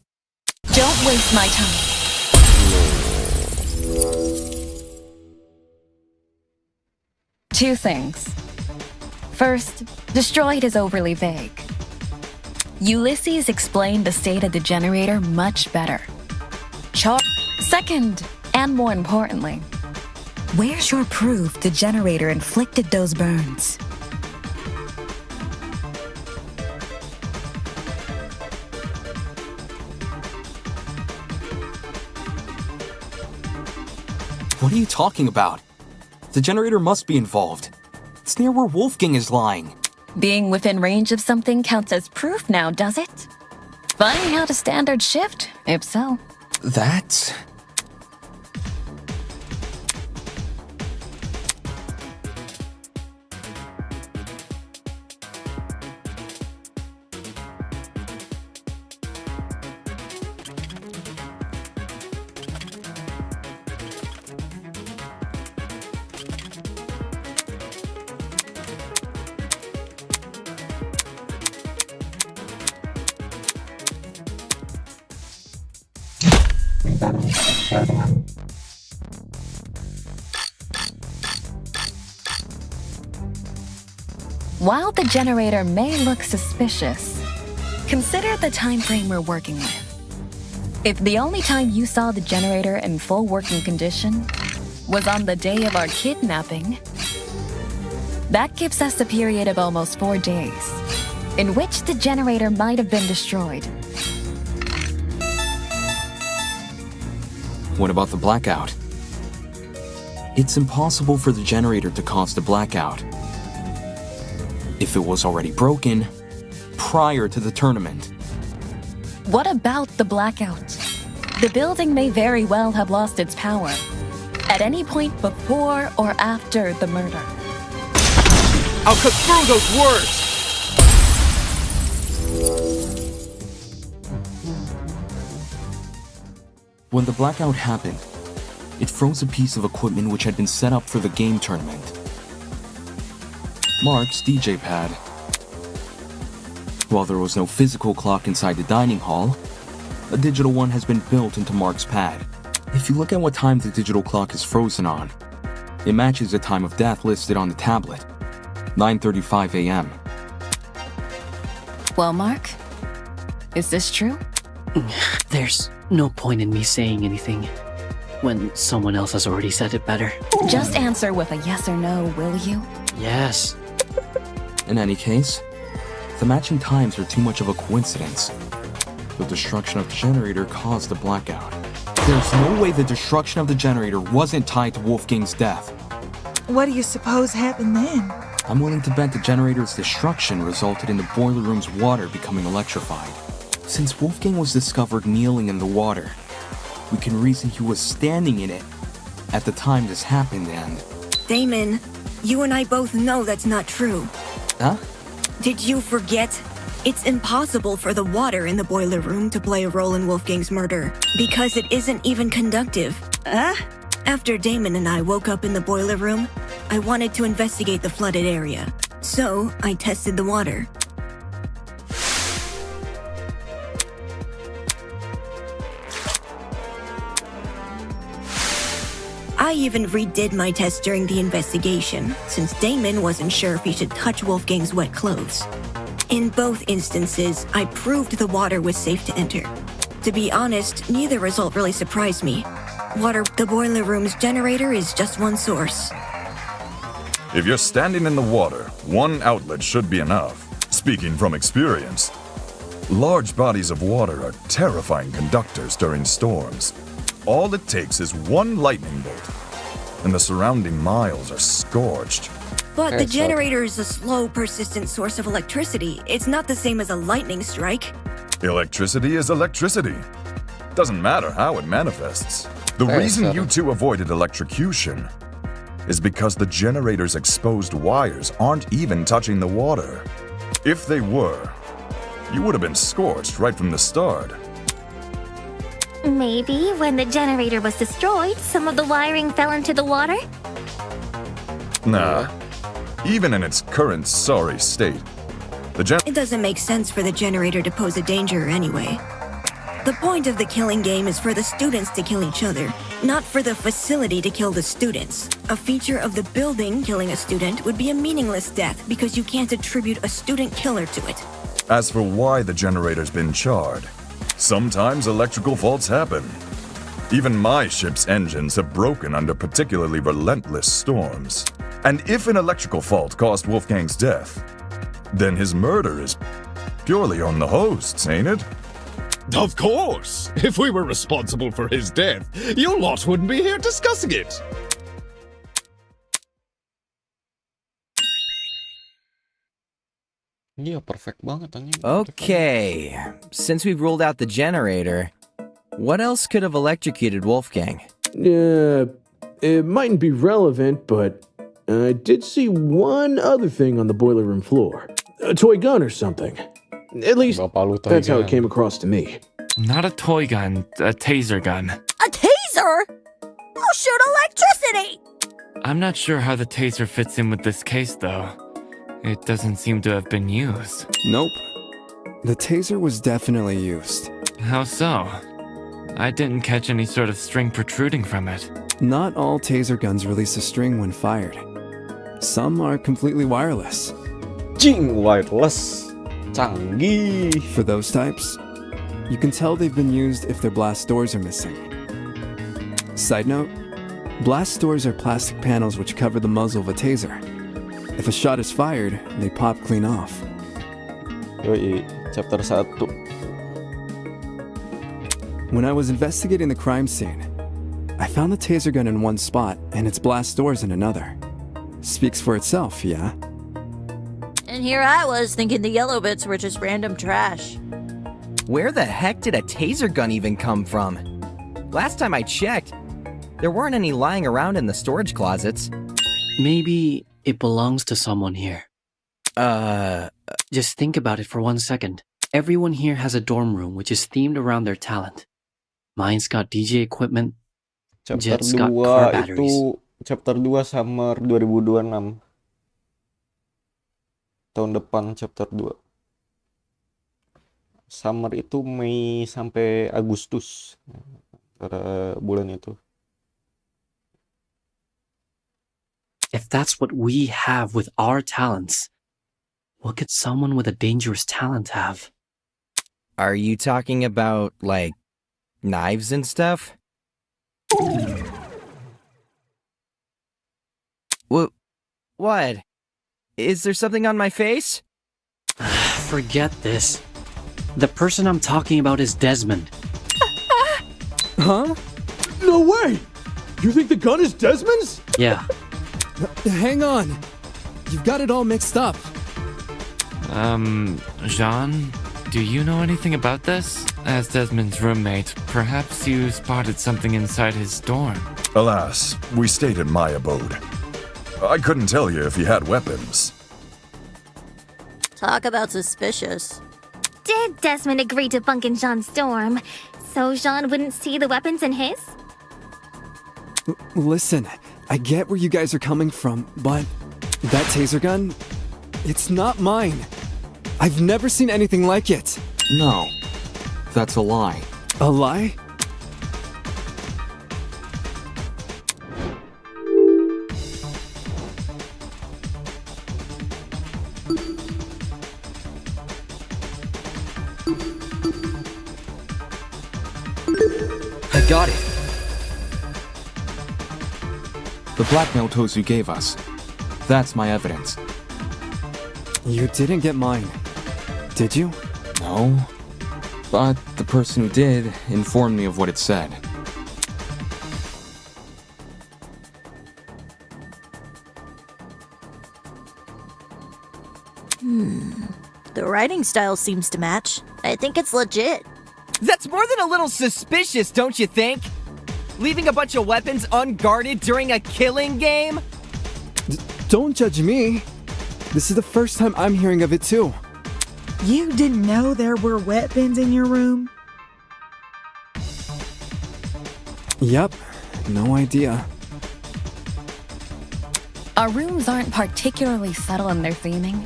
Don't waste my time. Two things. First, destroyed is overly vague. Ulysses explained the state of the generator much better. Second, and more importantly, where's your proof the generator inflicted those burns? What are you talking about? The generator must be involved. It's near where Wolfgang is lying. Being within range of something counts as proof now, does it? Funny how the standards shift, if so. That's... While the generator may look suspicious, consider the time frame we're working with. If the only time you saw the generator in full working condition was on the day of our kidnapping, that gives us a period of almost 4 days in which the generator might have been destroyed. What about the blackout? It's impossible for the generator to cause the blackout. If it was already broken prior to the tournament. What about the blackout? The building may very well have lost its power at any point before or after the murder. I'll cut through those words! When the blackout happened, it froze a piece of equipment which had been set up for the game tournament. Mark's DJ pad. While there was no physical clock inside the dining hall, a digital one has been built into Mark's pad. If you look at what time the digital clock is frozen on, it matches the time of death listed on the tablet, 9:35 a.m. Well, Mark, is this true? There's no point in me saying anything when someone else has already said it better. Just answer with a yes or no, will you? Yes. In any case, the matching times are too much of a coincidence. The destruction of the generator caused the blackout. There's no way the destruction of the generator wasn't tied to Wolfgang's death. What do you suppose happened then? I'm willing to bet the generator's destruction resulted in the boiler room's water becoming electrified. Since Wolfgang was discovered kneeling in the water, we can reason he was standing in it at the time this happened and... Damon, you and I both know that's not true. Huh? Did you forget? It's impossible for the water in the boiler room to play a role in Wolfgang's murder, because it isn't even conductive. After Damon and I woke up in the boiler room, I wanted to investigate the flooded area. So, I tested the water. I even redid my test during the investigation, since Damon wasn't sure if he should touch Wolfgang's wet clothes. In both instances, I proved the water was safe to enter. To be honest, neither result really surprised me. The boiler room's generator is just one source. If you're standing in the water, one outlet should be enough. Speaking from experience, large bodies of water are terrifying conductors during storms. All it takes is one lightning bolt, and the surrounding miles are scorched. But the generator is a slow, persistent source of electricity. It's not the same as a lightning strike. Electricity is electricity. Doesn't matter how it manifests. The reason you two avoided electrocution is because the generator's exposed wires aren't even touching the water. If they were, you would have been scorched right from the start. Maybe when the generator was destroyed, some of the wiring fell into the water? Nah. Even in its current sorry state, It doesn't make sense for the generator to pose a danger anyway. The point of the killing game is for the students to kill each other, not for the facility to kill the students. A feature of the building killing a student would be a meaningless death because you can't attribute a student killer to it. As for why the generator's been charred, sometimes electrical faults happen. Even my ship's engines have broken under particularly relentless storms. And if an electrical fault caused Wolfgang's death, then his murder is purely on the hosts, ain't it? Of course! If we were responsible for his death, you lot wouldn't be here discussing it. Iya, perfect banget anjing. Okay, since we've ruled out the generator, what else could have electrocuted Wolfgang? It mightn't be relevant, but I did see one other thing on the boiler room floor. A toy gun or something. At least, that's how it came across to me. Not a toy gun, a taser gun. A taser? I'll shoot electricity! I'm not sure how the taser fits in with this case, though. It doesn't seem to have been used. Nope. The taser was definitely used. How so? I didn't catch any sort of string protruding from it. Not all taser guns release a string when fired. Some are completely wireless. Wireless. Canggih. For those types, you can tell they've been used if their blast doors are missing. Side note, blast doors are plastic panels which cover the muzzle of a taser. If a shot is fired, they pop clean off. Yoi, chapter 1. When I was investigating the crime scene, I found the taser gun in one spot and its blast doors in another. Speaks for itself, yeah? And here I was thinking the yellow bits were just random trash. Where the heck did a taser gun even come from? Last time I checked, there weren't any lying around in the storage closets. Maybe it belongs to someone here. Just think about it for 1 second. Everyone here has a dorm room which is themed around their talent. Mine's got DJ equipment. Chapter Jet's got car 2 batteries. itu chapter 2 summer 2026. Tahun depan chapter 2. Summer itu Mei sampai Agustus. Antara bulan itu. If that's what we have with our talents, what could someone with a dangerous talent have? Are you talking about, like, knives and stuff? What? Is there something on my face? Forget this. The person I'm talking about is Desmond. Huh? No way! You think the gun is Desmond's? Yeah. Hang on. You've got it all mixed up. Jean, do you know anything about this? As Desmond's roommate, perhaps you spotted something inside his dorm. Alas, we stayed in my abode. I couldn't tell you if he had weapons. Talk about suspicious. Did Desmond agree to bunk in Jean's dorm so Jean wouldn't see the weapons in his? Listen, I get where you guys are coming from, but that taser gun, it's not mine. I've never seen anything like it. No, that's a lie. A lie? I got it. The blackmail tools you gave us. That's my evidence. You didn't get mine, did you? No. But the person who did informed me of what it said. The writing style seems to match. I think it's legit. That's more than a little suspicious, don't you think? Leaving a bunch of weapons unguarded during a killing game? Don't judge me. This is the first time I'm hearing of it too. You didn't know there were weapons in your room? Yep, no idea. Our rooms aren't particularly subtle in their theming.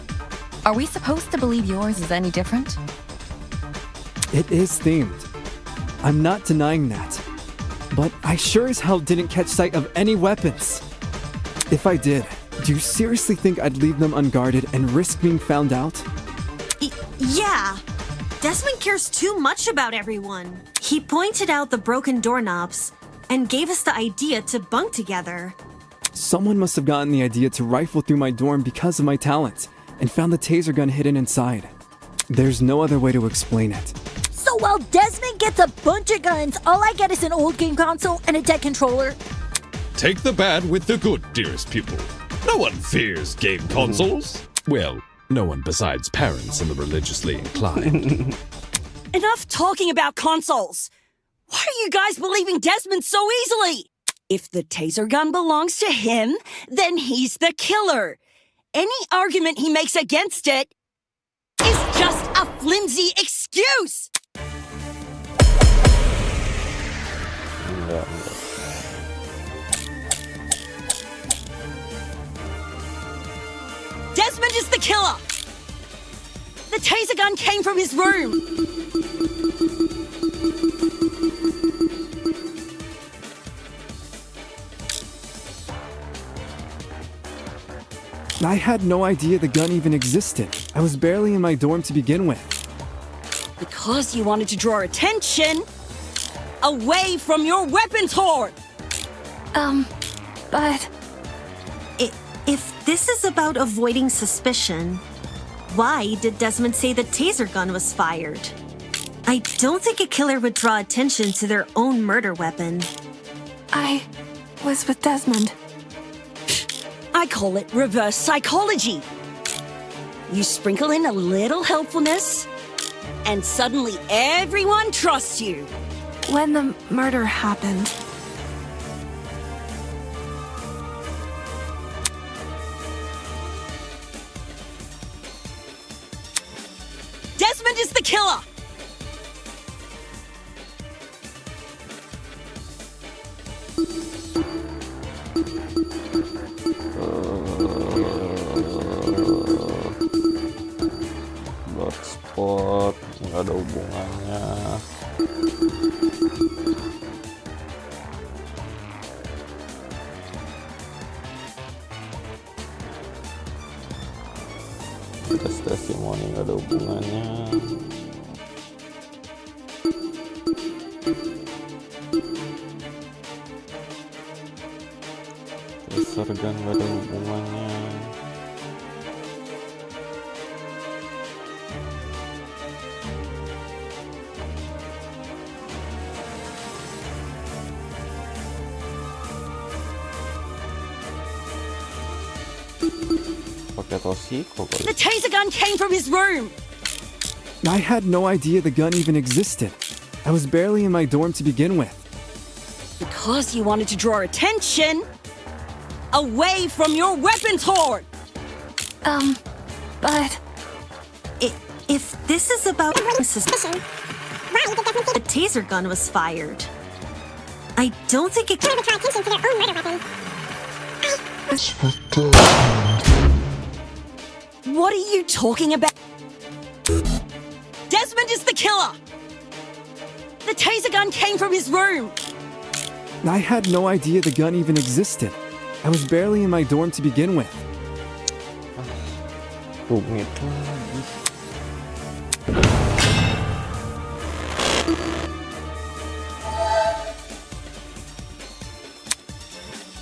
Are we supposed to believe yours is any different? It is themed. I'm not denying that. But I sure as hell didn't catch sight of any weapons. If I did, do you seriously think I'd leave them unguarded and risk being found out? Yeah. Desmond cares too much about everyone. He pointed out the broken doorknobs and gave us the idea to bunk together. Someone must have gotten the idea to rifle through my dorm because of my talent and found the taser gun hidden inside. There's no other way to explain it. So while Desmond gets a bunch of guns, all I get is an old game console and a dead controller. Take the bad with the good, dearest pupil. No one fears game consoles. Well, no one besides parents and the religiously inclined. Enough talking about consoles. Why are you guys believing Desmond so easily? If the taser gun belongs to him, then he's the killer. Any argument he makes against it is just a flimsy excuse. Enggak. Desmond is the killer. The taser gun came from his room. I had no idea the gun even existed. I was barely in my dorm to begin with. Because you wanted to draw attention away from your weapons hoard. But if this is about avoiding suspicion, why did Desmond say the taser gun was fired? I don't think a killer would draw attention to their own murder weapon. I was with Desmond. I call it reverse psychology. You sprinkle in a little helpfulness, and suddenly everyone trusts you. When the murder happened, Desmond is the killer. Blogspot nggak ada hubungannya. Tes testimoni nggak ada hubungannya. Taser gun nggak ada hubungannya. The taser gun came from his room. I had no idea the gun even existed. I was barely in my dorm to begin with. Because you wanted to draw attention away from your weapons hoard. But if this is about suspicion, the taser gun was fired. I don't think it could draw attention to their own murder weapon. What are you talking about? Desmond is the killer. The taser gun came from his room. I had no idea the gun even existed. I was barely in my dorm to begin with. Rumit lagi.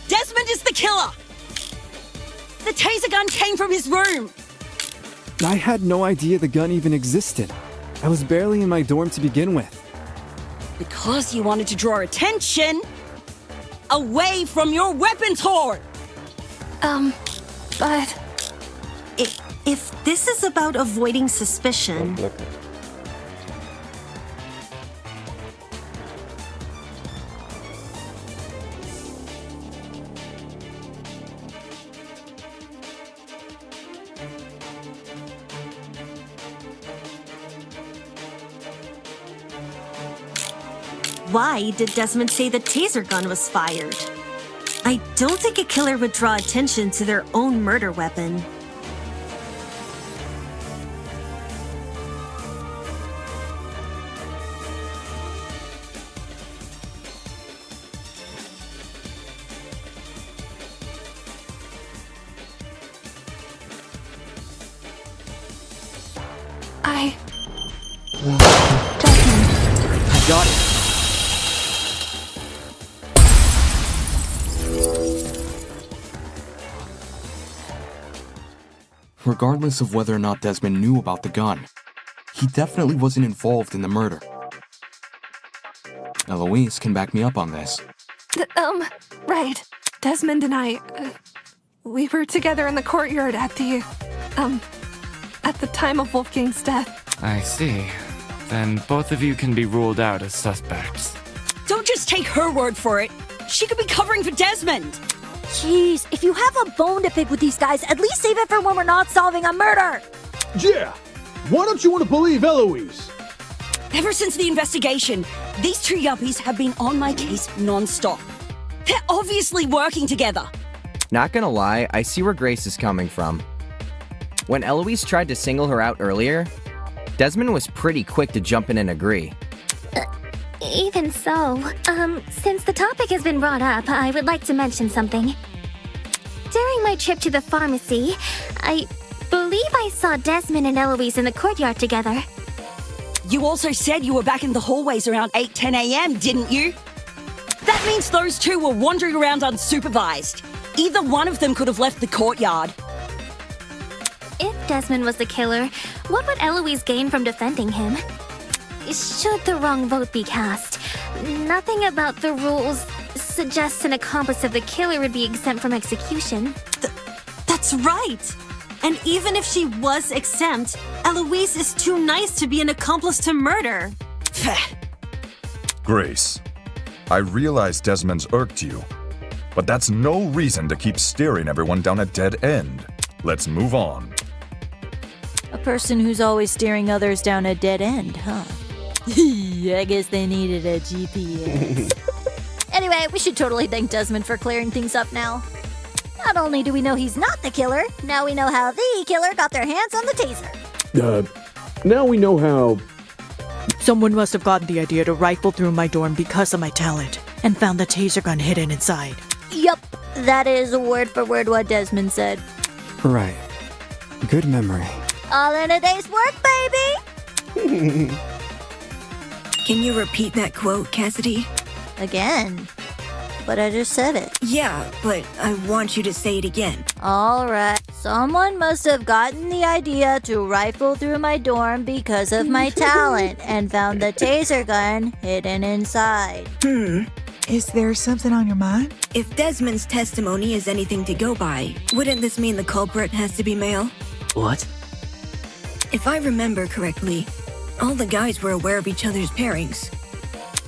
Desmond is the killer. The taser gun came from his room. I had no idea the gun even existed. I was barely in my dorm to begin with. Because you wanted to draw attention away from your weapons hoard. But If this is about avoiding suspicion, why did Desmond say the taser gun was fired? I don't think a killer would draw attention to their own murder weapon. I got it. Regardless of whether or not Desmond knew about the gun, he definitely wasn't involved in the murder. Eloise can back me up on this. Right. Desmond and I, we were together in the courtyard at the time of Wolfgang's death. I see. Then both of you can be ruled out as suspects. Don't just take her word for it. She could be covering for Desmond. Jeez, if you have a bone to pick with these guys, at least save it for when we're not solving a murder. Yeah! Why don't you want to believe Eloise? Ever since the investigation, these two yuppies have been on my case non-stop. They're obviously working together. Not gonna lie, I see where Grace is coming from. When Eloise tried to single her out earlier, Desmond was pretty quick to jump in and agree. Even so, since the topic has been brought up, I would like to mention something. During my trip to the pharmacy, I believe I saw Desmond and Eloise in the courtyard together. You also said you were back in the hallways around 8-10 a.m., didn't you? That means those two were wandering around unsupervised. Either one of them could have left the courtyard. If Desmond was the killer, what would Eloise gain from defending him? Should the wrong vote be cast, nothing about the rules suggests an accomplice of the killer would be exempt from execution. That's right! And even if she was exempt, Eloise is too nice to be an accomplice to murder. Grace, I realize Desmond's irked you, but that's no reason to keep steering everyone down a dead end. Let's move on. A person who's always steering others down a dead end, huh? I guess they needed a GPS. Anyway, we should totally thank Desmond for clearing things up now. Not only do we know he's not the killer, now we know how the killer got their hands on the taser. Now we know how... Someone must have gotten the idea to rifle through my dorm because of my talent, and found the taser gun hidden inside. Yup, that is word for word what Desmond said. Right. Good memory. All in a day's work, baby! Can you repeat that quote, Cassidy? Again? But I just said it. Yeah, but I want you to say it again. Alright. Someone must have gotten the idea to rifle through my dorm because of my talent and found the taser gun hidden inside. Is there something on your mind? If Desmond's testimony is anything to go by, wouldn't this mean the culprit has to be male? What? If I remember correctly, all the guys were aware of each other's pairings.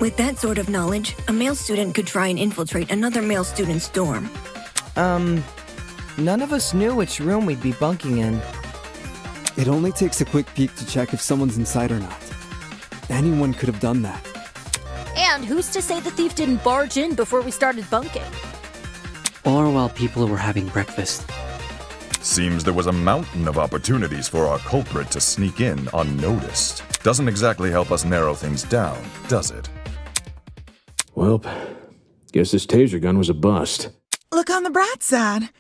With that sort of knowledge, a male student could try and infiltrate another male student's dorm. None of us knew which room we'd be bunking in. It only takes a quick peek to check if someone's inside or not. Anyone could have done that. And who's to say the thief didn't barge in before we started bunking? Or while people were having breakfast. Seems there was a mountain of opportunities for our culprit to sneak in unnoticed. Doesn't exactly help us narrow things down, does it? Well, guess this taser gun was a bust. Look on the bright side.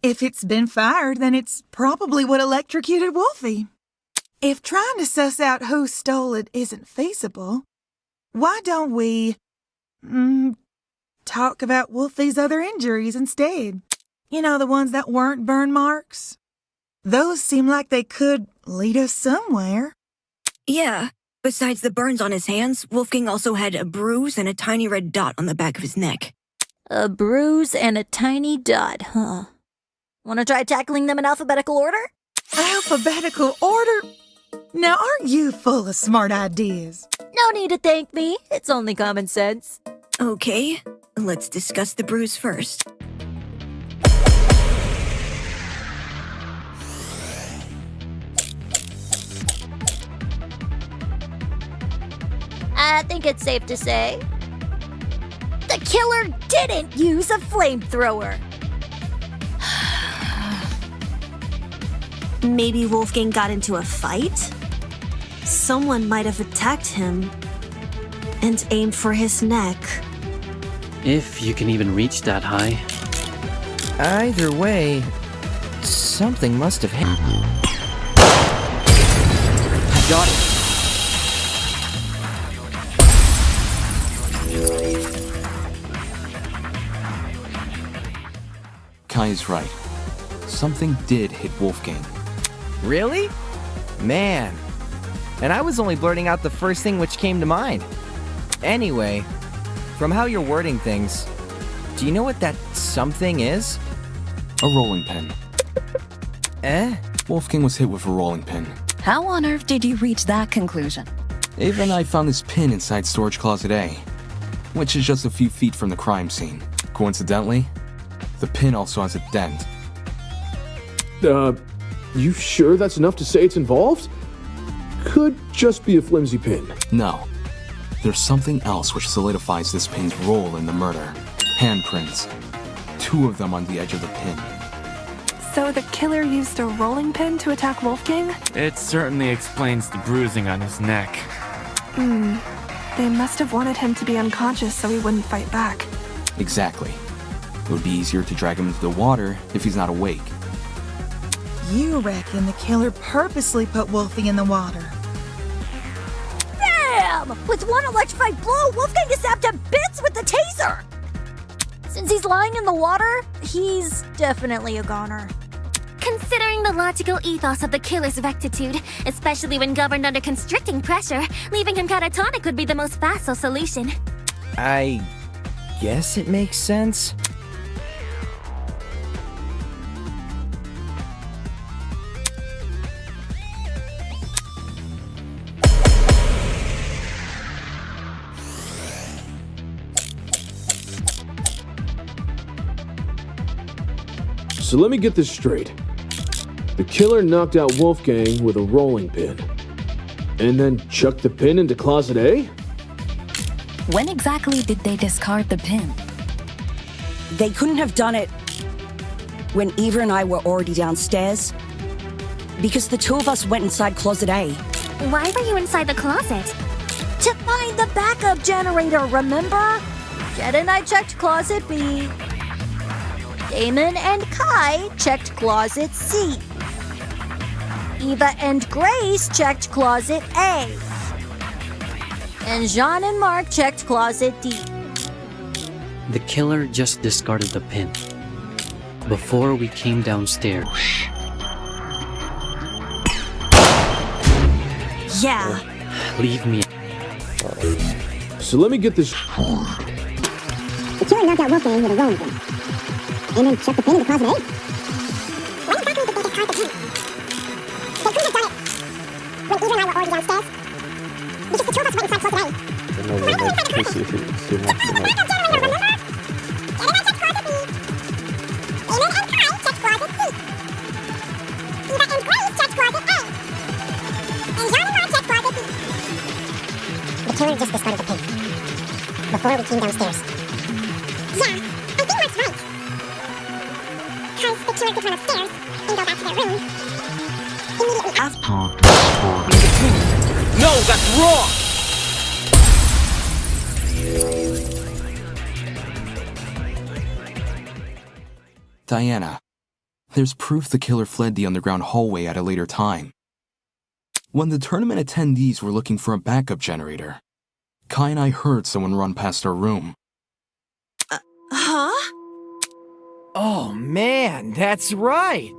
If it's been fired, then it's probably what electrocuted Wolfie. If trying to suss out who stole it isn't feasible, why don't we, talk about Wolfie's other injuries instead? You know, the ones that weren't burn marks? Those seem like they could lead us somewhere. Yeah. Besides the burns on his hands, Wolfgang also had a bruise and a tiny red dot on the back of his neck. A bruise and a tiny dot, huh? Want to try tackling them in alphabetical order? Alphabetical order? Now, aren't you full of smart ideas? No need to thank me. It's only common sense. Okay, let's discuss the bruise first. I think it's safe to say the killer didn't use a flamethrower. Maybe Wolfgang got into a fight? Someone might have attacked him and aimed for his neck. If you can even reach that high. Either way, something must have hit. I got it. Kai is right. Something did hit Wolfgang. Really? Man. And I was only blurting out the first thing which came to mind. Anyway, from how you're wording things, do you know what that something is? A rolling pin. Wolfgang was hit with a rolling pin. How on earth did you reach that conclusion? Ava and I found this pin inside storage closet A, which is just a few feet from the crime scene. Coincidentally, the pin also has a dent. You sure that's enough to say it's involved? Could just be a flimsy pin. No. There's something else which solidifies this pin's role in the murder. Handprints. 2 of them on the edge of the pin. So the killer used a rolling pin to attack Wolfgang? It certainly explains the bruising on his neck. They must have wanted him to be unconscious so he wouldn't fight back. Exactly. It would be easier to drag him into the water if he's not awake. You reckon the killer purposely put Wolfie in the water? Bam! With one electrified blow, Wolfgang is zapped to bits with the taser! Since he's lying in the water, he's definitely a goner. Considering the logical ethos of the killer's rectitude, especially when governed under constricting pressure, leaving him catatonic would be the most facile solution. I guess it makes sense. So let me get this straight. The killer knocked out Wolfgang with a rolling pin, and then chucked the pin into closet A? When exactly did they discard the pin? They couldn't have done it when Eva and I were already downstairs, because the 2 of us went inside closet A. Why were you inside the closet? To find the backup generator, remember? Jed and I checked closet B. Damon and Kai checked closet C. Eva and Grace checked closet A. And Jean and Mark checked closet D. The killer just discarded the pin before we came downstairs. Yeah. Leave me. So let me get this. The killer knocked out Wolfgang with a rolling pin, and then chucked the pin into closet A? When exactly did they discard the pin? They couldn't have done it when Eva and I were already downstairs, because the 2 of us went inside closet A. Why were we inside the closet? The backup generator, remember? Jed and I checked closet B. Damon and Kai checked closet C. Eva and Grace checked closet A. And Jean and Mark checked closet B. The killer just discarded the pin before we came downstairs. Yeah, I think Mark's right. Because the killer could run upstairs and go back to their room immediately after. No, that's wrong! Diana, there's proof the killer fled the underground hallway at a later time. When the tournament attendees were looking for a backup generator, Kai and I heard someone run past our room. Huh? Oh man, that's right!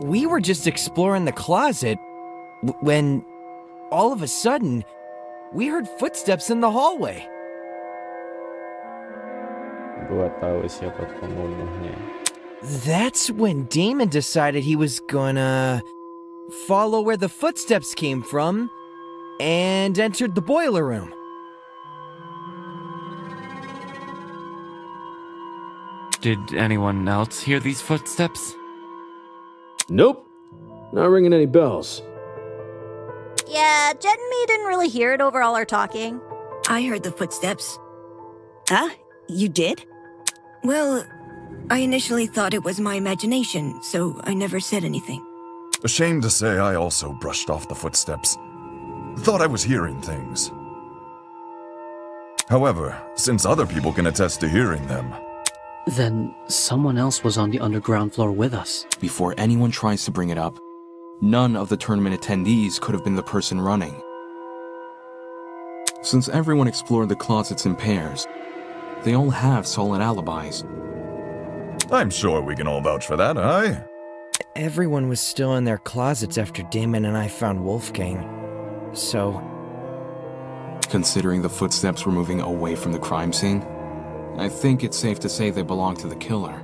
We were just exploring the closet when, all of a sudden, we heard footsteps in the hallway. Gua tahu siapa pembunuhnya. That's when Damon decided he was gonna follow where the footsteps came from and entered the boiler room. Did anyone else hear these footsteps? Nope. Not ringing any bells. Yeah, Jet and me didn't really hear it over all our talking. I heard the footsteps. Huh? You did? Well, I initially thought it was my imagination, so I never said anything. Ashamed to say I also brushed off the footsteps. Thought I was hearing things. However, since other people can attest to hearing them, Then someone else was on the underground floor with us. Before anyone tries to bring it up, none of the tournament attendees could have been the person running. Since everyone explored the closets in pairs, they all have solid alibis. I'm sure we can all vouch for that, aye? Everyone was still in their closets after Damon and I found Wolfgang. So, Considering the footsteps were moving away from the crime scene, I think it's safe to say they belong to the killer.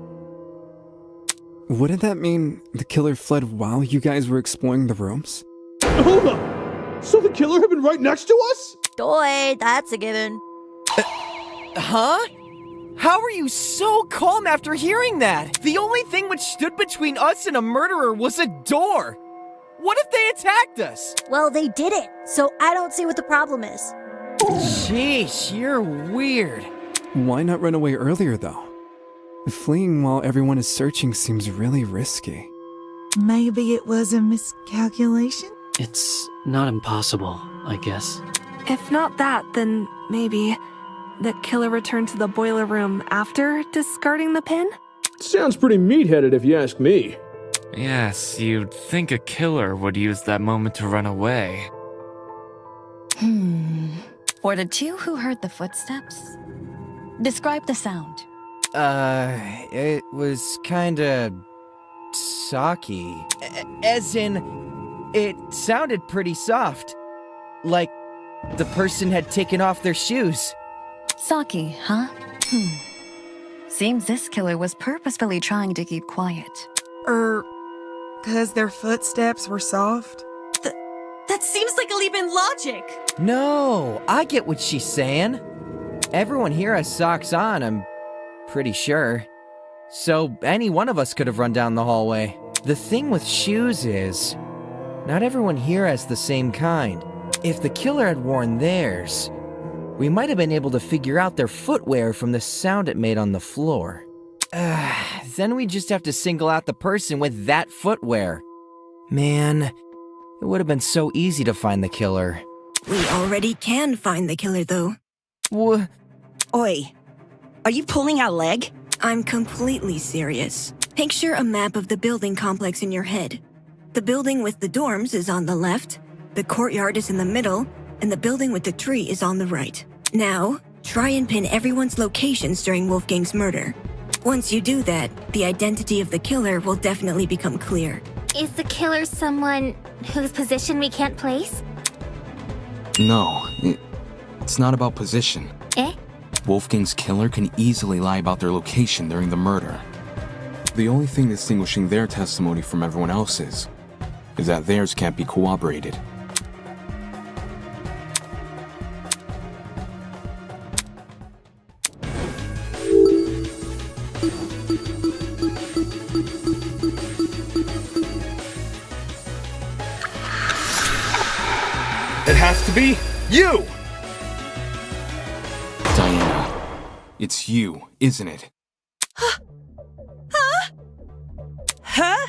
Wouldn't that mean the killer fled while you guys were exploring the rooms? Hold up! So the killer had been right next to us? Doy, that's a given. huh? How are you so calm after hearing that? The only thing which stood between us and a murderer was a door. What if they attacked us? Well, they didn't, so I don't see what the problem is. Sheesh, you're weird. Why not run away earlier, though? Fleeing while everyone is searching seems really risky. Maybe it was a miscalculation? It's not impossible, I guess. If not that, then maybe the killer returned to the boiler room after discarding the pin? Sounds pretty meat-headed if you ask me. Yes, you'd think a killer would use that moment to run away. For the two who heard the footsteps, describe the sound. It was kinda socky. As in, it sounded pretty soft. Like the person had taken off their shoes. Saki, huh? Seems this killer was purposefully trying to keep quiet. 'Cause their footsteps were soft? That seems like a leap in logic. No, I get what she's saying. Everyone here has socks on, I'm pretty sure. So any one of us could have run down the hallway. The thing with shoes is, not everyone here has the same kind. If the killer had worn theirs, we might have been able to figure out their footwear from the sound it made on the floor. Then we just have to single out the person with that footwear. Man, it would have been so easy to find the killer. We already can find the killer, though. Oi, are you pulling our leg? I'm completely serious. Picture a map of the building complex in your head. The building with the dorms is on the left, the courtyard is in the middle, and the building with the tree is on the right. Now, try and pin everyone's locations during Wolfgang's murder. Once you do that, the identity of the killer will definitely become clear. Is the killer someone whose position we can't place? No, it's not about position. Eh? Wolfgang's killer can easily lie about their location during the murder. The only thing distinguishing their testimony from everyone else's is that theirs can't be corroborated. It has to be you! Diana, it's you, isn't it? Huh?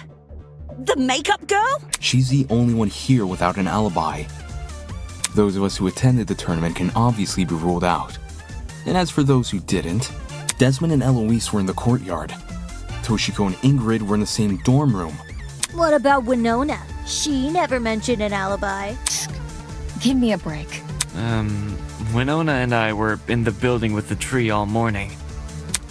The makeup girl? She's the only one here without an alibi. Those of us who attended the tournament can obviously be ruled out. And as for those who didn't, Desmond and Eloise were in the courtyard. Toshiko and Ingrid were in the same dorm room. What about Winona? She never mentioned an alibi. Give me a break. Winona and I were in the building with the tree all morning.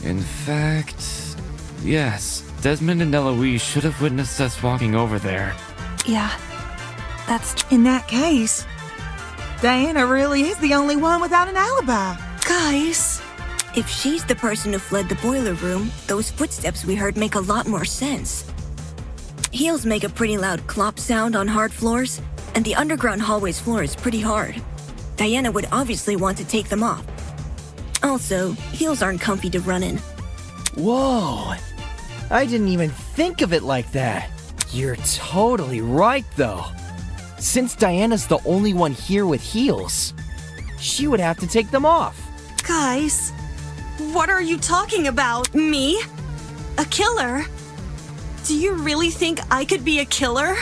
In fact, yes, Desmond and Eloise should have witnessed us walking over there. Yeah, that's In that case, Diana really is the only one without an alibi. Guys, If she's the person who fled the boiler room, those footsteps we heard make a lot more sense. Heels make a pretty loud clop sound on hard floors, and the underground hallway's floor is pretty hard. Diana would obviously want to take them off. Also, heels aren't comfy to run in. Whoa! I didn't even think of it like that. You're totally right, though. Since Diana's the only one here with heels, she would have to take them off. Guys, what are you talking about? Me? A killer? Do you really think I could be a killer?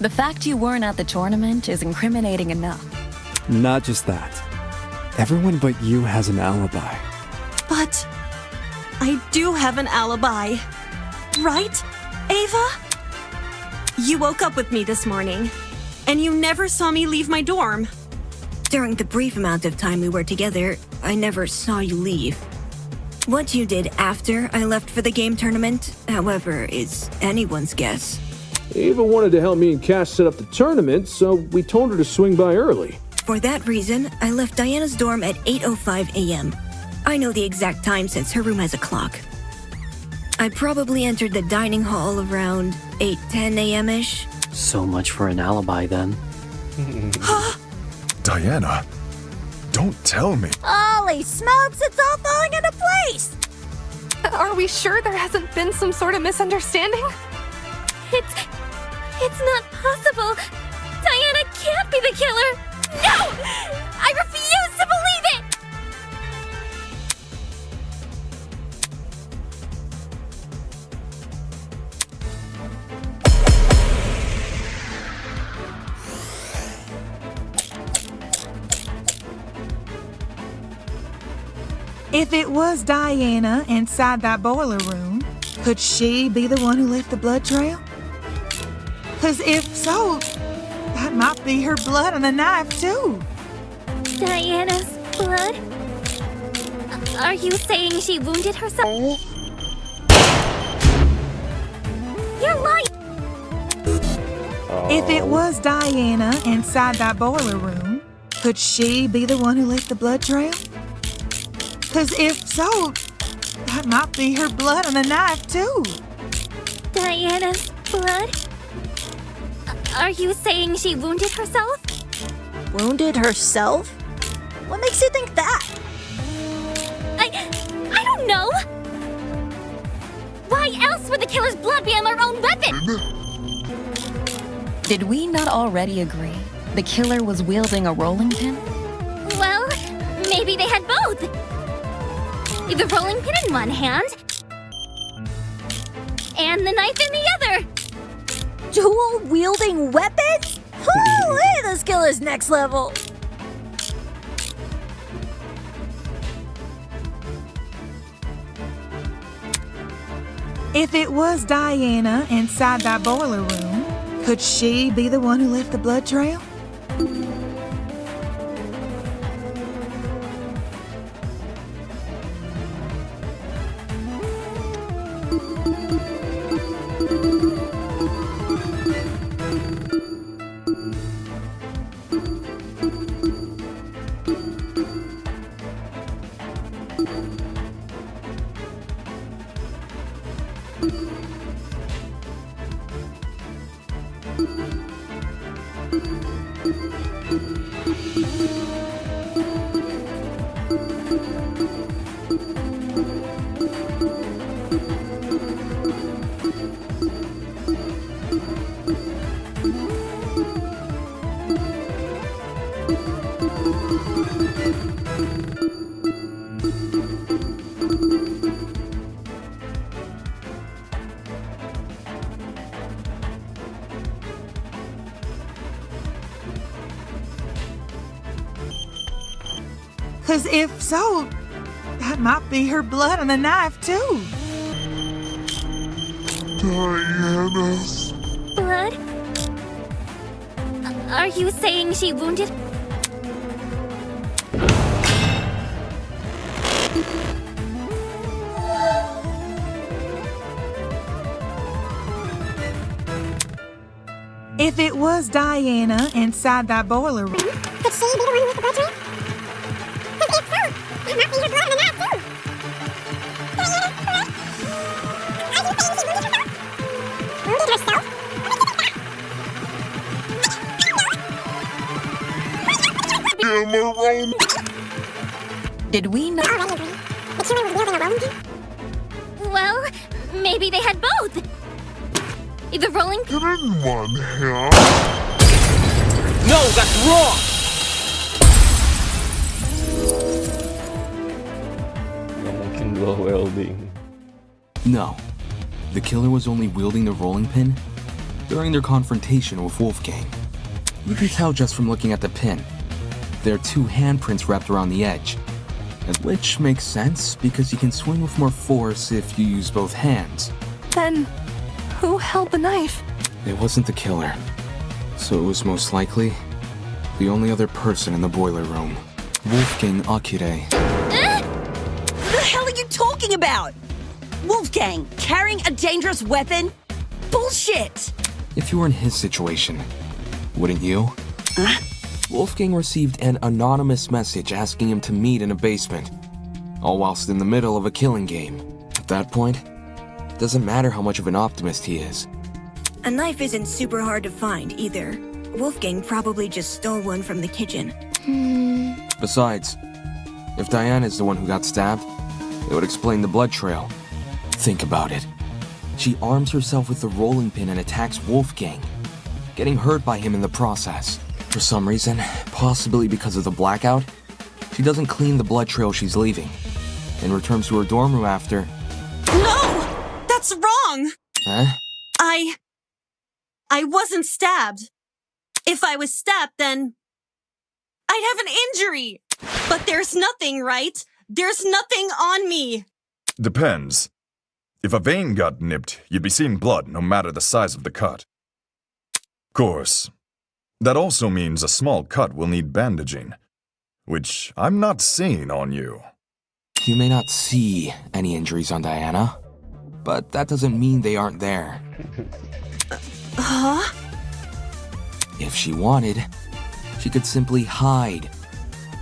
The fact you weren't at the tournament is incriminating enough. Not just that. Everyone but you has an alibi. But I do have an alibi. Right, Ava? You woke up with me this morning, and you never saw me leave my dorm. During the brief amount of time we were together, I never saw you leave. What you did after I left for the game tournament, however, is anyone's guess. Ava wanted to help me and Cash set up the tournament, so we told her to swing by early. For that reason, I left Diana's dorm at 8:05 a.m. I know the exact time since her room has a clock. I probably entered the dining hall around 8:10 a.m.-ish. So much for an alibi then. Diana, don't tell me. Holy smokes, it's all falling into place! Are we sure there hasn't been some sort of misunderstanding? It's not possible. Diana can't be the killer. No! I refuse to believe it! If it was Diana inside that boiler room, could she be the one who left the blood trail? Because if so, that might be her blood on the knife, too. Diana's blood? Are you saying she wounded herself? You're lying! If it was Diana inside that boiler room, could she be the one who left the blood trail? Because if so, that might be her blood on the knife, too. Diana's blood? Are you saying she wounded herself? Wounded herself? What makes you think that? I don't know! Why else would the killer's blood be on their own weapon? Did we not already agree the killer was wielding a rolling pin? Well, maybe they had both. The rolling pin in one hand, and the knife in the other. Dual-wielding weapons? Holy, this killer's next level. If it was Diana inside that boiler room, could she be the one who left the blood trail? Because if so, that might be her blood on the knife, too. Diana's blood? Are you saying she wounded? If it was Diana inside that boiler room, Could she be the one with the blood trail? Because if so, that might be her blood on the knife, too. Did we know? I already agree. The killer was wielding a rolling pin? Well, maybe they had both. The rolling pin. No, that's wrong! Nggak mungkin dual wielding. No. The killer was only wielding the rolling pin during their confrontation with Wolfgang. You can tell just from looking at the pin. There are 2 handprints wrapped around the edge, which makes sense because you can swing with more force if you use both hands. Then, who held the knife? It wasn't the killer, so it was most likely the only other person in the boiler room. Wolfgang Akire. The hell are you talking about? Wolfgang carrying a dangerous weapon? Bullshit! If you were in his situation, wouldn't you? Wolfgang received an anonymous message asking him to meet in a basement, all whilst in the middle of a killing game. At that point, it doesn't matter how much of an optimist he is. A knife isn't super hard to find, either. Wolfgang probably just stole one from the kitchen. Besides, if Diana is the one who got stabbed, it would explain the blood trail. Think about it. She arms herself with the rolling pin and attacks Wolfgang, getting hurt by him in the process. For some reason, possibly because of the blackout, she doesn't clean the blood trail she's leaving, and returns to her dorm room after. No! That's wrong! Huh? I wasn't stabbed. If I was stabbed, then I'd have an injury. But there's nothing, right? There's nothing on me. Depends. If a vein got nipped, you'd be seeing blood no matter the size of the cut. Course, that also means a small cut will need bandaging, which I'm not seeing on you. You may not see any injuries on Diana, but that doesn't mean they aren't there. Huh? If she wanted, she could simply hide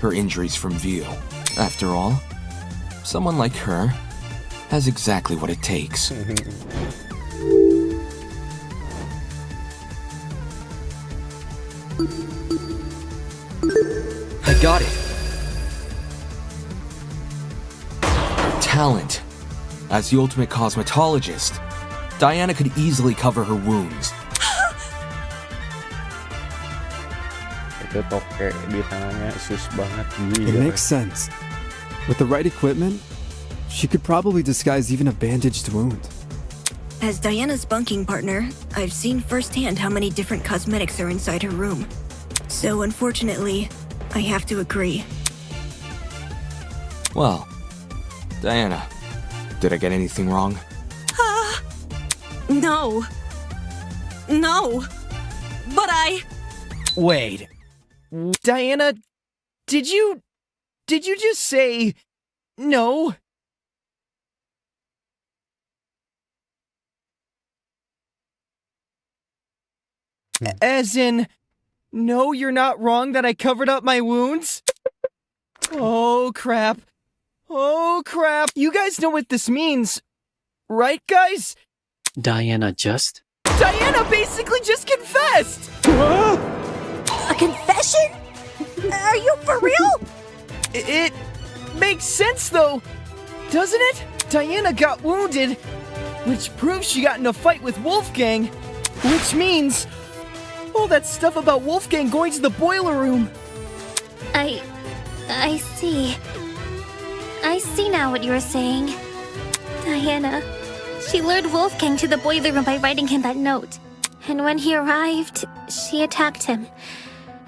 her injuries from view. After all, someone like her has exactly what it takes. I got it. Talent. As the ultimate cosmetologist, Diana could easily cover her wounds. Itu tokek di tangannya sus banget. It makes sense. With the right equipment, she could probably disguise even a bandaged wound. As Diana's bunking partner, I've seen firsthand how many different cosmetics are inside her room. So unfortunately, I have to agree. Well, Diana, did I get anything wrong? No. No. But Wait. Diana, did you just say no? As in, no, you're not wrong that I covered up my wounds? Oh, crap. Oh, crap. You guys know what this means, right, guys? Diana basically just confessed! A confession? Are you for real? It makes sense, though, doesn't it? Diana got wounded, which proves she got in a fight with Wolfgang, which means all that stuff about Wolfgang going to the boiler room. I see. I see now what you were saying. Diana, she lured Wolfgang to the boiler room by writing him that note. And when he arrived, she attacked him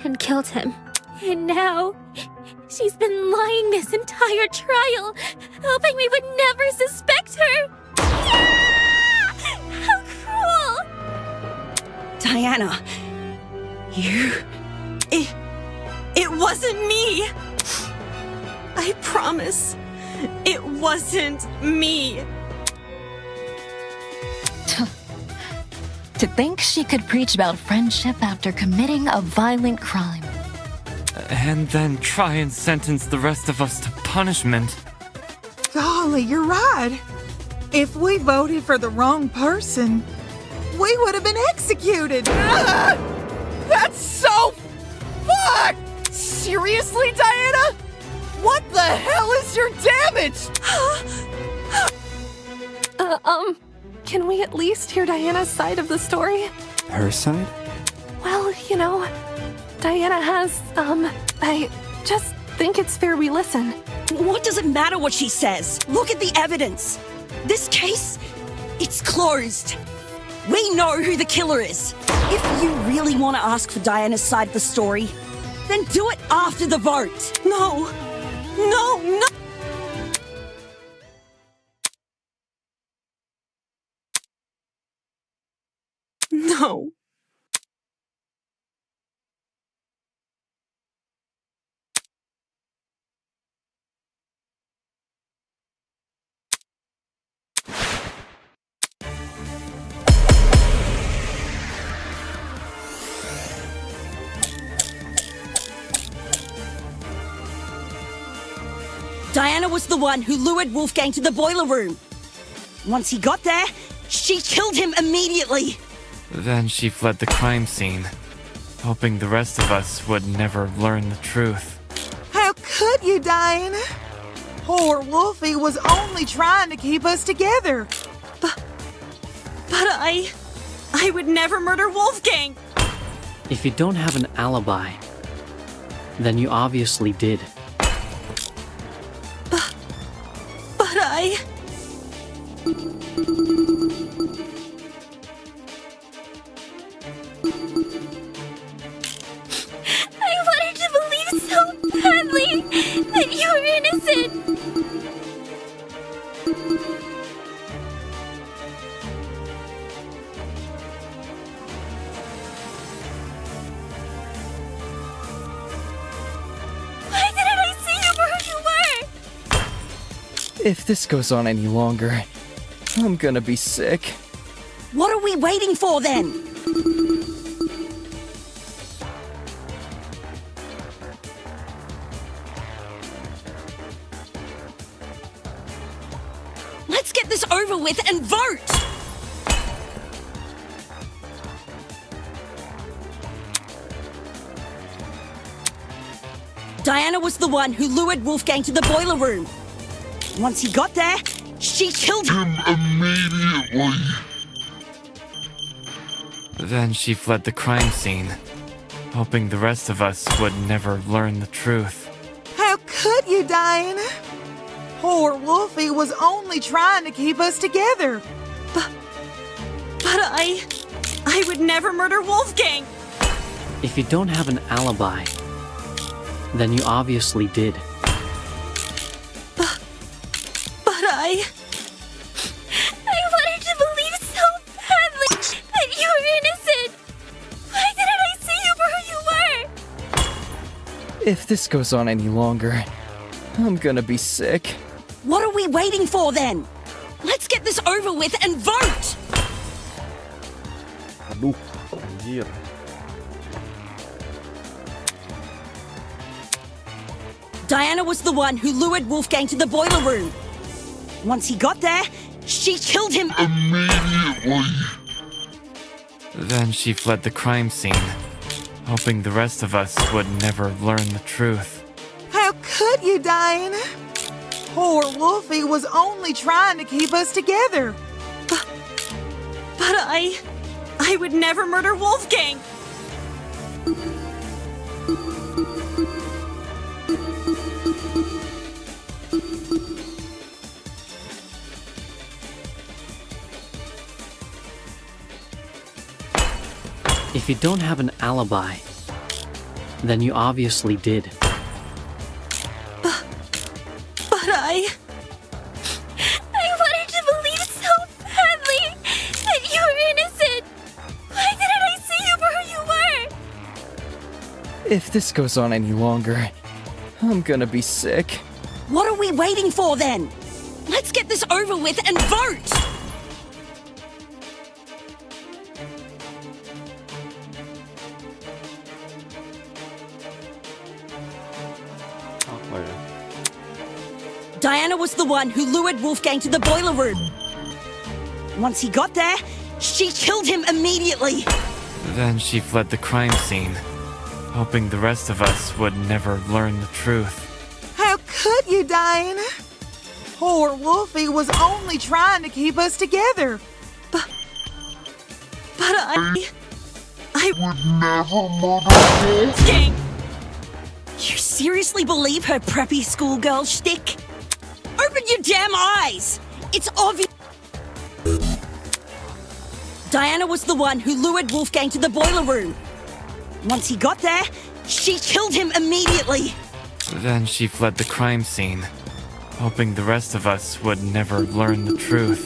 and killed him. And now, she's been lying this entire trial, hoping we would never suspect her. Yeah! How cruel! Diana, It wasn't me! I promise, it wasn't me. To think she could preach about friendship after committing a violent crime. And then try and sentence the rest of us to punishment. Golly, you're right. If we voted for the wrong person, we would have been executed. That's so fucked! Seriously, Diana? What the hell is your damage? Can we at least hear Diana's side of the story? Her side? Well, you know, Diana has, I just think it's fair we listen. What does it matter what she says? Look at the evidence. This case, it's closed. We know who the killer is. If you really want to ask for Diana's side of the story, then do it after the vote. No. No, no. No. Diana was the one who lured Wolfgang to the boiler room. Once he got there, she killed him immediately. Then she fled the crime scene, hoping the rest of us would never learn the truth. How could you, Diana? Poor Wolfie was only trying to keep us together. But I would never murder Wolfgang. If you don't have an alibi, then you obviously did. But I... I wanted to believe so badly that you were innocent. Why didn't I see you for who you were? If this goes on any longer, I'm gonna be sick. What are we waiting for then? Let's get this over with and vote! Diana was the one who lured Wolfgang to the boiler room. Once he got there, she killed him immediately. Then she fled the crime scene, hoping the rest of us would never learn the truth. How could you, Diana? Poor Wolfie was only trying to keep us together. But I would never murder Wolfgang. If you don't have an alibi, then you obviously did. But I wanted to believe so badly that you were innocent. Why didn't I see you for who you were? If this goes on any longer, I'm gonna be sick. What are we waiting for then? Let's get this over with and vote! Aduh, anjir. Diana was the one who lured Wolfgang to the boiler room. Once he got there, she killed him immediately. Then she fled the crime scene, hoping the rest of us would never learn the truth. How could you, Diana? Poor Wolfie was only trying to keep us together. But I would never murder Wolfgang. If you don't have an alibi, then you obviously did. But I wanted to believe so badly that you were innocent. Why didn't I see you for who you were? If this goes on any longer, I'm gonna be sick. What are we waiting for then? Let's get this over with and vote! Apa ya? Diana was the one who lured Wolfgang to the boiler room. Once he got there, she killed him immediately. Then she fled the crime scene, hoping the rest of us would never learn the truth. How could you, Diana? Poor Wolfie was only trying to keep us together. But I would never murder Wolfgang! You seriously believe her preppy schoolgirl shtick? Open your damn eyes! It's obvious. Diana was the one who lured Wolfgang to the boiler room. Once he got there, she killed him immediately. Then she fled the crime scene, hoping the rest of us would never learn the truth.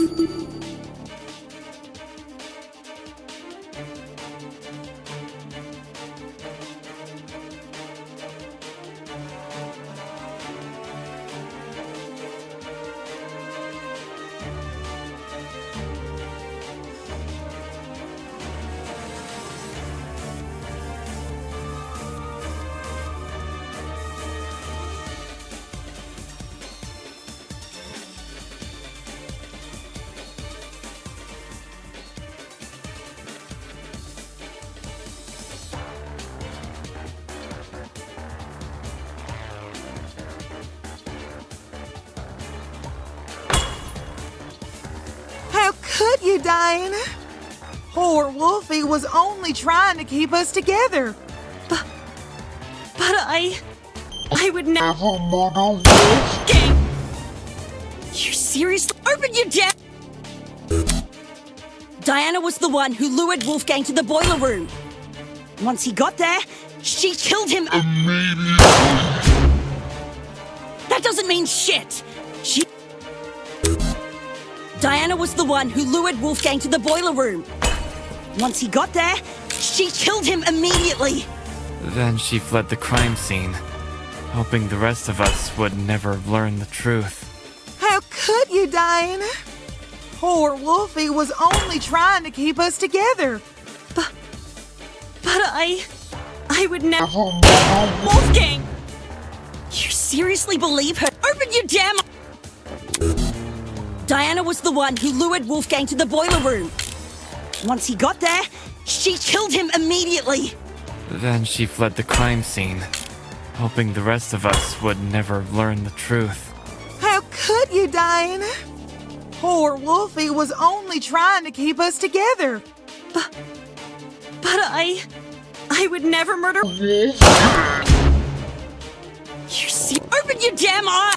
How could you, Diana? Poor Wolfie was only trying to keep us together. But I would never murder Wolfgang! You seriously? Open your damn... Diana was the one who lured Wolfgang to the boiler room. Once he got there, she killed him immediately. That doesn't mean shit. Diana was the one who lured Wolfgang to the boiler room. Once he got there, she killed him immediately. Then she fled the crime scene, hoping the rest of us would never learn the truth. How could you, Diana? Poor Wolfie was only trying to keep us together. But I would never murder Wolfgang! You seriously believe her? Open your damn... Diana was the one who lured Wolfgang to the boiler room. Once he got there, she killed him immediately. Then she fled the crime scene, hoping the rest of us would never learn the truth. How could you, Diana? Poor Wolfie was only trying to keep us together. But I would never murder... You see... Open your damn eye!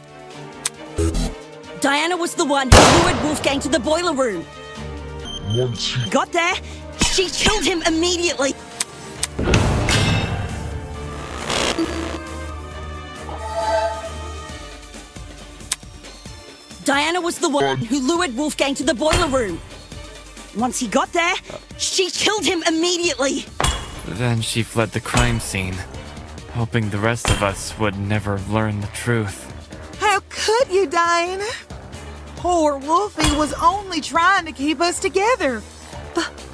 Diana was the one who lured Wolfgang to the boiler room. Once he got there, she killed him immediately. Diana was the one who lured Wolfgang to the boiler room. Once he got there, she killed him immediately. Then she fled the crime scene, hoping the rest of us would never learn the truth. How could you, Diana? Poor Wolfie was only trying to keep us together.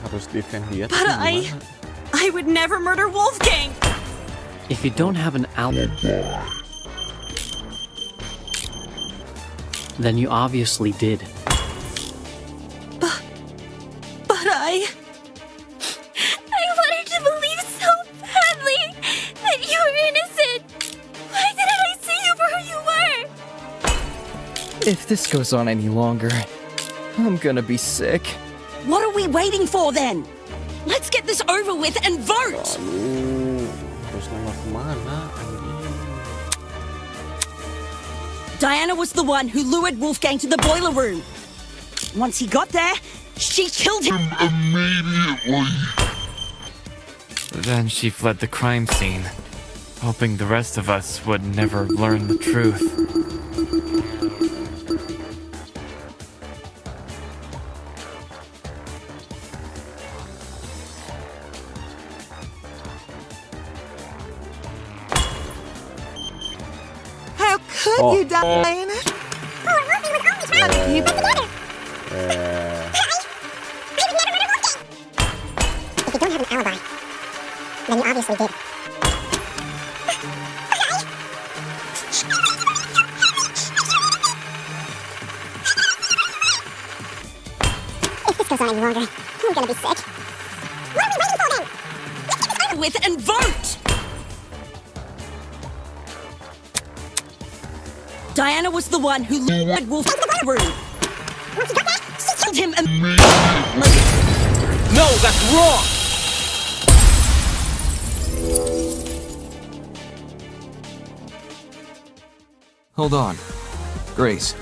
Harus defend dia. But I would never murder Wolfgang. If you don't have an alibi, then you obviously did. But I wanted to believe so badly that you were innocent. Why didn't I see you for who you were? If this goes on any longer, I'm gonna be sick. What are we waiting for then? Let's get this over with and vote! Terus nembak kemana? Diana was the one who lured Wolfgang to the boiler room. Once he got there, she killed him immediately. Then she fled the crime scene, hoping the rest of us would never learn the truth. How could you, Diana? Poor Wolfie was only trying to keep us together. If you don't have an alibi, then you obviously did. If this goes on any longer, I'm gonna be sick. What are we waiting for then? With and vote! Diana was the one who lured Wolf through. Killed him No, that's wrong! Hold on. Grace,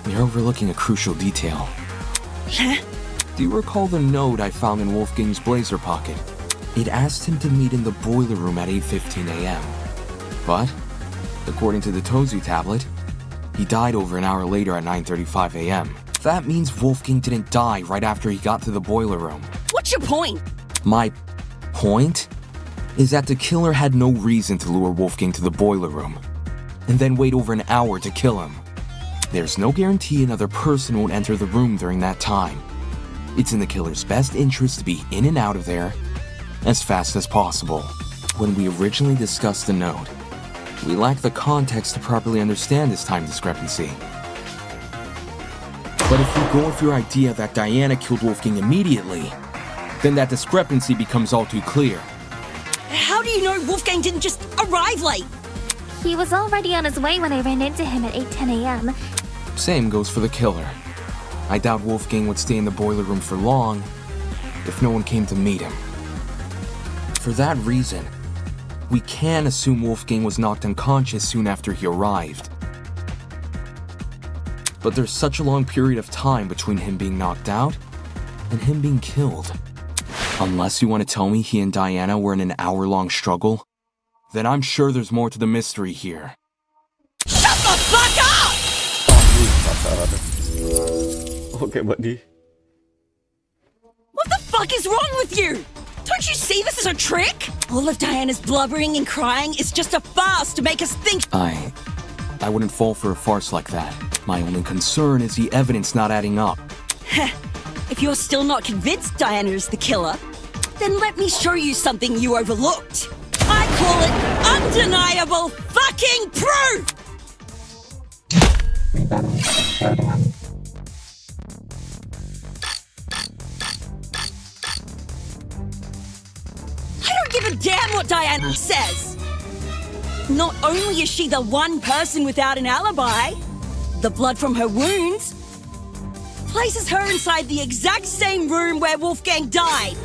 you're overlooking a crucial detail. Huh? Do you recall the note I found in Wolfgang's blazer pocket? It asked him to meet in the boiler room at 8:15 a.m. But, according to the Tozu tablet, he died over an hour later at 9:35 a.m. That means Wolfgang didn't die right after he got to the boiler room. What's your point? My point is that the killer had no reason to lure Wolfgang to the boiler room and then wait over an hour to kill him. There's no guarantee another person won't enter the room during that time. It's in the killer's best interest to be in and out of there as fast as possible. When we originally discussed the note, we lacked the context to properly understand this time discrepancy. But if we go with your idea that Diana killed Wolfgang immediately, then that discrepancy becomes all too clear. How do you know Wolfgang didn't just arrive late? He was already on his way when I ran into him at 8:10 a.m. Same goes for the killer. I doubt Wolfgang would stay in the boiler room for long if no one came to meet him. For that reason, we can assume Wolfgang was knocked unconscious soon after he arrived. But there's such a long period of time between him being knocked out and him being killed. Unless you want to tell me he and Diana were in an hour-long struggle, then I'm sure there's more to the mystery here. Shut the fuck up! Okay, buddy. What the fuck is wrong with you? Don't you see this is a trick? All of Diana's blubbering and crying is just a farce to make us think. I wouldn't fall for a farce like that. My only concern is the evidence not adding up. If you're still not convinced Diana is the killer, then let me show you something you overlooked. I call it undeniable fucking proof! I don't give a damn what Diana says! Not only is she the one person without an alibi, the blood from her wounds places her inside the exact same room where Wolfgang died.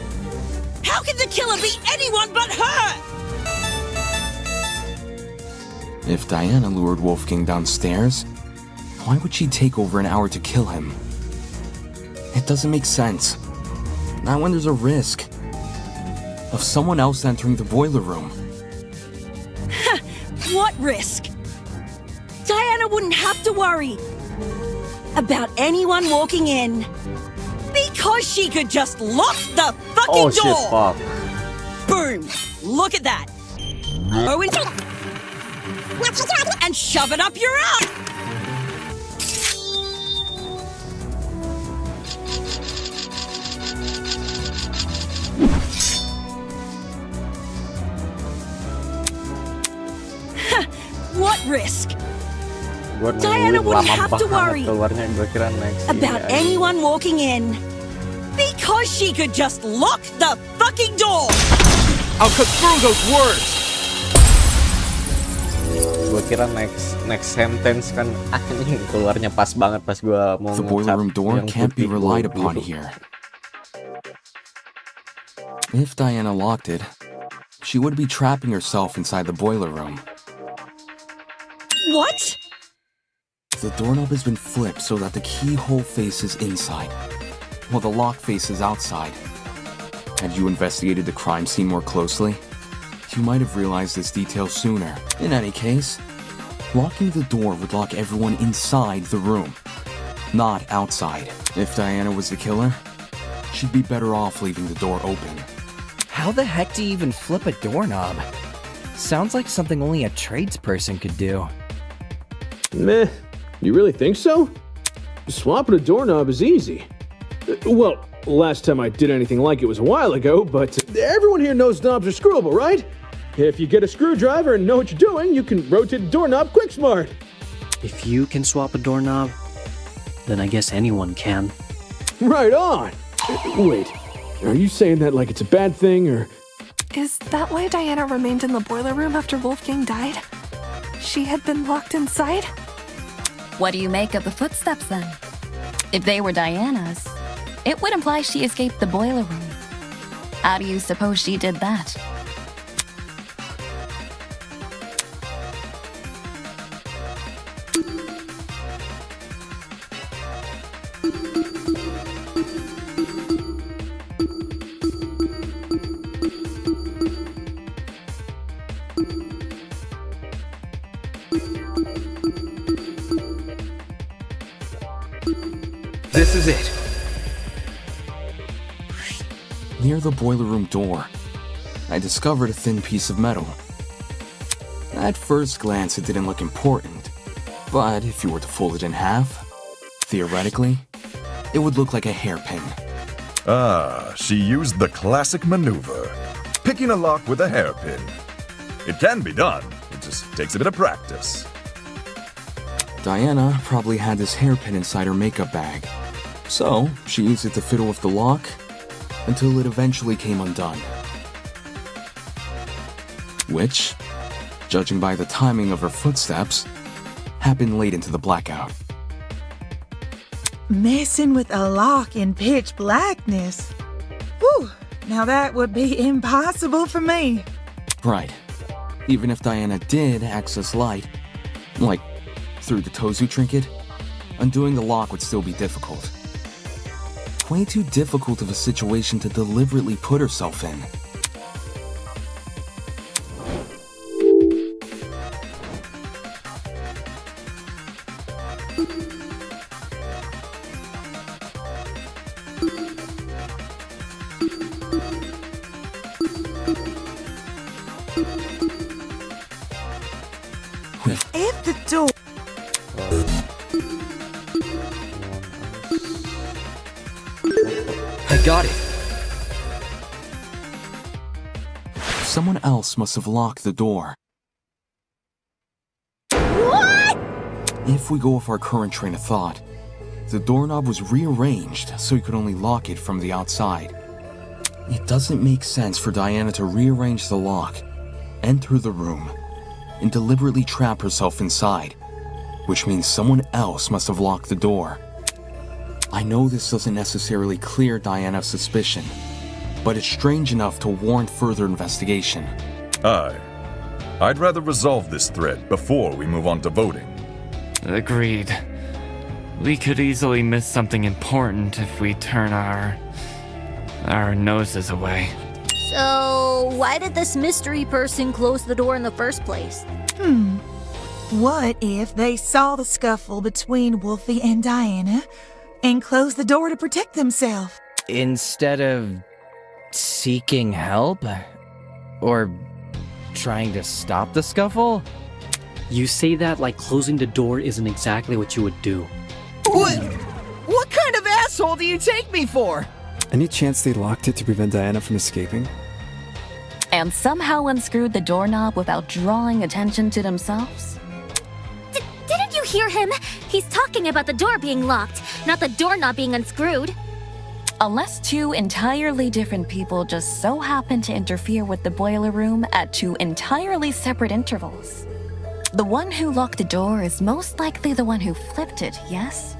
How can the killer be anyone but her? If Diana lured Wolfgang downstairs, why would she take over an hour to kill him? It doesn't make sense. Not when there's a risk of someone else entering the boiler room. What risk? Diana wouldn't have to worry about anyone walking in because she could just lock the fucking door. Shit, fuck. Boom! Look at that. Go in and shove it up your ass. What risk? Diana wouldn't have to worry about anyone walking in because she could just lock the fucking door. I'll cut through those words. Gua kira next sentence kan anjing keluarnya pas banget pas gua mau The boiler room door can't be relied upon here. If Diana locked it, she would be trapping herself inside the boiler room. What? The doorknob has been flipped so that the keyhole faces inside, while the lock faces outside. Had you investigated the crime scene more closely, you might have realized this detail sooner. In any case, locking the door would lock everyone inside the room, not outside. If Diana was the killer, she'd be better off leaving the door open. How the heck do you even flip a doorknob? Sounds like something only a tradesperson could do. Meh, you really think so? Swapping a doorknob is easy. Well, last time I did anything like it was a while ago, but everyone here knows knobs are screwable, right? If you get a screwdriver and know what you're doing, you can rotate the doorknob quick smart. If you can swap a doorknob, then I guess anyone can. Right on! Wait, are you saying that like it's a bad thing, or...? Is that why Diana remained in the boiler room after Wolfgang died? She had been locked inside? What do you make of the footsteps then? If they were Diana's, it would imply she escaped the boiler room. How do you suppose she did that? This is it. Near the boiler room door, I discovered a thin piece of metal. At first glance, it didn't look important, but if you were to fold it in half, theoretically, it would look like a hairpin. Ah, she used the classic maneuver. Picking a lock with a hairpin. It can be done, it just takes a bit of practice. Diana probably had this hairpin inside her makeup bag, so she used it to fiddle with the lock until it eventually came undone. Which, judging by the timing of her footsteps, happened late into the blackout. Messing with a lock in pitch blackness. Whew, now that would be impossible for me. Right. Even if Diana did access light, like through the Tozu trinket, undoing the lock would still be difficult. Way too difficult of a situation to deliberately put herself in. If the door... I got it. Someone else must have locked the door. What? If we go with our current train of thought, the doorknob was rearranged so you could only lock it from the outside. It doesn't make sense for Diana to rearrange the lock, enter the room, and deliberately trap herself inside, which means someone else must have locked the door. I know this doesn't necessarily clear Diana's suspicion, but it's strange enough to warrant further investigation. I'd rather resolve this thread before we move on to voting. Agreed. We could easily miss something important if we turn our noses away. So, why did this mystery person close the door in the first place? What if they saw the scuffle between Wolfie and Diana and closed the door to protect themselves? Instead of seeking help? Or trying to stop the scuffle? You say that like closing the door isn't exactly what you would do. What kind of asshole do you take me for? Any chance they locked it to prevent Diana from escaping? And somehow unscrewed the doorknob without drawing attention to themselves? Didn't you hear him? He's talking about the door being locked, not the doorknob being unscrewed. Unless two entirely different people just so happen to interfere with the boiler room at two entirely separate intervals. The one who locked the door is most likely the one who flipped it, yes?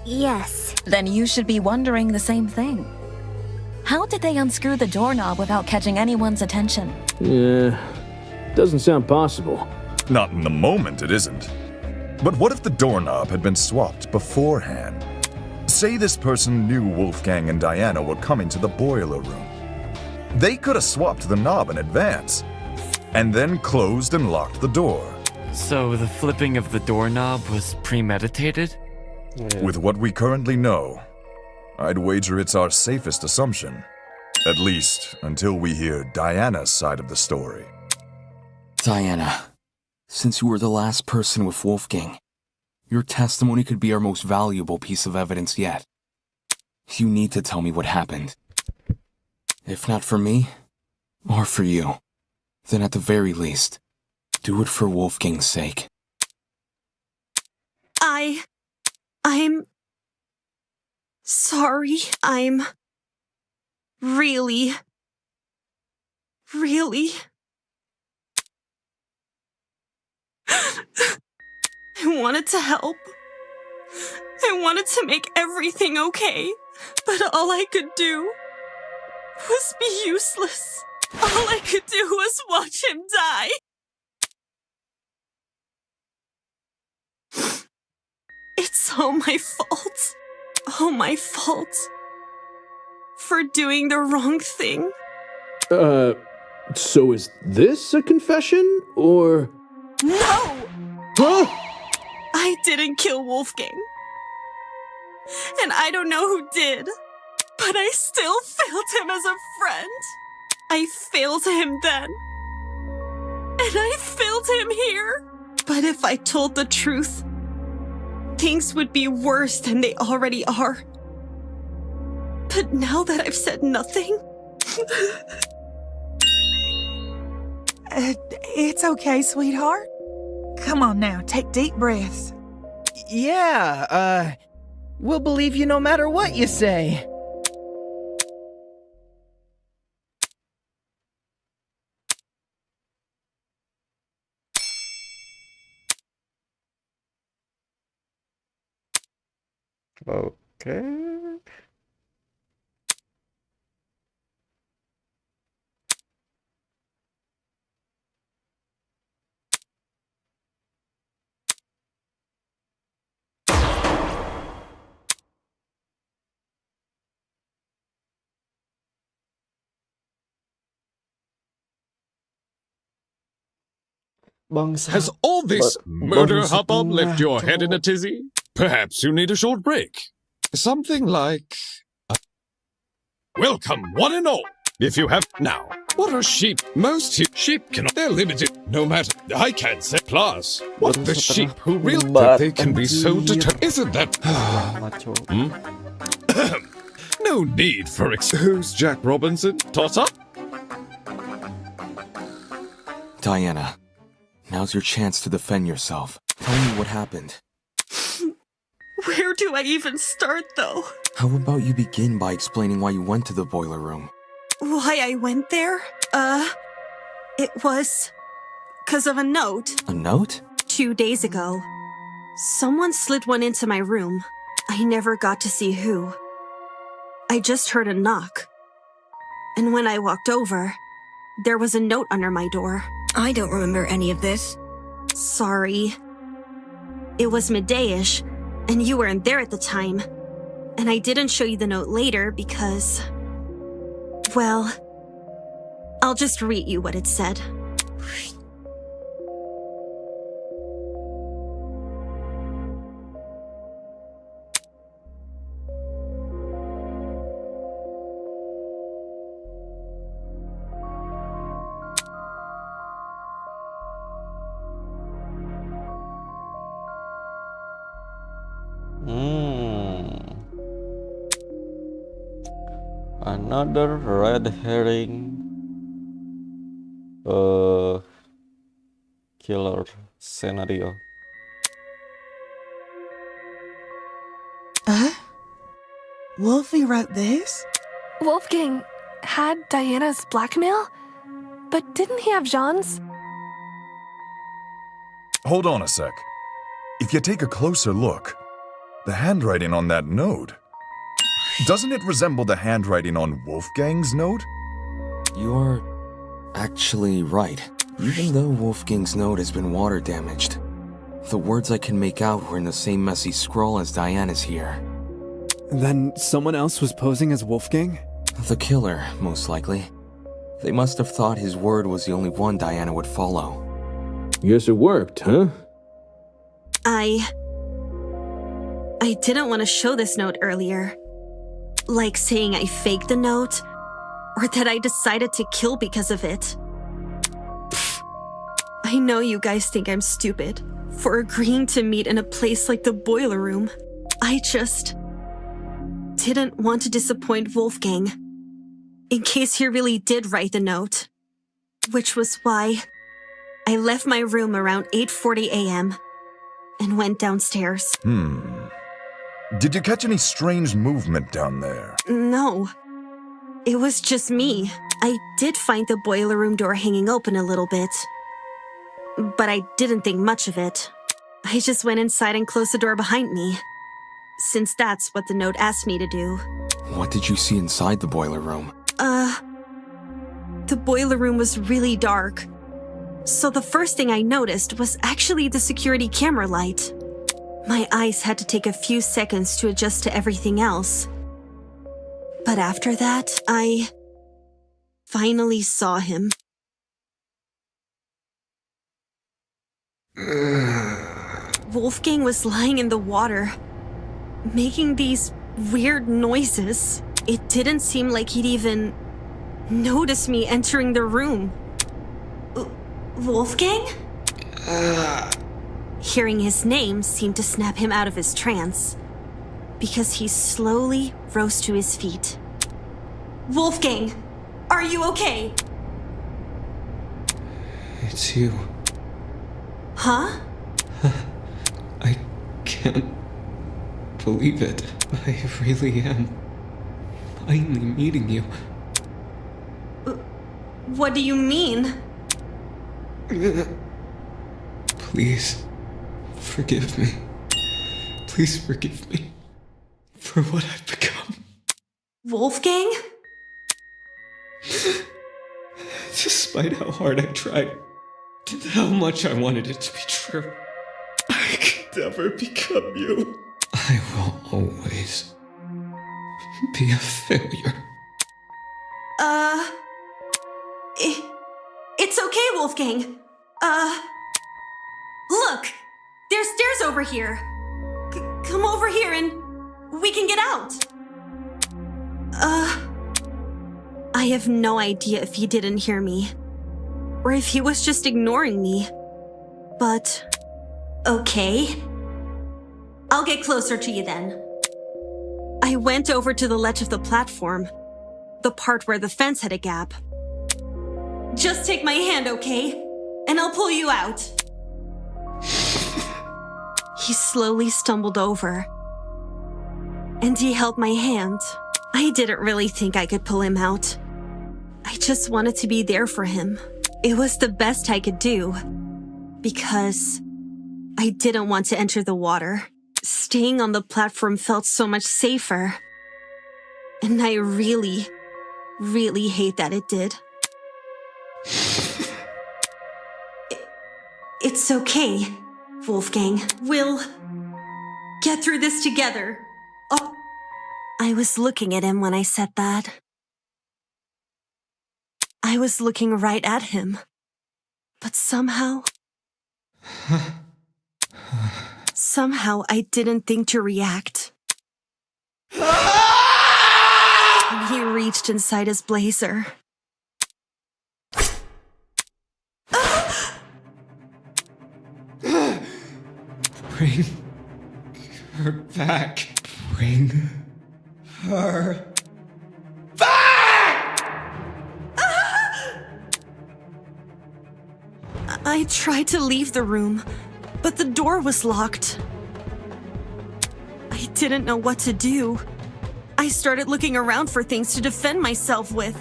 Yes. Then you should be wondering the same thing. How did they unscrew the doorknob without catching anyone's attention? Yeah, doesn't sound possible. Not in the moment, it isn't. But what if the doorknob had been swapped beforehand? Say this person knew Wolfgang and Diana were coming to the boiler room. They could have swapped the knob in advance, and then closed and locked the door. So the flipping of the doorknob was premeditated? With what we currently know, I'd wager it's our safest assumption. At least, until we hear Diana's side of the story. Diana, since you were the last person with Wolfgang, your testimony could be our most valuable piece of evidence yet. You need to tell me what happened. If not for me, or for you, then at the very least, do it for Wolfgang's sake. I'm sorry. I'm really I wanted to help. I wanted to make everything okay, but all I could do was be useless. All I could do was watch him die. It's all my fault. All my fault. For doing the wrong thing. So is this a confession, or? No! Huh? I didn't kill Wolfgang. And I don't know who did, but I still failed him as a friend. I failed him then. And I failed him here. But if I told the truth, things would be worse than they already are. But now that I've said nothing... It's okay, sweetheart. Come on now, take deep breaths. Yeah, we'll believe you no matter what you say. Okay. Has all this murder hubbub left your head in a tizzy? Perhaps you need a short break. Something like... Welcome, one and all. If you have... Now, what are sheep? Most sheep cannot... They're limited. No matter... I can't say... Plus, what the sheep who really... That they can be so determined... Isn't that... No need for... Who's Jack Robinson? Tossa? Diana, now's your chance to defend yourself. Tell me what happened. Where do I even start, though? How about you begin by explaining why you went to the boiler room? Why I went there? It was... 'cause of a note. A note? 2 days ago. Someone slid one into my room. I never got to see who. I just heard a knock. And when I walked over, there was a note under my door. I don't remember any of this. Sorry. It was midday-ish, and you weren't there at the time. And I didn't show you the note later because... Well, I'll just read you what it said. Another red herring killer scenario. Wolfie wrote this? Wolfgang had Diana's blackmail? But didn't he have Jean's? Hold on a sec. If you take a closer look, the handwriting on that note, doesn't it resemble the handwriting on Wolfgang's note? You're actually right. Even though Wolfgang's note has been water damaged, the words I can make out were in the same messy scroll as Diana's here. Then someone else was posing as Wolfgang? The killer, most likely. They must have thought his word was the only one Diana would follow. Guess it worked, huh? I didn't want to show this note earlier. Like saying I faked the note, or that I decided to kill because of it. Pfft. I know you guys think I'm stupid for agreeing to meet in a place like the boiler room. I just didn't want to disappoint Wolfgang, in case he really did write the note. Which was why I left my room around 8:40 a.m. and went downstairs. Did you catch any strange movement down there? No. It was just me. I did find the boiler room door hanging open a little bit. But I didn't think much of it. I just went inside and closed the door behind me, since that's what the note asked me to do. What did you see inside the boiler room? The boiler room was really dark. So the first thing I noticed was actually the security camera light. My eyes had to take a few seconds to adjust to everything else. But after that, I finally saw him. Wolfgang was lying in the water, making these weird noises. It didn't seem like he'd even notice me entering the room. Wolfgang? Hearing his name seemed to snap him out of his trance, because he slowly rose to his feet. Wolfgang, are you okay? It's you. Huh? I can't believe it. I really am finally meeting you. What do you mean? Please, forgive me. Please forgive me for what I've become. Wolfgang? Despite how hard I tried, and how much I wanted it to be true, I could never become you. I will always be a failure. It's okay, Wolfgang. Look! There's stairs over here. Come over here and we can get out. I have no idea if he didn't hear me, or if he was just ignoring me. But, okay. I'll get closer to you then. I went over to the ledge of the platform, the part where the fence had a gap. Just take my hand, okay? And I'll pull you out. He slowly stumbled over, and he held my hand. I didn't really think I could pull him out. I just wanted to be there for him. It was the best I could do, because I didn't want to enter the water. Staying on the platform felt so much safer. And I really, really hate that it did. It's okay, Wolfgang. We'll get through this together. Oh. I was looking at him when I said that. I was looking right at him. But somehow I didn't think to react. And he reached inside his blazer. Bring her back. Bring her back! I tried to leave the room, but the door was locked. I didn't know what to do. I started looking around for things to defend myself with.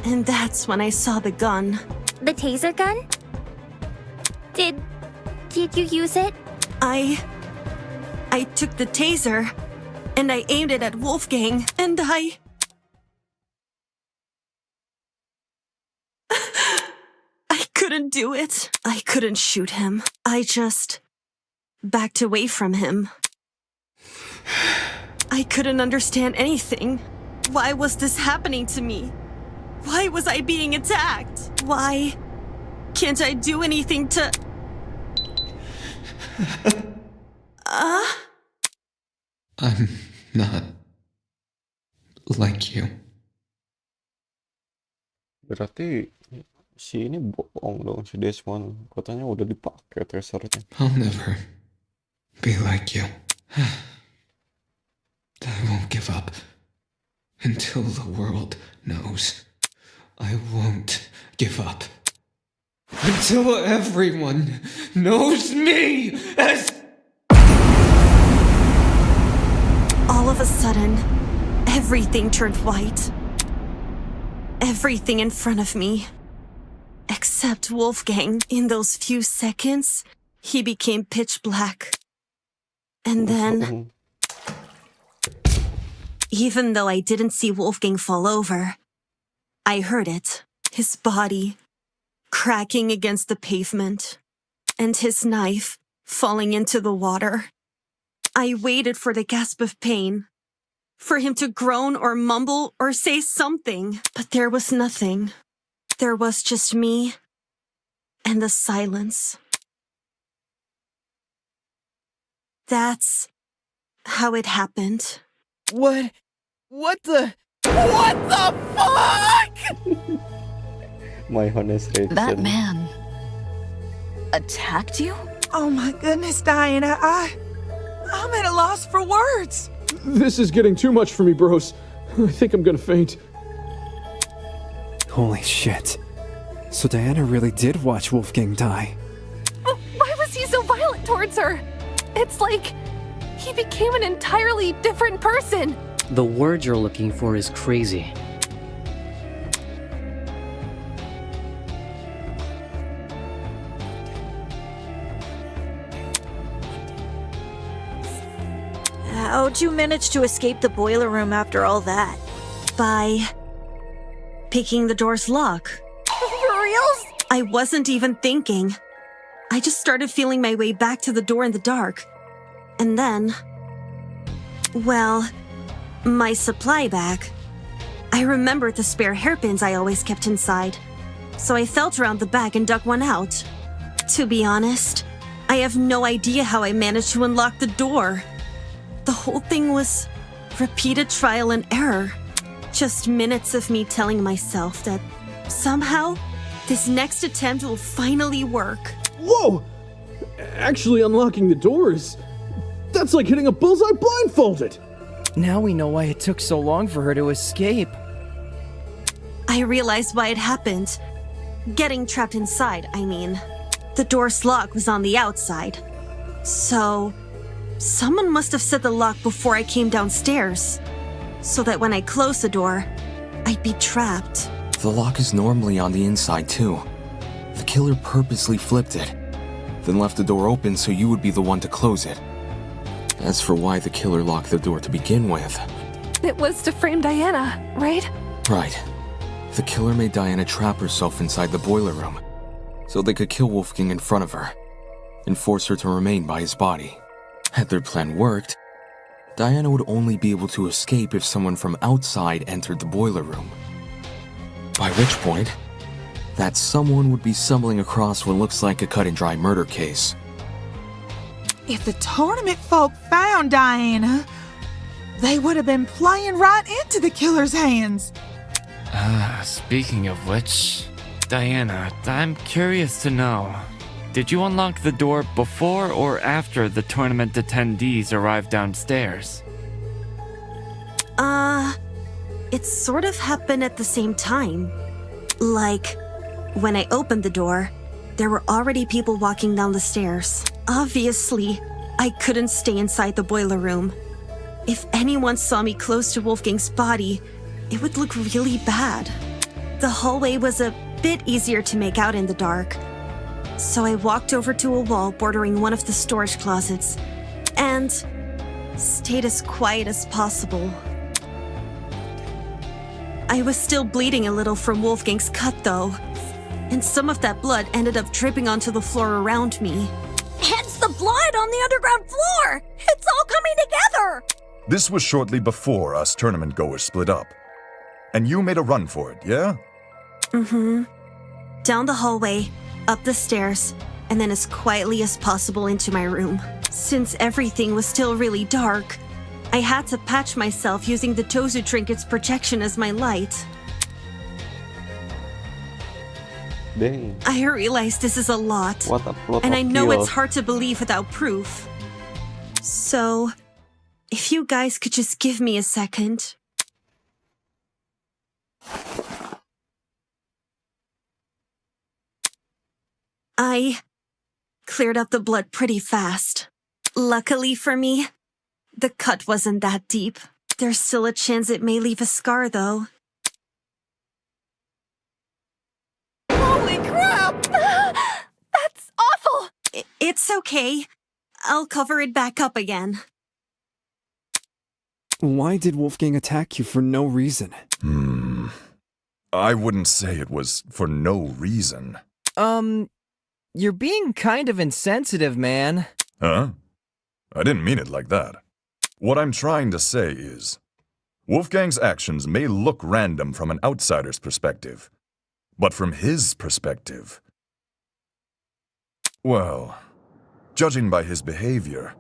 And that's when I saw the gun. The taser gun? Did you use it? I took the taser, and I aimed it at Wolfgang, and I couldn't do it. I couldn't shoot him. I just backed away from him. I couldn't understand anything. Why was this happening to me? Why was I being attacked? Why can't I do anything to... I'm not like you. Berarti si ini bohong dong, si Desmond. Katanya udah dipakai tasernya. I'll never be like you. I won't give up until the world knows. I won't give up until everyone knows me as... All of a sudden, everything turned white. Everything in front of me. Except Wolfgang. In those few seconds, he became pitch black. And then, even though I didn't see Wolfgang fall over, I heard it. His body cracking against the pavement, and his knife falling into the water. I waited for the gasp of pain, for him to groan or mumble or say something, but there was nothing. There was just me and the silence. That's how it happened. What the fuck? My honest reaction. That man attacked you? Oh my goodness, Diana, I'm at a loss for words. This is getting too much for me, bros. I think I'm gonna faint. Holy shit. So Diana really did watch Wolfgang die. But why was he so violent towards her? It's like he became an entirely different person. The word you're looking for is crazy. How'd you manage to escape the boiler room after all that? By picking the door's lock. For reals? I wasn't even thinking. I just started feeling my way back to the door in the dark. And then, well, my supply bag. I remembered the spare hairpins I always kept inside. So I felt around the bag and dug one out. To be honest, I have no idea how I managed to unlock the door. The whole thing was repeated trial and error. Just minutes of me telling myself that somehow this next attempt will finally work. Whoa! Actually unlocking the doors. That's like hitting a bullseye blindfolded. Now we know why it took so long for her to escape. I realized why it happened. Getting trapped inside, I mean. The door's lock was on the outside. So, someone must have set the lock before I came downstairs, so that when I closed the door, I'd be trapped. The lock is normally on the inside too. The killer purposely flipped it, then left the door open so you would be the one to close it. As for why the killer locked the door to begin with... It was to frame Diana, right? Right. The killer made Diana trap herself inside the boiler room, so they could kill Wolfgang in front of her, and force her to remain by his body. Had their plan worked, Diana would only be able to escape if someone from outside entered the boiler room. By which point, that someone would be stumbling across what looks like a cut-and-dry murder case. If the tournament folk found Diana, they would have been playing right into the killer's hands. Speaking of which, Diana, I'm curious to know, did you unlock the door before or after the tournament attendees arrived downstairs? It sort of happened at the same time. Like, when I opened the door, there were already people walking down the stairs. Obviously, I couldn't stay inside the boiler room. If anyone saw me close to Wolfgang's body, it would look really bad. The hallway was a bit easier to make out in the dark, so I walked over to a wall bordering one of the storage closets and stayed as quiet as possible. I was still bleeding a little from Wolfgang's cut, though, and some of that blood ended up dripping onto the floor around me. Hence the blood on the underground floor! It's all coming together! This was shortly before us tournament goers split up. And you made a run for it, yeah? Mm-hmm. Down the hallway, up the stairs, and then as quietly as possible into my room. Since everything was still really dark, I had to patch myself using the Tozu Trinket's projection as my light. Dang. I realize this is a lot, What a plot and of I know kill. it's hard to believe without proof. So, if you guys could just give me a second. I cleared up the blood pretty fast. Luckily for me, the cut wasn't that deep. There's still a chance it may leave a scar, though. Holy crap! It's okay. I'll cover it back up again. Why did Wolfgang attack you for no reason? I wouldn't say it was for no reason. You're being kind of insensitive, man. Huh? I didn't mean it like that. What I'm trying to say is, Wolfgang's actions may look random from an outsider's perspective, but from his perspective, well, judging by his behavior,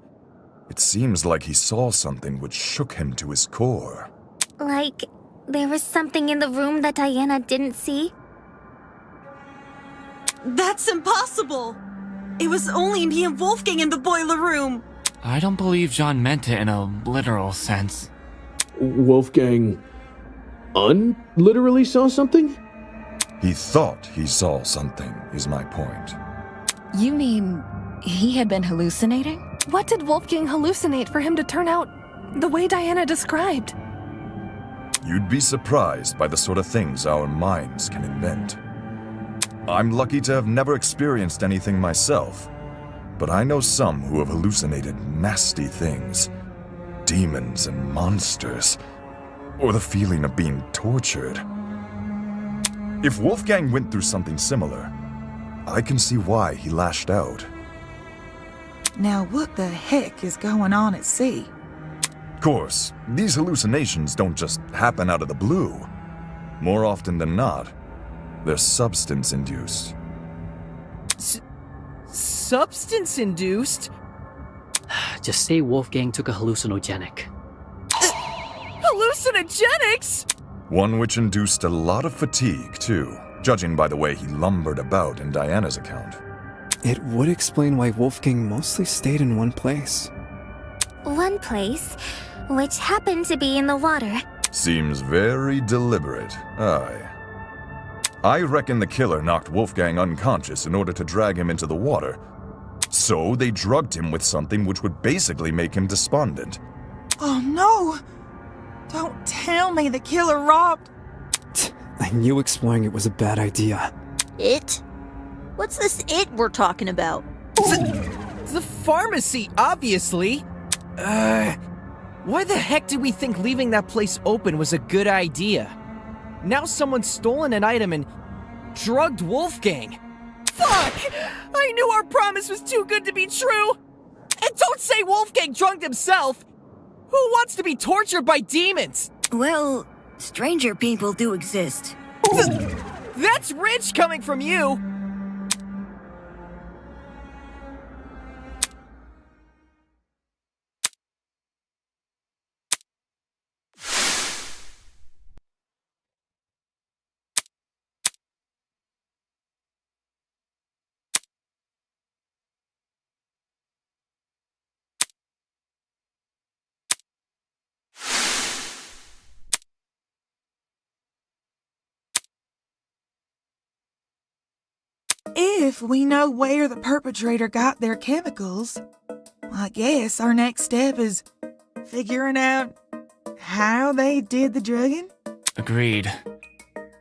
it seems like he saw something which shook him to his core. Like, there was something in the room that Diana didn't see? That's impossible! It was only me and Wolfgang in the boiler room! I don't believe John meant it in a literal sense. Wolfgang unliterally saw something? He thought he saw something, is my point. You mean he had been hallucinating? What did Wolfgang hallucinate for him to turn out the way Diana described? You'd be surprised by the sort of things our minds can invent. I'm lucky to have never experienced anything myself, but I know some who have hallucinated nasty things. Demons and monsters, or the feeling of being tortured. If Wolfgang went through something similar, I can see why he lashed out. Now what the heck is going on at sea? Of course, these hallucinations don't just happen out of the blue. More often than not, they're substance-induced. Substance-induced? Just say Wolfgang took a hallucinogenic. Hallucinogenics? One which induced a lot of fatigue, too, judging by the way he lumbered about in Diana's account. It would explain why Wolfgang mostly stayed in one place. One place, which happened to be in the water. Seems very deliberate, aye. I reckon the killer knocked Wolfgang unconscious in order to drag him into the water. So they drugged him with something which would basically make him despondent. Oh no! Don't tell me the killer robbed... I knew exploring it was a bad idea. It? What's this it we're talking about? The pharmacy, obviously. Why the heck did we think leaving that place open was a good idea? Now someone's stolen an item and drugged Wolfgang. Fuck! I knew our promise was too good to be true! And don't say Wolfgang drugged himself! Who wants to be tortured by demons? Well, stranger people do exist. That's rich coming from you! If we know where the perpetrator got their chemicals, I guess our next step is figuring out how they did the drugging? Agreed.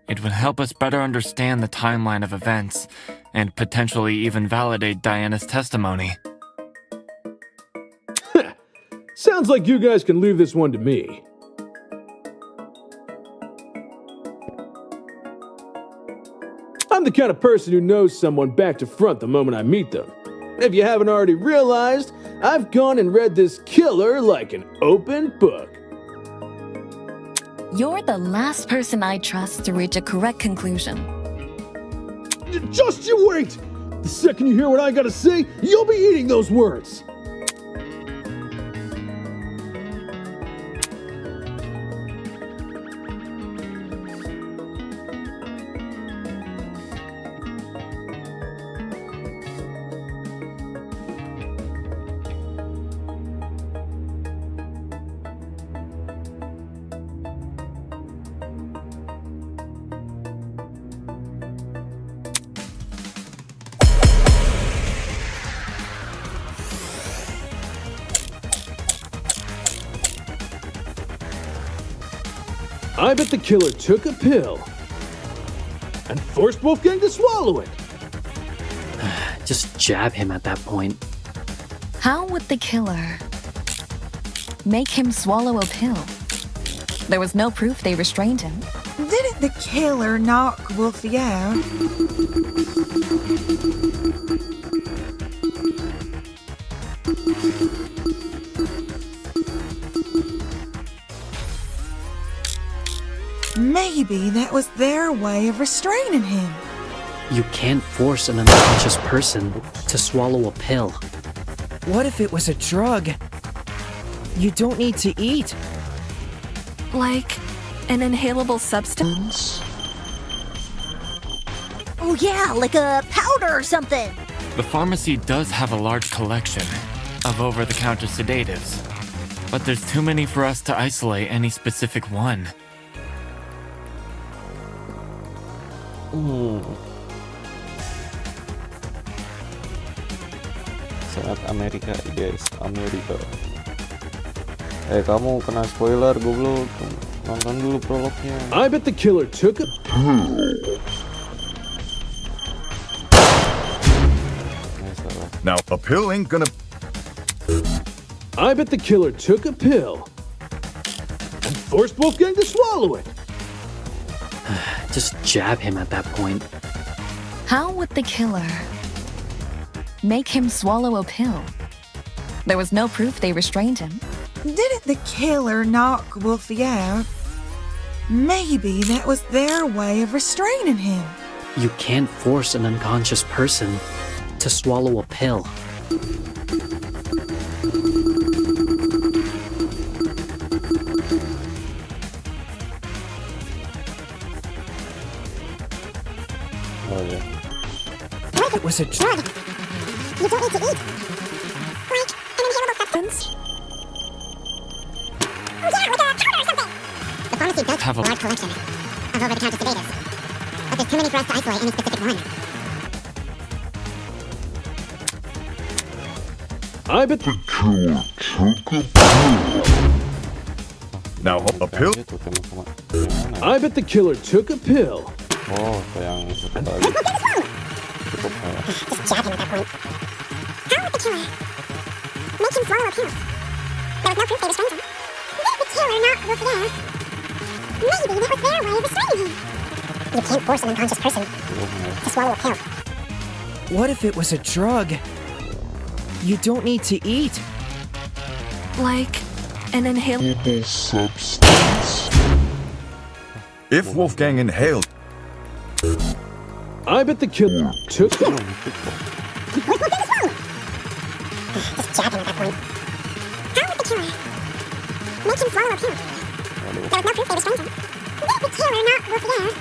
It would help us better understand the timeline of events, and potentially even validate Diana's testimony. Sounds like you guys can leave this one to me. I'm the kind of person who knows someone back to front the moment I meet them. If you haven't already realized, I've gone and read this killer like an open book. You're the last person I trust to reach a correct conclusion. Just you wait! The second you hear what I gotta say, you'll be eating those words! I bet the killer took a pill and forced Wolfgang to swallow it. Just jab him at that point. How would the killer make him swallow a pill? There was no proof they restrained him. Didn't the killer knock Wolfie out? Maybe that was their way of restraining him. You can't force an unconscious person to swallow a pill. What if it was a drug? You don't need to eat. Like an inhalable substance? Oh yeah, like a powder or something. The pharmacy does have a large collection of over-the-counter sedatives, but there's too many for us to isolate any specific one. Saat Amerika, guys, Amerika. Kamu kena spoiler, goblok. Nonton dulu prolognya. I bet the killer took a... Now, a pill ain't gonna... I bet the killer took a pill and forced Wolfgang to swallow it. Just jab him at that point. How would the killer make him swallow a pill? There was no proof they restrained him. Didn't the killer knock Wolfie out? Maybe that was their way of restraining him. You can't force an unconscious person to swallow a pill. Oh yeah. What if it was a drug? You don't need to eat. Like an inhalable substance. Oh yeah, like a powder or something. The pharmacy does have a large collection of over-the-counter sedatives, but there's too many for us to isolate any specific one. I bet the killer took a Now, a pill? I bet the killer took a pill. Oh, yang satu lagi. Cukup ya. Just jab him at that point. How would the killer make him swallow a pill? There was no proof they restrained him. Did the killer knock Wolfie out? Maybe that was their way of restraining him. You can't force an unconscious person to swallow a pill. What if it was a drug? You don't need to eat. Like an inhalable substance. If Wolfgang inhaled... I bet the killer took it. Just jab him at that point. How would the killer make him swallow a pill? There was no proof they restrained him. Did the killer knock Wolfie out?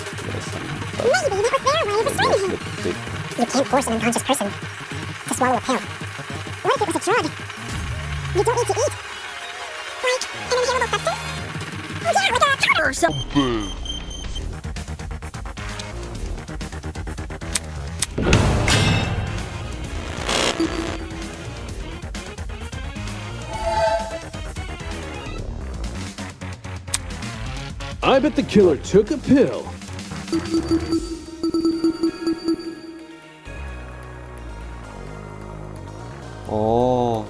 Maybe that was their way of restraining him. You can't force an unconscious person to swallow a pill. What if it was a drug? You don't need to eat. Like an inhalable substance? Oh yeah, like a powder or something. I bet the killer took a pill. Oh.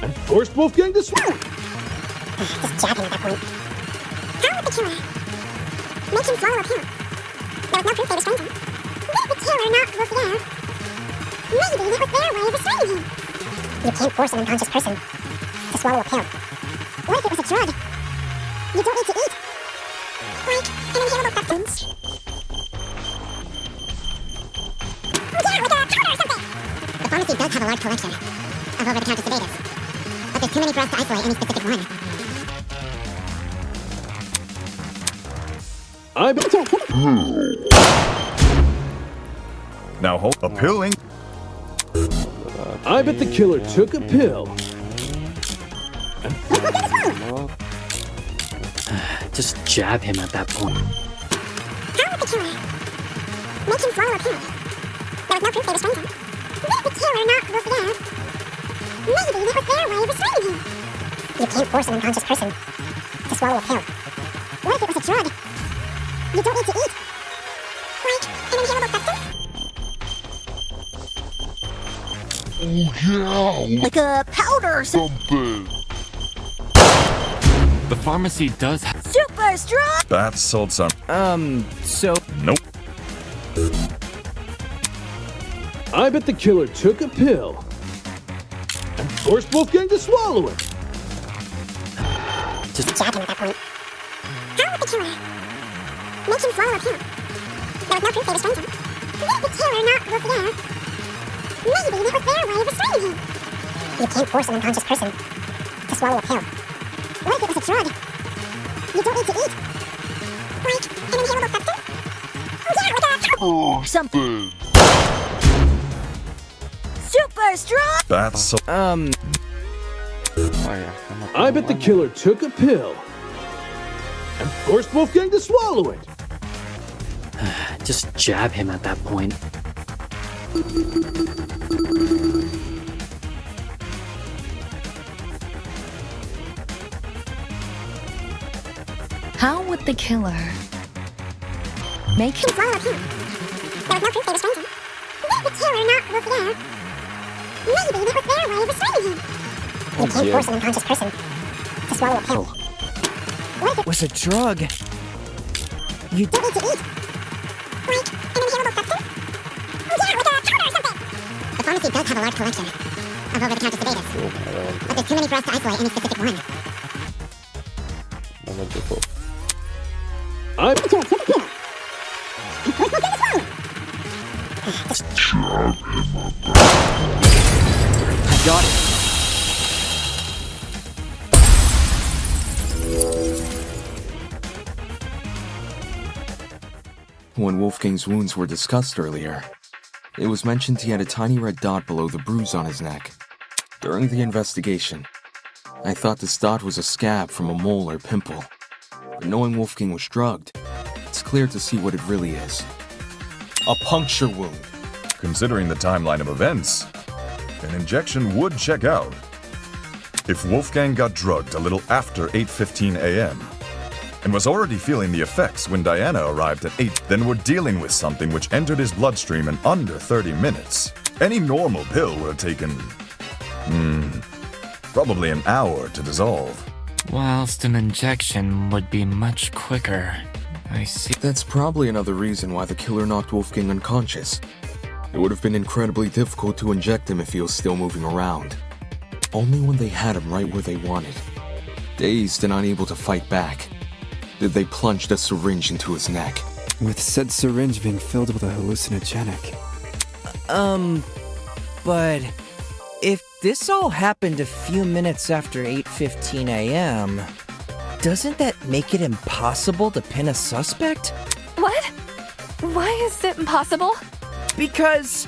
And forced Wolfgang to swallow. Just jab him at that point. How would the killer make him swallow a pill? There was no proof they restrained him. Did the killer knock Wolfie out? Maybe that was their way of restraining him. You can't force an unconscious person to swallow a pill. What if it was a drug? You don't need to eat. Like an inhalable substance. Oh yeah, like a powder or something. The pharmacy does have a large collection of over-the-counter sedatives, but there's too many for us to isolate any specific one. I bet... Now, hold a pill ain't... I bet the killer took a pill. Just jab him at that point. How would the killer make him swallow a pill? There was no proof they restrained him. Did the killer knock Wolfie out? Maybe that was their way of restraining him. You can't force an unconscious person to swallow a pill. What if it was a drug? You don't need to eat. Like a powder or something. The pharmacy does have. Super strong. Bath salts are. So. Nope. I bet the killer took a pill and forced Wolfgang to swallow it. Just jab him at that point. How would the killer make him swallow a pill? There was no proof they restrained him. Did the killer not look there? Maybe that was their way of restraining him. You can't force an unconscious person to swallow a pill. What if it was a drug? You don't need to eat. Like an inhalable substance? Oh, yeah, something. Super strong. Bath salts. I bet the killer took a pill and forced Wolfgang to swallow it. Just jab him at that point. How would the killer make him swallow a pill? There was no proof they restrained him. Did the killer not look there? Maybe that was their way of restraining him. You can't force an unconscious person to swallow a pill. What if it was a drug? You don't need to eat. Like an inhalable substance? Yeah, like a powder or something. The pharmacy does have a large collection of over-the-counter sedatives. But there's too many for us to isolate any specific one. I got it. When Wolfgang's wounds were discussed earlier, it was mentioned he had a tiny red dot below the bruise on his neck. During the investigation, I thought this dot was a scab from a mole or pimple. But knowing Wolfgang was drugged, it's clear to see what it really is. A puncture wound. Considering the timeline of events, an injection would check out. If Wolfgang got drugged a little after 8:15 a.m. and was already feeling the effects when Diana arrived at 8, then we're dealing with something which entered his bloodstream in under 30 minutes. Any normal pill would have taken, probably an hour to dissolve. Whilst an injection would be much quicker. I see. That's probably another reason why the killer knocked Wolfgang unconscious. It would have been incredibly difficult to inject him if he was still moving around. Only when they had him right where they wanted, dazed and unable to fight back, did they plunge the syringe into his neck. With said syringe being filled with a hallucinogenic. But if this all happened a few minutes after 8:15 a.m., doesn't that make it impossible to pin a suspect? What? Why is it impossible? Because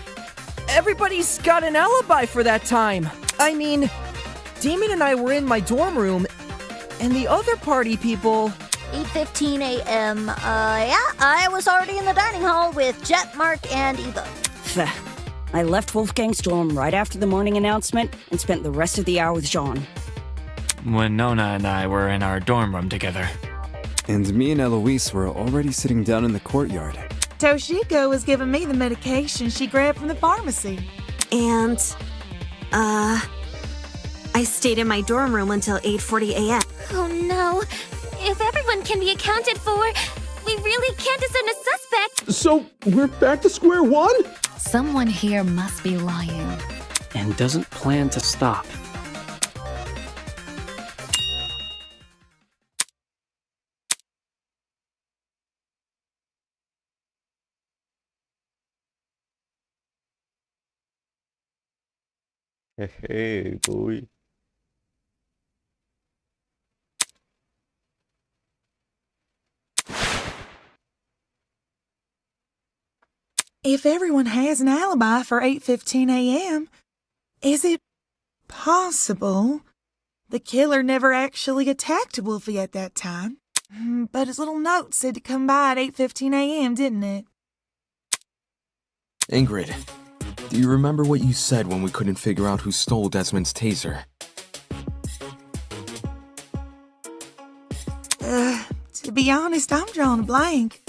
everybody's got an alibi for that time. I mean, Damien and I were in my dorm room, and the other party people... 8:15 a.m. Yeah, I was already in the dining hall with Jet, Mark, and Eva. I left Wolfgang's dorm right after the morning announcement and spent the rest of the hour with Jean. When Nona and I were in our dorm room together. And me and Eloise were already sitting down in the courtyard. Toshiko was giving me the medication she grabbed from the pharmacy. And, I stayed in my dorm room until 8:40 a.m. Oh no. If everyone can be accounted for, we really can't assume a suspect. So, we're back to square one? Someone here must be lying. And doesn't plan to stop. Hey, boy. If everyone has an alibi for 8:15 a.m., is it possible the killer never actually attacked Wolfie at that time? But his little note said to come by at 8:15 a.m., didn't it? Ingrid, do you remember what you said when we couldn't figure out who stole Desmond's taser? To be honest, I'm drawing a blank.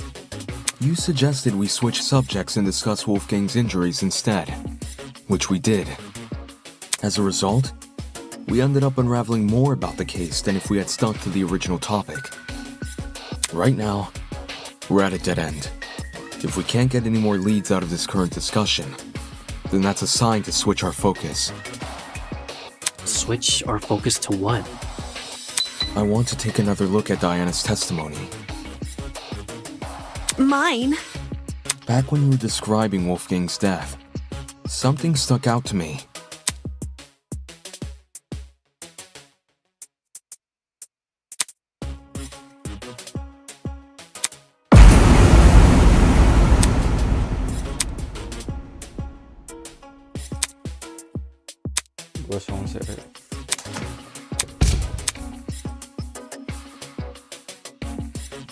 You suggested we switch subjects and discuss Wolfgang's injuries instead, which we did. As a result, we ended up unraveling more about the case than if we had stuck to the original topic. Right now, we're at a dead end. If we can't get any more leads out of this current discussion, then that's a sign to switch our focus. Switch our focus to what? I want to take another look at Diana's testimony. Mine? Back when you were describing Wolfgang's death, something stuck out to me.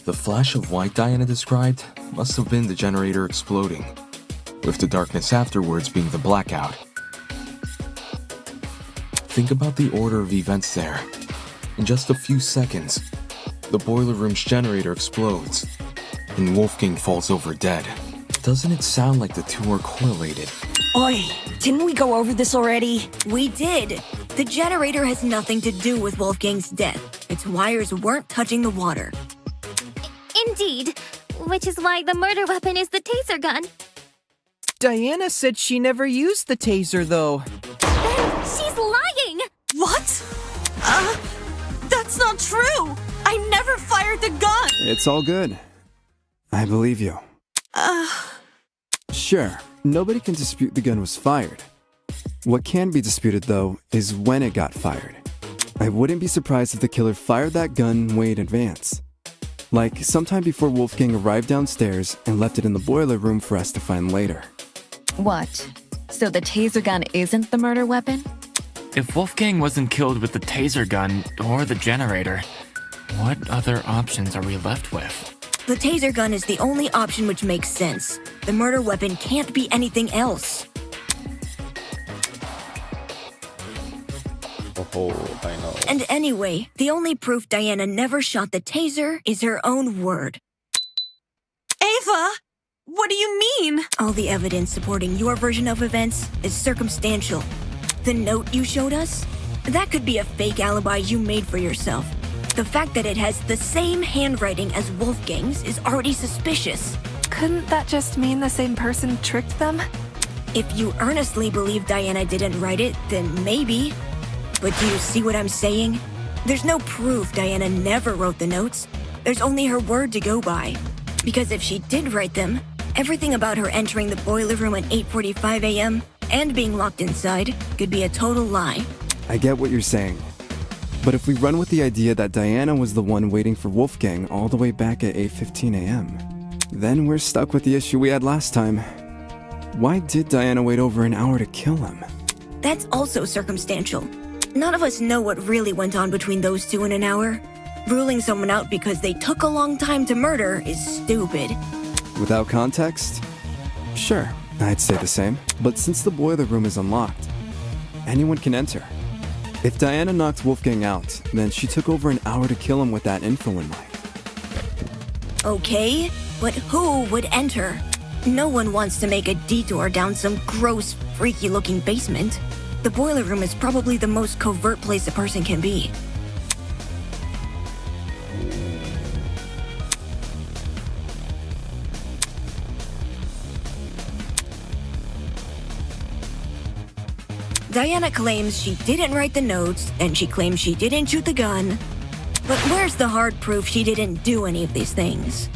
The flash of white Diana described must have been the generator exploding, with the darkness afterwards being the blackout. Think about the order of events there. In just a few seconds, the boiler room's generator explodes, and Wolfgang falls over dead. Doesn't it sound like the two are correlated? Oi, didn't we go over this already? We did. The generator has nothing to do with Wolfgang's death. Its wires weren't touching the water. Indeed. Which is why the murder weapon is the taser gun. Diana said she never used the taser, though. Then she's lying! What? That's not true! I never fired the gun! It's all good. I believe you. Sure, nobody can dispute the gun was fired. What can be disputed, though, is when it got fired. I wouldn't be surprised if the killer fired that gun way in advance. Like, sometime before Wolfgang arrived downstairs and left it in the boiler room for us to find later. What? So the taser gun isn't the murder weapon? If Wolfgang wasn't killed with the taser gun or the generator, what other options are we left with? The taser gun is the only option which makes sense. The murder weapon can't be anything else. Oh, I know. And anyway, the only proof Diana never shot the taser is her own word. Ava! What do you mean? All the evidence supporting your version of events is circumstantial. The note you showed us? That could be a fake alibi you made for yourself. The fact that it has the same handwriting as Wolfgang's is already suspicious. Couldn't that just mean the same person tricked them? If you earnestly believe Diana didn't write it, then maybe. But do you see what I'm saying? There's no proof Diana never wrote the notes. There's only her word to go by. Because if she did write them, everything about her entering the boiler room at 8:45 a.m. and being locked inside could be a total lie. I get what you're saying. But if we run with the idea that Diana was the one waiting for Wolfgang all the way back at 8:15 a.m., then we're stuck with the issue we had last time. Why did Diana wait over an hour to kill him? That's also circumstantial. None of us know what really went on between those two in an hour. Ruling someone out because they took a long time to murder is stupid. Without context? Sure, I'd say the same. But since the boiler room is unlocked, anyone can enter. If Diana knocked Wolfgang out, then she took over an hour to kill him with that info in mind. Okay, but who would enter? No one wants to make a detour down some gross, freaky-looking basement. The boiler room is probably the most covert place a person can be. Diana claims she didn't write the notes, and she claims she didn't shoot the gun. But where's the hard proof she didn't do any of these things?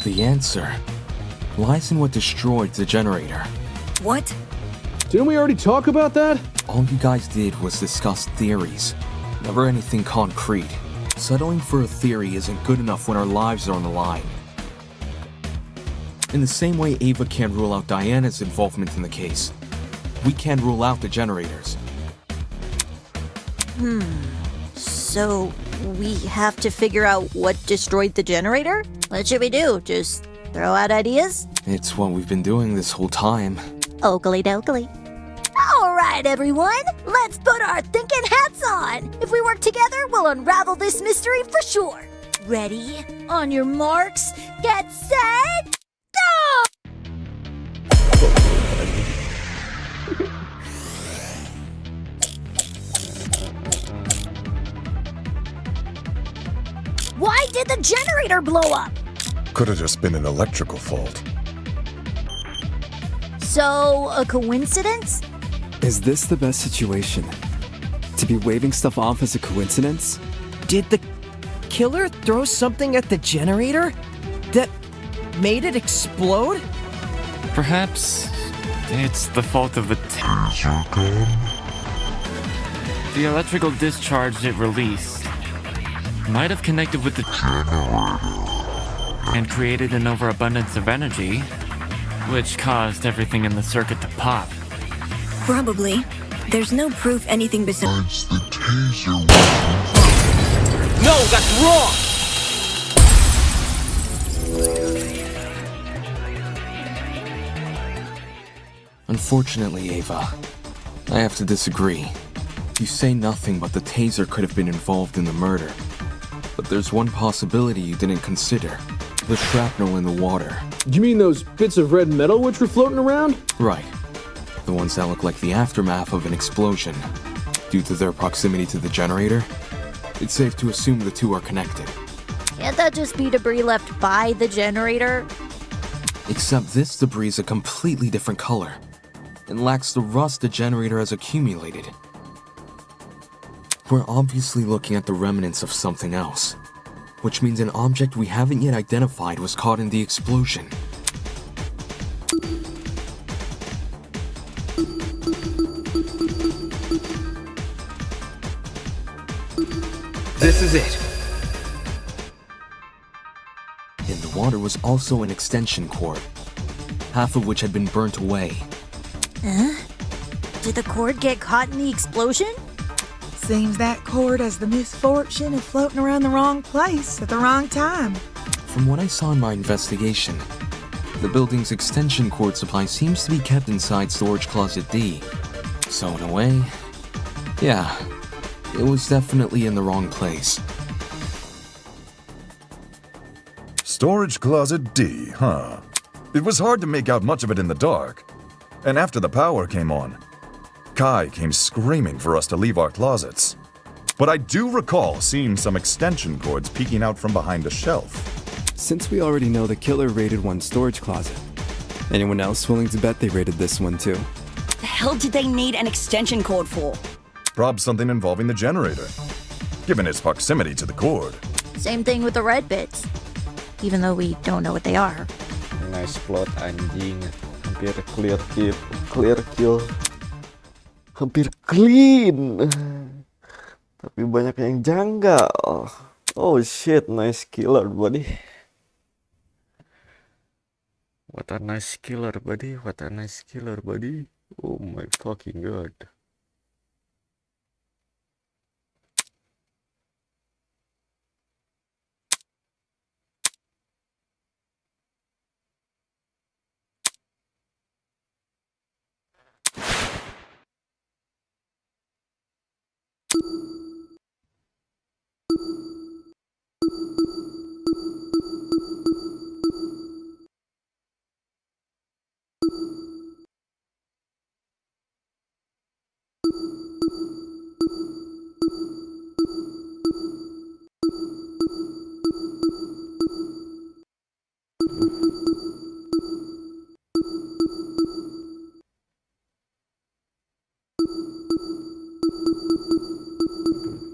The answer lies in what destroyed the generator. What? Didn't we already talk about that? All you guys did was discuss theories, never anything concrete. Settling for a theory isn't good enough when our lives are on the line. In the same way Ava can't rule out Diana's involvement in the case, we can't rule out the generators. So, we have to figure out what destroyed the generator? What should we do? Just throw out ideas? It's what we've been doing this whole time. Oakley dokley. Alright, everyone! Let's put our thinking hats on! If we work together, we'll unravel this mystery for sure! Ready? On your marks, get set, go! Why did the generator blow up? Could have just been an electrical fault. So, a coincidence? Is this the best situation? To be waving stuff off as a coincidence? Did the killer throw something at the generator that made it explode? Perhaps it's the fault of the taser gun? The electrical discharge it released might have connected with the generator and created an overabundance of energy, which caused everything in the circuit to pop. Probably. There's no proof anything besides the taser. No, that's wrong! Unfortunately, Ava, I have to disagree. You say nothing but the taser could have been involved in the murder. But there's one possibility you didn't consider. The shrapnel in the water. You mean those bits of red metal which were floating around? Right. The ones that look like the aftermath of an explosion. Due to their proximity to the generator, it's safe to assume the two are connected. Can't that just be debris left by the generator? Except this debris is a completely different color and lacks the rust the generator has accumulated. We're obviously looking at the remnants of something else, which means an object we haven't yet identified was caught in the explosion. This is it. In the water was also an extension cord, half of which had been burnt away. Huh? Did the cord get caught in the explosion? Seems that cord has the misfortune of floating around the wrong place at the wrong time. From what I saw in my investigation, the building's extension cord supply seems to be kept inside Storage Closet D. So in a way, yeah, it was definitely in the wrong place. Storage Closet D, huh? It was hard to make out much of it in the dark. And after the power came on, Kai came screaming for us to leave our closets. But I do recall seeing some extension cords peeking out from behind a shelf. Since we already know the killer raided one storage closet, anyone else willing to bet they raided this one too? The hell did they need an extension cord for? Probably something involving the generator, given its proximity to the cord. Same thing with the red bits. Even though we don't know what they are. Nice plot anjing. Hampir clear kill. Hampir clean. Tapi banyak yang janggal. Oh shit, nice killer buddy. What a nice killer buddy. What a nice killer buddy. Oh my fucking god.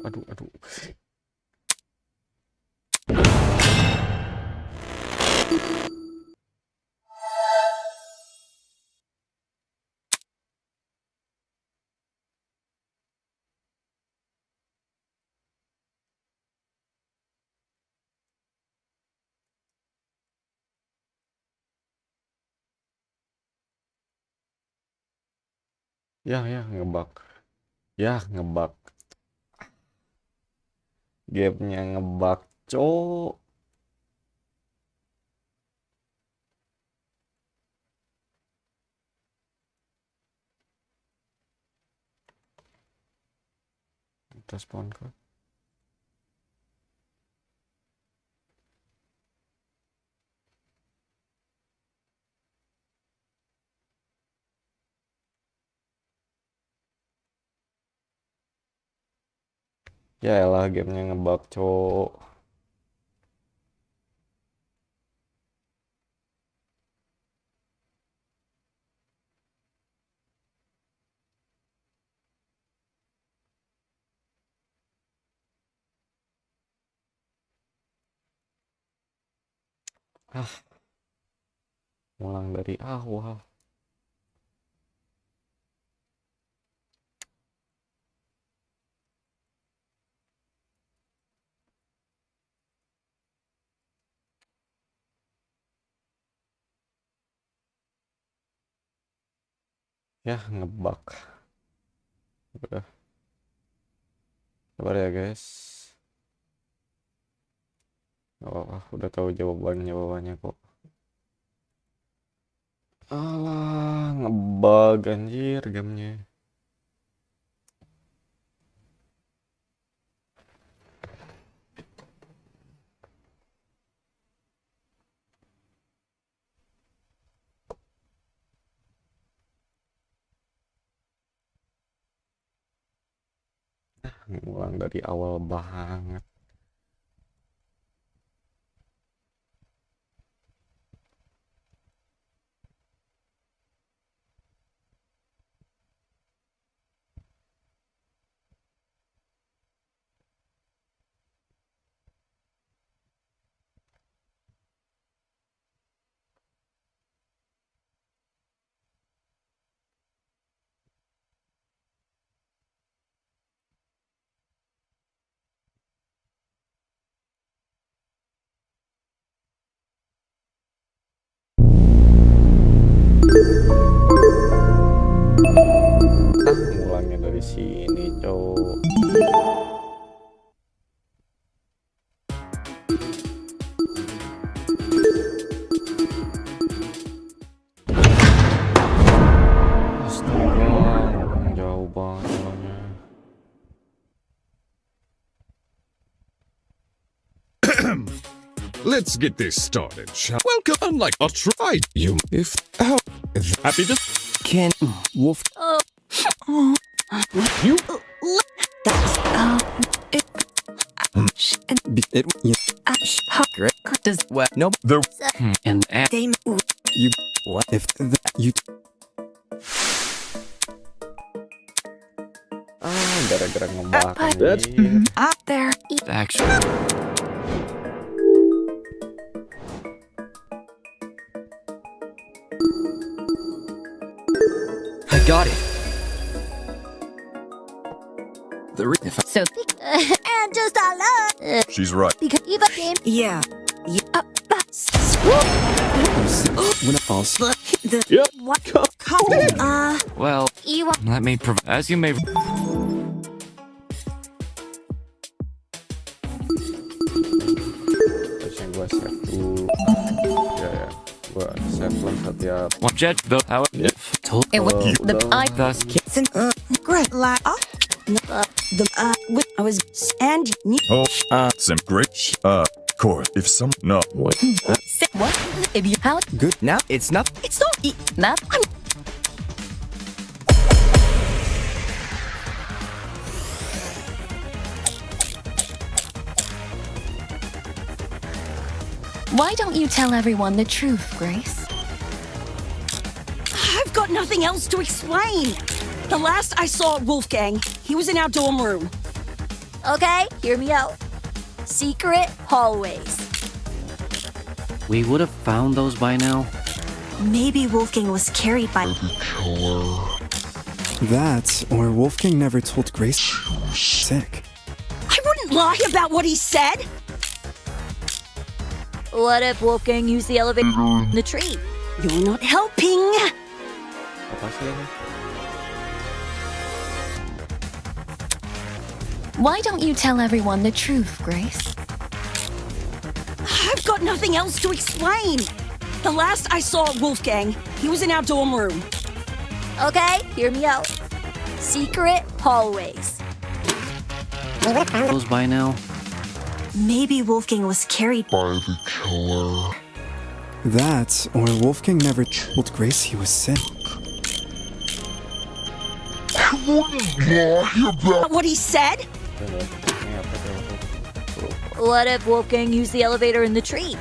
Aduh. Ya ngebug. Ya ngebug. Gamenya ngebug, cok. Kita spawn kok. Ya elah gamenya ngebug cowok. Ulang dari awal. Ya ngebug. Udah. Sabar ya guys. Gak apa-apa, udah tahu jawabannya kok. Alah, ngebug anjir gamenya. Ngulang dari awal banget. Mulangnya dari sini, cowok. Astaga, orang jauh banget mulangnya. Let's get this started, shall welcome. Unlike a try you if how happy to Can Wolf you it you great does what no There and you what if you Gara-gara ngebug That's anjir. Up there. Actually, I got it. If I, So, And just a lot. she's right. Because even game. Yeah. When I also Yep. What? well, You let me as you may. Harusnya gua save dulu. Ya. Gua save lah setiap Jet the how told it was the udah. I thus Great, like, I was, and Oh, some great. Core. If some no. what? What? If you how Good. Now it's not. it's not. that Why don't you tell everyone the truth, Grace? I've got nothing else to explain. The last I saw Wolfgang, he was in our dorm room. Okay, hear me out. Secret hallways. We would have found those by now. Maybe Wolfgang was carried by. that or Wolfgang never told Grace she was sick. I wouldn't lie about what he said. What if Wolfgang used the elevator in the tree? You're not helping. Apa sih ini? Why don't you tell everyone the truth, Grace? I've got nothing else to explain. The last I saw Wolfgang, he was in our dorm room. Okay, hear me out. Secret hallways. Those by now. Maybe Wolfgang was carried by the killer. That or Wolfgang never told Grace he was sick. What he said? Ini apa tuh? What if Wolfgang used the elevator in the tree?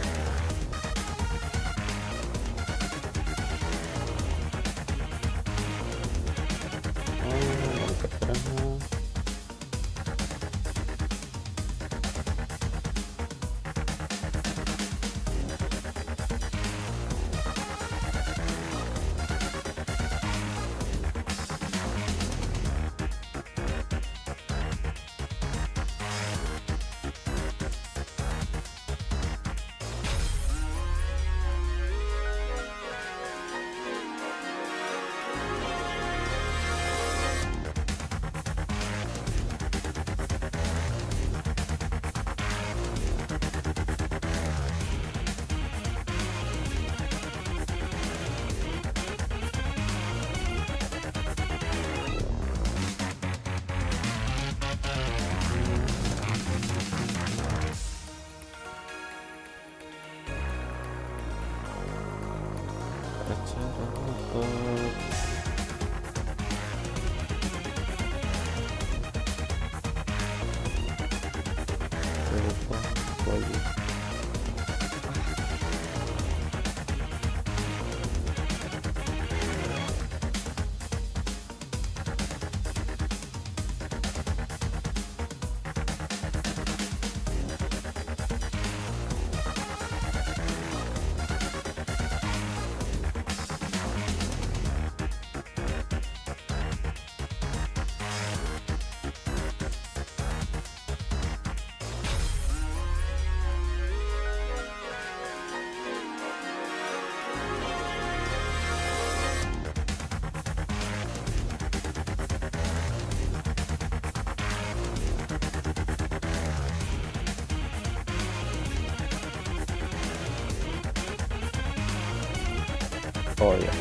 Oh ya.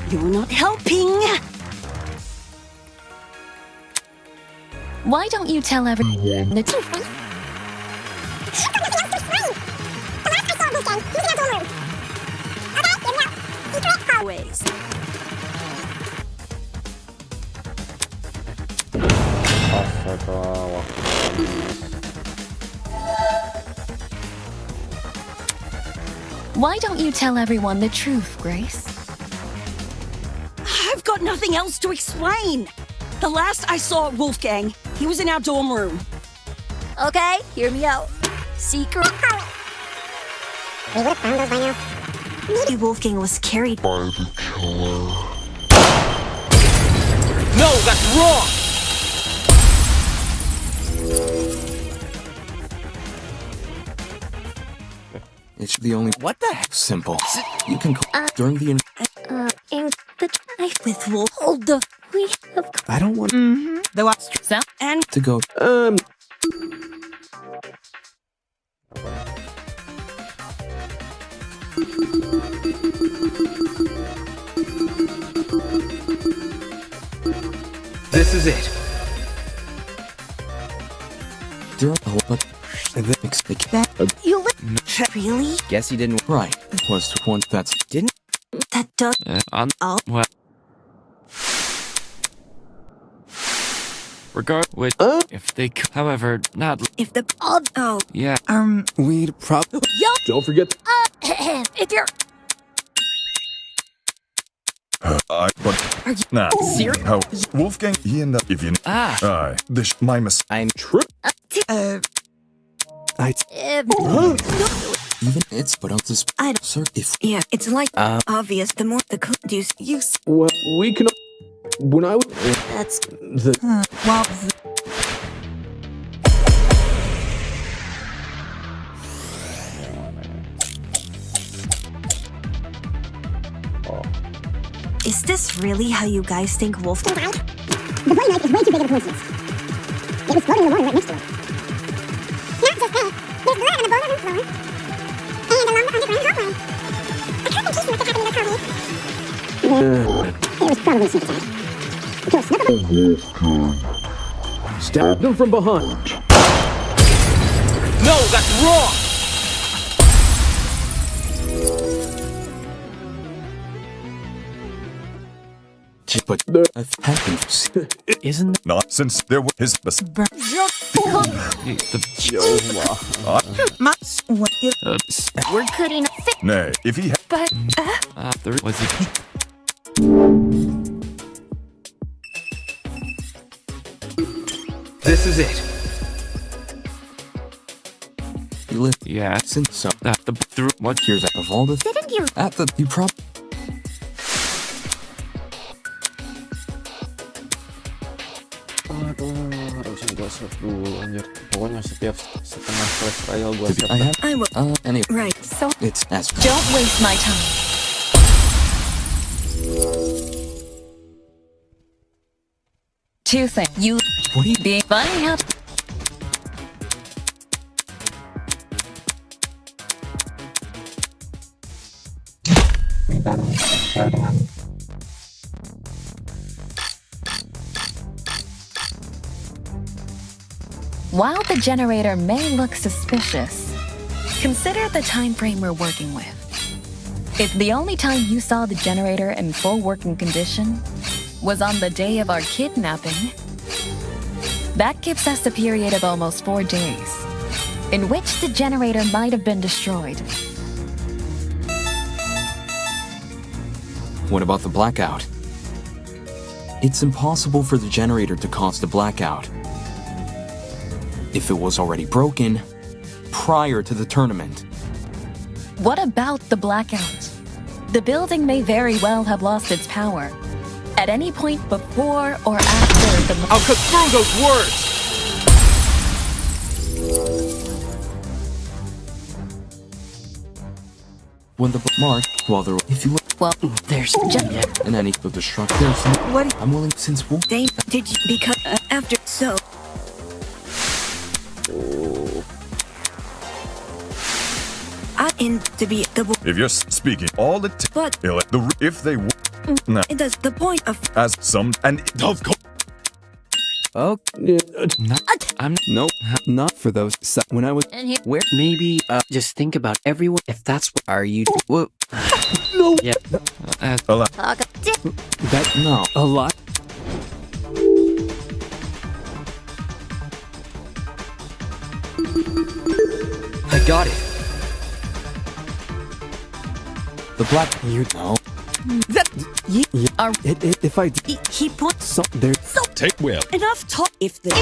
You're not helping. Why don't you tell everyone the truth? Always. Astaga, waktu habis. Why don't you tell everyone the truth, Grace? I've got nothing else to explain. The last I saw Wolfgang, he was in our dorm room. Okay, hear me out. Secret. We would have found those by now. Maybe Wolfgang was carried by the killer. No, that's wrong! It's the only. What the heck? Simple. You can during the. In the With Wolf. Hold the. we have I don't want. The last. And To go. This is it. During the whole. But. You really? Guess he didn't. Right. Was to one that's. Didn't. That does. Well. Regard which, if they, however, not. if the oh Yeah. We'd probably. Don't forget. If you're. But nah. serious? How Wolfgang? He ended up. If you. Aye. This my mistake. I'm trip. Even it's but out this. I don't. Sir, if. Yeah, it's like obvious. The more the use. Well, we can. When I was. That's. The. Well, Is this really how you guys think Wolfgang died? The boy knife is way too big of a coincidence. It was floating in the water right next to it. Not just that, there's blood on the boiler room floor. And along the underground hallway. A carpet must have happened in the hallway. It was probably sneak attack. The killer snuck up. Stabbed him from behind. No, that's wrong! But Isn't not since there was his We're cutting fit. Nay, if he But, There was he. This is it. You live, Yeah, since so the through what here's of all the didn't you? at the you prob. Aduh, harusnya gua save dulu anjir. Pokoknya setiap setengah flash trial gua save. I have. I will. Anyway, Right, so it's as. Don't waste my time. Two things. You What do you? being funny how While the generator may look suspicious, consider the time frame we're working with. If the only time you saw the generator in full working condition was on the day of our kidnapping, that gives us a period of almost 4 days, in which the generator might have been destroyed. What about the blackout? It's impossible for the generator to cause the blackout if it was already broken prior to the tournament. What about the blackout? The building may very well have lost its power at any point before or after the. I'll cut through those words! When the mark, while there, if you look, Well, there's in any of the structures, what I'm willing since we'll. they did you because after so I in to be the If you're speaking all the but if they nah, it does the point of as some and of course. Oh, I'm nope, not for those. When I was and here where maybe just think about everyone. If that's what are you? Whoa. No. Yeah. A lot. that No. a lot. I got it. The black. You No. that if I he put so there. Take Will. enough talk if this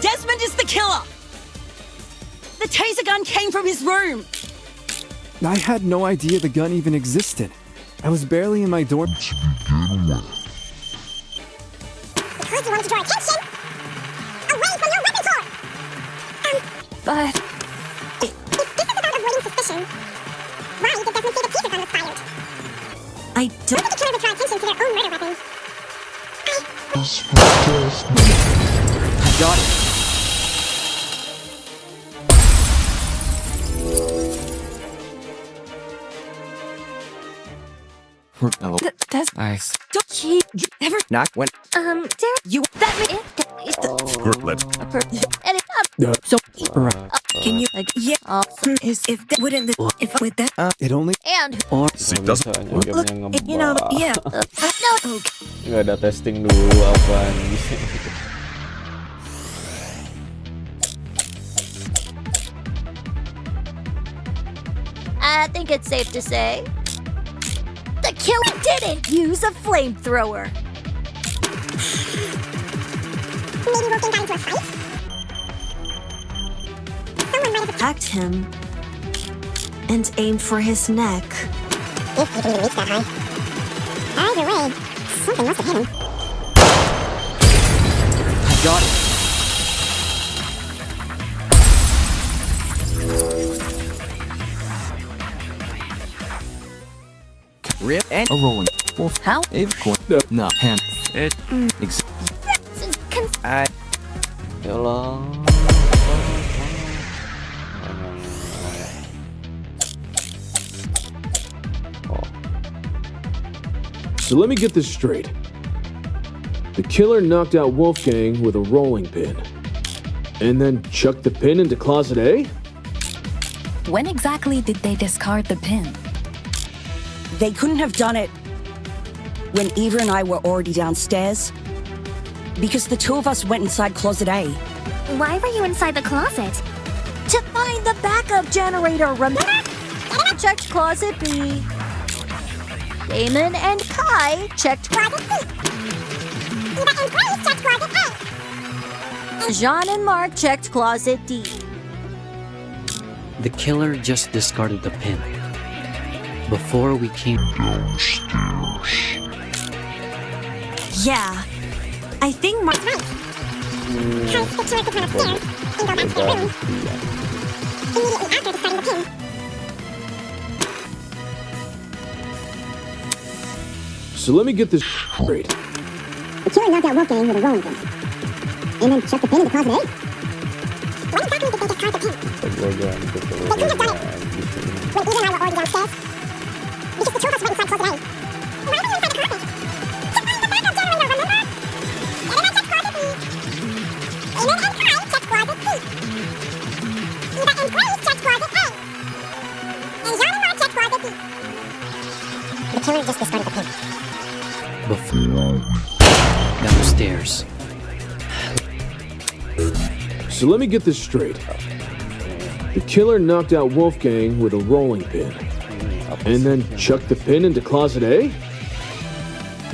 Desmond is the killer. The taser gun came from his room. I had no idea the gun even existed. I was barely in my dorm. Because you wanted to draw attention away from your weapons hoard. But If this is about avoiding suspicion, why did Desmond say the teaser gun was fired? I Why don't would the killer withdraw attention to their own murder weapon? I got it. nice. don't he ever Knock when. Derek, you that me. Let So can you yeah is if that wouldn't the, if with that it only And or see Nggak doesn't bisa anjir, look gamenya you know ngebug. yeah no okay. Nggak ada testing dulu apaan gitu. I think it's safe to say the killer didn't use a flamethrower. Maybe Wolfgang got into a fight? Someone might have Attacked him and aimed for his neck. if he can even reach that high. Either way, something must have hit him. I got it. Rip and A rolling. Wolf. How? A coin. No. Hand. It. I. Ya Allah. So let me get this straight. The killer knocked out Wolfgang with a rolling pin. And then chuck the pin into closet A? When exactly did they discard the pin? They couldn't have done it when Eva and I were already downstairs, because the two of us went inside closet A. Why were you inside the closet? To find the backup generator, remember? Checked closet B. Damon and Kai checked closet C. Eva and Grace checked closet A. Jean and Mark checked closet D. The killer just discarded the pin before we came downstairs. Yeah, I think Mark. Right. Kai, the killer could run upstairs and go back to their room immediately after discarding the pin. So let me get this straight. The killer knocked out Wolfgang with a rolling pin, and then chucked the pin into closet A. When exactly did they discard the pin? They couldn't have done it when Eva and I were already downstairs, because the two of us went inside closet A. Why were you inside the closet? To find the backup generator, remember? Damon checked closet B. Damon and Kai checked closet C. Eva and Grace checked closet A. And Jean and Mark checked closet D. The killer just discarded the pin. before downstairs. So let me get this straight. The killer knocked out Wolfgang with a rolling pin, and then chucked the pin into closet A?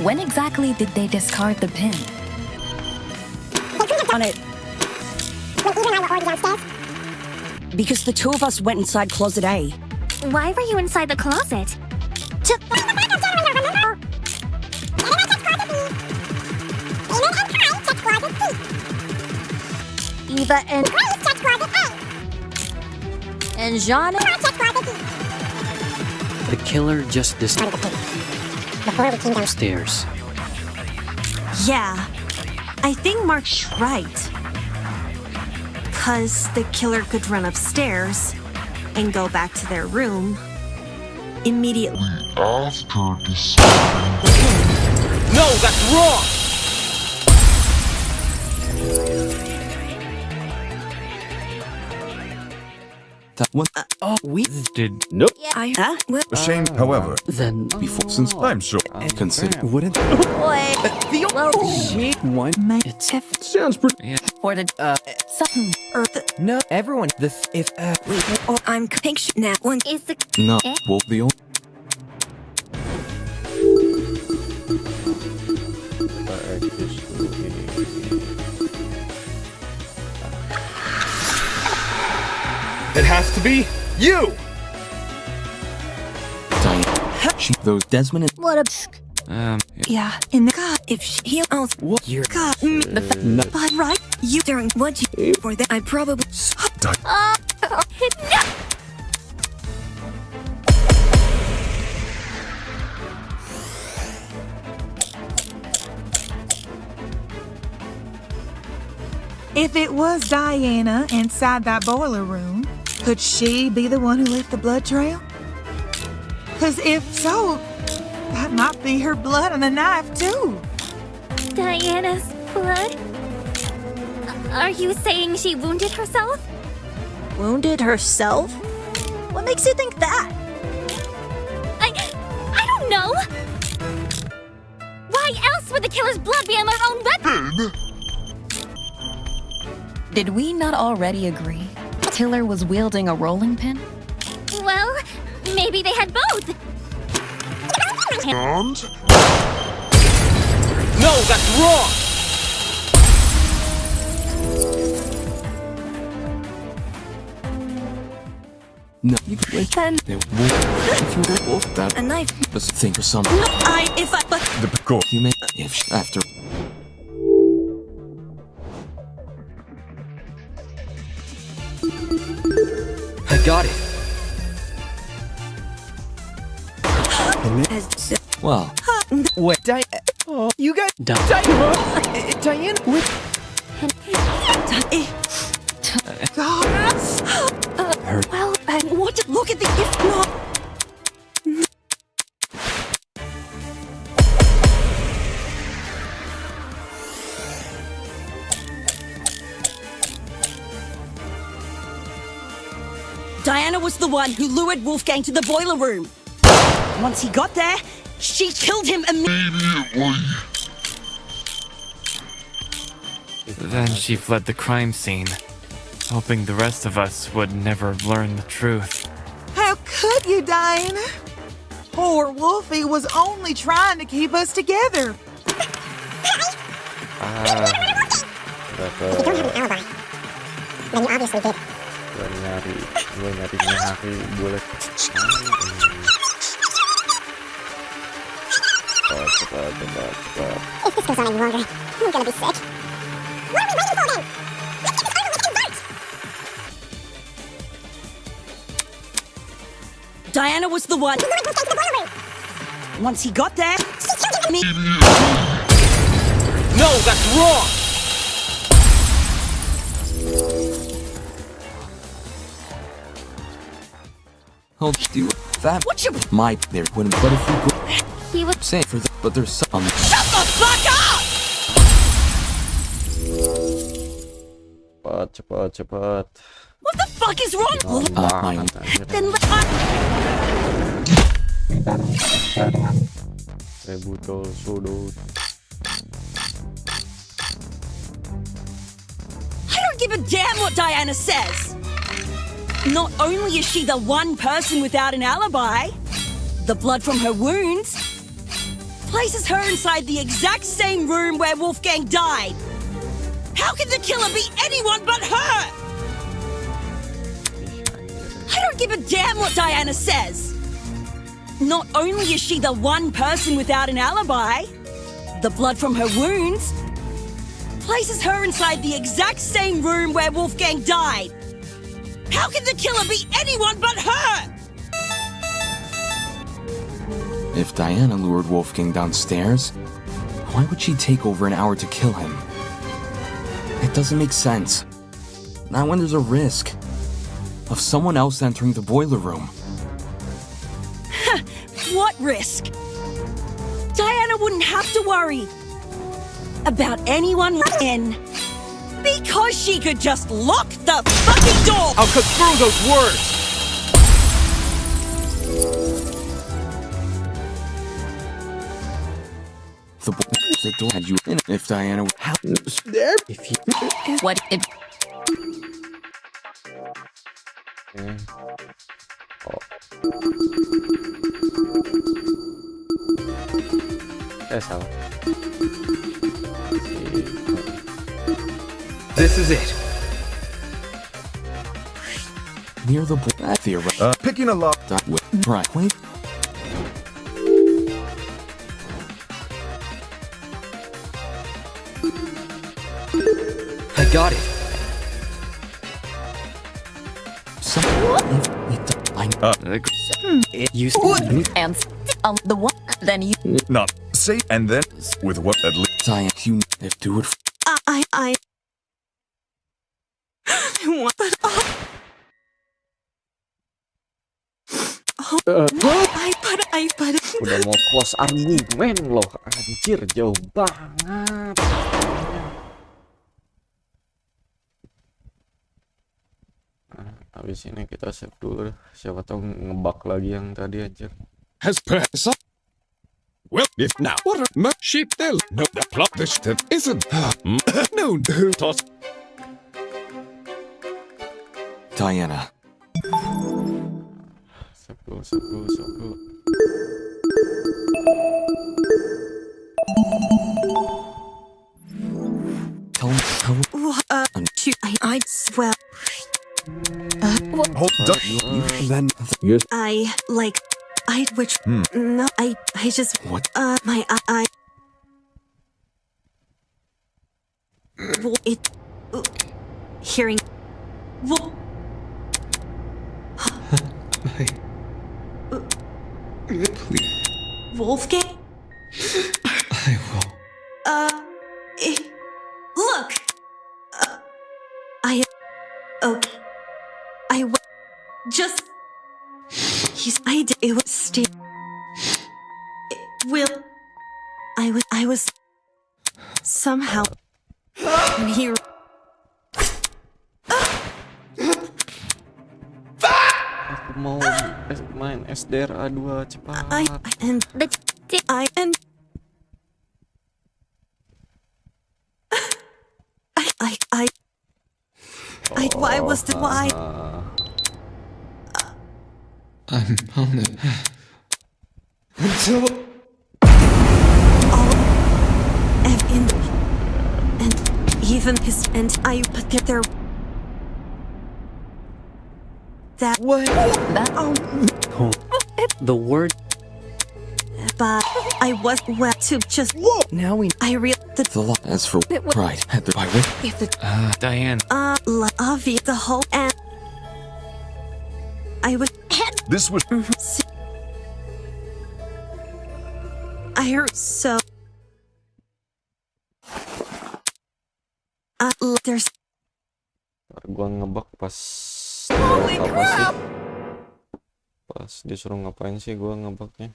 When exactly did they discard the pin? On it. When Eva and I were already downstairs, Because the two of us went inside closet A. Why were you inside the closet? to find the backup generator, remember? Damon checked closet B. Damon and Kai checked closet C. Eva and Grace checked closet A. and Jean and Mark checked closet D. The killer just discarded the pin before we came downstairs. Yeah, I think Mark's right. 'Cause the killer could run upstairs and go back to their room immediately After discarding the pin. No, that's wrong! That one. We did. Nope. Ashamed, however. Then before, since I'm sure. Consider. Wouldn't boy. Well, one? It's sounds pretty. Or did something? No, everyone. I'm picture now. One Is the No, well, the only. It has to be you! Diane. Those Desmond and. what a Yeah, in the car. if she else What? You're. got No. but right you during what you for that I probably If it was Diana inside that boiler room, could she be the one who left the blood trail? Because if so, that might be her blood on the knife, too. Diana's blood? Are you saying she wounded herself? wounded herself? What makes you think that? I don't know. Why else would the killer's blood be on their own weapon? Did we not already agree? The killer was wielding a rolling pin? Well, maybe they had both. And? No, that's wrong! No, you could wait. Then They won't. If you were wolf, that. a knife. Just think of something. But The go. You may. If after. I got it. as Well. Wait, oh, you got Diana. Diana. Wait. Well, and what? Look at the if not. Diana was the one who lured Wolfgang to the boiler room. Once he got there, she killed him immediately. Then she fled the crime scene, hoping the rest of us would never learn the truth. How could you, Diana? Poor Wolfie was only trying to keep us together. If you don't have an alibi, then you obviously did. Gue nyarinya hari bulat. Cepat. If this goes on any longer, I'm gonna be sick. What are we waiting for then? Let's get this over with and vote! Diana was the one. Once he got there, she killed him immediately. No, that's wrong! I'll do that. What's your My there wouldn't, but if we go He would say for the, but there's some. Shut the fuck up! Cepat. What the fuck is wrong? Then Rebutol sudut. I don't give a damn what Diana says. Not only is she the one person without an alibi, the blood from her wounds places her inside the exact same room where Wolfgang died. How can the killer be anyone but her? I don't give a damn what Diana says. Not only is she the one person without an alibi, the blood from her wounds places her inside the exact same room where Wolfgang died. How can the killer be anyone but her? If Diana lured Wolfgang downstairs, why would she take over an hour to kill him? It doesn't make sense. Not when there's a risk of someone else entering the boiler room. What risk? Diana wouldn't have to worry about anyone in because she could just lock the fucking door. I'll cut through those words! The door had you in it. If Diana there. If you What if Salah. This is it. near the picking a lock. Right. Wait. I got it. you and the one, then you Not say and then with what at least you if do it. I want but Udah mau close argumen loh, anjir jauh banget. Nah, habis ini kita save dulu, siapa tahu ngebug lagi yang tadi anjir. Has passed. Well, if now, what a much sheep they'll know the plot this that isn't. No, toss. Diana. Save dulu. Tell me how. I swear. Hold up. Then yes. I like. I which no. I just what? My I. It. Hearing. Please. Wolfgang. I will. Look. I. Okay. I just. I did. It was stay. Will. I was. Somehow. When he. Fuck! Aku mau main SDRA 2 cepat. Why was the why? I'm on it. Until And even his and I but there that what That the word but I was well to just Now we I real the lot. As for pride, had the highway. if the Diane. obvious the whole and I was This was I heard so there's Ntar gua ngebug pas apa sih? Pas disuruh ngapain sih gua ngebugnya?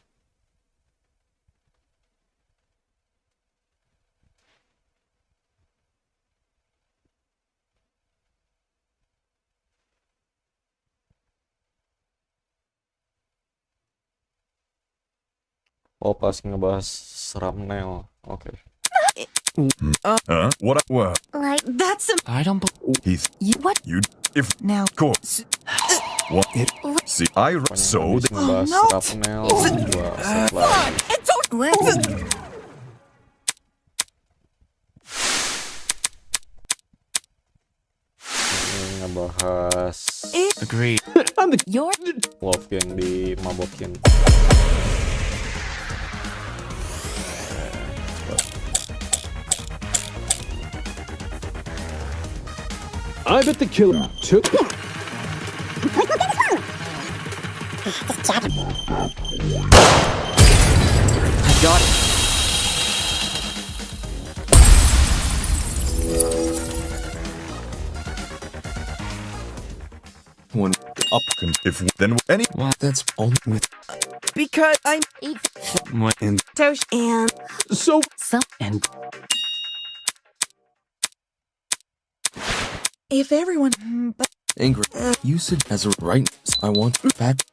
Oh, pas ngebahas thumbnail. Oke. what? Like, that's a I don't Heath. what? You if Now. course. What? See, I so Habis ngebahas thumbnail, gua set lagi. Ini ngebahas agree. Wolfgang dimabokin. I bet the killer took. I got it. One up if then any That's only with because I'm What? and Tosh and So And If everyone. But angry. You said as a right. I want back.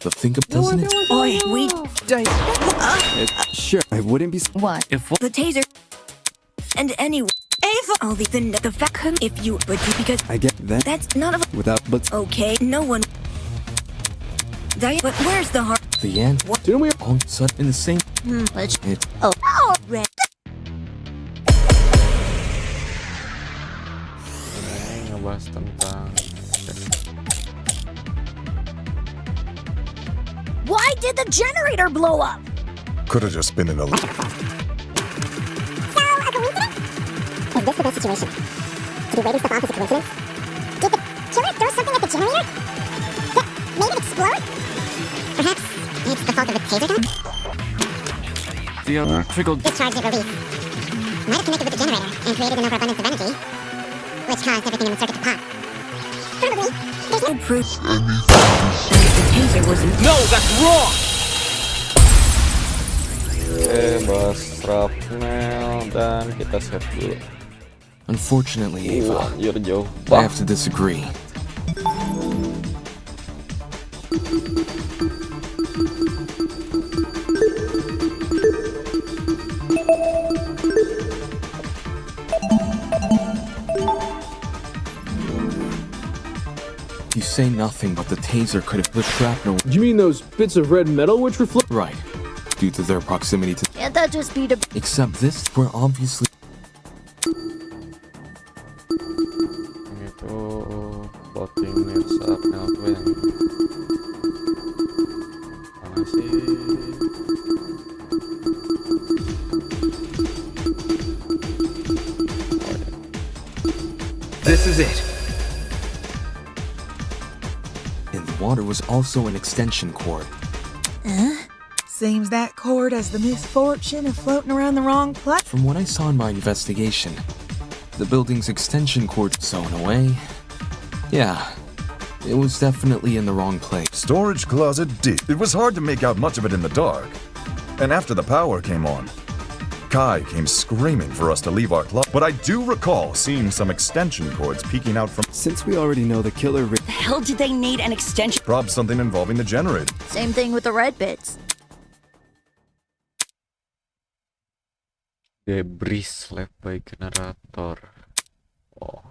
But think of doesn't it? Oi, we Sure, I wouldn't be. What? If what? the taser. And anyway, Ava, I'll leave the fact if you but because I get that. that's none of Without, but okay. No one. Diane, but where's the heart? The end. What? Didn't we all set in the same? Let's. It. Oh, red. Ini ngebahas tentang Why did the generator blow up? could have just been in a So, a coincidence? Is this the best situation? To be waiting stuff off is a coincidence? Did the killer throw something at the generator? That made it explode? Perhaps it's the fault of the taser gun? The electrical. Discharge did release. Might have connected with the generator and created an overabundance of energy, which caused everything in the circuit to pop. Probably. There's no Proof. The taser wasn't. No, that's wrong. bahas shrapnel dan kita save dulu. Unfortunately, Ava, Anjir jauh. I have to disagree. You say nothing, but the taser could have the shrapnel. Do you mean those bits of red metal which reflect? Right. Due to their proximity to. Can't that just be the. Except this, were obviously. Itu voting near shrapnel twin. Mana sih? This is it. In the water was also an extension cord. Seems that cord has the misfortune of floating around the wrong place. From what I saw in my investigation, the building's extension cord. So in a way, yeah, It was definitely in the wrong place. Storage closet D. It was hard to make out much of it in the dark. And after the power came on, Kai came screaming for us to leave our closet. But I do recall seeing some extension cords peeking out from... Since we already know the killer... The hell did they need an extension? Probably something involving the generator. Same thing with the red bits. Debris left by generator. Oh.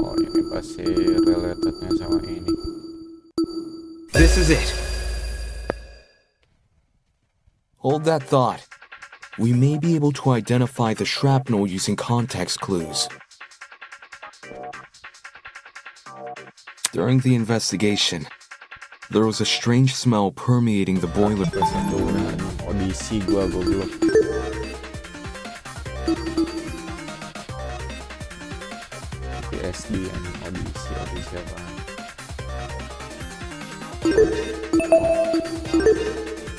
Oh, ini pasti relatednya sama ini. This is it. Hold that thought. We may be able to identify the shrapnel using context clues. During the investigation, there was a strange smell permeating the boiler. Audisi gua goblok. PSD yang audisi apaan?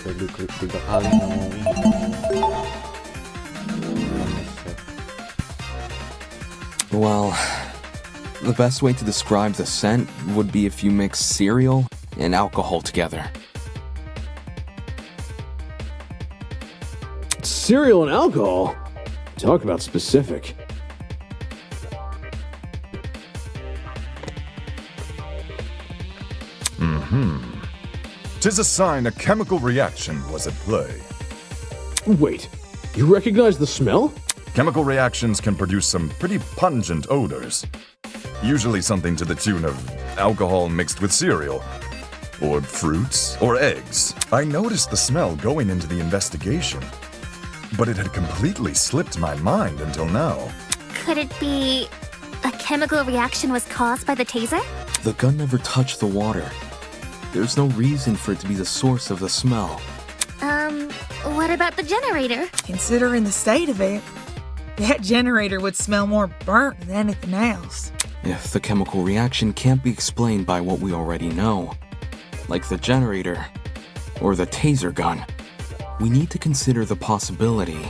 Udah klik 3 kali ngomong ini. Well, the best way to describe the scent would be if you mix cereal and alcohol together. Cereal and alcohol? Talk about specific. Tis a sign a chemical reaction was at play. Wait, you recognize the smell? Chemical reactions can produce some pretty pungent odors. Usually something to the tune of alcohol mixed with cereal, or fruits, or eggs. I noticed the smell going into the investigation, but it had completely slipped my mind until now. Could it be a chemical reaction was caused by the taser? The gun never touched the water. There's no reason for it to be the source of the smell. What about the generator? Considering the state of it, that generator would smell more burnt than anything else. If the chemical reaction can't be explained by what we already know, like the generator or the taser gun, we need to consider the possibility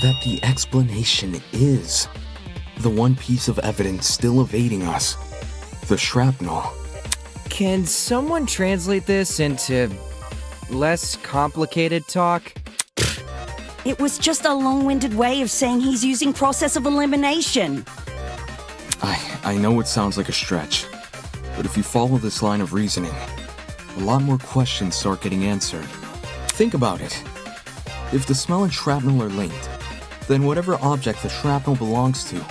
that the explanation is the one piece of evidence still evading us, the shrapnel. Can someone translate this into less complicated talk? It was just a long-winded way of saying he's using process of elimination. I know it sounds like a stretch, but if you follow this line of reasoning, a lot more questions start getting answered. Think about it. If the smell and shrapnel are linked, then whatever object the shrapnel belongs to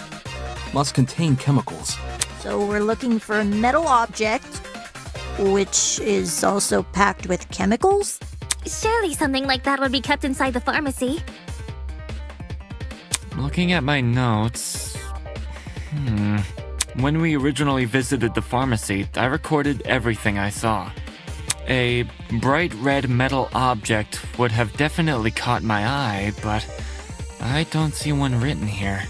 must contain chemicals. So we're looking for a metal object, which is also packed with chemicals? Surely something like that would be kept inside the pharmacy. Looking at my notes... When we originally visited the pharmacy, I recorded everything I saw. A bright red metal object would have definitely caught my eye, but I don't see one written here.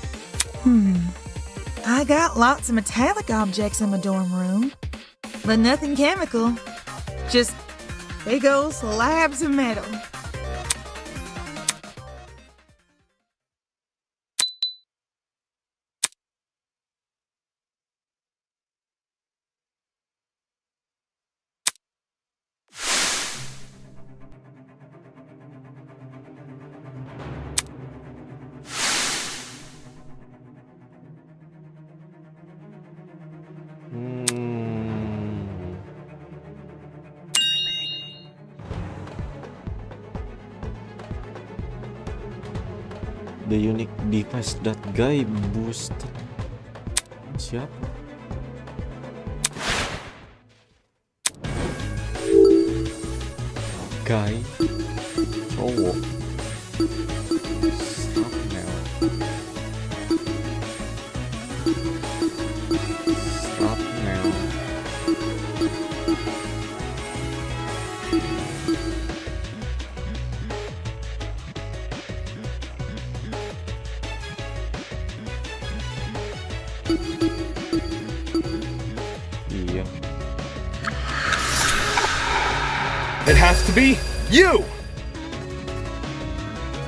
I got lots of metallic objects in my dorm room, but nothing chemical. Just big old slabs of metal. The unique device that guy boosted. Siapa? Guy cowok. Thumbnail. Thumbnail. Iya. It has to be you!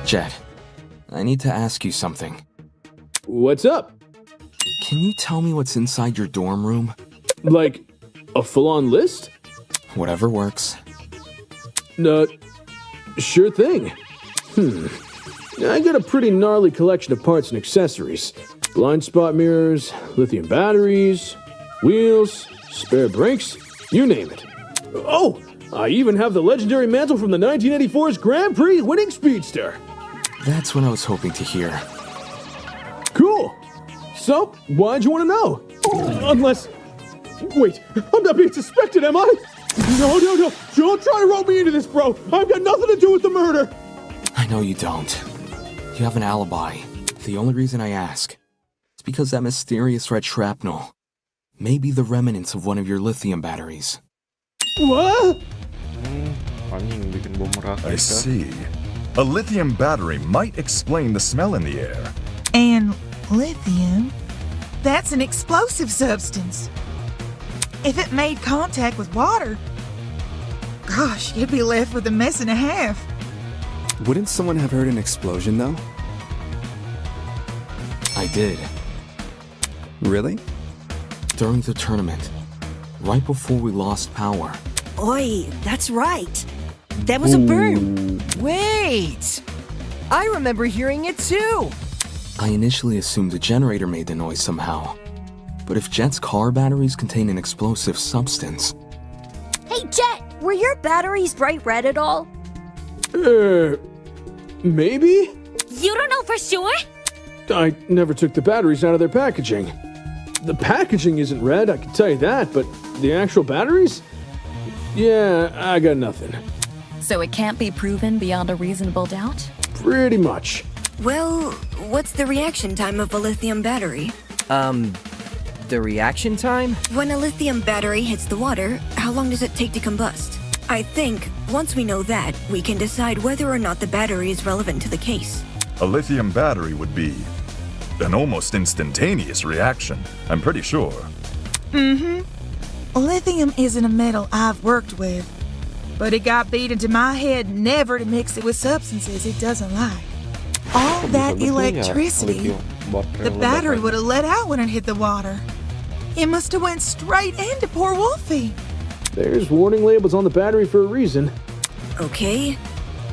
Jet, I need to ask you something. What's up? Can you tell me what's inside your dorm room? Like, a full-on list? Whatever works. Sure thing. I got a pretty gnarly collection of parts and accessories. Blind spot mirrors, lithium batteries, wheels, spare brakes, you name it. Oh, I even have the legendary mantle from the 1984's Grand Prix winning Speedster. That's what I was hoping to hear. Cool. So, why'd you want to know? Unless... Wait, I'm not being suspected, am I? No. Don't try to rope me into this, bro. I've got nothing to do with the murder. I know you don't. You have an alibi. The only reason I ask is because that mysterious red shrapnel may be the remnants of one of your lithium batteries. What? I see. A lithium battery might explain the smell in the air. And lithium? That's an explosive substance. If it made contact with water, gosh, you'd be left with a mess and a half. Wouldn't someone have heard an explosion, though? I did. Really? During the tournament, right before we lost power. Oi, that's right. There was a boom. Wait! I remember hearing it too! I initially assumed the generator made the noise somehow. But if Jet's car batteries contain an explosive substance... Hey, Jet, were your batteries bright red at all? Maybe? You don't know for sure? I never took the batteries out of their packaging. The packaging isn't red, I can tell you that, but the actual batteries? Yeah, I got nothing. So it can't be proven beyond a reasonable doubt? Pretty much. Well, what's the reaction time of a lithium battery? The reaction time? When a lithium battery hits the water, how long does it take to combust? I think, once we know that, we can decide whether or not the battery is relevant to the case. A lithium battery would be an almost instantaneous reaction, I'm pretty sure. Lithium isn't a metal I've worked with, but it got beat into my head never to mix it with substances it doesn't like. All that electricity, the battery would have let out when it hit the water. It must have went straight into poor Wolfie. There's warning labels on the battery for a reason. Okay.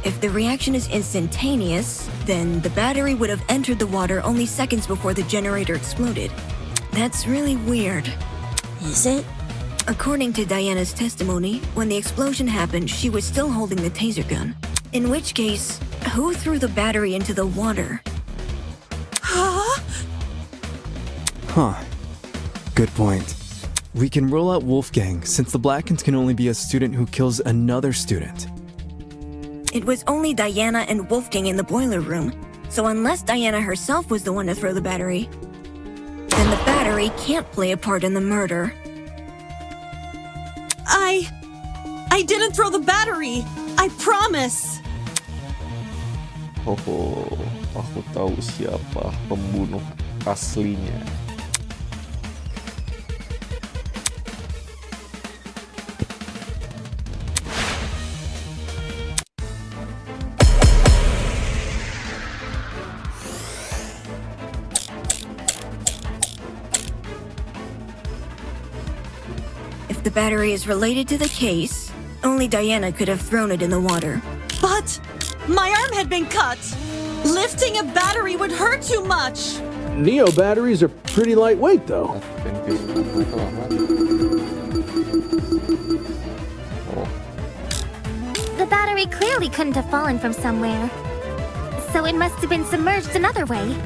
If the reaction is instantaneous, then the battery would have entered the water only seconds before the generator exploded. That's really weird. Is it? According to Diana's testimony, when the explosion happened, she was still holding the taser gun. In which case, who threw the battery into the water? Huh? Good point. We can rule out Wolfgang, since the Blackens can only be a student who kills another student. It was only Diana and Wolfgang in the boiler room, so unless Diana herself was the one to throw the battery, then the battery can't play a part in the murder. I didn't throw the battery. I promise. Oh, aku tahu siapa pembunuh aslinya. If the battery is related to the case, only Diana could have thrown it in the water. But my arm had been cut. Lifting a battery would hurt too much. Neo batteries are pretty lightweight, though. The battery clearly couldn't have fallen from somewhere. So it must have been submerged another way.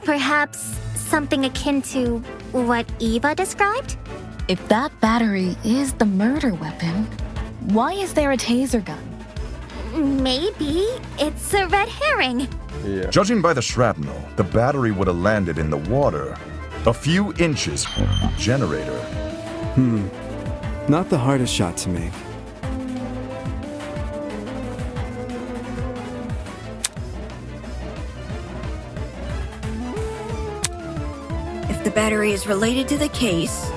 Perhaps something akin to what Eva described? If that battery is the murder weapon, why is there a taser gun? Maybe it's a red herring. Judging by the shrapnel, the battery would have landed in the water a few inches from the generator. Not the hardest shot to make. If the battery is related to the case,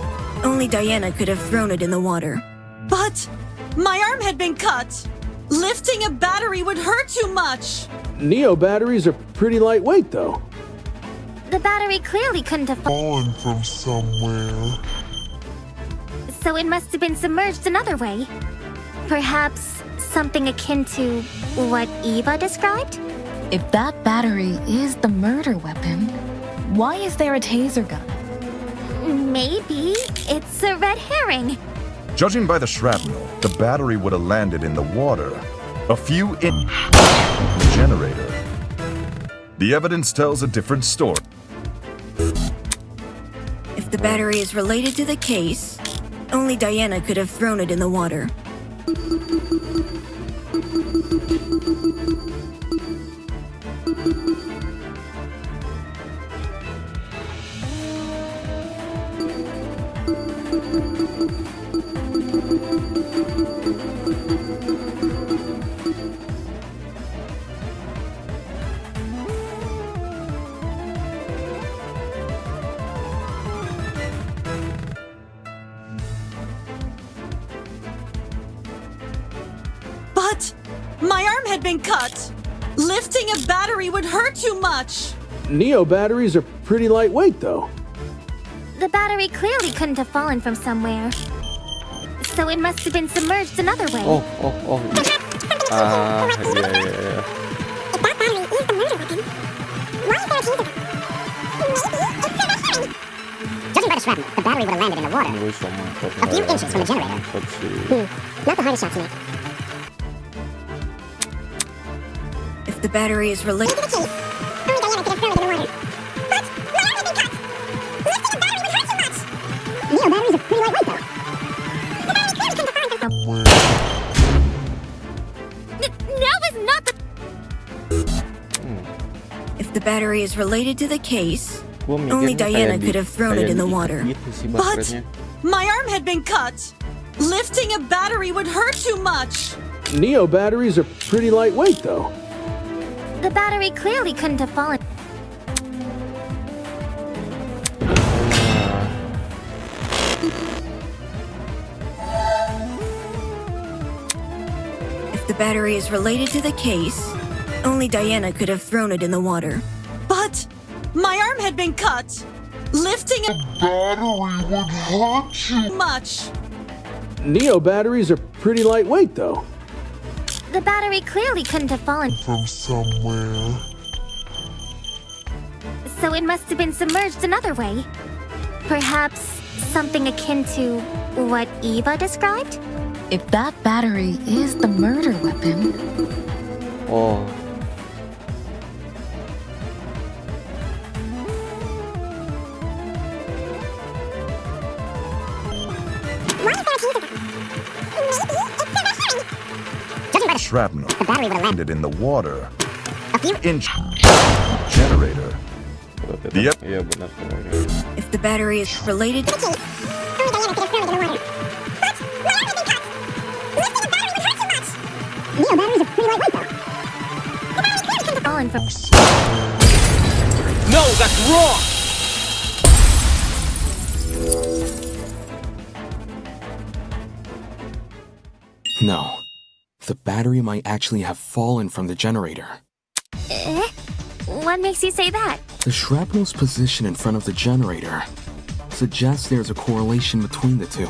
only Diana could have thrown it in the water. But my arm had been cut. Lifting a battery would hurt too much. Neo batteries are pretty lightweight, though. The battery clearly couldn't have fallen from somewhere. So it must have been submerged another way. Perhaps something akin to what Eva described? If that battery is the murder weapon, why is there a taser gun? Maybe it's a red herring. Judging by the shrapnel, the battery would have landed in the water, a few inches from the generator. The evidence tells a different story. If the battery is related to the case, only Diana could have thrown it in the water. But my arm had been cut. Lifting a battery would hurt too much. Neo batteries are pretty lightweight, though. The battery clearly couldn't have fallen from somewhere. So it must have been submerged another way. Oh. Ah, iya. If that battery is the murder weapon, why is there a taser gun? Maybe it's a red herring. Judging by the shrapnel, the battery would have landed in the water, a few inches from the generator. Not the hardest shot to make. If the battery is related to the case, only Diana could have thrown it in the water. But my arm had been cut. Lifting a battery would hurt too much. Neo batteries are pretty lightweight, though. The battery clearly couldn't have fallen from somewhere. That was not the... If the battery is related to the case, only Diana could have thrown it in the water. But my arm had been cut. Lifting a battery would hurt too much. Neo batteries are pretty lightweight, though. The battery clearly couldn't have fallen. If the battery is related to the case, only Diana could have thrown it in the water. But my arm had been cut. Lifting a Battery would hurt too much. Neo batteries are pretty lightweight, though. The battery clearly couldn't have fallen from somewhere. So it must have been submerged another way. Perhaps something akin to what Eva described? If that battery is the murder weapon, Oh. Why is there a taser gun? Maybe it's a red herring. Judging by the Shrapnel, the battery would have landed landed in the water, a few inches generator. Yep. Iya benar. If the battery is related to the case, only Diana could have thrown it in the water. But my arm had been cut. Lifting a battery would hurt too much. Neo batteries are pretty lightweight, though. The battery clearly couldn't have Fallen from... No, that's wrong! No. The battery might actually have fallen from the generator. Eh? What makes you say that? The shrapnel's position in front of the generator suggests there's a correlation between the two.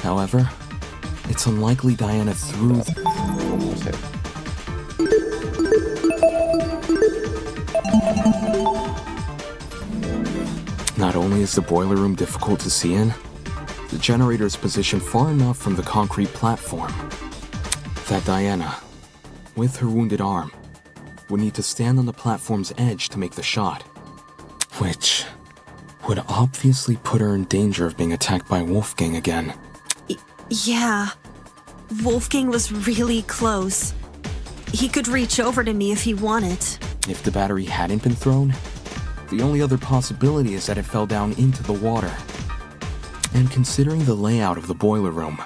However, it's unlikely Diana threw Not only is the boiler room difficult to see in, the generator is positioned far enough from the concrete platform that Diana, with her wounded arm, would need to stand on the platform's edge to make the shot, which would obviously put her in danger of being attacked by Wolfgang again. Yeah. Wolfgang was really close. He could reach over to me if he wanted. If the battery hadn't been thrown, the only other possibility is that it fell down into the water. And considering the layout of the boiler room,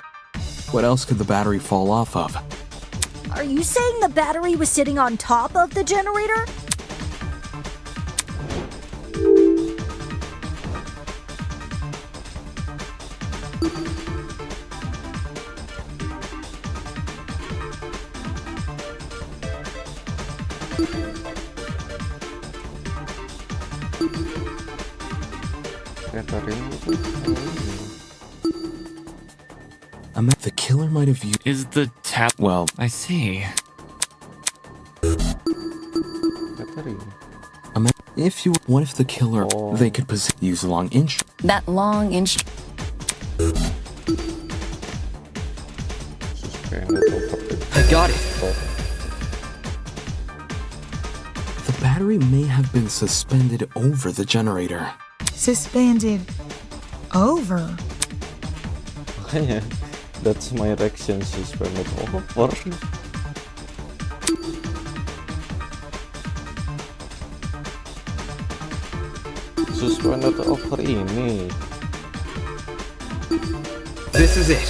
what else could the battery fall off of? Are you saying the battery was sitting on top of the generator? The killer might have used. Is the tap. Well, I see. If you. What if the killer. They could use a long inch. That long inch. I got it. The battery may have been suspended over the generator. Suspended over. That's my reaction, suspended over. Suspended over ini. This is it.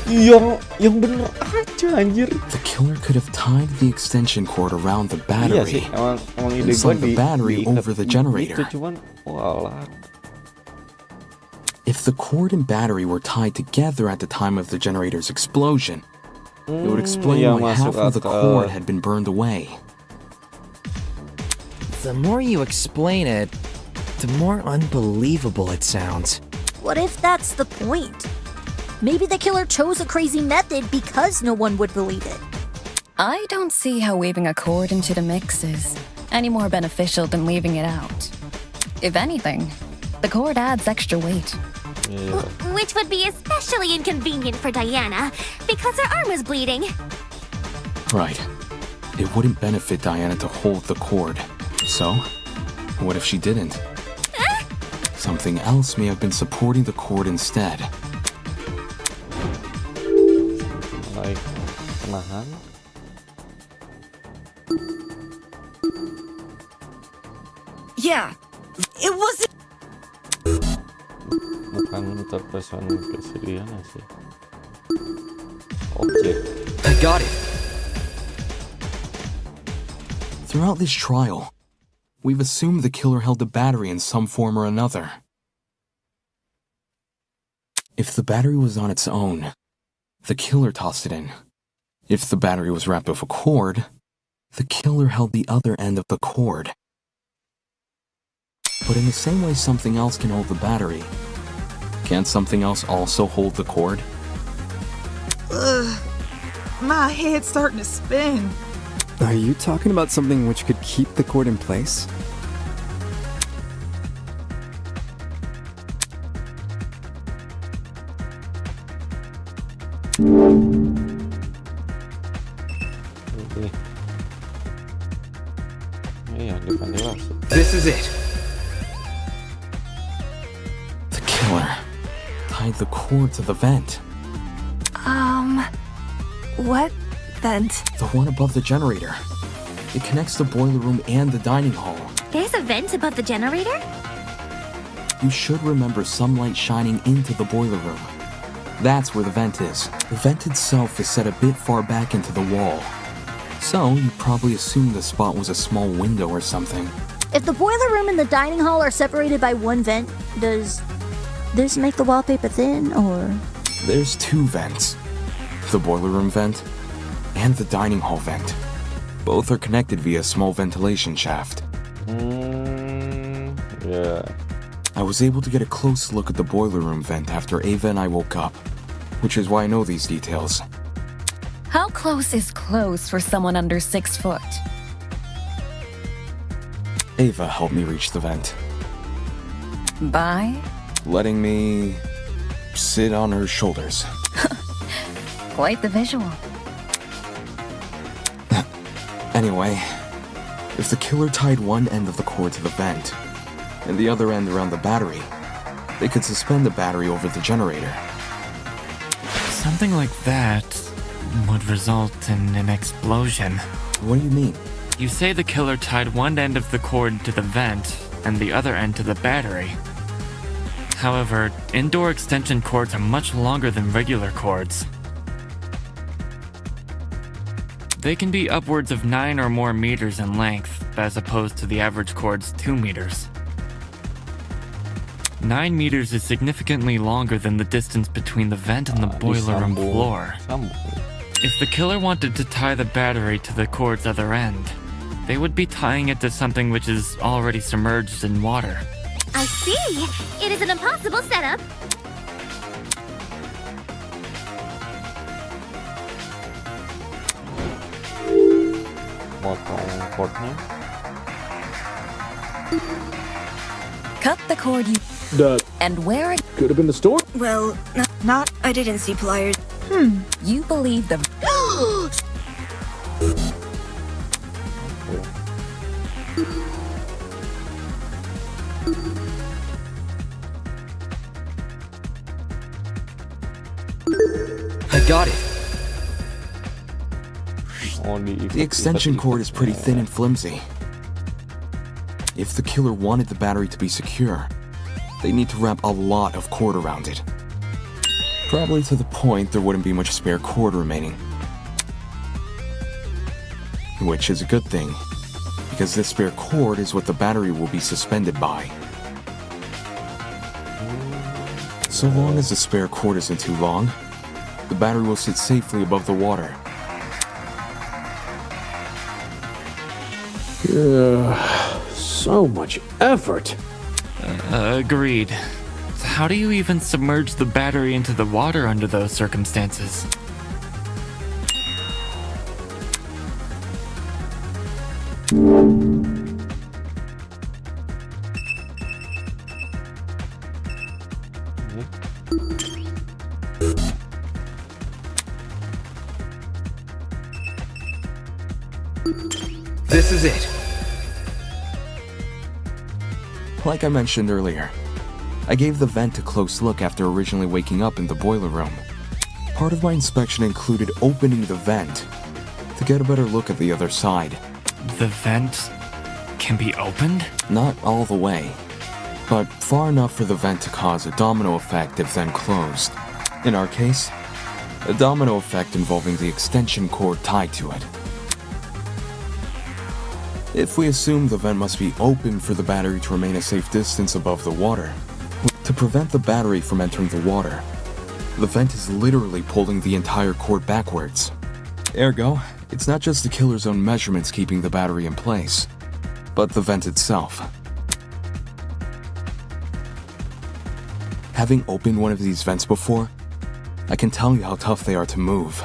Yang bener aja anjir. The killer could have tied the extension cord around the battery. Iya sih, emang ide slung gue the battery over the generator. Gitu, cuman walah. If the cord and battery were tied together at the time of the generator's explosion, it would explain why half of the cord had been burned away. The more you explain it, the more unbelievable it sounds. What if that's the point? Maybe the killer chose a crazy method because no one would believe it. I don't see how weaving a cord into the mix is any more beneficial than leaving it out. If anything, the cord adds extra weight. Yeah. Which would be especially inconvenient for Diana, because her arm was bleeding. Right. It wouldn't benefit Diana to hold the cord. So, what if she didn't? Something else may have been supporting the cord instead. Like penahan. Yeah, it wasn't. Bukan terpesan kesedihan sih. Objek. I got it. Throughout this trial, we've assumed the killer held the battery in some form or another. If the battery was on its own, the killer tossed it in. If the battery was wrapped with a cord, the killer held the other end of the cord. But in the same way something else can hold the battery, can't something else also hold the cord? Ugh, my head's starting to spin. Are you talking about something which could keep the cord in place? This is it. The killer tied the cord to the vent. What vent? The one above the generator. It connects the boiler room and the dining hall. There's a vent above the generator? You should remember some light shining into the boiler room. That's where the vent is. The vent itself is set a bit far back into the wall. So, you probably assumed the spot was a small window or something. If the boiler room and the dining hall are separated by one vent, does this make the wallpaper thin, or...? There's two vents. The boiler room vent and the dining hall vent. Both are connected via a small ventilation shaft. Yeah. I was able to get a close look at the boiler room vent after Ava and I woke up, which is why I know these details. How close is close for someone under 6 foot? Ava helped me reach the vent. By? Letting me sit on her shoulders. Quite the visual. Anyway, if the killer tied one end of the cord to the vent and the other end around the battery, they could suspend the battery over the generator. Something like that would result in an explosion. What do you mean? You say the killer tied one end of the cord to the vent and the other end to the battery. However, indoor extension cords are much longer than regular cords. They can be upwards of 9 or more meters in length, as opposed to the average cord's 2 meters. 9 meters is significantly longer than the distance between the vent and the boiler room floor. If the killer wanted to tie the battery to the cord's other end, they would be tying it to something which is already submerged in water. I see. It is an impossible setup. Motong cordnya. Cut the cord you and wear it. Could have been the store. Well, not. I didn't see pliers. You believe the. I got it. Oh, The extension cord is pretty thin and flimsy. If the killer wanted the battery to be secure, they need to wrap a lot of cord around it. Probably to the point there wouldn't be much spare cord remaining. Which is a good thing, because this spare cord is what the battery will be suspended by. So long as the spare cord isn't too long, the battery will sit safely above the water. So much effort. Agreed. How do you even submerge the battery into the water under those circumstances? This is it. Like I mentioned earlier, I gave the vent a close look after originally waking up in the boiler room. Part of my inspection included opening the vent to get a better look at the other side. The vent can be opened? Not all the way, but far enough for the vent to cause a domino effect if then closed. In our case, a domino effect involving the extension cord tied to it. If we assume the vent must be open for the battery to remain a safe distance above the water, to prevent the battery from entering the water, the vent is literally pulling the entire cord backwards. Ergo, it's not just the killer's own measurements keeping the battery in place, but the vent itself. Having opened one of these vents before, I can tell you how tough they are to move.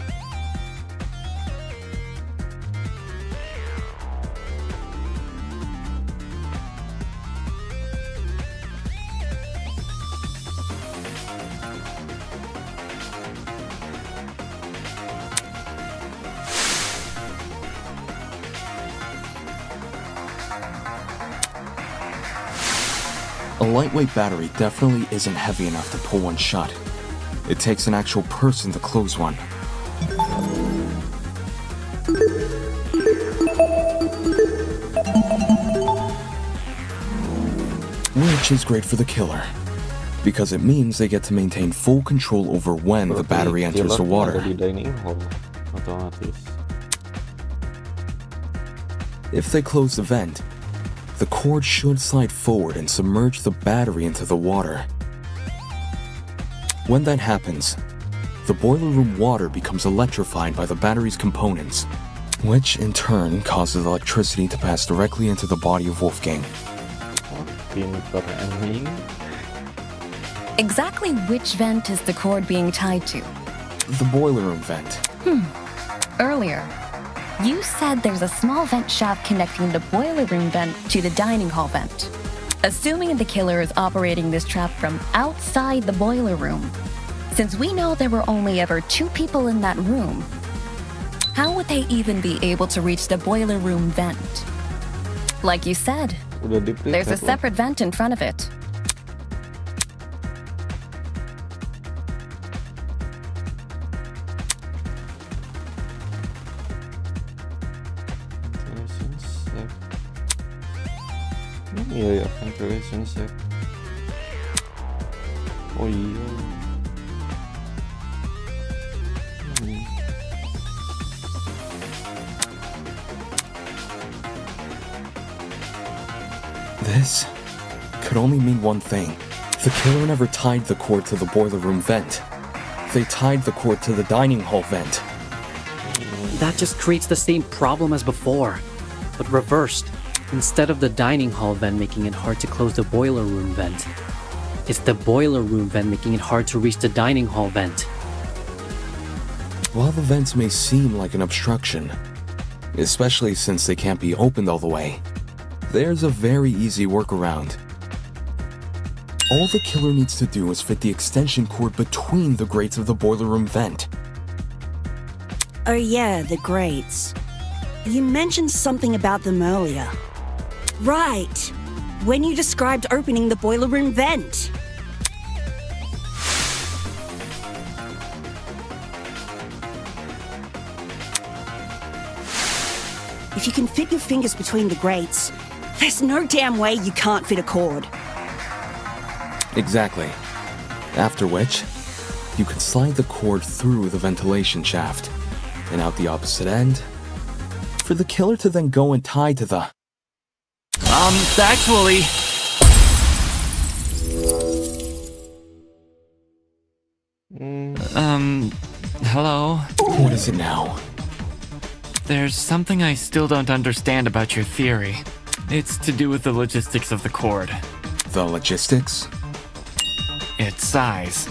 A lightweight battery definitely isn't heavy enough to pull one shut. It takes an actual person to close one. Which is great for the killer, because it means they get to maintain full control over when the battery enters the water. If they close the vent, the cord should slide forward and submerge the battery into the water. When that happens, the boiler room water becomes electrified by the battery's components, which in turn causes electricity to pass directly into the body of Wolfgang. Exactly which vent is the cord being tied to? The boiler room vent. Earlier, you said there's a small vent shaft connecting the boiler room vent to the dining hall vent. Assuming the killer is operating this trap from outside the boiler room, since we know there were only ever 2 people in that room, how would they even be able to reach the boiler room vent? Like you said, there's a separate vent in front of it. Iya ya, ventilation sac. Oh iya. This could only mean one thing. The killer never tied the cord to the boiler room vent. They tied the cord to the dining hall vent. That just creates the same problem as before. but reversed. Instead of the dining hall vent making it hard to close the boiler room vent, it's the boiler room vent making it hard to reach the dining hall vent. While the vents may seem like an obstruction, especially since they can't be opened all the way, there's a very easy workaround. All the killer needs to do is fit the extension cord between the grates of the boiler room vent. Oh yeah, the grates. You mentioned something about them earlier. Right, when you described opening the boiler room vent. If you can fit your fingers between the grates, there's no damn way you can't fit a cord. Exactly. After which, you can slide the cord through the ventilation shaft and out the opposite end for the killer to then go and tie to the... Actually... Hello? What is it now? There's something I still don't understand about your theory. It's to do with the logistics of the cord. The logistics? Its size.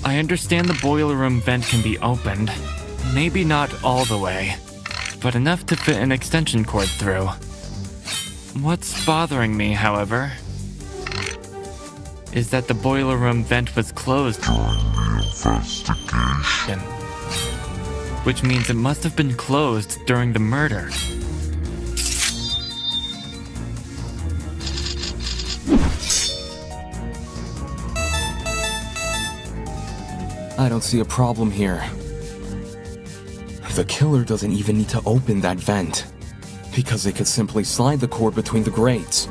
I understand the boiler room vent can be opened. Maybe not all the way, but enough to fit an extension cord through. What's bothering me, however, is that the boiler room vent was closed during the investigation, which means it must have been closed during the murder. I don't see a problem here. The killer doesn't even need to open that vent, because they could simply slide the cord between the grates.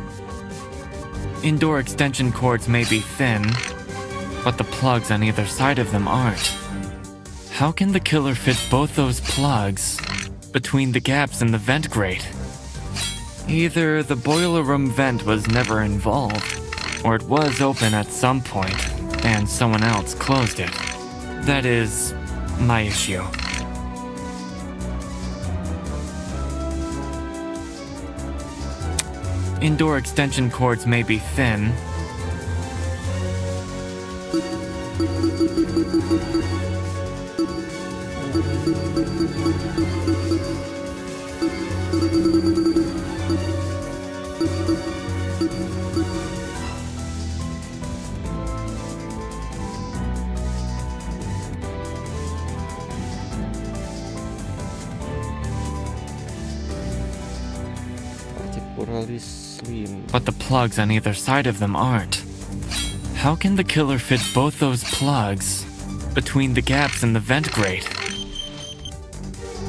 Indoor extension cords may be thin, but the plugs on either side of them aren't. How can the killer fit both those plugs between the gaps in the vent grate? Either the boiler room vent was never involved, or it was open at some point and someone else closed it. That is my issue. Indoor extension cords may be thin, but the plugs on either side of them aren't. How can the killer fit both those plugs between the gaps in the vent grate?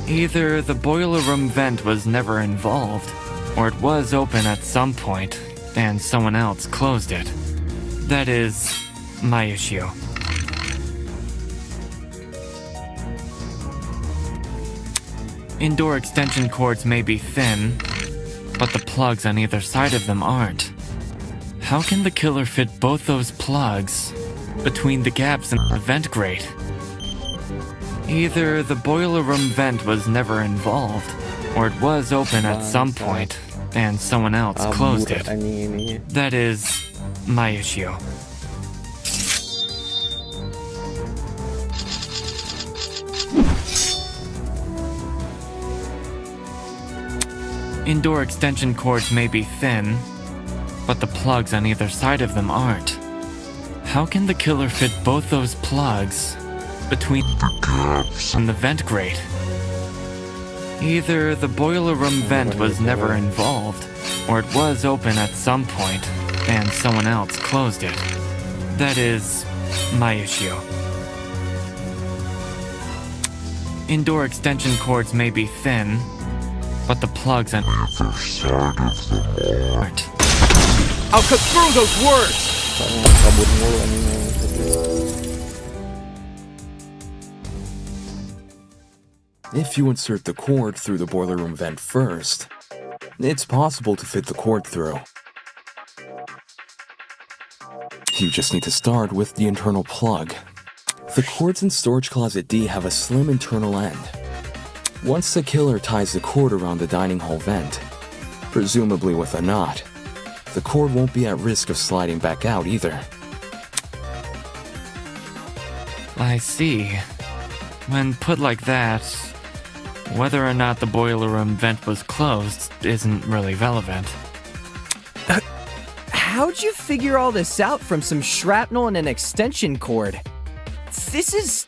Either the boiler room vent was never involved, or it was open at some point and someone else closed it. That is my issue. Indoor extension cords may be thin, but the plugs on either side of them aren't. How can the killer fit both those plugs between the gaps in the vent grate? Either the boiler room vent was never involved, or it was open at some point and someone else closed it. That is my issue. Indoor extension cords may be thin, but the plugs on either side of them aren't. How can the killer fit both those plugs between the gaps in the vent grate? Either the boiler room vent was never involved, or it was open at some point and someone else closed it. That is my issue. Indoor extension cords may be thin, but the plugs on either side of them aren't. I'll cut through those words! If you insert the cord through the boiler room vent first, It's possible to fit the cord through. You just need to start with the internal plug. The cords in storage closet D have a slim internal end. Once the killer ties the cord around the dining hall vent, presumably with a knot, the cord won't be at risk of sliding back out either. I see. When put like that, whether or not the boiler room vent was closed isn't really relevant. How'd you figure all this out from some shrapnel and an extension cord? This is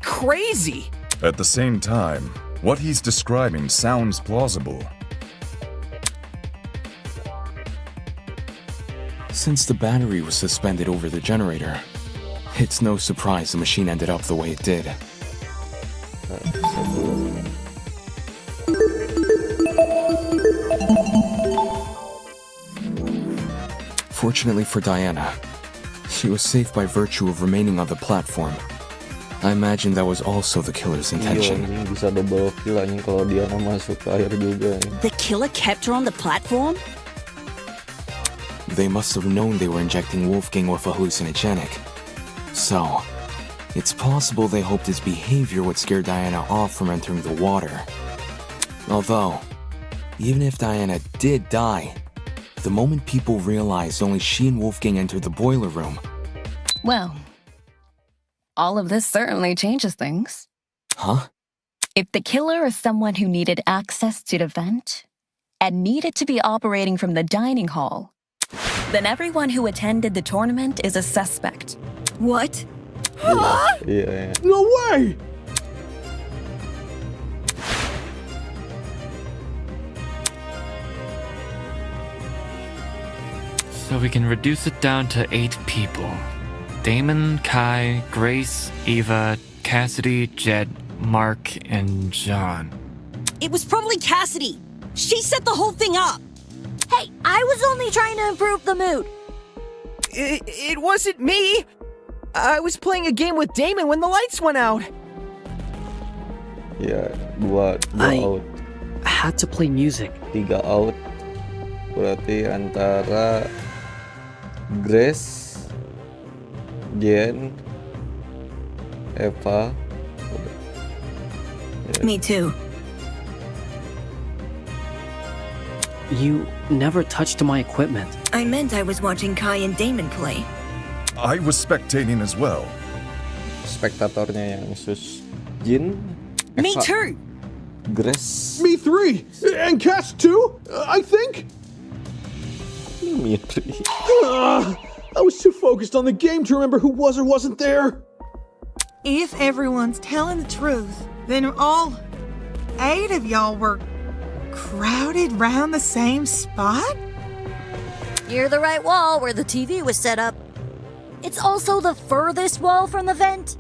crazy. At the same time, what he's describing sounds plausible. Since the battery was suspended over the generator, it's no surprise the machine ended up the way it did. Fortunately for Diana, she was safe by virtue of remaining on the platform. I imagine that was also the killer's intention. Bisa double kill anjing kalau Diana masuk ke air juga. The killer kept her on the platform? They must have known they were injecting Wolfgang with a hallucinogenic. So, it's possible they hoped his behavior would scare Diana off from entering the water. Although, even if Diana did die, the moment people realized only she and Wolfgang entered the boiler room. Well, all of this certainly changes things. Huh? If the killer is someone who needed access to the vent and needed to be operating from the dining hall, then everyone who attended the tournament is a suspect. What? Yeah. No way! So we can reduce it down to 8 people. Damon, Kai, Grace, Eva, Cassidy, Jed, Mark, and John. It was probably Cassidy. She set the whole thing up. Hey, I was only trying to improve the mood. It wasn't me. I was playing a game with Damon when the lights went out. Ya, dua I out. had to play music. 3 out. Berarti antara Grace, Jen, Eva. Me too. You never touched my equipment. I meant I was watching Kai and Damon play. I was spectating as well. Spektatornya yang sus Jin, Me Eva, too. Grace, Me 3! And Cass 2, I think? Mitri. I was too focused on the game to remember who was or wasn't there. If everyone's telling the truth, then all 8 of y'all were crowded round the same spot? Near the right wall where the TV was set up. It's also the furthest wall from the vent.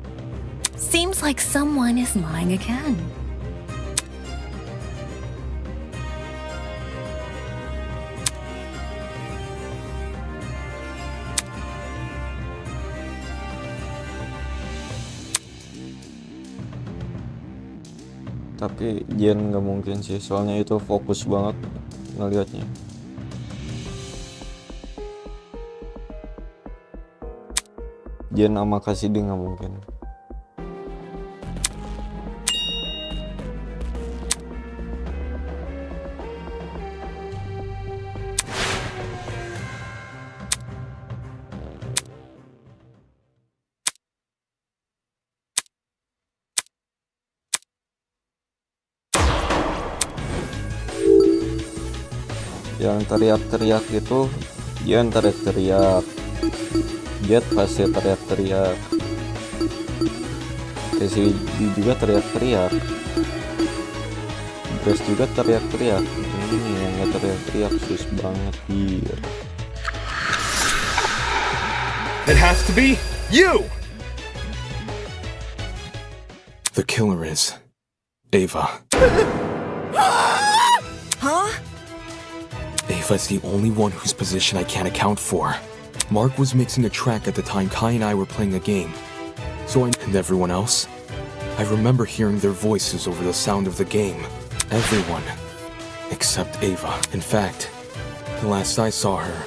Seems like someone is lying again. Tapi Jen nggak mungkin sih, soalnya itu fokus banget ngelihatnya. Jen sama Cassidy nggak mungkin. Yang teriak-teriak itu Jen teriak-teriak, Jet pasti teriak-teriak, Casey juga teriak-teriak, Grace juga teriak-teriak. Ini yang nggak teriak-teriak sus banget dia. It has to be you! The killer is Ava. Huh? Ava's the only one whose position I can't account for. Mark was mixing a track at the time Kai and I were playing a game. And everyone else? I remember hearing their voices over the sound of the game. Everyone, Except Ava. In fact, the last I saw her,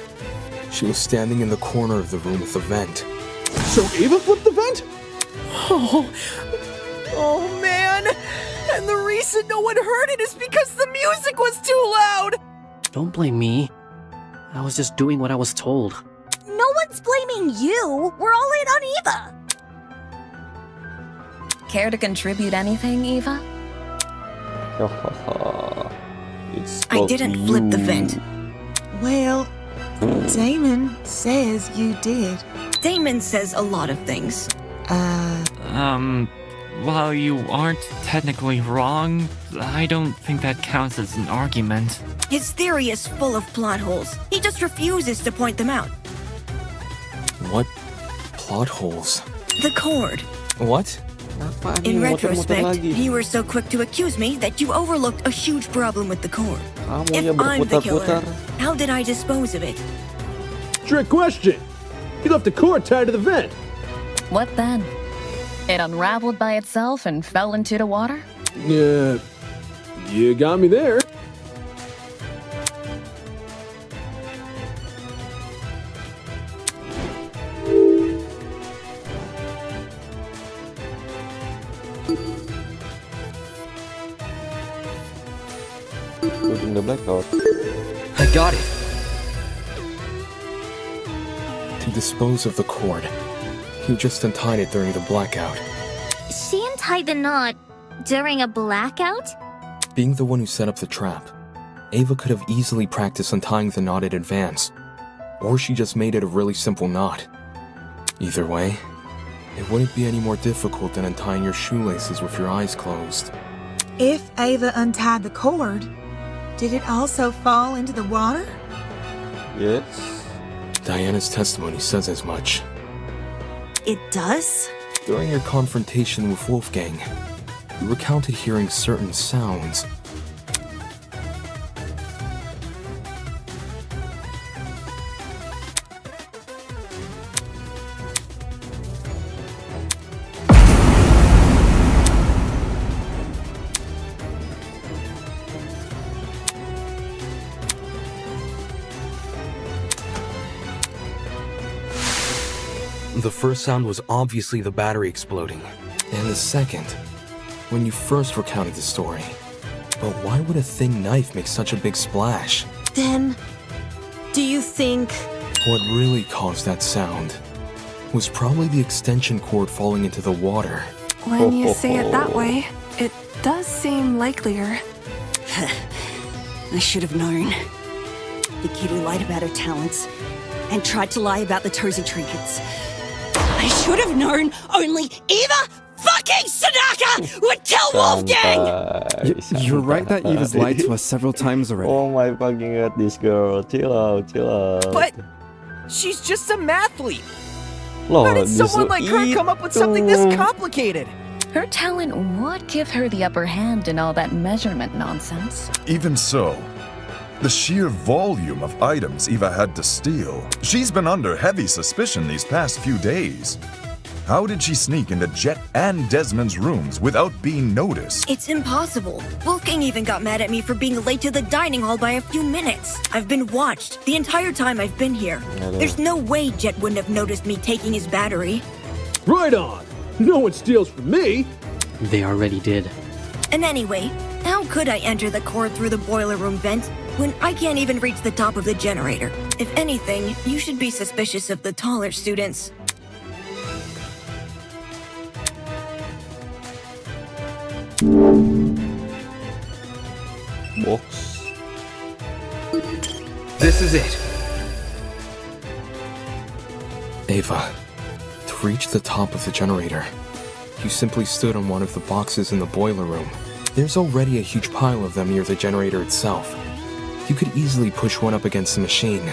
she was standing in the corner of the room with the vent. So Ava flipped the vent? Oh man! And the reason no one heard it is because the music was too loud! Don't blame me. I was just doing what I was told. No one's blaming you. We're all in on Eva. Care to contribute anything, Eva? I didn't flip the vent. Well, Damon says you did. Damon says a lot of things. While you aren't technically wrong, I don't think that counts as an argument. His theory is full of plot holes. He just refuses to point them out. What plot holes? The cord. What? In retrospect, you were so quick to accuse me that you overlooked a huge problem with the cord. If I'm the killer, how did I dispose of it? Trick question! You left the cord tied to the vent. What then? It unraveled by itself and fell into the water? Yeah, you got me there. Including the blackout. I got it! To dispose of the cord, you just untied it during the blackout. She untied the knot during a blackout? Being the one who set up the trap, Ava could have easily practiced untying the knot in advance. Or she just made it a really simple knot. Either way, it wouldn't be any more difficult than untying your shoelaces with your eyes closed. If Ava untied the cord, did it also fall into the water? Yes. Diana's testimony says as much. It does? During your confrontation with Wolfgang, you recounted hearing certain sounds. The first sound was obviously the battery exploding, and the second, when you first recounted the story. But why would a thin knife make such a big splash? Then, do you think... What really caused that sound was probably the extension cord falling into the water. When you say it that way, it does seem likelier. I should have known. The kid who lied about her talents and tried to lie about the Tozy trinkets. I should have known only Eva fucking Sadaka would kill Wolfgang! You're right that Eva's lied to us several times already. Oh my fucking god, this girl. Chill out, chill out. But she's just a mathlete. Loh, How did someone like her come up with something this complicated? Her talent would give her the upper hand in all that measurement nonsense. Even so, the sheer volume of items Eva had to steal. She's been under heavy suspicion these past few days. How did she sneak into Jet and Desmond's rooms without being noticed? It's impossible. Wolfgang even got mad at me for being late to the dining hall by a few minutes. I've been watched the entire time I've been here. There's no way Jet wouldn't have noticed me taking his battery. Right on! No one steals from me! They already did. And anyway, how could I enter the cord through the boiler room vent when I can't even reach the top of the generator? If anything, you should be suspicious of the taller students. Box. This is it. Ava, to reach the top of the generator, you simply stood on one of the boxes in the boiler room. There's already a huge pile of them near the generator itself. You could easily push one up against the machine.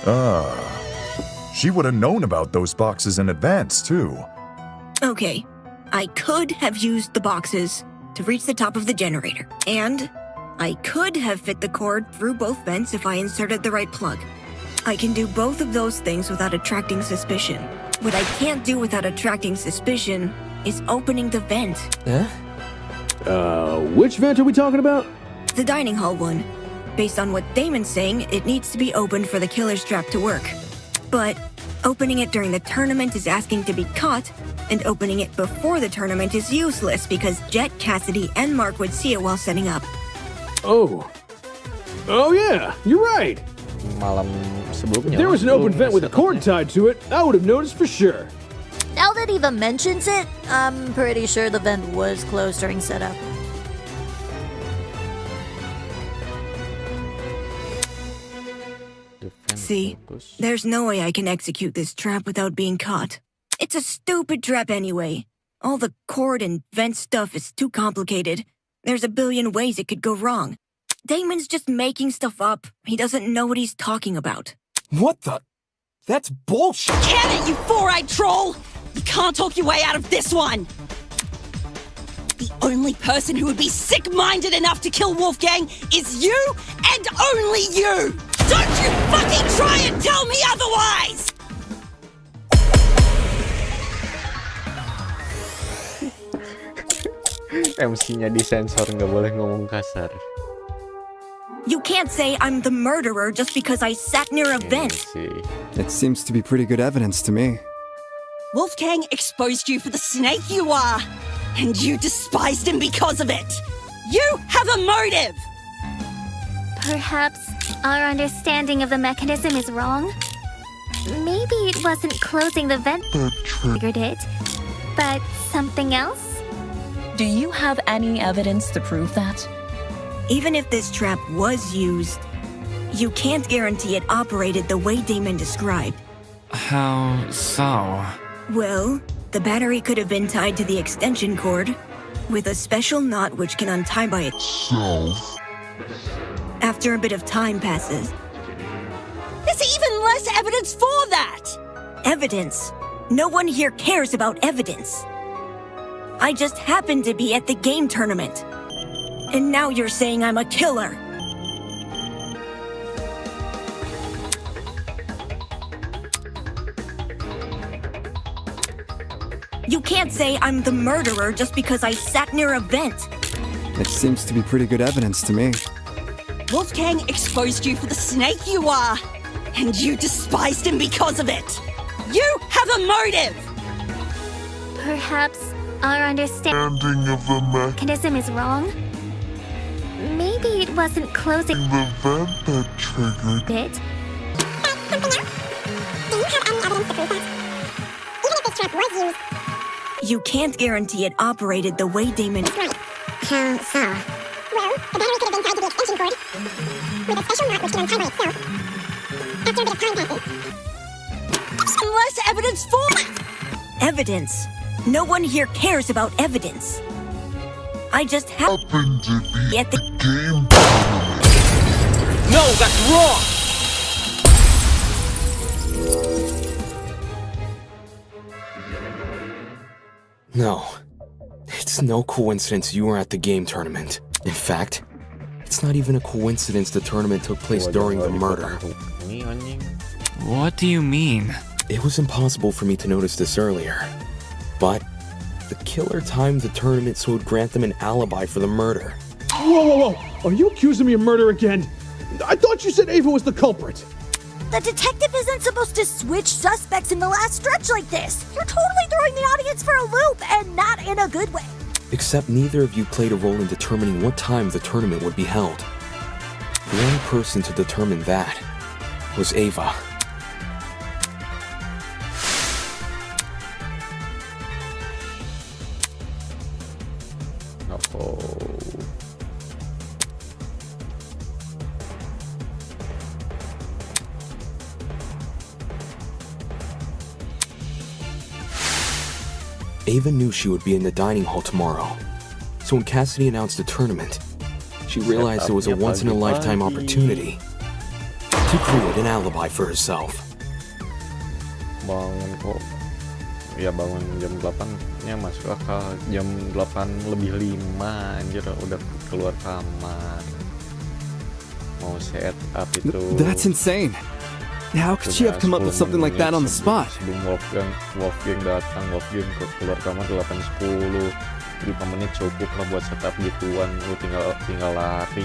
Ah, she would have known about those boxes in advance, too. Okay, I could have used the boxes to reach the top of the generator, and I could have fit the cord through both vents if I inserted the right plug. I can do both of those things without attracting suspicion. What I can't do without attracting suspicion is opening the vent. Eh? Which vent are we talking about? The dining hall one. Based on what Damon's saying, it needs to be opened for the killer's trap to work. But opening it during the tournament is asking to be caught, and opening it before the tournament is useless because Jet, Cassidy, and Mark would see it while setting up. Oh yeah, you're right. Malam sebelumnya. If there was an open vent with a cord tied to it, I would have noticed for sure. Now that Eva mentions it, I'm pretty sure the vent was closed during setup. See, there's no way I can execute this trap without being caught. It's a stupid trap anyway. All the cord and vent stuff is too complicated. There's a billion ways it could go wrong. Damon's just making stuff up. He doesn't know what he's talking about. What the? That's bullshit! Can it, you four-eyed troll! You can't talk your way out of this one! The only person who would be sick-minded enough to kill Wolfgang is you and only you! Don't you fucking try and tell me otherwise! MC-nya disensor, nggak boleh ngomong kasar. You can't say I'm the murderer just because I sat near a vent. It seems to be pretty good evidence to me. Wolfgang exposed you for the snake you are, and you despised him because of it. You have a motive! Perhaps our understanding of the mechanism is wrong? Maybe it wasn't closing the vent that triggered it, but something else? Do you have any evidence to prove that? Even if this trap was used, you can't guarantee it operated the way Damon described. How so? Well, the battery could have been tied to the extension cord with a special knot which can untie by itself after a bit of time passes. There's even less evidence for that! Evidence? No one here cares about evidence. I just happened to be at the game tournament. And now you're saying I'm a killer. You can't say I'm the murderer just because I sat near a vent. It seems to be pretty good evidence to me. Wolfgang exposed you for the snake you are, and you despised him because of it. You have a motive! Perhaps our understanding of the mechanism is wrong? Maybe it wasn't closing the vent that triggered it. Do you have any evidence to prove that? Even if this trap was used. You can't guarantee it operated the way Damon... Right. How so? Well, the battery could have been tied to the extension cord with a special knot which can untie by itself after a bit of time passes. There's less evidence for that! Evidence? No one here cares about evidence. I just happened to be at the game. No, that's wrong! No. It's no coincidence you were at the game tournament. In fact, it's not even a coincidence the tournament took place during the murder. What do you mean? It was impossible for me to notice this earlier. But the killer timed the tournament so it would grant them an alibi for the murder. Whoa! Are you accusing me of murder again? I thought you said Ava was the culprit. The detective isn't supposed to switch suspects in the last stretch like this. You're totally throwing the audience for a loop, and not in a good way. Except neither of you played a role in determining what time the tournament would be held. The only person to determine that was Ava. Ava knew she would be in the dining hall tomorrow, so when Cassidy announced the tournament, she realized it was a once-in-a-lifetime opportunity to create an alibi for herself. Bangun kok. Ya bangun jam 8-nya masuk akal. Jam 8:05 anjir udah keluar kamar. Mau set up itu. That's insane. How could she have come up with something like that on the spot? Sebelum Wolfgang datang, Wolfgang keluar kamar 8:10. 5 menit cukup lah buat setup gituan, lu tinggal lari.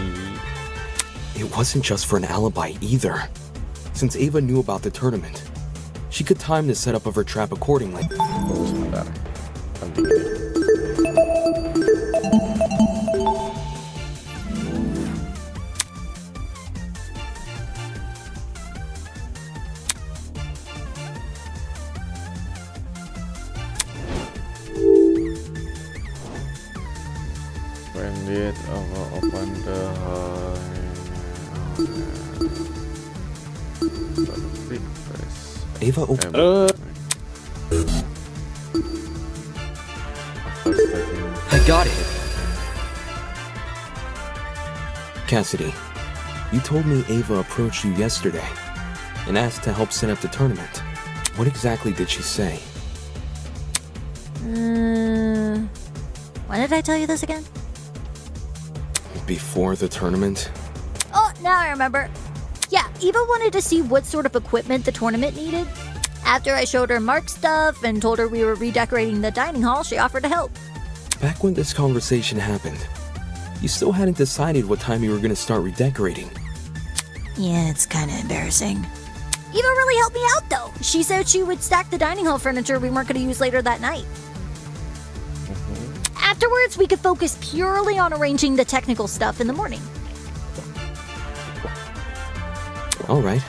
It wasn't just for an alibi either. Since Ava knew about the tournament, she could time the setup of her trap accordingly. When did Ava open the Ava opened. I got it. Cassidy, you told me Ava approached you yesterday and asked to help set up the tournament. What exactly did she say? When did I tell you this again? Before the tournament? Oh, now I remember. Yeah, Eva wanted to see what sort of equipment the tournament needed. After I showed her Mark's stuff and told her we were redecorating the dining hall, she offered to help. Back when this conversation happened, you still hadn't decided what time you were going to start redecorating. Yeah, it's kind of embarrassing. Eva really helped me out, though. She said she would stack the dining hall furniture we weren't going to use later that night. Afterwards, we could focus purely on arranging the technical stuff in the morning. All right.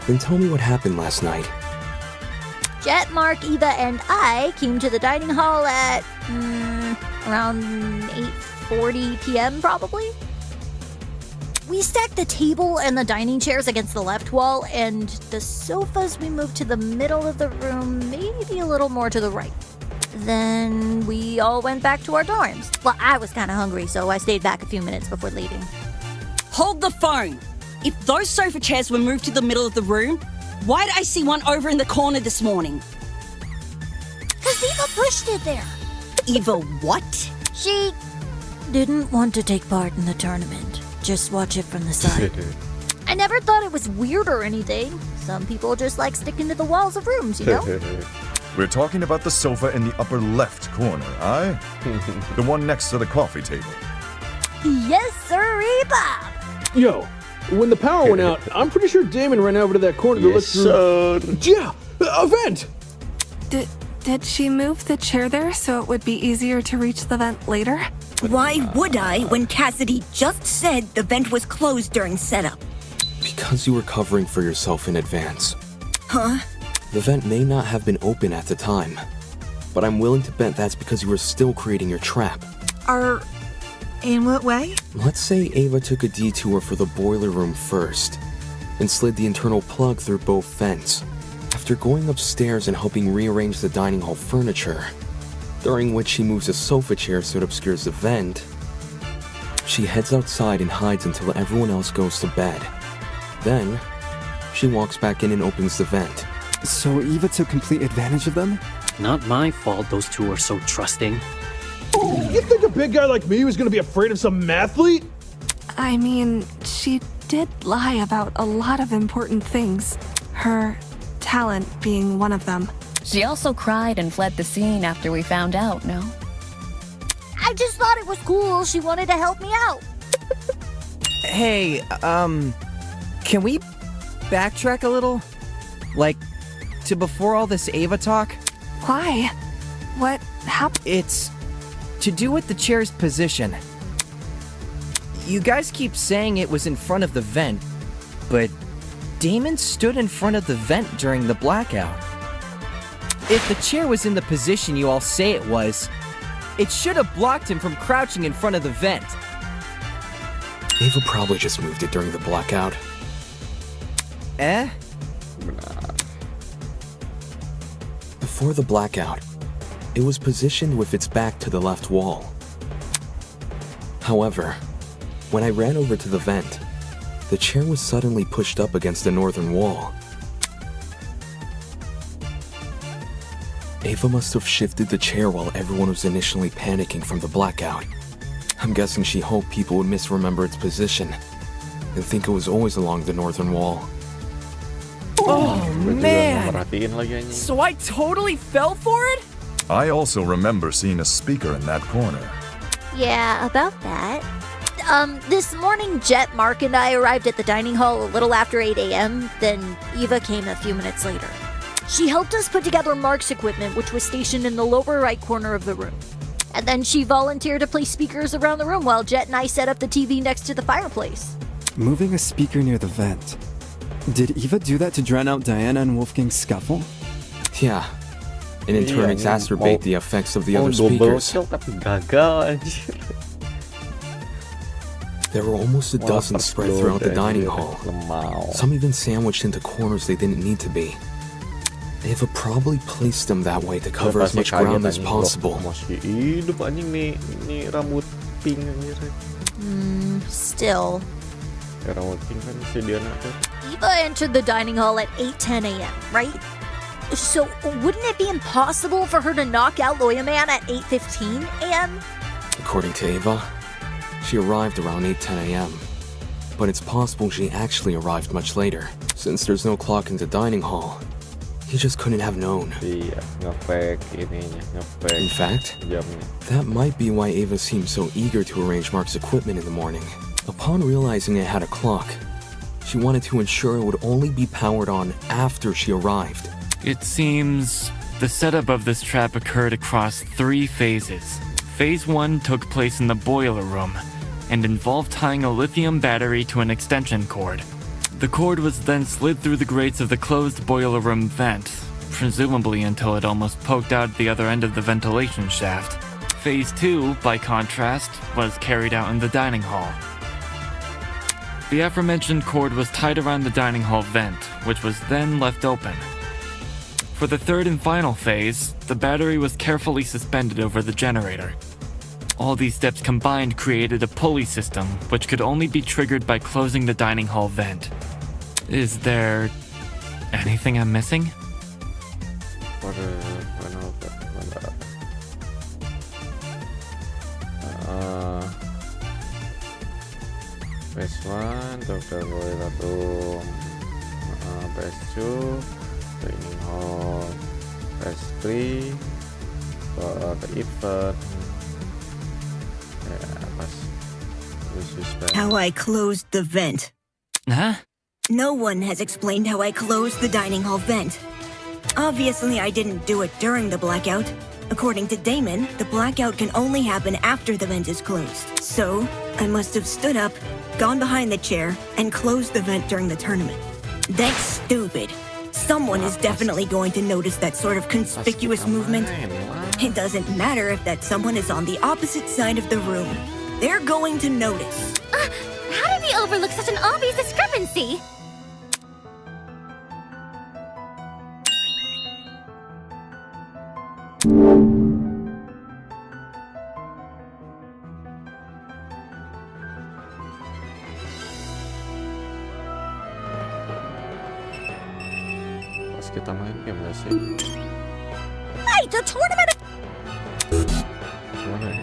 Then tell me what happened last night. Jet, Mark, Eva, and I came to the dining hall at around 8:40 p.m. probably. We stacked the table and the dining chairs against the left wall, and the sofas we moved to the middle of the room, maybe a little more to the right. Then we all went back to our dorms. Well, I was kind of hungry, so I stayed back a few minutes before leaving. Hold the phone. If those sofa chairs were moved to the middle of the room, why did I see one over in the corner this morning? Because Eva pushed it there. Eva what? She didn't want to take part in the tournament. Just watch it from the side. I never thought it was weird or anything. Some people just like sticking to the walls of rooms, you know? We're talking about the sofa in the upper left corner, aye? The one next to the coffee table. Yes, sirree, Bob. Yo, when the power went out, I'm pretty sure Damon ran over to that corner to look through. Yeah, a vent. Did she move the chair there so it would be easier to reach the vent later? Why would I when Cassidy just said the vent was closed during setup? Because you were covering for yourself in advance. Huh? The vent may not have been open at the time, but I'm willing to bet that's because you were still creating your trap. In what way? Let's say Ava took a detour for the boiler room first, and slid the internal plug through both vents. After going upstairs and helping rearrange the dining hall furniture, during which she moves a sofa chair so it obscures the vent, she heads outside and hides until everyone else goes to bed. Then, she walks back in and opens the vent. So Eva took complete advantage of them? Not my fault those two are so trusting. You think a big guy like me was gonna be afraid of some mathlete? I mean, she did lie about a lot of important things. Her talent being one of them. She also cried and fled the scene after we found out, no? I just thought it was cool. She wanted to help me out. Hey, can we backtrack a little? Like, to before all this Ava talk? Why? What happened? It's to do with the chair's position. You guys keep saying it was in front of the vent, but Damon stood in front of the vent during the blackout. If the chair was in the position you all say it was, it should have blocked him from crouching in front of the vent. Ava probably just moved it during the blackout. Before the blackout, it was positioned with its back to the left wall. However, when I ran over to the vent, the chair was suddenly pushed up against the northern wall. Ava must have shifted the chair while everyone was initially panicking from the blackout. I'm guessing she hoped people would misremember its position and think it was always along the northern wall. Oh man! So I totally fell for it? I also remember seeing a speaker in that corner. Yeah, about that. This morning, Jet, Mark, and I arrived at the dining hall a little after 8 a.m., then Eva came a few minutes later. She helped us put together Mark's equipment, which was stationed in the lower right corner of the room. And then she volunteered to place speakers around the room while Jet and I set up the TV next to the fireplace. Moving a speaker near the vent. Did Eva do that to drown out Diana and Wolfgang's scuffle? Yeah. And in turn exacerbate the effects of the other speakers. There were almost a dozen spread throughout the dining hall. Some even sandwiched into corners they didn't need to be. Eva probably placed them that way to cover as much ground as possible. Still. Eva entered the dining hall at 8:10 a.m., right? So wouldn't it be impossible for her to knock out Lawyer Man at 8:15 a.m.? According to Eva, she arrived around 8:10 a.m. But it's possible she actually arrived much later. Since there's no clock in the dining hall, he just couldn't have known. In fact, that might be why Eva seemed so eager to arrange Mark's equipment in the morning. Upon realizing it had a clock, she wanted to ensure it would only be powered on after she arrived. It seems the setup of this trap occurred across 3 phases. Phase 1 took place in the boiler room and involved tying a lithium battery to an extension cord. The cord was then slid through the grates of the closed boiler room vent, presumably until it almost poked out the other end of the ventilation shaft. Phase 2, by contrast, was carried out in the dining hall. The aforementioned cord was tied around the dining hall vent, which was then left open. For the third and final phase, the battery was carefully suspended over the generator. All these steps combined created a pulley system, which could only be triggered by closing the dining hall vent. Is there anything I'm missing? Phase 1, Dr. Boiler Room. Phase 2, Dining Hall. Phase 3, for the event. How I closed the vent. Huh? No one has explained how I closed the dining hall vent. Obviously, I didn't do it during the blackout. According to Damon, the blackout can only happen after the vent is closed. So, I must have stood up, gone behind the chair, and closed the vent during the tournament. That's stupid. Someone is definitely going to notice that sort of conspicuous movement. It doesn't matter if that someone is on the opposite side of the room. They're going to notice. How did we overlook such an obvious discrepancy? Pas kita main game gak sih? Hey, the tournament! Gimana ya?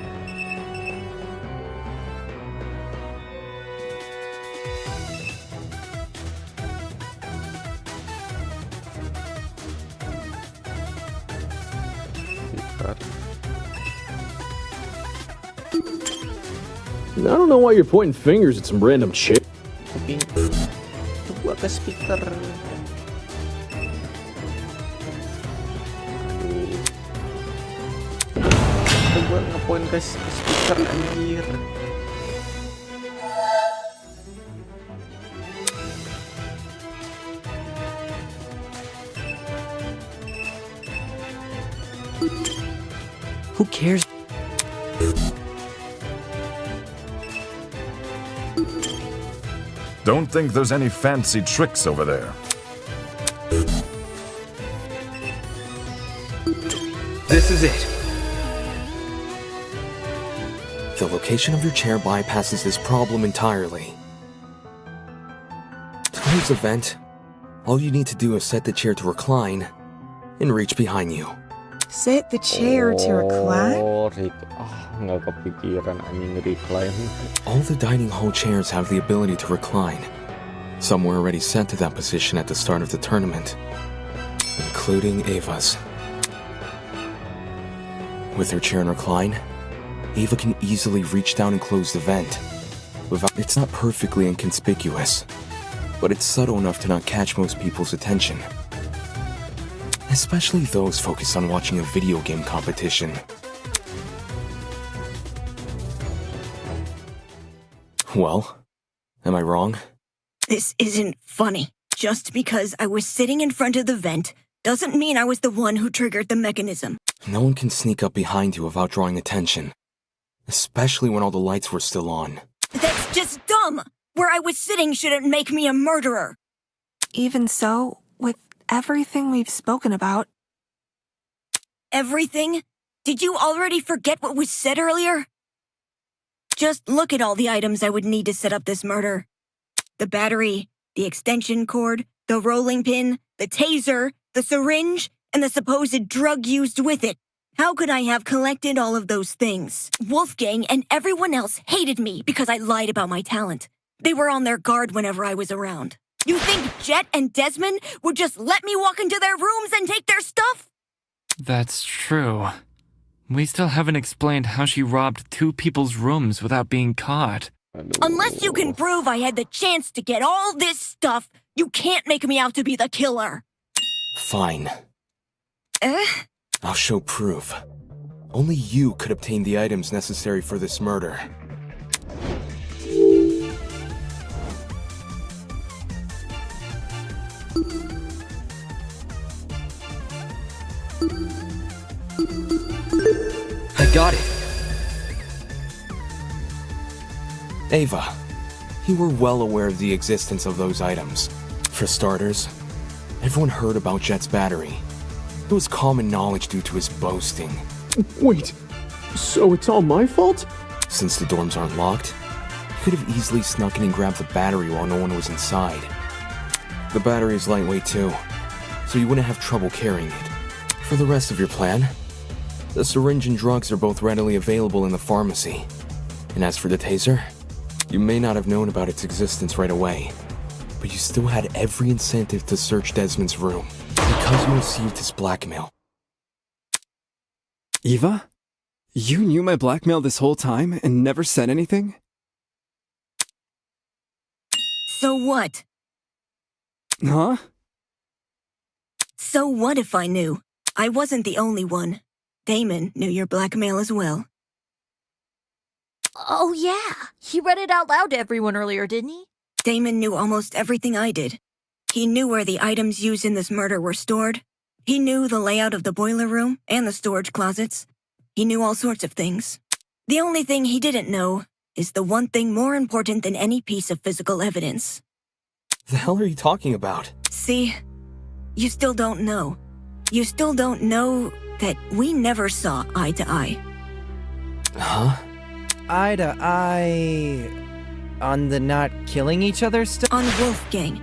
I don't know why you're pointing fingers at some random chick. Gua ke speaker. Gua ngepoin ke speaker anjir. Who cares? Don't think there's any fancy tricks over there. This is it. The location of your chair bypasses this problem entirely. To close the vent, all you need to do is set the chair to recline and reach behind you. Set the chair to recline? Nggak kepikiran anjing recline. All the dining hall chairs have the ability to recline. Some were already set to that position at the start of the tournament, including Eva's. With her chair in recline, Eva can easily reach down and close the vent, It's not perfectly inconspicuous, but it's subtle enough to not catch most people's attention. Especially those focused on watching a video game competition. Well, am I wrong? This isn't funny. Just because I was sitting in front of the vent doesn't mean I was the one who triggered the mechanism. No one can sneak up behind you without drawing attention. Especially when all the lights were still on. That's just dumb! Where I was sitting shouldn't make me a murderer. Even so, with everything we've spoken about... Everything? Did you already forget what was said earlier? Just look at all the items I would need to set up this murder. The battery, the extension cord, the rolling pin, the taser, the syringe, and the supposed drug used with it. How could I have collected all of those things? Wolfgang and everyone else hated me because I lied about my talent. They were on their guard whenever I was around. You think Jet and Desmond would just let me walk into their rooms and take their stuff? That's true. We still haven't explained how she robbed 2 people's rooms without being caught. Unless you can prove I had the chance to get all this stuff, you can't make me out to be the killer. Fine. I'll show proof. Only you could obtain the items necessary for this murder. I got it! Ava, you were well aware of the existence of those items. For starters, everyone heard about Jet's battery. It was common knowledge due to his boasting. Wait, so it's all my fault? Since the dorms aren't locked, you could have easily snuck in and grabbed the battery while no one was inside. The battery is lightweight too, so you wouldn't have trouble carrying it. For the rest of your plan, the syringe and drugs are both readily available in the pharmacy. And as for the taser, you may not have known about its existence right away, but you still had every incentive to search Desmond's room, because you received his blackmail. Eva? You knew my blackmail this whole time and never said anything? So what? Huh? So what if I knew? I wasn't the only one. Damon knew your blackmail as well. Oh yeah, he read it out loud to everyone earlier, didn't he? Damon knew almost everything I did. He knew where the items used in this murder were stored. He knew the layout of the boiler room and the storage closets. He knew all sorts of things. The only thing he didn't know is the one thing more important than any piece of physical evidence. The hell are you talking about? See, you still don't know. You still don't know that we never saw eye to eye. Huh? Eye to eye... on the not killing each other stuff? On Wolfgang.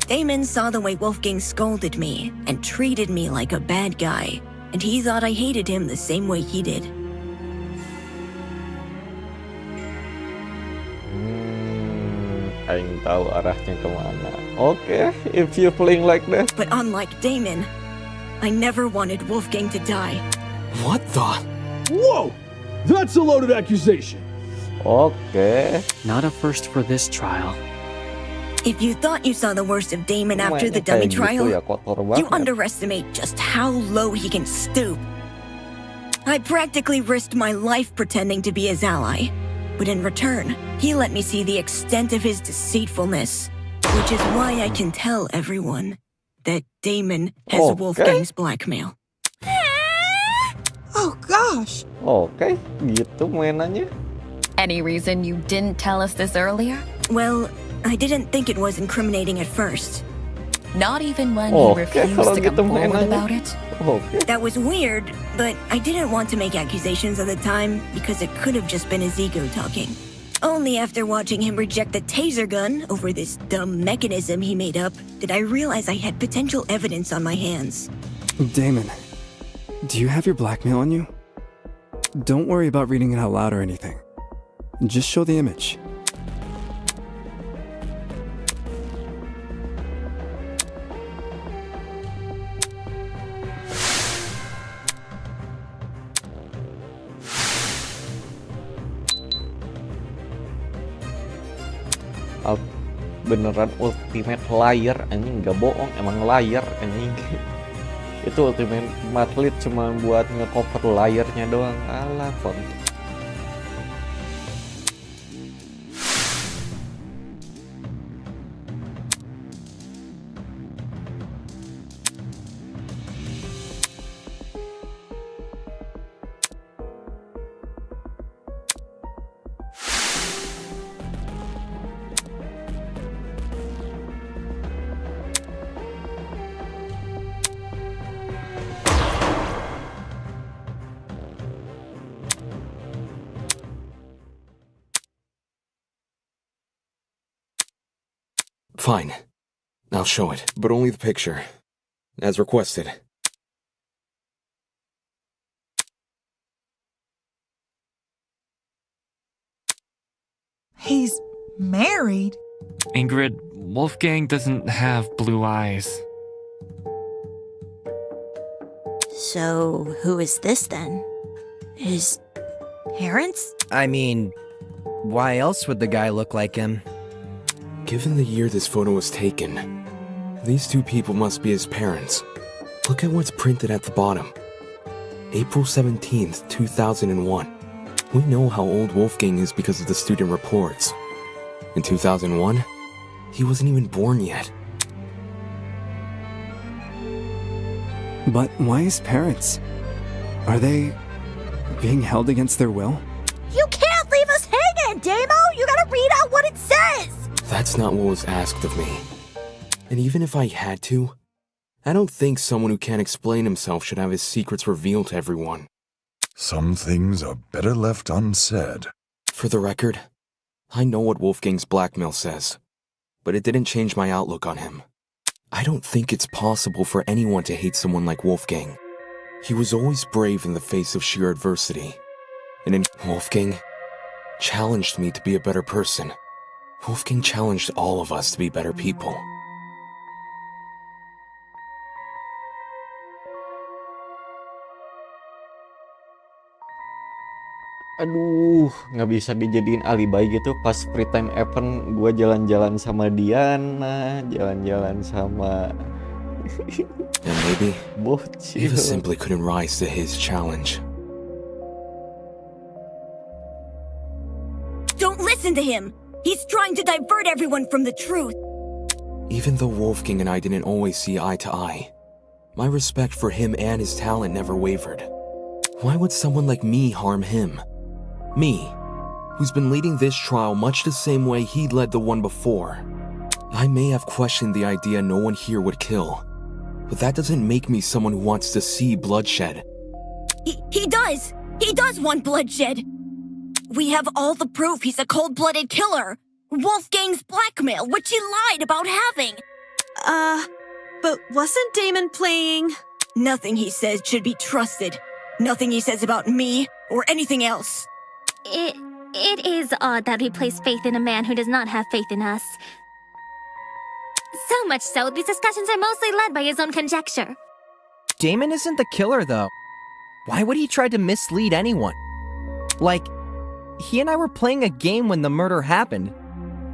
Damon saw the way Wolfgang scolded me and treated me like a bad guy, and he thought I hated him the same way he did. Aing tahu arahnya kemana. Okay, if you're playing like that. But unlike Damon, I never wanted Wolfgang to die. What the? Whoa! That's a loaded accusation! Okay. Not a first for this trial. If you thought you saw the worst of Damon after the dummy trial, you underestimate just how low he can stoop. I practically risked my life pretending to be his ally. But in return, he let me see the extent of his deceitfulness, which is why I can tell everyone that Damon has Wolfgang's blackmail. Oh gosh! Okay, gitu mainannya. Any reason you didn't tell us this earlier? Well, I didn't think it was incriminating at first. Not even when he refused to come forward about it? That was weird, but I didn't want to make accusations at the time because it could have just been his ego talking. Only after watching him reject the taser gun over this dumb mechanism he made up did I realize I had potential evidence on my hands. Damon, do you have your blackmail on you? Don't worry about reading it out loud or anything. Just show the image. beneran ultimate liar anjing, nggak bohong, emang liar anjing. Itu ultimate atlet cuma buat nge-cover liarnya doang. Alah, kontol. Fine. I'll show it, but only the picture. As requested. He's married? Ingrid, Wolfgang doesn't have blue eyes. So, who is this then? His parents? I mean, why else would the guy look like him? Given the year this photo was taken, these two people must be his parents. Look at what's printed at the bottom. April 17th, 2001. We know how old Wolfgang is because of the student reports. In 2001, he wasn't even born yet. But why his parents? Are they being held against their will? You can't leave us hanging, Damo! You gotta read out what it says! That's not what was asked of me. And even if I had to, I don't think someone who can't explain himself should have his secrets revealed to everyone. Some things are better left unsaid. For the record, I know what Wolfgang's blackmail says, but it didn't change my outlook on him. I don't think it's possible for anyone to hate someone like Wolfgang. He was always brave in the face of sheer adversity. And in Wolfgang challenged me to be a better person. Wolfgang challenged all of us to be better people. Aduh, nggak bisa dijadiin alibi gitu. Pas free time event gue jalan-jalan sama Diana, jalan-jalan sama And maybe bocil. Eva simply couldn't rise to his challenge. Don't listen to him! He's trying to divert everyone from the truth. Even though Wolfgang and I didn't always see eye to eye, my respect for him and his talent never wavered. Why would someone like me harm him? Me, who's been leading this trial much the same way he led the one before. I may have questioned the idea no one here would kill, but that doesn't make me someone who wants to see bloodshed. He does! He does want bloodshed! We have all the proof he's a cold-blooded killer! Wolfgang's blackmail, which he lied about having! But wasn't Damon playing? Nothing he says should be trusted. Nothing he says about me or anything else. It is odd that we place faith in a man who does not have faith in us. So much so, these discussions are mostly led by his own conjecture. Damon isn't the killer, though. Why would he try to mislead anyone? Like, he and I were playing a game when the murder happened,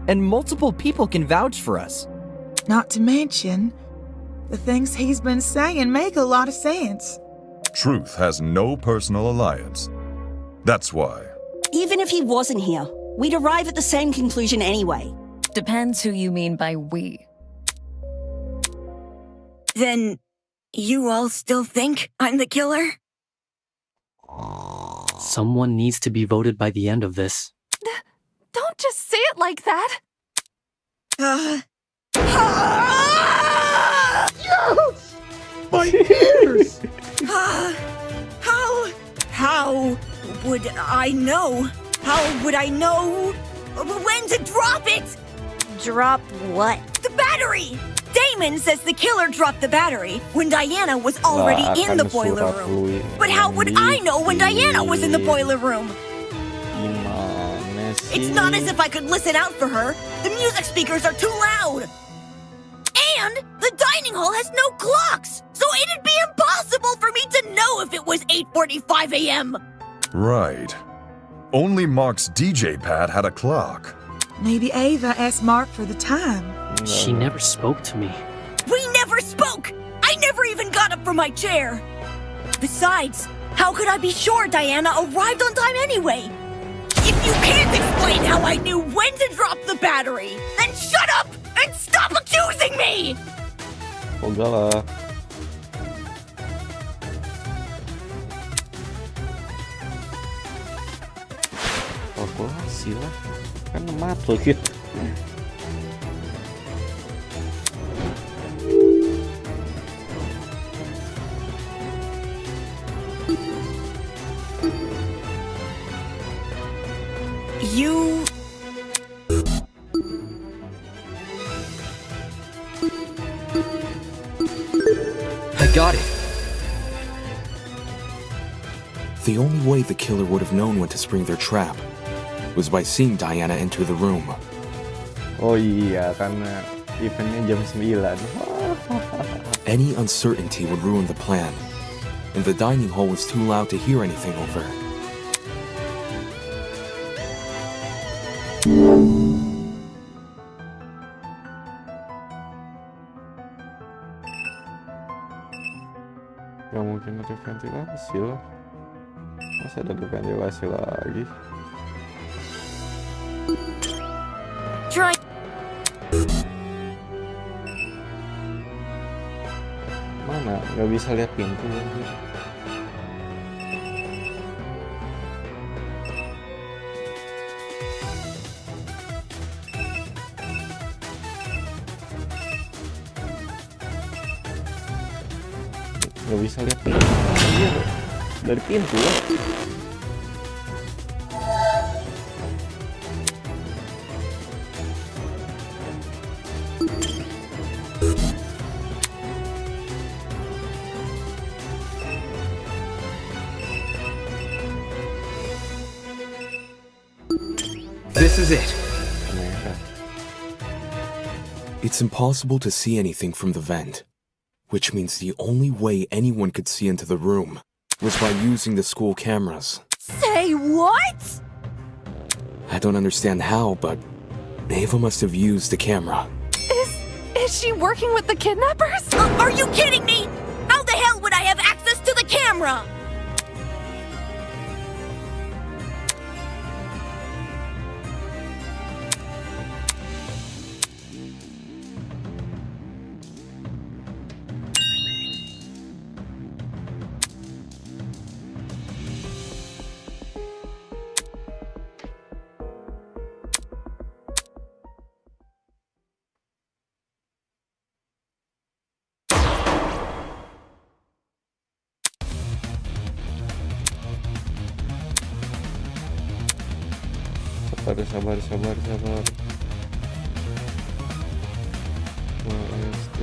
and multiple people can vouch for us. Not to mention, the things he's been saying make a lot of sense. Truth has no personal alliance. That's why. Even if he wasn't here, we'd arrive at the same conclusion anyway. Depends who you mean by we. Then, you all still think I'm the killer? Someone needs to be voted by the end of this. Don't just say it like that! Yes! My ears! How would I know? How would I know when to drop it? Drop what? The battery! Damon says the killer dropped the battery when Diana was already in the boiler room. But how would I know when Diana was in the boiler room? It's not as if I could listen out for her. The music speakers are too loud. And the dining hall has no clocks, so it'd be impossible for me to know if it was 8:45 a.m. Right. Only Mark's DJ pad had a clock. Maybe Ava asked Mark for the time. She never spoke to me. We never spoke! I never even got up from my chair! Besides, how could I be sure Diana arrived on time anyway? If you can't explain how I knew when to drop the battery, then shut up and stop accusing me! Enggak lah. Kalkulasi lah. Kan matre gitu. You... I got it! The only way the killer would have known when to spring their trap was by seeing Diana enter the room. Oh iya, karena eventnya jam 9. Any uncertainty would ruin the plan, and the dining hall was too loud to hear anything over. Gak mungkin ada ventilasi lah. Masa ada ventilasi lagi? Try... Mana? Gak bisa lihat pintu lagi. Gak bisa lihat pintu. Iya, dari pintu lah. This is it. It's impossible to see anything from the vent, which means the only way anyone could see into the room was by using the school cameras. Say what? I don't understand how, but Ava must have used the camera. Is she working with the kidnappers? Are you kidding me? How the hell would I have access to the camera? Sabar. SD.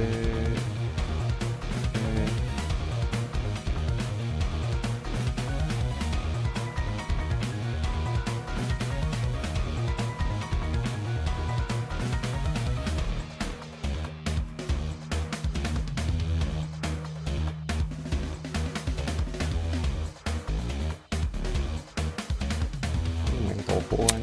Main topoan.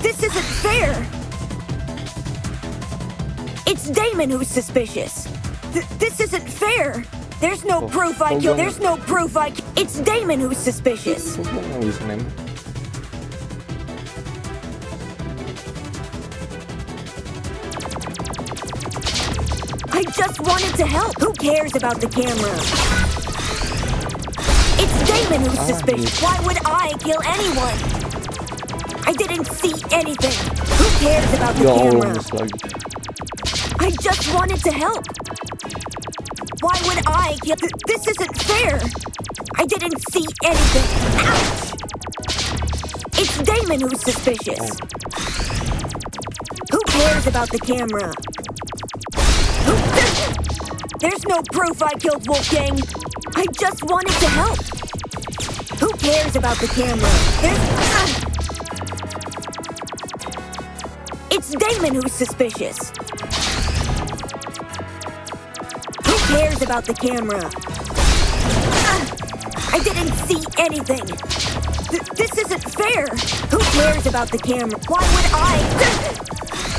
This isn't fair! It's Damon who's suspicious. This isn't fair! There's no proof I killed. There's no proof I killed. It's Damon who's suspicious. I just wanted to help. Who cares about the camera? It's Damon who's suspicious. Why would I kill anyone? I didn't see anything. Who cares about the camera? I just wanted to help. Why would I kill? This isn't fair. I didn't see anything. Ouch! It's Damon who's suspicious. Who cares about the camera? There's no proof I killed Wolfgang. I just wanted to help. Who cares about the camera? It's Damon who's suspicious. Who cares about the camera? I didn't see anything. This isn't fair. Who cares about the camera? Why would I?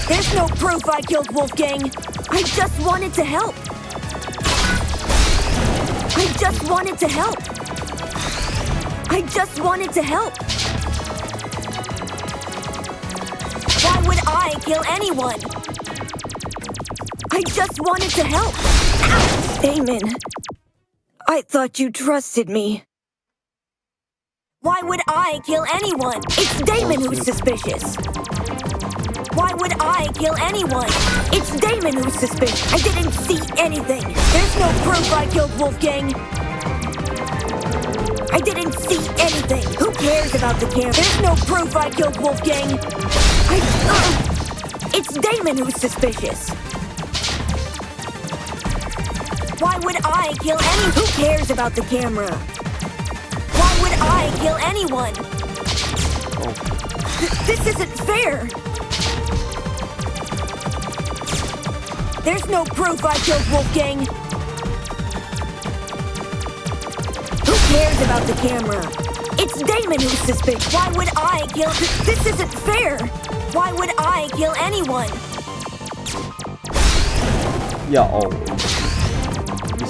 There's no proof I killed Wolfgang. I just wanted to help. I just wanted to help. I just wanted to help. Why would I kill anyone? I just wanted to help. Ow! Damon, I thought you trusted me. Why would I kill anyone? It's Damon who's suspicious. Why would I kill anyone? It's Damon who's suspicious. I didn't see anything. There's no proof I killed Wolfgang. I didn't see anything. Who cares about the camera? There's no proof I killed Wolfgang. It's Damon who's suspicious. Why would I kill anyone? Who cares about the camera? Why would I kill anyone? This isn't fair. There's no proof I killed Wolfgang. Who cares about the camera? It's Damon who's suspicious. Why would I kill? This isn't fair. Why would I kill anyone? Ya Allah.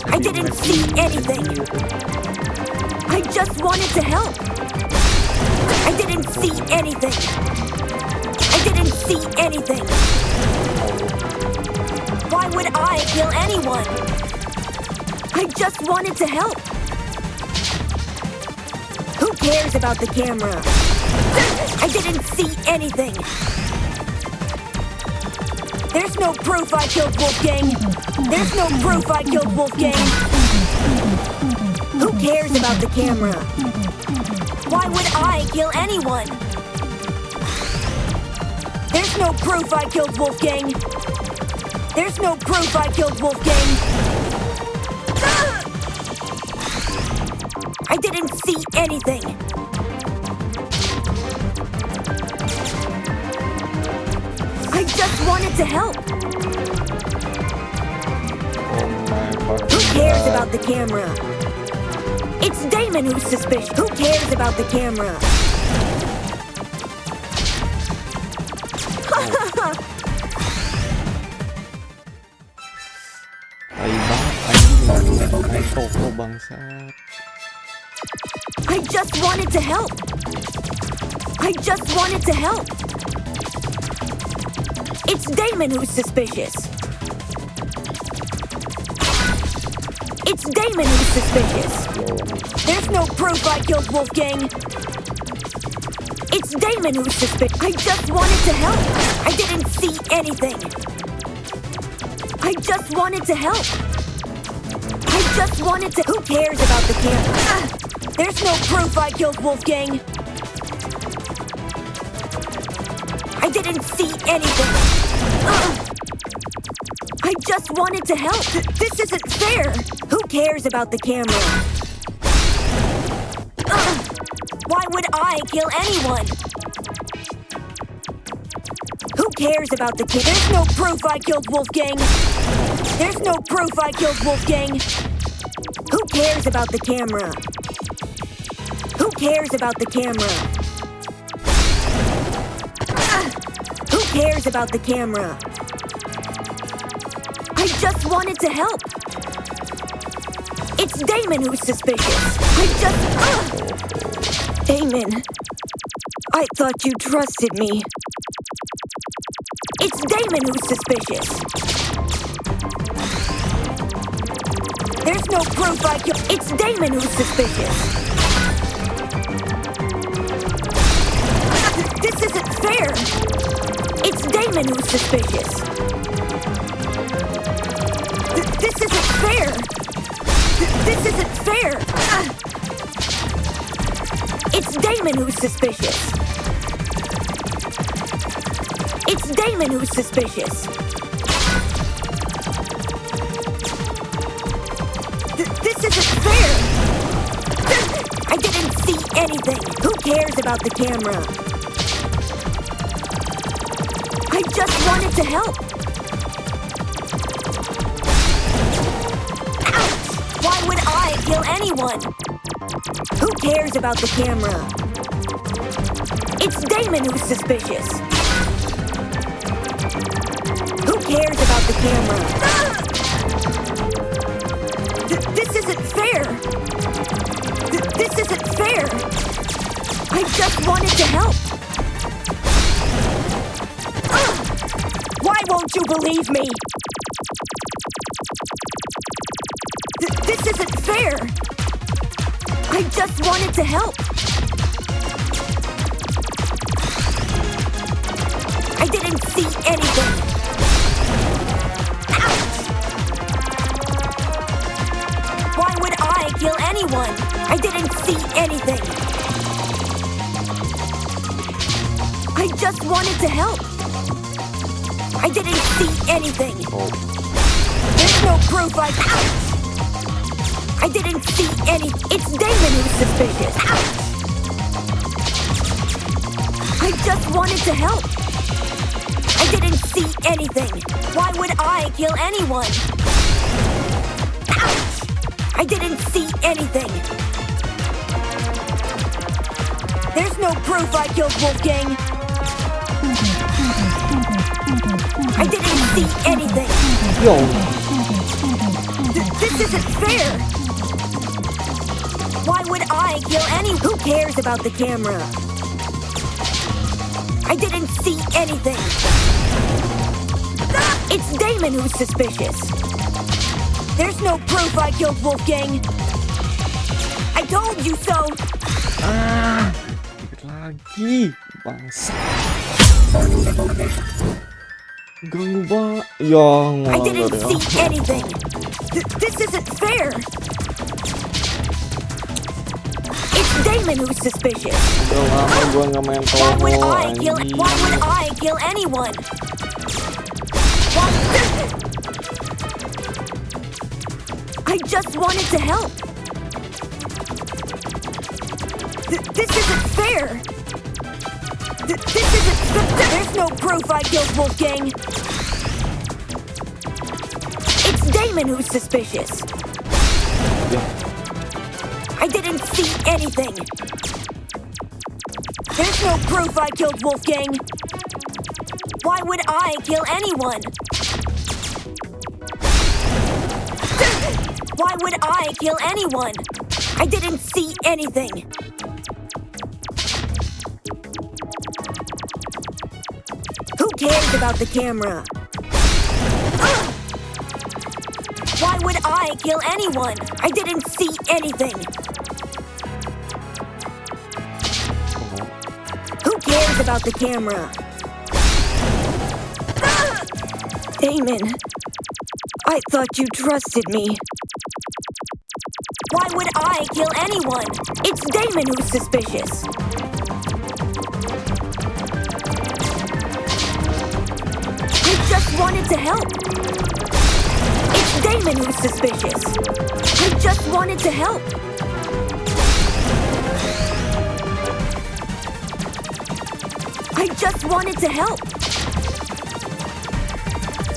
I didn't see anything. I just wanted to help. I didn't see anything. I didn't see anything. Why would I kill anyone? I just wanted to help. Who cares about the camera? I didn't see anything. There's no proof I killed Wolfgang. There's no proof I killed Wolfgang. Who cares about the camera? Why would I kill anyone? There's no proof I killed Wolfgang. There's no proof I killed Wolfgang. I didn't see anything. I just wanted to help. Who cares about the camera? It's Damon who's suspicious. Who cares about the camera? I just wanted to help. I just wanted to help. It's Damon who's suspicious. It's Damon who's suspicious. There's no proof I killed Wolfgang. It's Damon who's suspicious. I just wanted to help. I didn't see anything. I just wanted to help. I just wanted to... Who cares about the camera? There's no proof I killed Wolfgang. I didn't see anything. I just wanted to help. This isn't fair. Who cares about the camera? Why would I kill anyone? Who cares about the camera? There's no proof I killed Wolfgang. There's no proof I killed Wolfgang. Who cares about the camera? Who cares about the camera? Who cares about the camera? I just wanted to help. It's Damon who's suspicious. Damon, I thought you trusted me. It's Damon who's suspicious. There's no proof I killed. It's Damon who's suspicious. This isn't fair. It's Damon who's suspicious. This isn't fair. This isn't fair. It's Damon who's suspicious. It's Damon who's suspicious. This isn't fair. anything. Who cares about the camera? I just wanted to help. Ouch! Why would I kill anyone? Who cares about the camera? It's Damon who's suspicious. Who cares about the camera? This isn't fair. This isn't fair. I just wanted to help. Why won't you believe me? This isn't fair. I just wanted to help. I didn't see anything. Ouch! Why would I kill anyone? I didn't see anything. I just wanted to help. I didn't see anything. There's no proof I... Ouch! I didn't see any... It's Damon who's suspicious. Ouch! I just wanted to help. I didn't see anything. Why would I kill anyone? Ouch! I didn't see anything. There's no proof I killed Wolfgang. I didn't see anything. This isn't fair. Why would I kill any... Who cares about the camera? I didn't see anything. It's Damon who's suspicious. There's no proof I killed Wolfgang. I told you so. Lagi bangsa. Ganggu banget. Ya I didn't see anything. This isn't fair. It's Damon who's suspicious. Why would I kill anyone? I just wanted to help. This isn't fair. This isn't... There's no proof I killed Wolfgang. It's Damon who's suspicious. I didn't see anything. There's no proof I killed Wolfgang. Why would I kill anyone? Why would I kill anyone? I didn't see anything. Who cares about the camera? Why would I kill anyone? I didn't see anything. Who cares about the camera? Damon, I thought you trusted me. Why would I kill anyone? It's Damon who's suspicious. I just wanted to help. It's Damon who's suspicious. I just wanted to help. I just wanted to help.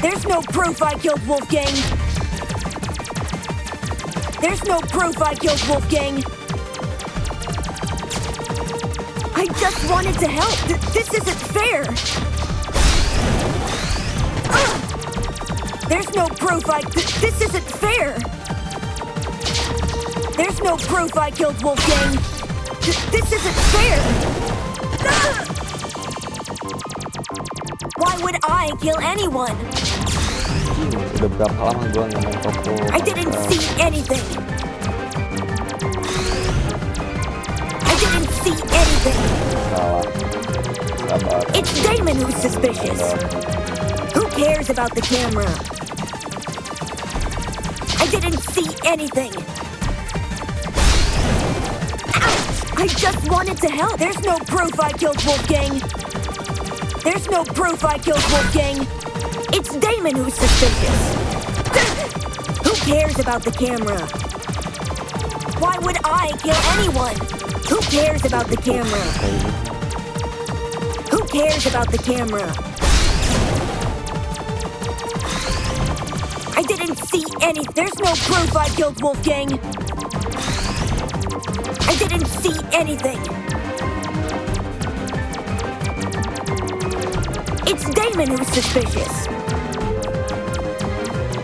There's no proof I killed Wolfgang. There's no proof I killed Wolfgang. I just wanted to help. This isn't fair. There's no proof This isn't fair. There's no proof I killed Wolfgang. This isn't fair. Why would I kill anyone? Udah berapa lama gua nggak main toko? I didn't see anything. I didn't see anything. Salah. Sabar. It's Damon who's suspicious. Who cares about the camera? I didn't see anything. Ouch! I just wanted to help. There's no proof I killed Wolfgang. There's no proof I killed Wolfgang. It's Damon who's suspicious. Who cares about the camera? Why would I kill anyone? Who cares about the camera? Who cares about the camera? I didn't see any. There's no proof I killed Wolfgang. I didn't see anything. It's Damon who's suspicious.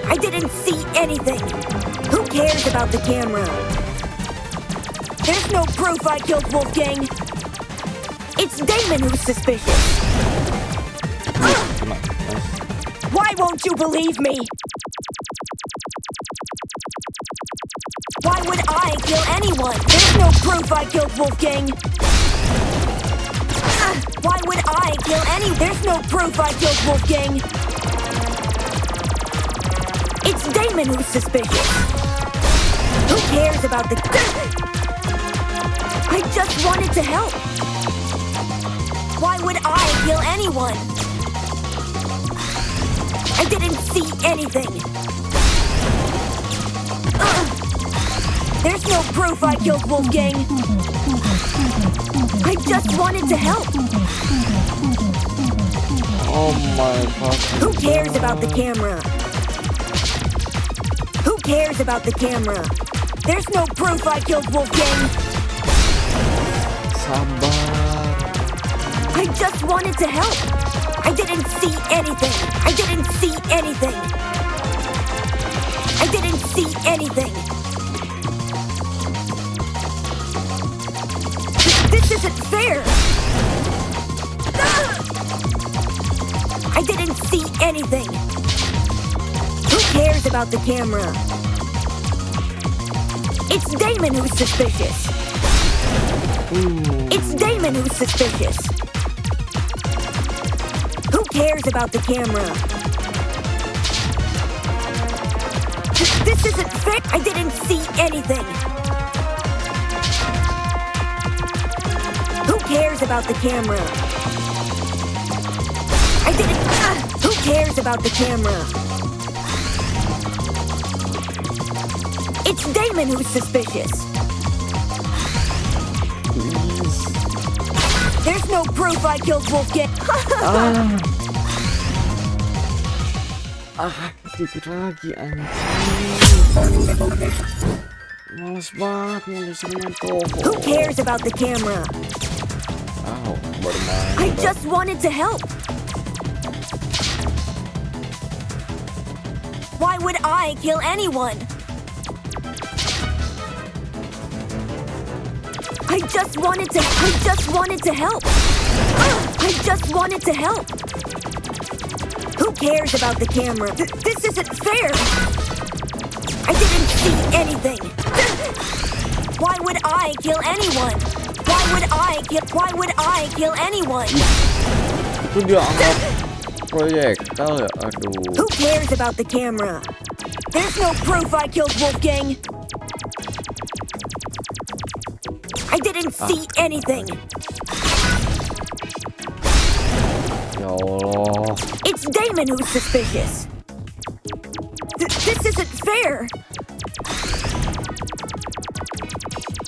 I didn't see anything. Who cares about the camera? There's no proof I killed Wolfgang. It's Damon who's suspicious. Why won't you believe me? Why would I kill anyone? There's no proof I killed Wolfgang. Why would I kill any? There's no proof I killed Wolfgang. It's Damon who's suspicious. Who cares about the... I just wanted to help. Why would I kill anyone? I didn't see anything. There's no proof I killed Wolfgang. I just wanted to help. Oh my god. Who cares about the camera? Who cares about the camera? There's no proof I killed Wolfgang. I just wanted to help. I didn't see anything. I didn't see anything. I didn't see anything. This isn't fair. I didn't see anything. Who cares about the camera? It's Damon who's suspicious. It's Damon who's suspicious. Who cares about the camera? This isn't fair. I didn't see anything. Who cares about the camera? I didn't... Who cares about the camera? It's Damon who's suspicious. There's no proof I killed Wolfgang. Dikit lagi anjing. Males banget nulisin itu. Who cares about the camera? Baru main. I just wanted to help. Why would I kill anyone? I just wanted to help. I just wanted to help. Who cares about the camera? This isn't fair. I didn't see anything. Why would I kill anyone? Why would I kill anyone? Itu dia anggap proyektil ya, aduh. Who cares about the camera? There's no proof I killed Wolfgang. I didn't see anything. Ya Allah. It's Damon who's suspicious. This isn't fair.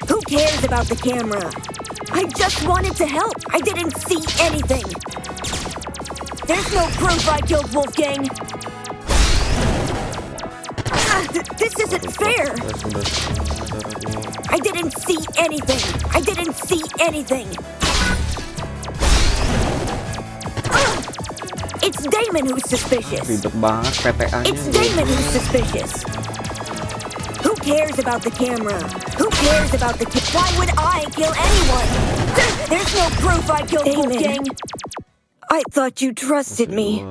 Who cares about the camera? I just wanted to help. I didn't see anything. There's no proof I killed Wolfgang. This isn't fair. I didn't see anything. I didn't see anything. It's Damon who's suspicious. Ribet banget PTA-nya. It's Damon who's suspicious. Who cares about the camera? Who cares about the Why would I kill anyone? There's no proof I killed Wolfgang. I thought you trusted me.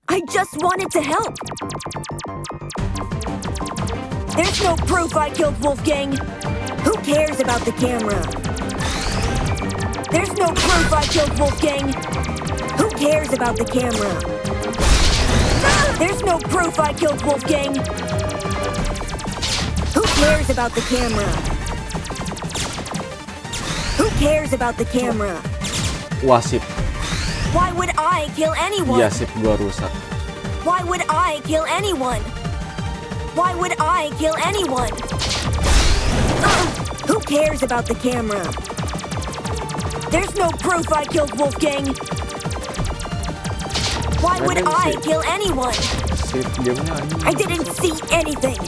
I just wanted to help. There's no proof I killed Wolfgang. Who cares about the camera? There's no proof I killed Wolfgang. Who cares about the camera? There's no proof I killed Wolfgang. Who cares about the camera? Who cares about the camera? Wasip. Why would I kill anyone? Iya, sip gua rusak. Why would I kill anyone? Why would I kill anyone? Who cares about the camera? There's no proof I killed Wolfgang. Why would I kill anyone? I didn't see anything.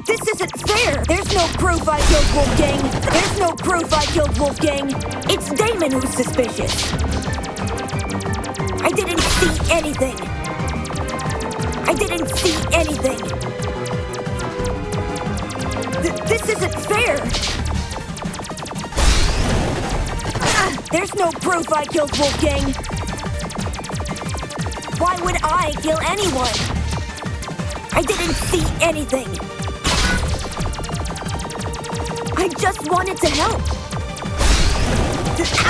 This isn't fair. There's no proof I killed Wolfgang. There's no proof I killed Wolfgang. It's Damon who's suspicious. I didn't see anything. I didn't see anything. This isn't fair. There's no proof I killed Wolfgang. Why would I kill anyone? I didn't see anything. I just wanted to help.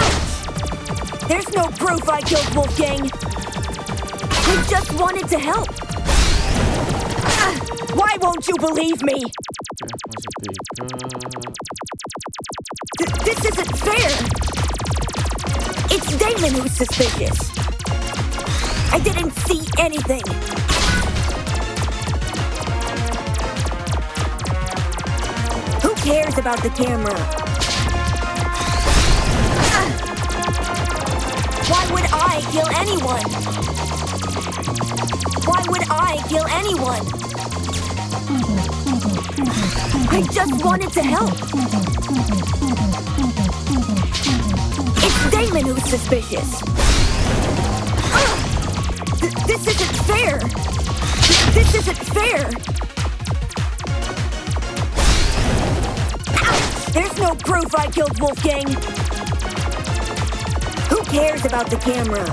Ouch! There's no proof I killed Wolfgang. I just wanted to help. Why won't you believe me? This isn't fair. It's Damon who's suspicious. I didn't see anything. Who cares about the camera? Why would I kill anyone? Why would I kill anyone? I just wanted to help. It's Damon who's suspicious. This isn't fair. This isn't fair. Ouch! There's no proof I killed Wolfgang. Who cares about the camera?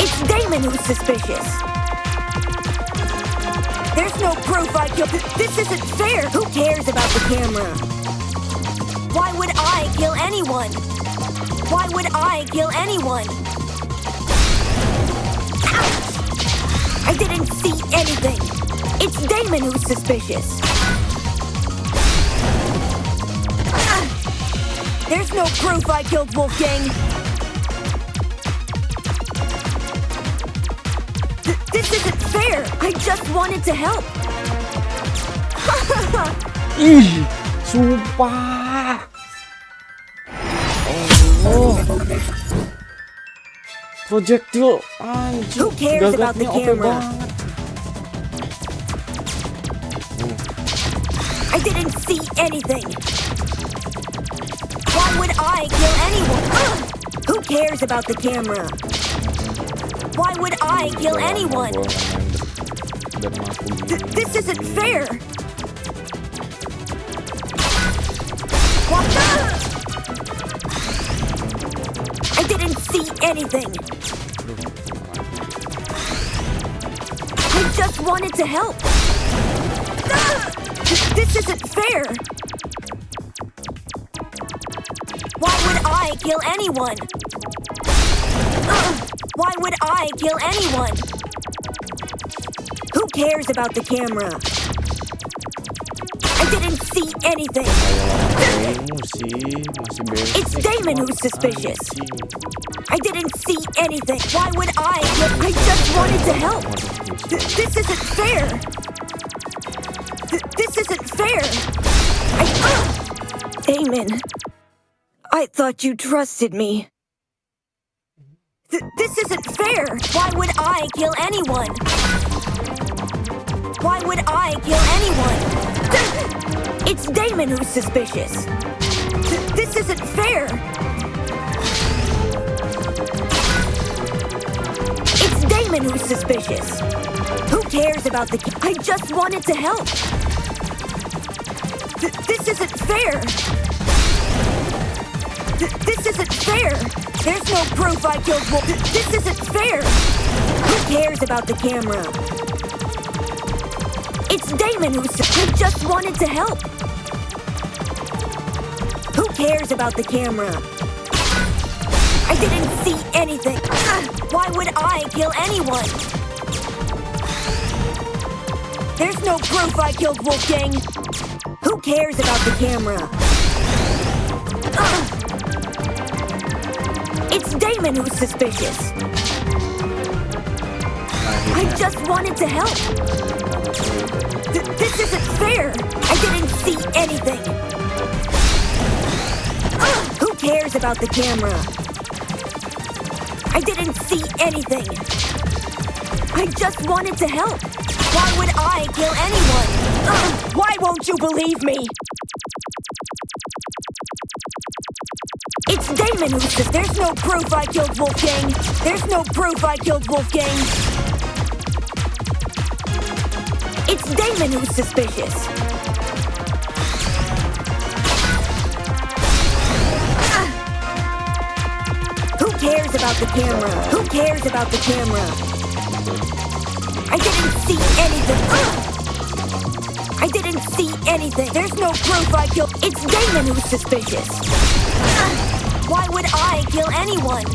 It's Damon who's suspicious. There's no proof I killed. This isn't fair. Who cares about the camera? Why would I kill anyone? Why would I kill anyone? Ouch! I didn't see anything. It's Damon who's suspicious. There's no proof I killed Wolfgang. This isn't fair. I just wanted to help. Ih, sumpah. Oh. Projectile anjir. Who cares about the Gagapnya OP camera? banget. I didn't see anything. Why would I kill anyone? Who cares about the camera? Why would I kill anyone? This isn't fair. What? I didn't see anything. I just wanted to help. This isn't fair. Why would I kill anyone? Why would I kill anyone? Who cares about the camera? I didn't see anything. It's Damon who's suspicious. I didn't see anything. Why would I just wanted to help. This isn't fair. This isn't fair. Damon, I thought you trusted me. This isn't fair! Why would I kill anyone? Why would I kill anyone? It's Damon who's suspicious. This isn't fair! It's Damon who's suspicious. Who cares about the... I just wanted to help. This isn't fair! This isn't fair! There's no proof I killed Wolf. This isn't fair! Who cares about the camera? It's Damon who's... I just wanted to help! Who cares about the camera? I didn't see anything! Why would I kill anyone? There's no proof I killed Wolfgang! Who cares about the camera? It's Damon who's suspicious. I just wanted to help. This isn't fair! I didn't see anything! Who cares about the camera? I didn't see anything! I just wanted to help! Why would I kill anyone? Why won't you believe me? It's Damon who says there's no proof I killed Wolfgang! There's no proof I killed Wolfgang! It's Damon who's suspicious! Who cares about the camera? Who cares about the camera? I didn't see anything! I didn't see anything! There's no proof I killed... It's Damon who's suspicious! Why would I kill anyone?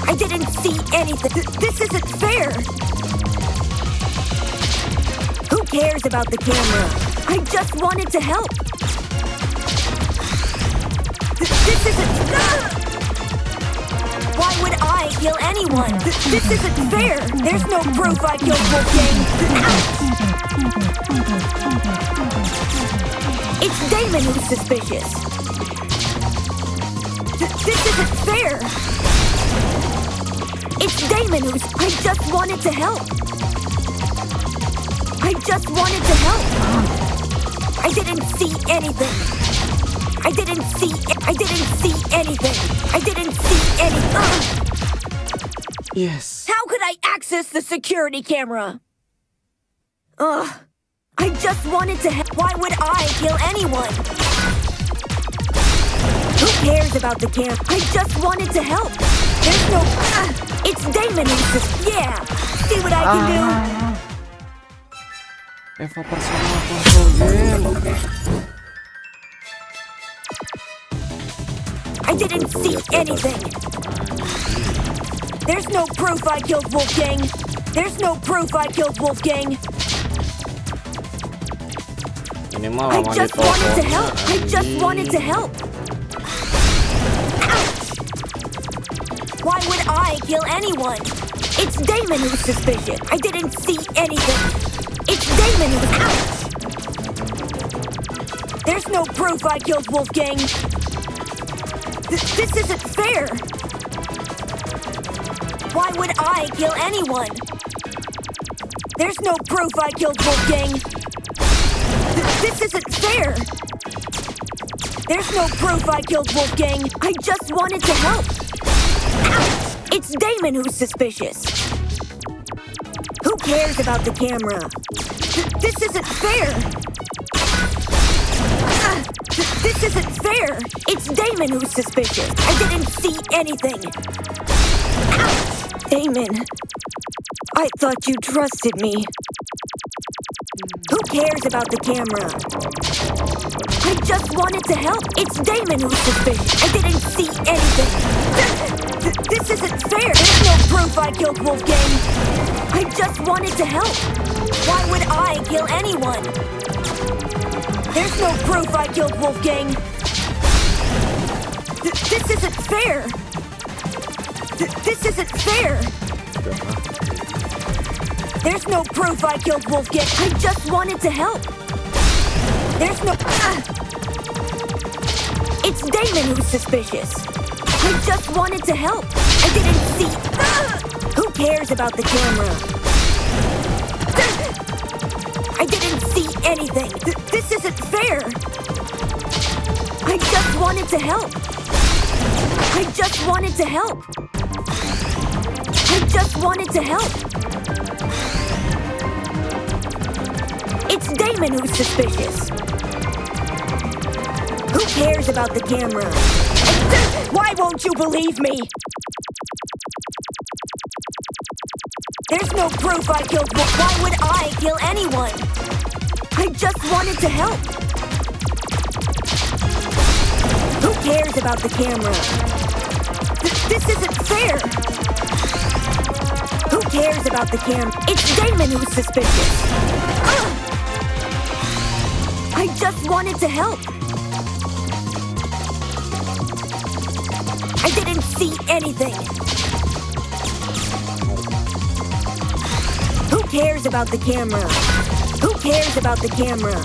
I didn't see anything. This isn't fair. Who cares about the camera? I just wanted to help. This isn't... Why would I kill anyone? This isn't fair. There's no proof I killed Wolfgang. It's Damon who's suspicious. This isn't fair! It's Damon who's... I just wanted to help! I just wanted to help! I didn't see anything! I didn't see... I didn't see anything! I didn't see anything! Yes. How could I access the security camera? Ugh. I just wanted to help. Why would I kill anyone? Who cares about the camp? I just wanted to help. There's no... it's Damon who's just... Yeah. See what I can do? Eva personal control game. I didn't see anything. There's no proof I killed Wolfgang. There's no proof I killed Wolfgang. I just wanted to help. I just wanted to help. Why would I kill anyone? It's Damon who's suspicious. I didn't see anything. It's Damon who's... There's no proof I killed Wolfgang. This isn't fair. Why would I kill anyone? There's no proof I killed Wolfgang. This isn't fair. There's no proof I killed Wolfgang. I just wanted to help. It's Damon who's suspicious. Who cares about the camera? This isn't fair. This isn't fair. It's Damon who's suspicious. I didn't see anything. Damon, I thought you trusted me. Who cares about the camera? I just wanted to help. It's Damon who's suspicious. I didn't see anything. This isn't fair. There's no proof I killed Wolfgang. I just wanted to help. Why would I kill anyone? There's no proof I killed Wolfgang. This isn't fair. This isn't fair. There's no proof I killed Wolfgang. I just wanted to help. There's no... It's Damon who's suspicious. I just wanted to help. I didn't see... Who cares about the camera? I didn't see anything. This isn't fair. I just wanted to help. I just wanted to help. I just wanted to help. It's Damon who's suspicious. Who cares about the camera? Why won't you believe me? There's no proof I killed... Why would I kill anyone? I just wanted to help. Who cares about the camera? This isn't fair. Who cares about the camera? It's Damon who's suspicious. I just wanted to help. I didn't see anything. Who cares about the camera? Who cares about the camera?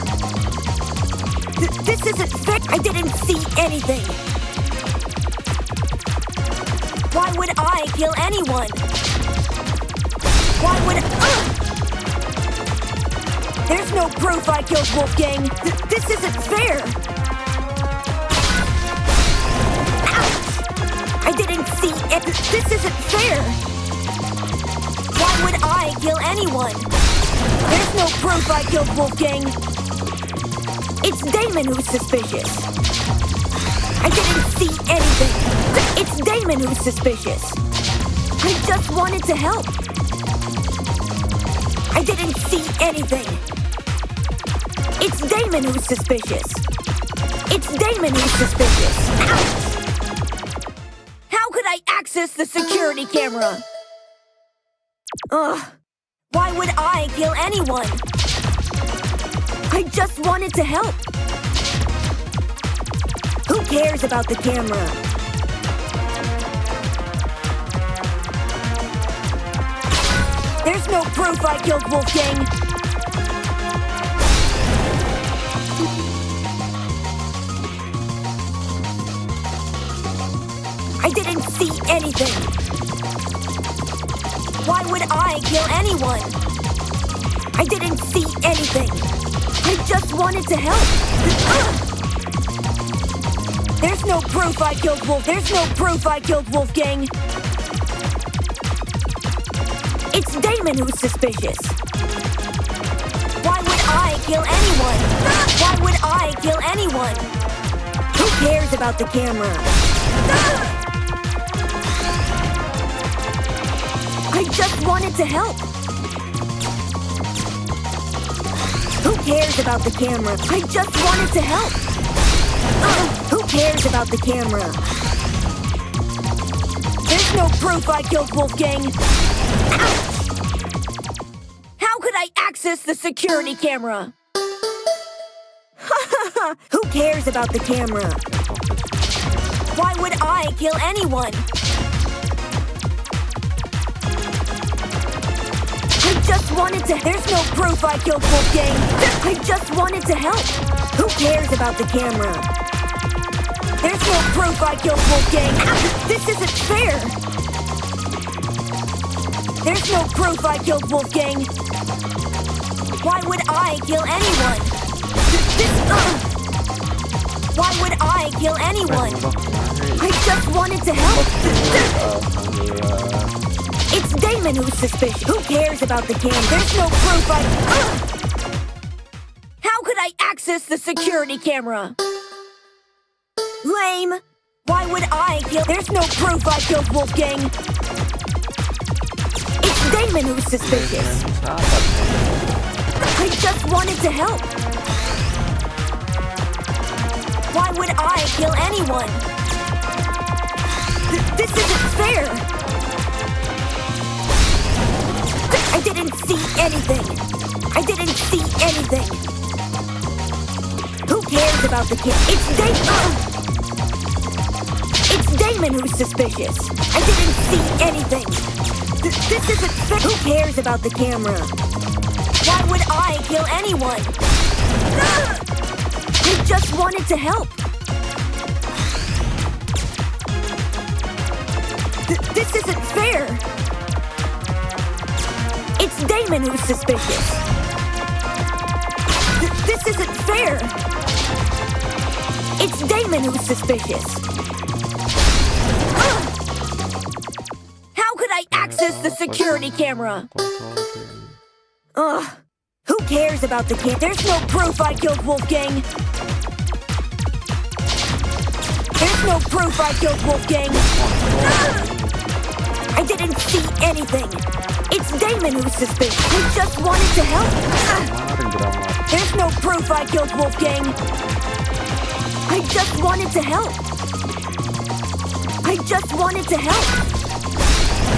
This isn't fair. I didn't see anything. Why would I kill anyone? Why would There's no proof I killed Wolfgang. This isn't fair. Ouch! I didn't see it. This isn't fair. Why would I kill anyone? There's no proof I killed Wolfgang. It's Damon who's suspicious. I didn't see anything. It's Damon who's suspicious. I just wanted to help. I didn't see anything. It's Damon who's suspicious. It's Damon who's suspicious. Ouch! How could I access the security camera? Ugh. Why would I kill anyone? I just wanted to help. Who cares about the camera? There's no proof I killed Wolfgang. I didn't see anything. Why would I kill anyone? I didn't see anything. I just wanted to help. There's no proof I killed Wolf. There's no proof I killed Wolfgang. It's Damon who's suspicious. Why would I kill anyone? Why would I kill anyone? Who cares about the camera? I just wanted to help. Who cares about the camera? I just wanted to help. Who cares about the camera? There's no proof I killed Wolfgang. Ouch! How could I access the security camera? Who cares about the camera? Why would I kill anyone? I just wanted to. There's no proof I killed Wolfgang. I just wanted to help. Who cares about the camera? There's no proof I killed Wolfgang. This isn't fair. There's no proof I killed Wolfgang. Why would I kill anyone? Why would I kill anyone? I just wanted to help. It's Damon who's suspicious. Who cares about the cam? There's no proof How could I access the security camera? Lame. Why would I kill? There's no proof I killed Wolfgang. It's Damon who's suspicious. I just wanted to help. Why would I kill anyone? This isn't fair. I didn't see anything. I didn't see anything. Who cares about the kid? It's Damon. It's Damon who's suspicious. I didn't see anything. This isn't fair. Who cares about the camera? Why would I kill anyone? I just wanted to help. This isn't fair. It's Damon who's suspicious. This isn't fair. It's Damon who's suspicious. How could I access the security camera? Ugh. Who cares about the camera? There's no proof I killed Wolfgang. There's no proof I killed Wolfgang. I didn't see anything. It's Damon who's suspicious. I just wanted to help. There's no proof I killed Wolfgang. I just wanted to help. I just wanted to help.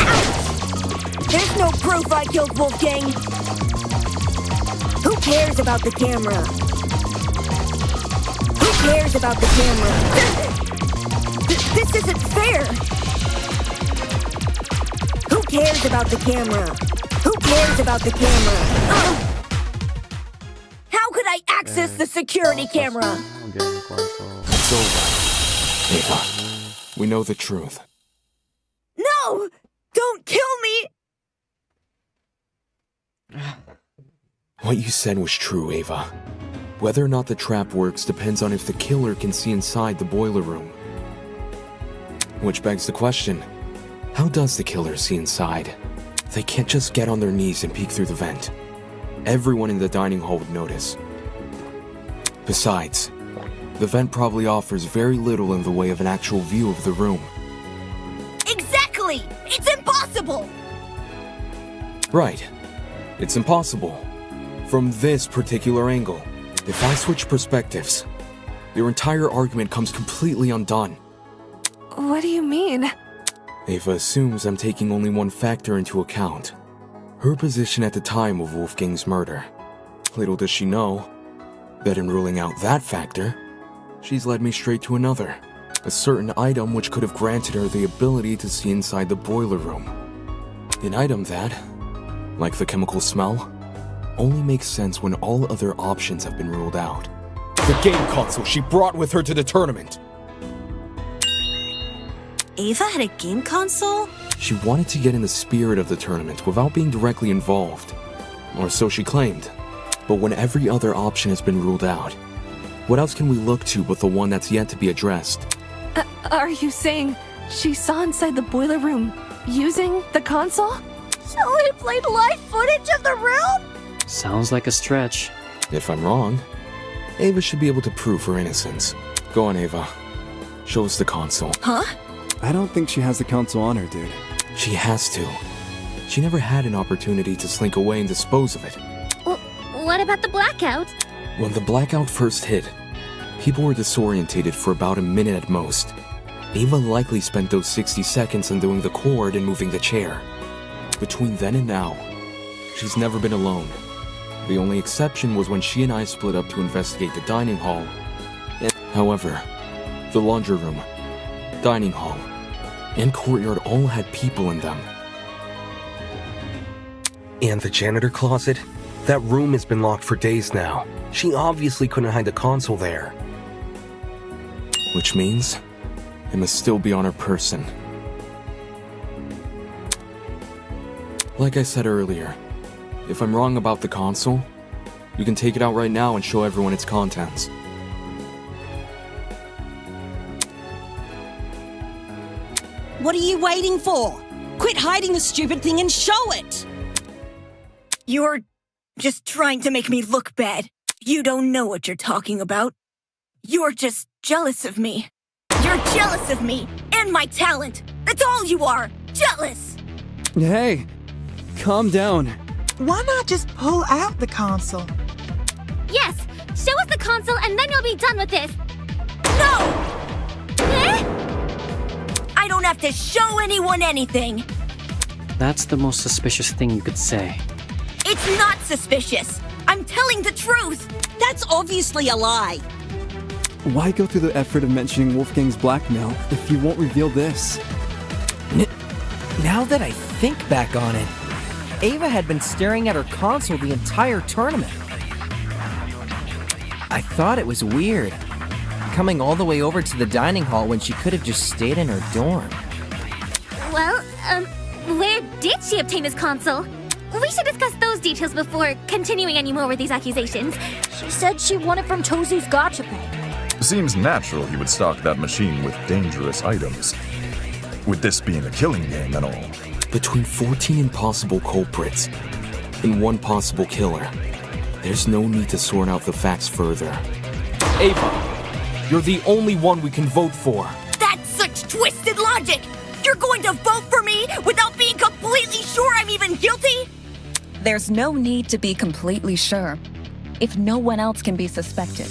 Ouch! There's no proof I killed Wolfgang. Who cares about the camera? Who cares about the camera? This isn't fair. Who cares about the camera? Who cares about the camera? How could I access the security camera? It's over. Ava, we know the truth. No! Don't kill me! What you said was true, Ava. Whether or not the trap works depends on if the killer can see inside the boiler room. Which begs the question, how does the killer see inside? They can't just get on their knees and peek through the vent. Everyone in the dining hall would notice. Besides, the vent probably offers very little in the way of an actual view of the room. Exactly! It's impossible! Right. It's impossible. From this particular angle. If I switch perspectives, your entire argument comes completely undone. What do you mean? Ava assumes I'm taking only one factor into account. Her position at the time of Wolfgang's murder. Little does she know that in ruling out that factor, she's led me straight to another. A certain item which could have granted her the ability to see inside the boiler room. An item that, like the chemical smell, only makes sense when all other options have been ruled out. The game console she brought with her to the tournament! Ava had a game console? She wanted to get in the spirit of the tournament without being directly involved. Or so she claimed. But when every other option has been ruled out, what else can we look to but the one that's yet to be addressed? Are you saying she saw inside the boiler room using the console? So we played live footage of the room? Sounds like a stretch. If I'm wrong, Ava should be able to prove her innocence. Go on, Ava. Show us the console. Huh? I don't think she has the console on her, dude. She has to. She never had an opportunity to slink away and dispose of it. What about the blackout? When the blackout first hit, people were disorientated for about a minute at most. Ava likely spent those 60 seconds undoing the cord and moving the chair. Between then and now, she's never been alone. The only exception was when she and I split up to investigate the dining hall. However, the laundry room, dining hall, and courtyard all had people in them. And the janitor closet? That room has been locked for days now. She obviously couldn't hide the console there. Which means it must still be on her person. Like I said earlier, if I'm wrong about the console, you can take it out right now and show everyone its contents. What are you waiting for? Quit hiding the stupid thing and show it! You're just trying to make me look bad. You don't know what you're talking about. You're just jealous of me. You're jealous of me and my talent. That's all you are. Jealous. Hey, calm down. Why not just pull out the console? Yes, show us the console and then you'll be done with this. No! I don't have to show anyone anything. That's the most suspicious thing you could say. It's not suspicious. I'm telling the truth. That's obviously a lie. Why go through the effort of mentioning Wolfgang's blackmail if you won't reveal this? Now that I think back on it, Ava had been staring at her console the entire tournament. I thought it was weird, coming all the way over to the dining hall when she could have just stayed in her dorm. Well, where did she obtain this console? We should discuss those details before continuing any more with these accusations. She said she won it from Tozu's gachapon. Seems natural he would stock that machine with dangerous items. With this being a killing game and all. Between 14 impossible culprits and one possible killer, there's no need to sort out the facts further. Ava, you're the only one we can vote for. That's such twisted logic. You're going to vote for me without being completely sure I'm even guilty? There's no need to be completely sure, if no one else can be suspected.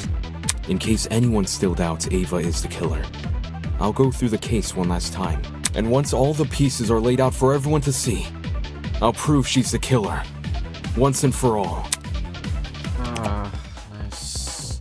In case anyone still doubts Ava is the killer, I'll go through the case one last time. And once all the pieces are laid out for everyone to see, I'll prove she's the killer. Once and for all. Nice.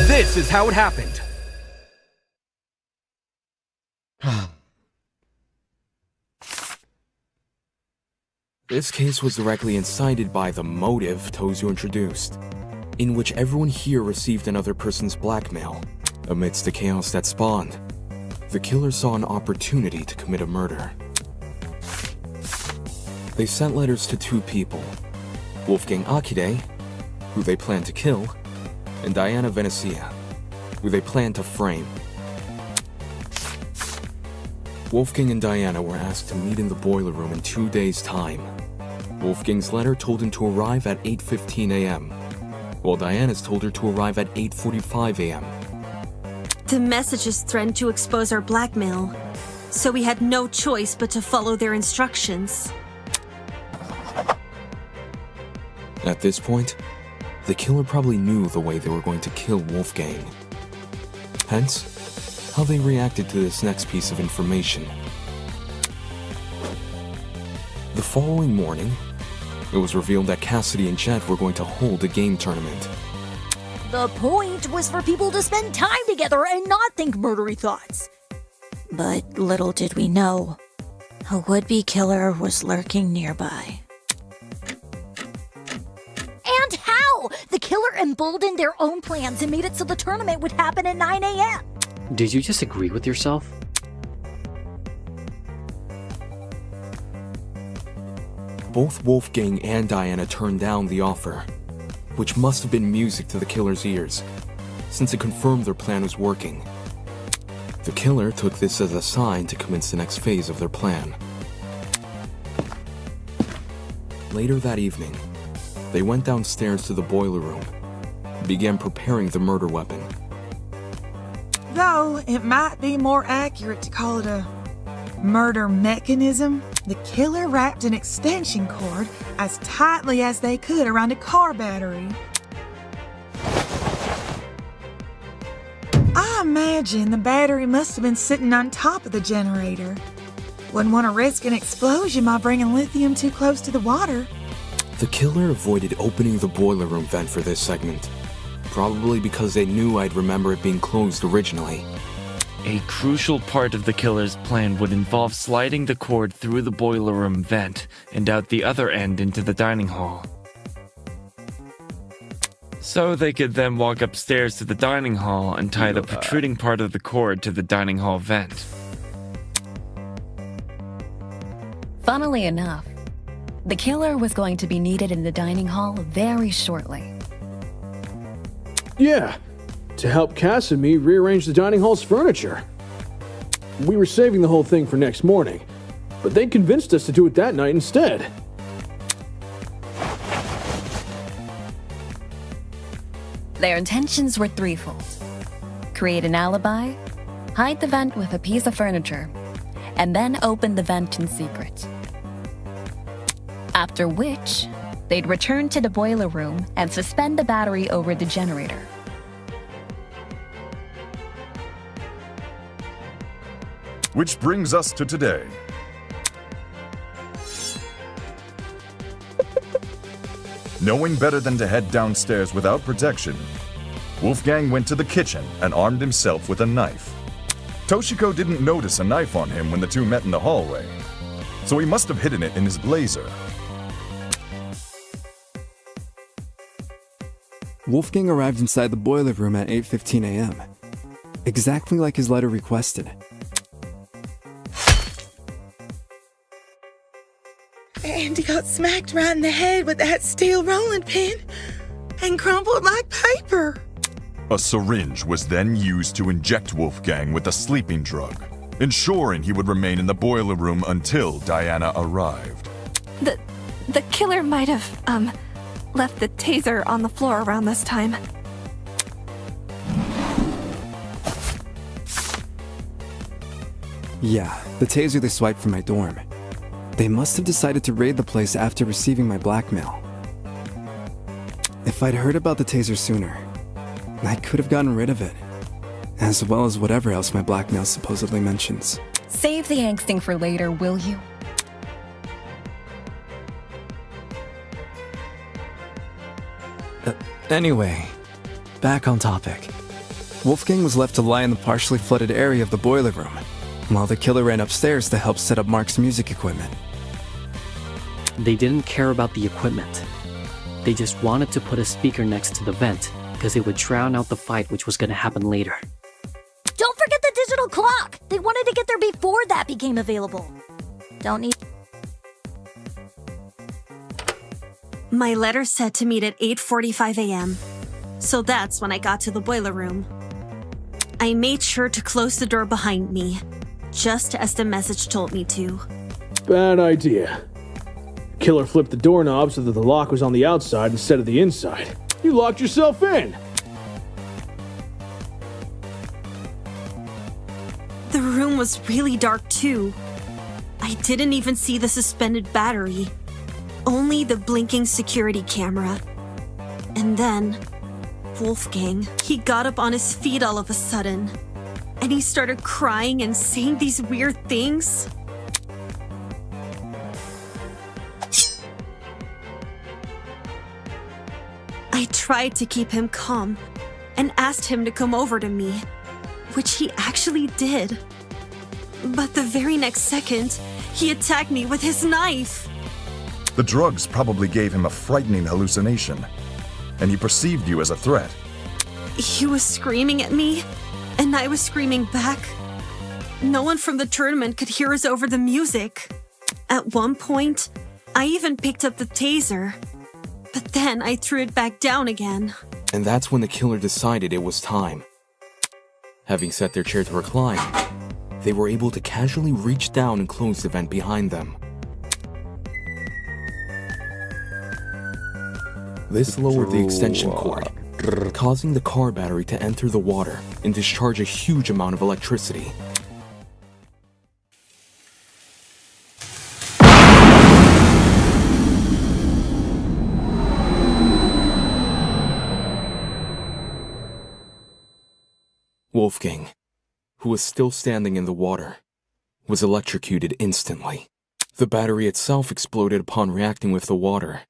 This is how it happened. This case was directly incited by the motive Tozu introduced, in which everyone here received another person's blackmail. Amidst the chaos that spawned, the killer saw an opportunity to commit a murder. They sent letters to two people, Wolfgang Akide, who they planned to kill, and Diana Venezia, who they planned to frame. Wolfgang and Diana were asked to meet in the boiler room in 2 days' time. Wolfgang's letter told him to arrive at 8:15 a.m., while Diana's told her to arrive at 8:45 a.m. The messages threatened to expose our blackmail, so we had no choice but to follow their instructions. At this point, the killer probably knew the way they were going to kill Wolfgang. Hence, how they reacted to this next piece of information. The following morning, it was revealed that Cassidy and Jet were going to hold a game tournament. The point was for people to spend time together and not think murdery thoughts. But little did we know, a would-be killer was lurking nearby. And how? The killer emboldened their own plans and made it so the tournament would happen at 9 a.m. Did you just agree with yourself? Both Wolfgang and Diana turned down the offer, which must have been music to the killer's ears, since it confirmed their plan was working. The killer took this as a sign to commence the next phase of their plan. Later that evening, they went downstairs to the boiler room and began preparing the murder weapon. Though it might be more accurate to call it a murder mechanism, the killer wrapped an extension cord as tightly as they could around a car battery. I imagine the battery must have been sitting on top of the generator. Wouldn't want to risk an explosion by bringing lithium too close to the water. The killer avoided opening the boiler room vent for this segment, probably because they knew I'd remember it being closed originally. A crucial part of the killer's plan would involve sliding the cord through the boiler room vent and out the other end into the dining hall. So they could then walk upstairs to the dining hall and tie the protruding part of the cord to the dining hall vent. Funnily enough, the killer was going to be needed in the dining hall very shortly. Yeah, to help Cass and me rearrange the dining hall's furniture. We were saving the whole thing for next morning, but they convinced us to do it that night instead. Their intentions were threefold: create an alibi, hide the vent with a piece of furniture, and then open the vent in secret. After which, they'd return to the boiler room and suspend the battery over the generator. Which brings us to today. Knowing better than to head downstairs without protection, Wolfgang went to the kitchen and armed himself with a knife. Toshiko didn't notice a knife on him when the two met in the hallway, so he must have hidden it in his blazer. Wolfgang arrived inside the boiler room at 8:15 a.m., exactly like his letter requested. And he got smacked right in the head with that steel rolling pin and crumpled like paper. A syringe was then used to inject Wolfgang with a sleeping drug, ensuring he would remain in the boiler room until Diana arrived. The killer might have, left the taser on the floor around this time. Yeah, the taser they swiped from my dorm. They must have decided to raid the place after receiving my blackmail. If I'd heard about the taser sooner, I could have gotten rid of it, as well as whatever else my blackmail supposedly mentions. Save the angsting for later, will you? Anyway, back on topic. Wolfgang was left to lie in the partially flooded area of the boiler room, while the killer ran upstairs to help set up Mark's music equipment. They didn't care about the equipment. They just wanted to put a speaker next to the vent, because it would drown out the fight which was going to happen later. Don't forget the digital clock! They wanted to get there before that became available. Don't need... My letter said to meet at 8:45 a.m., so that's when I got to the boiler room. I made sure to close the door behind me, just as the message told me to. Bad idea. Killer flipped the doorknob so that the lock was on the outside instead of the inside. You locked yourself in! The room was really dark too. I didn't even see the suspended battery, only the blinking security camera. And then, Wolfgang, he got up on his feet all of a sudden, and he started crying and saying these weird things. I tried to keep him calm and asked him to come over to me, which he actually did. But the very next second, he attacked me with his knife. The drugs probably gave him a frightening hallucination, and he perceived you as a threat. He was screaming at me, and I was screaming back. No one from the tournament could hear us over the music. At one point, I even picked up the taser, but then I threw it back down again. And that's when the killer decided it was time. Having set their chair to recline, they were able to casually reach down and close the vent behind them. This lowered the extension cord, causing the car battery to enter the water and discharge a huge amount of electricity. Wolfgang, who was still standing in the water, was electrocuted instantly. The battery itself exploded upon reacting with the water,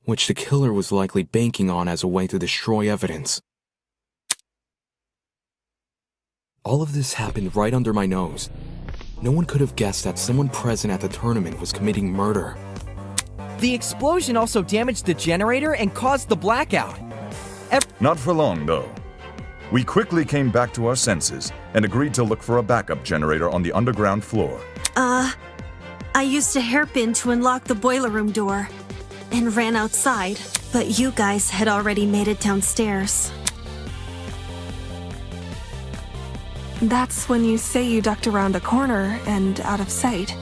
which the killer was likely banking on as a way to destroy evidence. All of this happened right under my nose. No one could have guessed that someone present at the tournament was committing murder. The explosion also damaged the generator and caused the blackout. Not for long, though. We quickly came back to our senses and agreed to look for a backup generator on the underground floor. I used a hairpin to unlock the boiler room door and ran outside, but you guys had already made it downstairs. That's when you say you ducked around a corner and out of sight.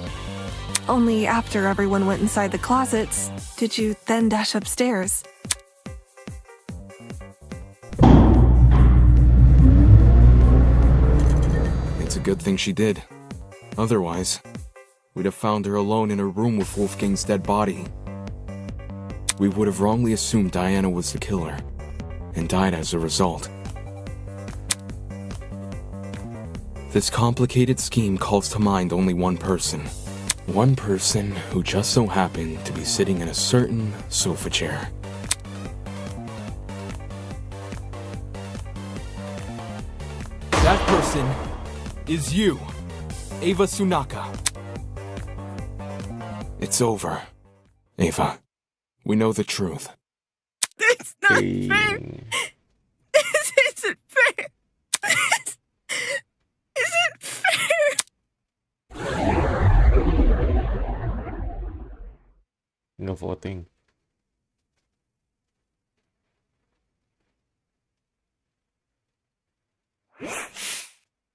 Only after everyone went inside the closets did you then dash upstairs. It's a good thing she did. Otherwise, we'd have found her alone in a room with Wolfgang's dead body. We would have wrongly assumed Diana was the killer, and died as a result. This complicated scheme calls to mind only one person. One person who just so happened to be sitting in a certain sofa chair. That person is you, Ava Sunaka. It's over, Ava. We know the truth. It's not fair. This isn't fair. This isn't fair. No voting.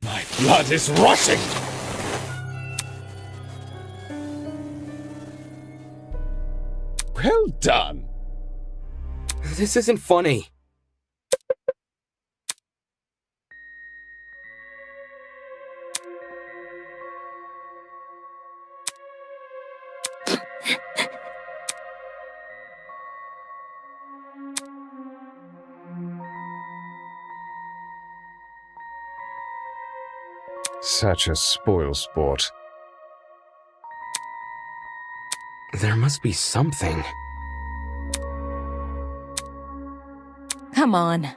My blood is rushing! Well done! This isn't funny. Such a spoil sport. There must be something. Come on.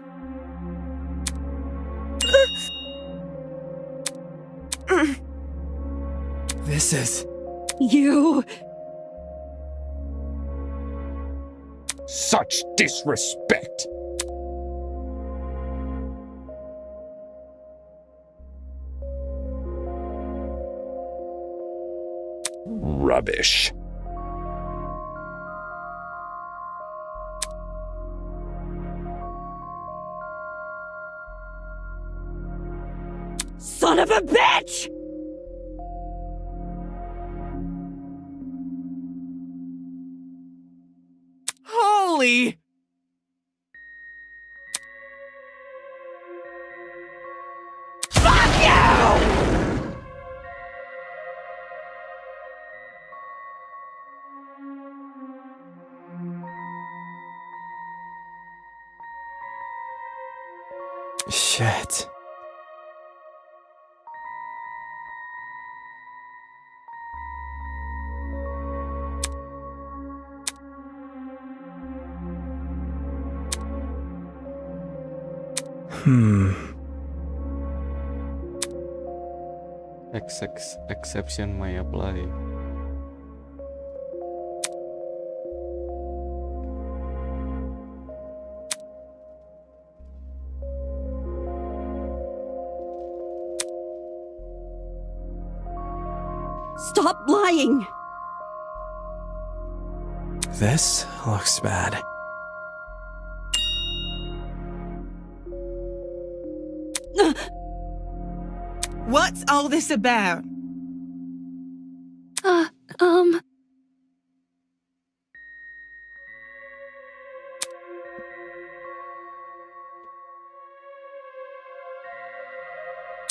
This is... You... Such disrespect! Rubbish. Son of a bitch! Holy! Fuck you! Shit. Exception may apply. Stop lying! This looks bad. What's all this about?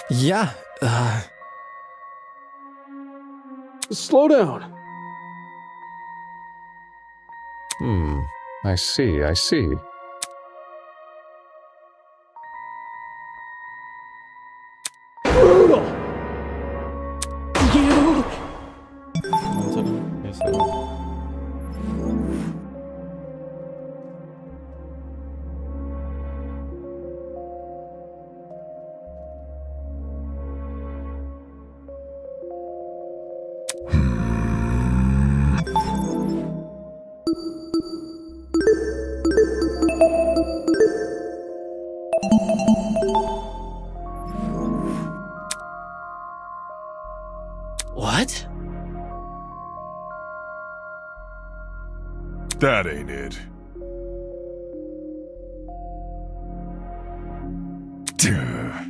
Yeah, Slow down. I see, I see. Brutal! You... what? That ain't it. Duh.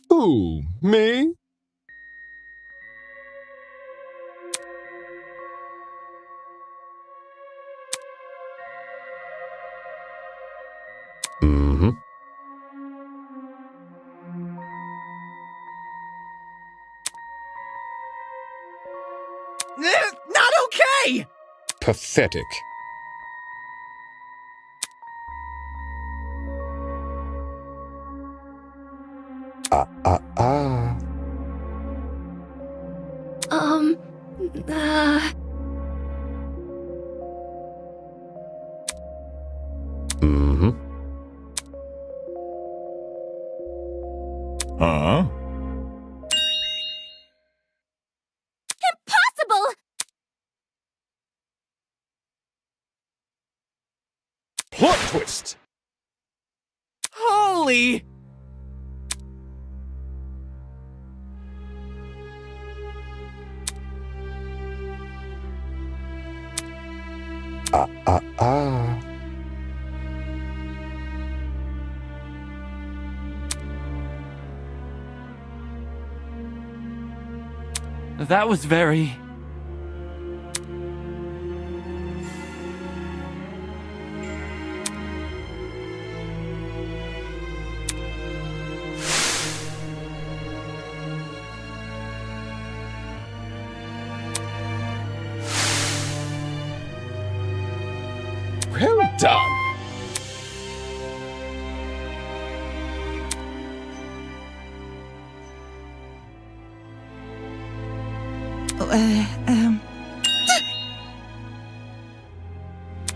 Who? Me? Mm-hmm. Not okay! Pathetic. Mm-hmm. Huh? Impossible! Plot twist! Holy! That was very... Well done!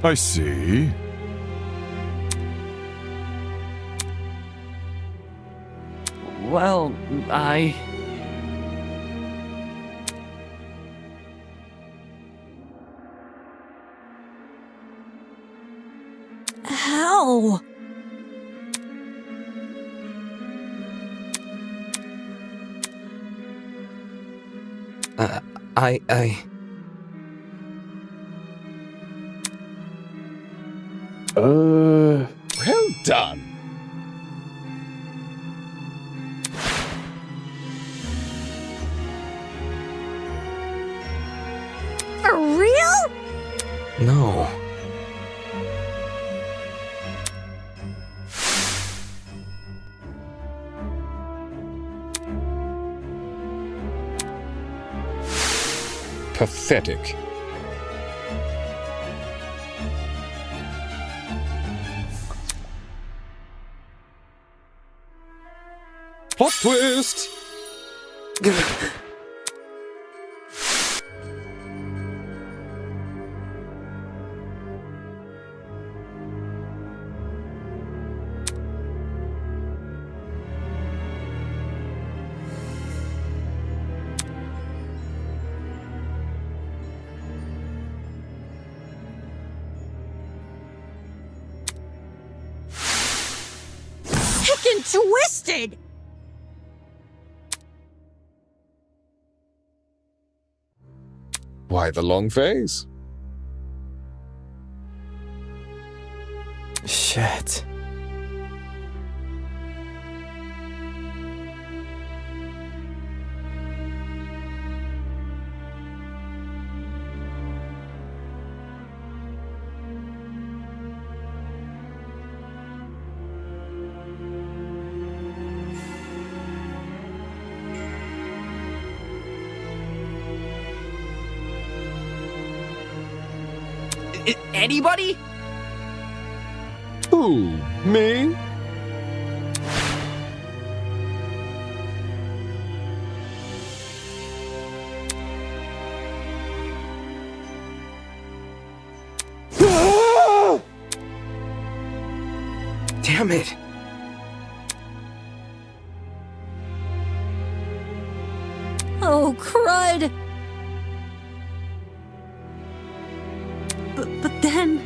I see. Well, I... How? Well done. For real? No. Pathetic. Plot twist! Heckin' twisted! Why the long face? Shit. Anybody? Who? Me? Damn it. Oh, crud! But then...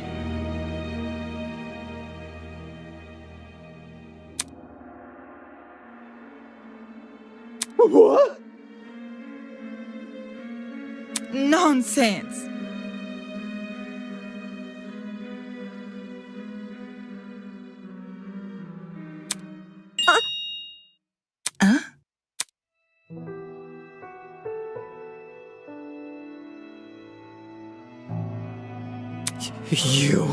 What? Nonsense. Huh? You.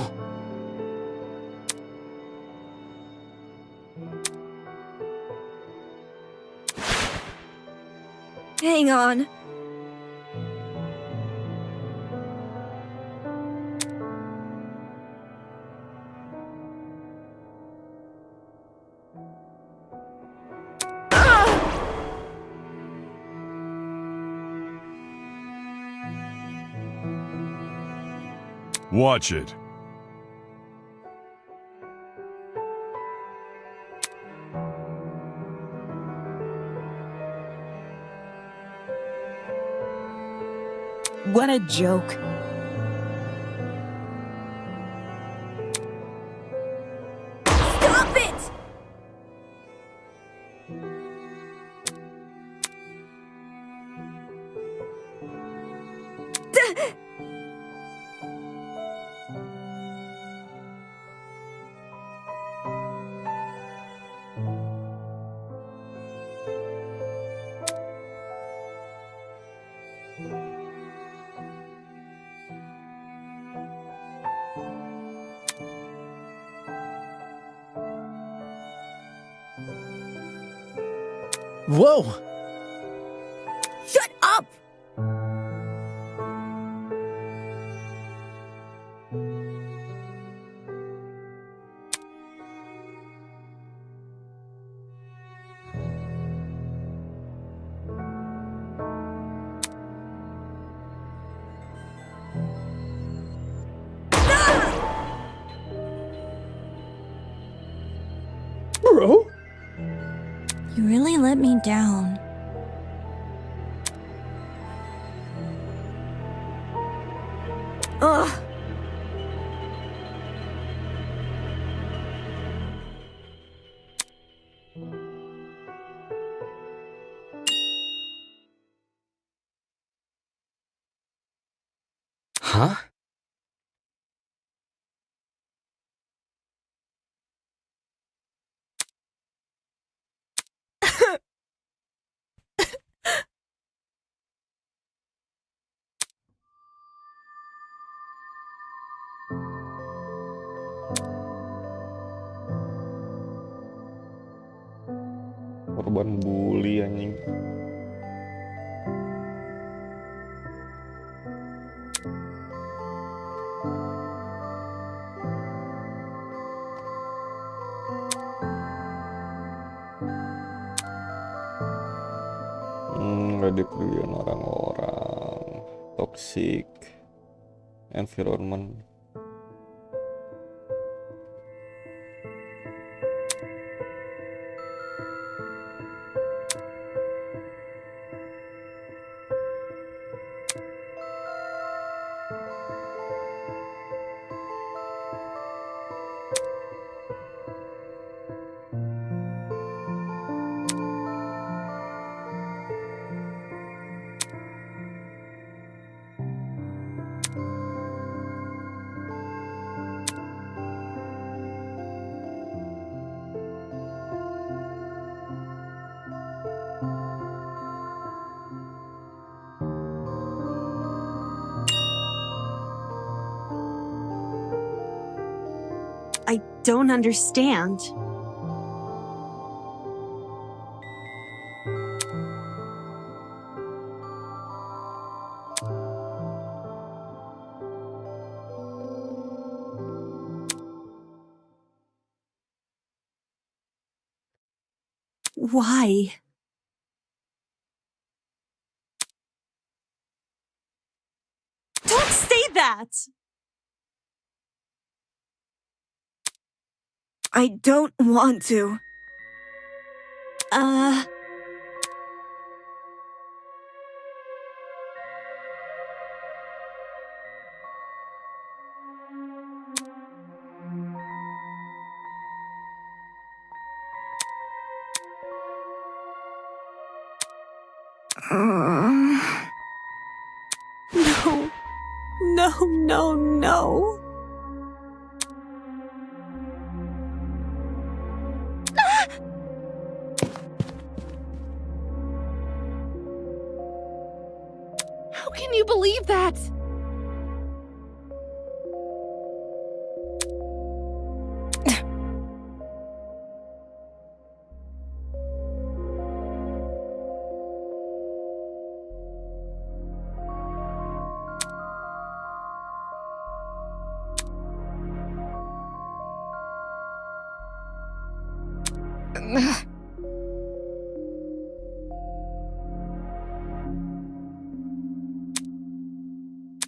Hang on. Watch it. What a joke. Stop it! Whoa! Shut up! Bro? You really let me down. Ugh. Huh? Korban bully anjing. Nggak dipeduliin orang-orang. Toxic environment. I don't understand. Why? Don't say that! I don't want to. No. No, no, no. How can you believe that?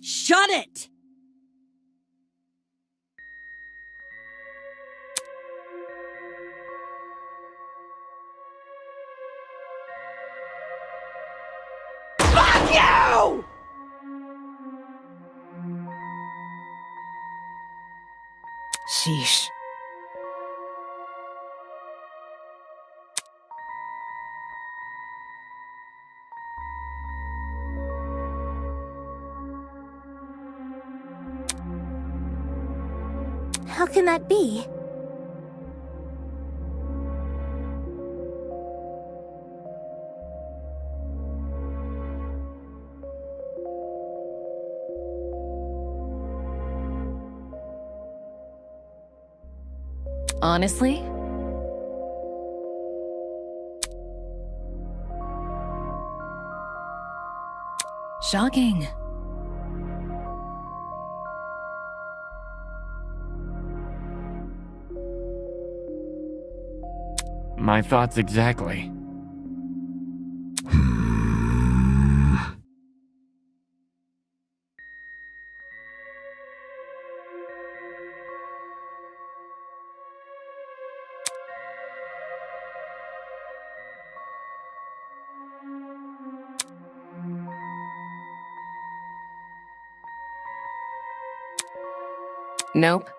Shut it! Fuck you! Sheesh. How can that be? Honestly? Shocking. My thoughts exactly. Nope.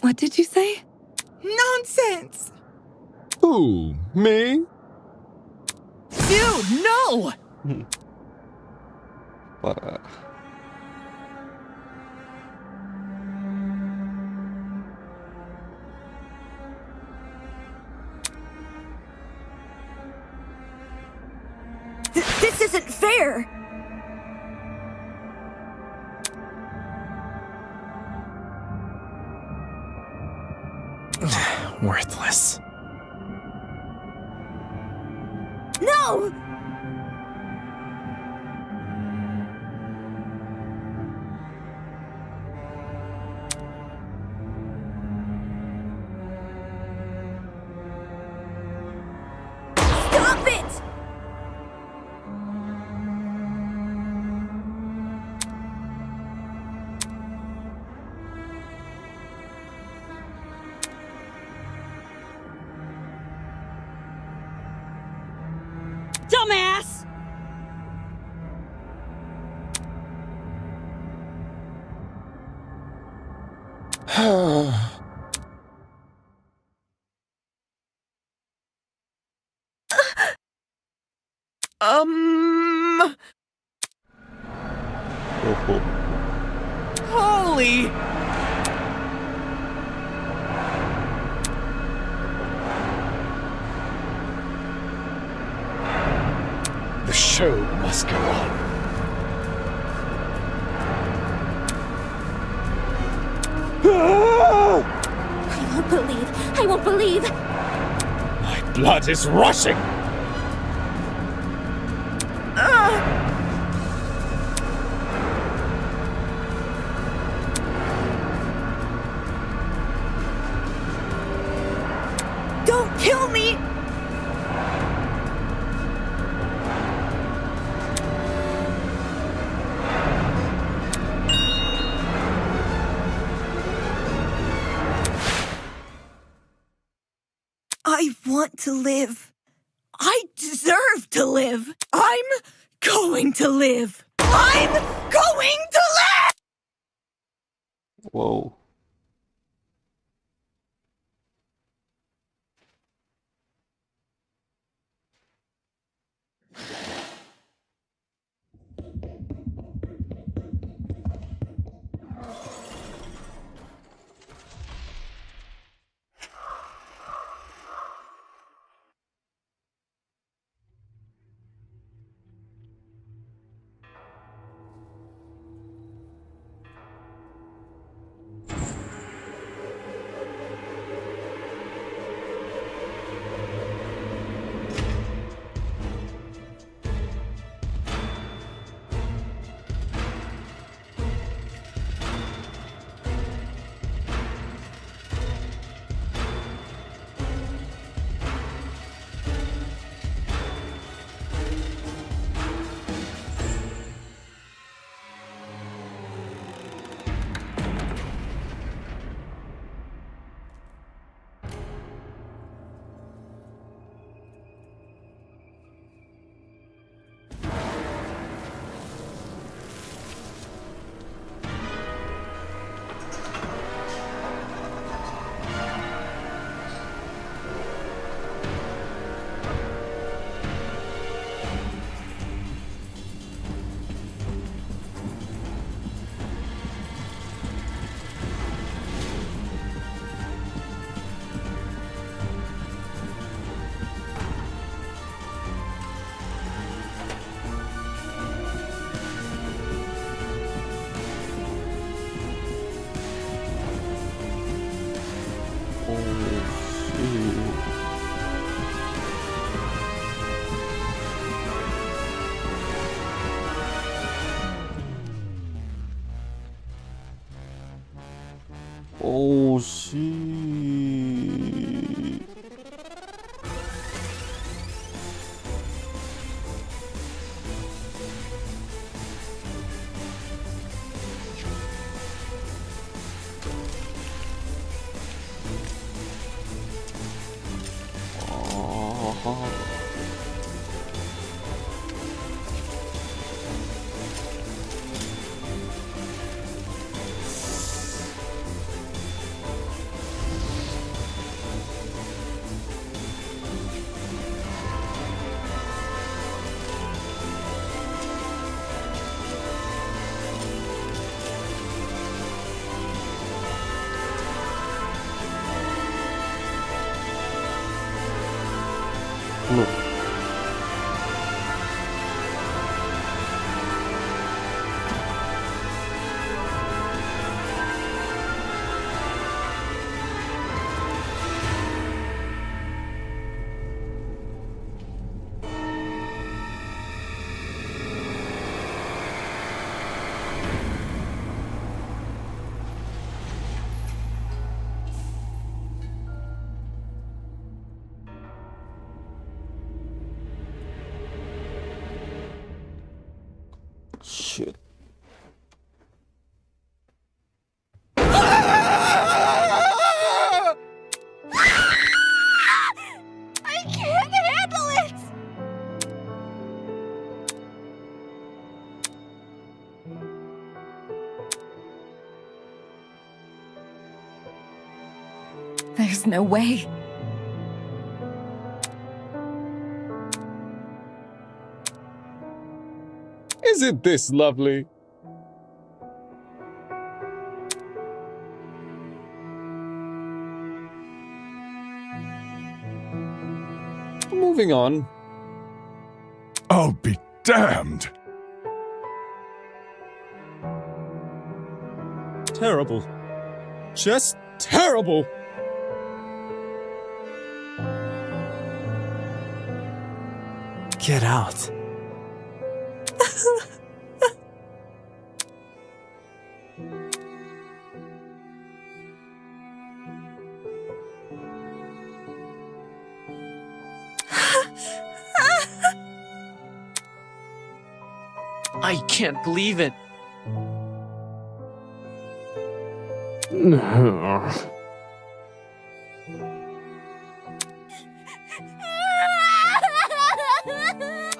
What did you say? Nonsense! Who? Me? Dude, no! Parah. This isn't fair! Worthless. No! Stop it! Dumbass! Holy! The show must go on. I won't believe. My blood is rushing! Don't kill me! I want to live. I deserve to live. I'm going to live. I'm going to live! Wow. 20. Shit. I can't handle it! There's no way. Isn't this lovely? Moving on. I'll be damned! Terrible. Just terrible! Get out. I can't believe it.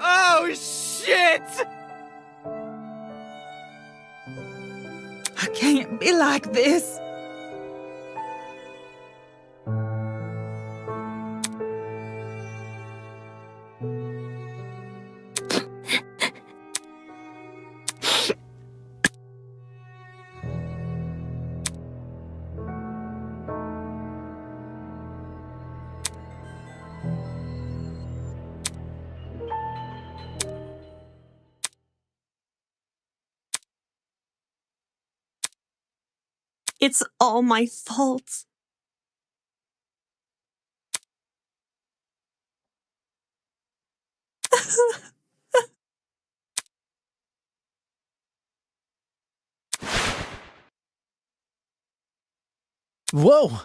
Oh, shit! I can't be like this. It's all my fault. Whoa!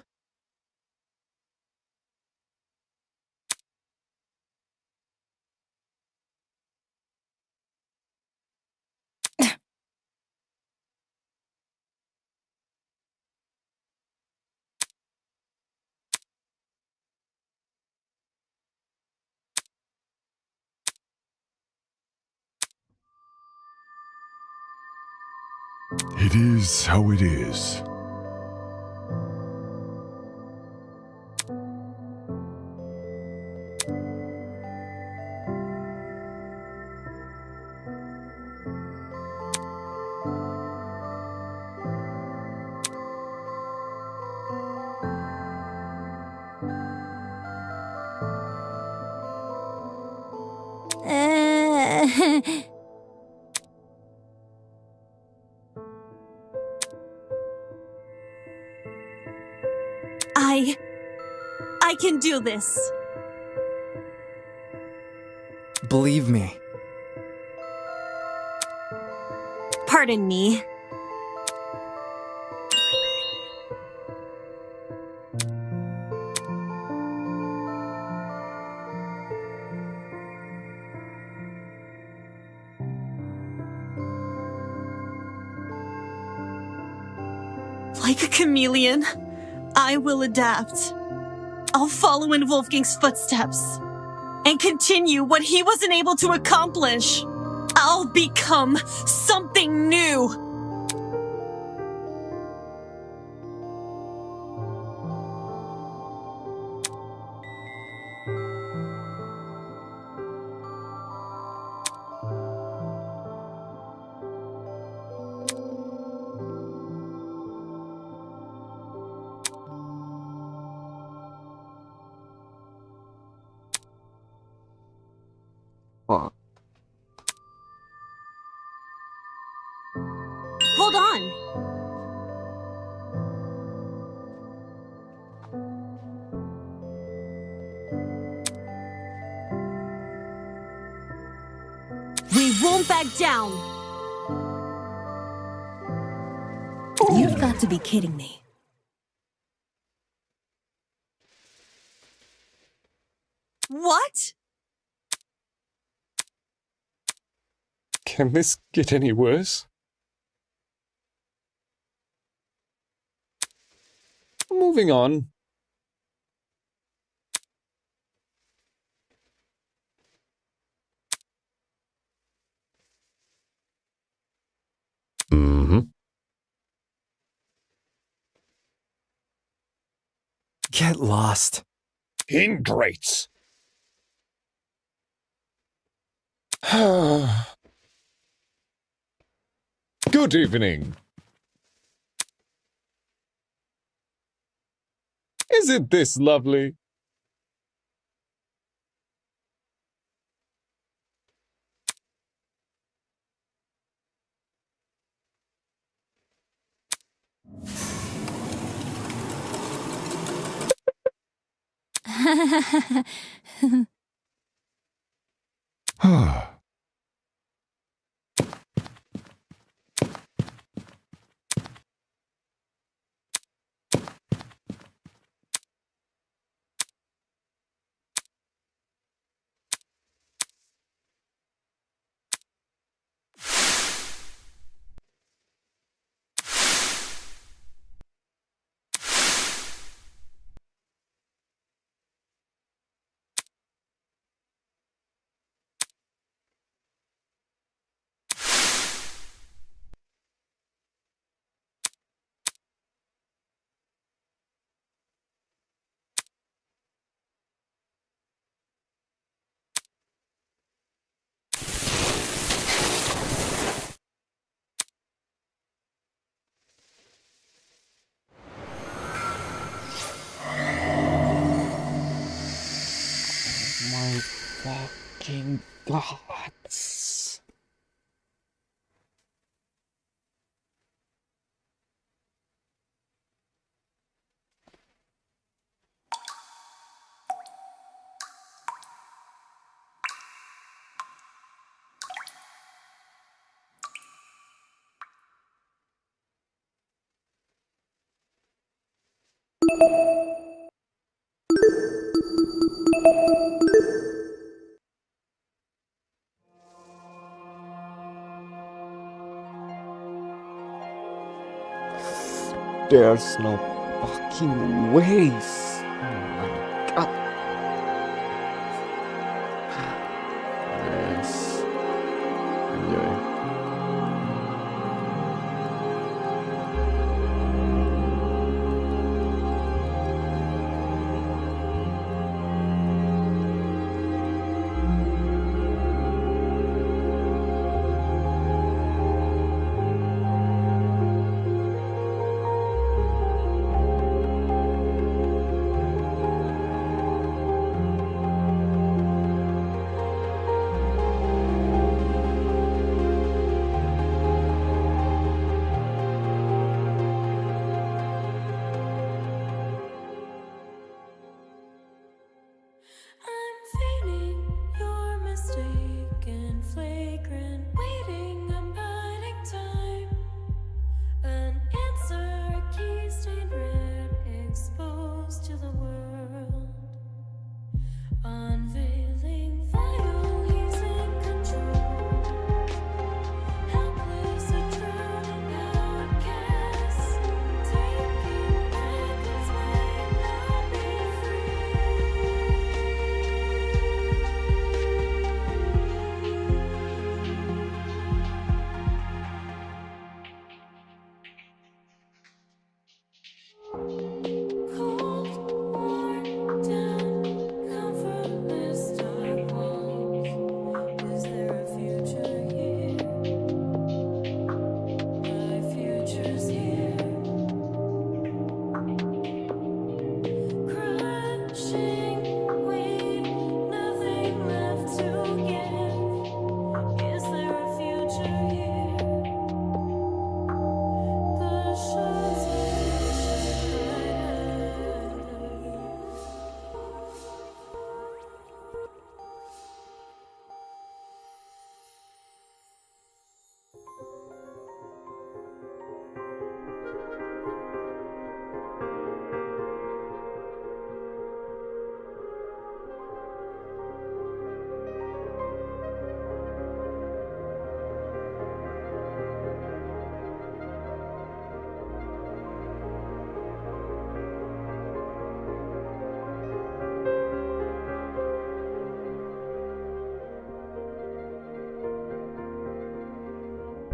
It is how it is. I can do this. Believe me. Pardon me. Like a chameleon, I will adapt. I'll follow in Wolfgang's footsteps and continue what he wasn't able to accomplish. I'll become something new. Fuck. Hold on! We won't back down! You've got to be kidding me. What? Can this get any worse? Moving on. Get lost. Ingrates. Good evening. Isn't this lovely? My fucking gods. There's no fucking ways. Oh my god. Yes. Enjoy.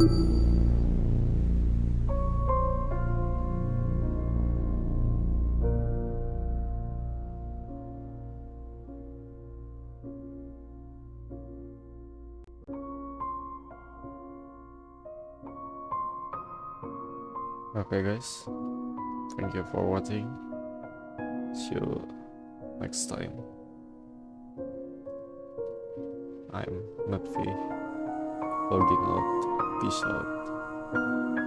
Okay guys, thank you for watching. See you next time. I'm not V, logging out. Peace out.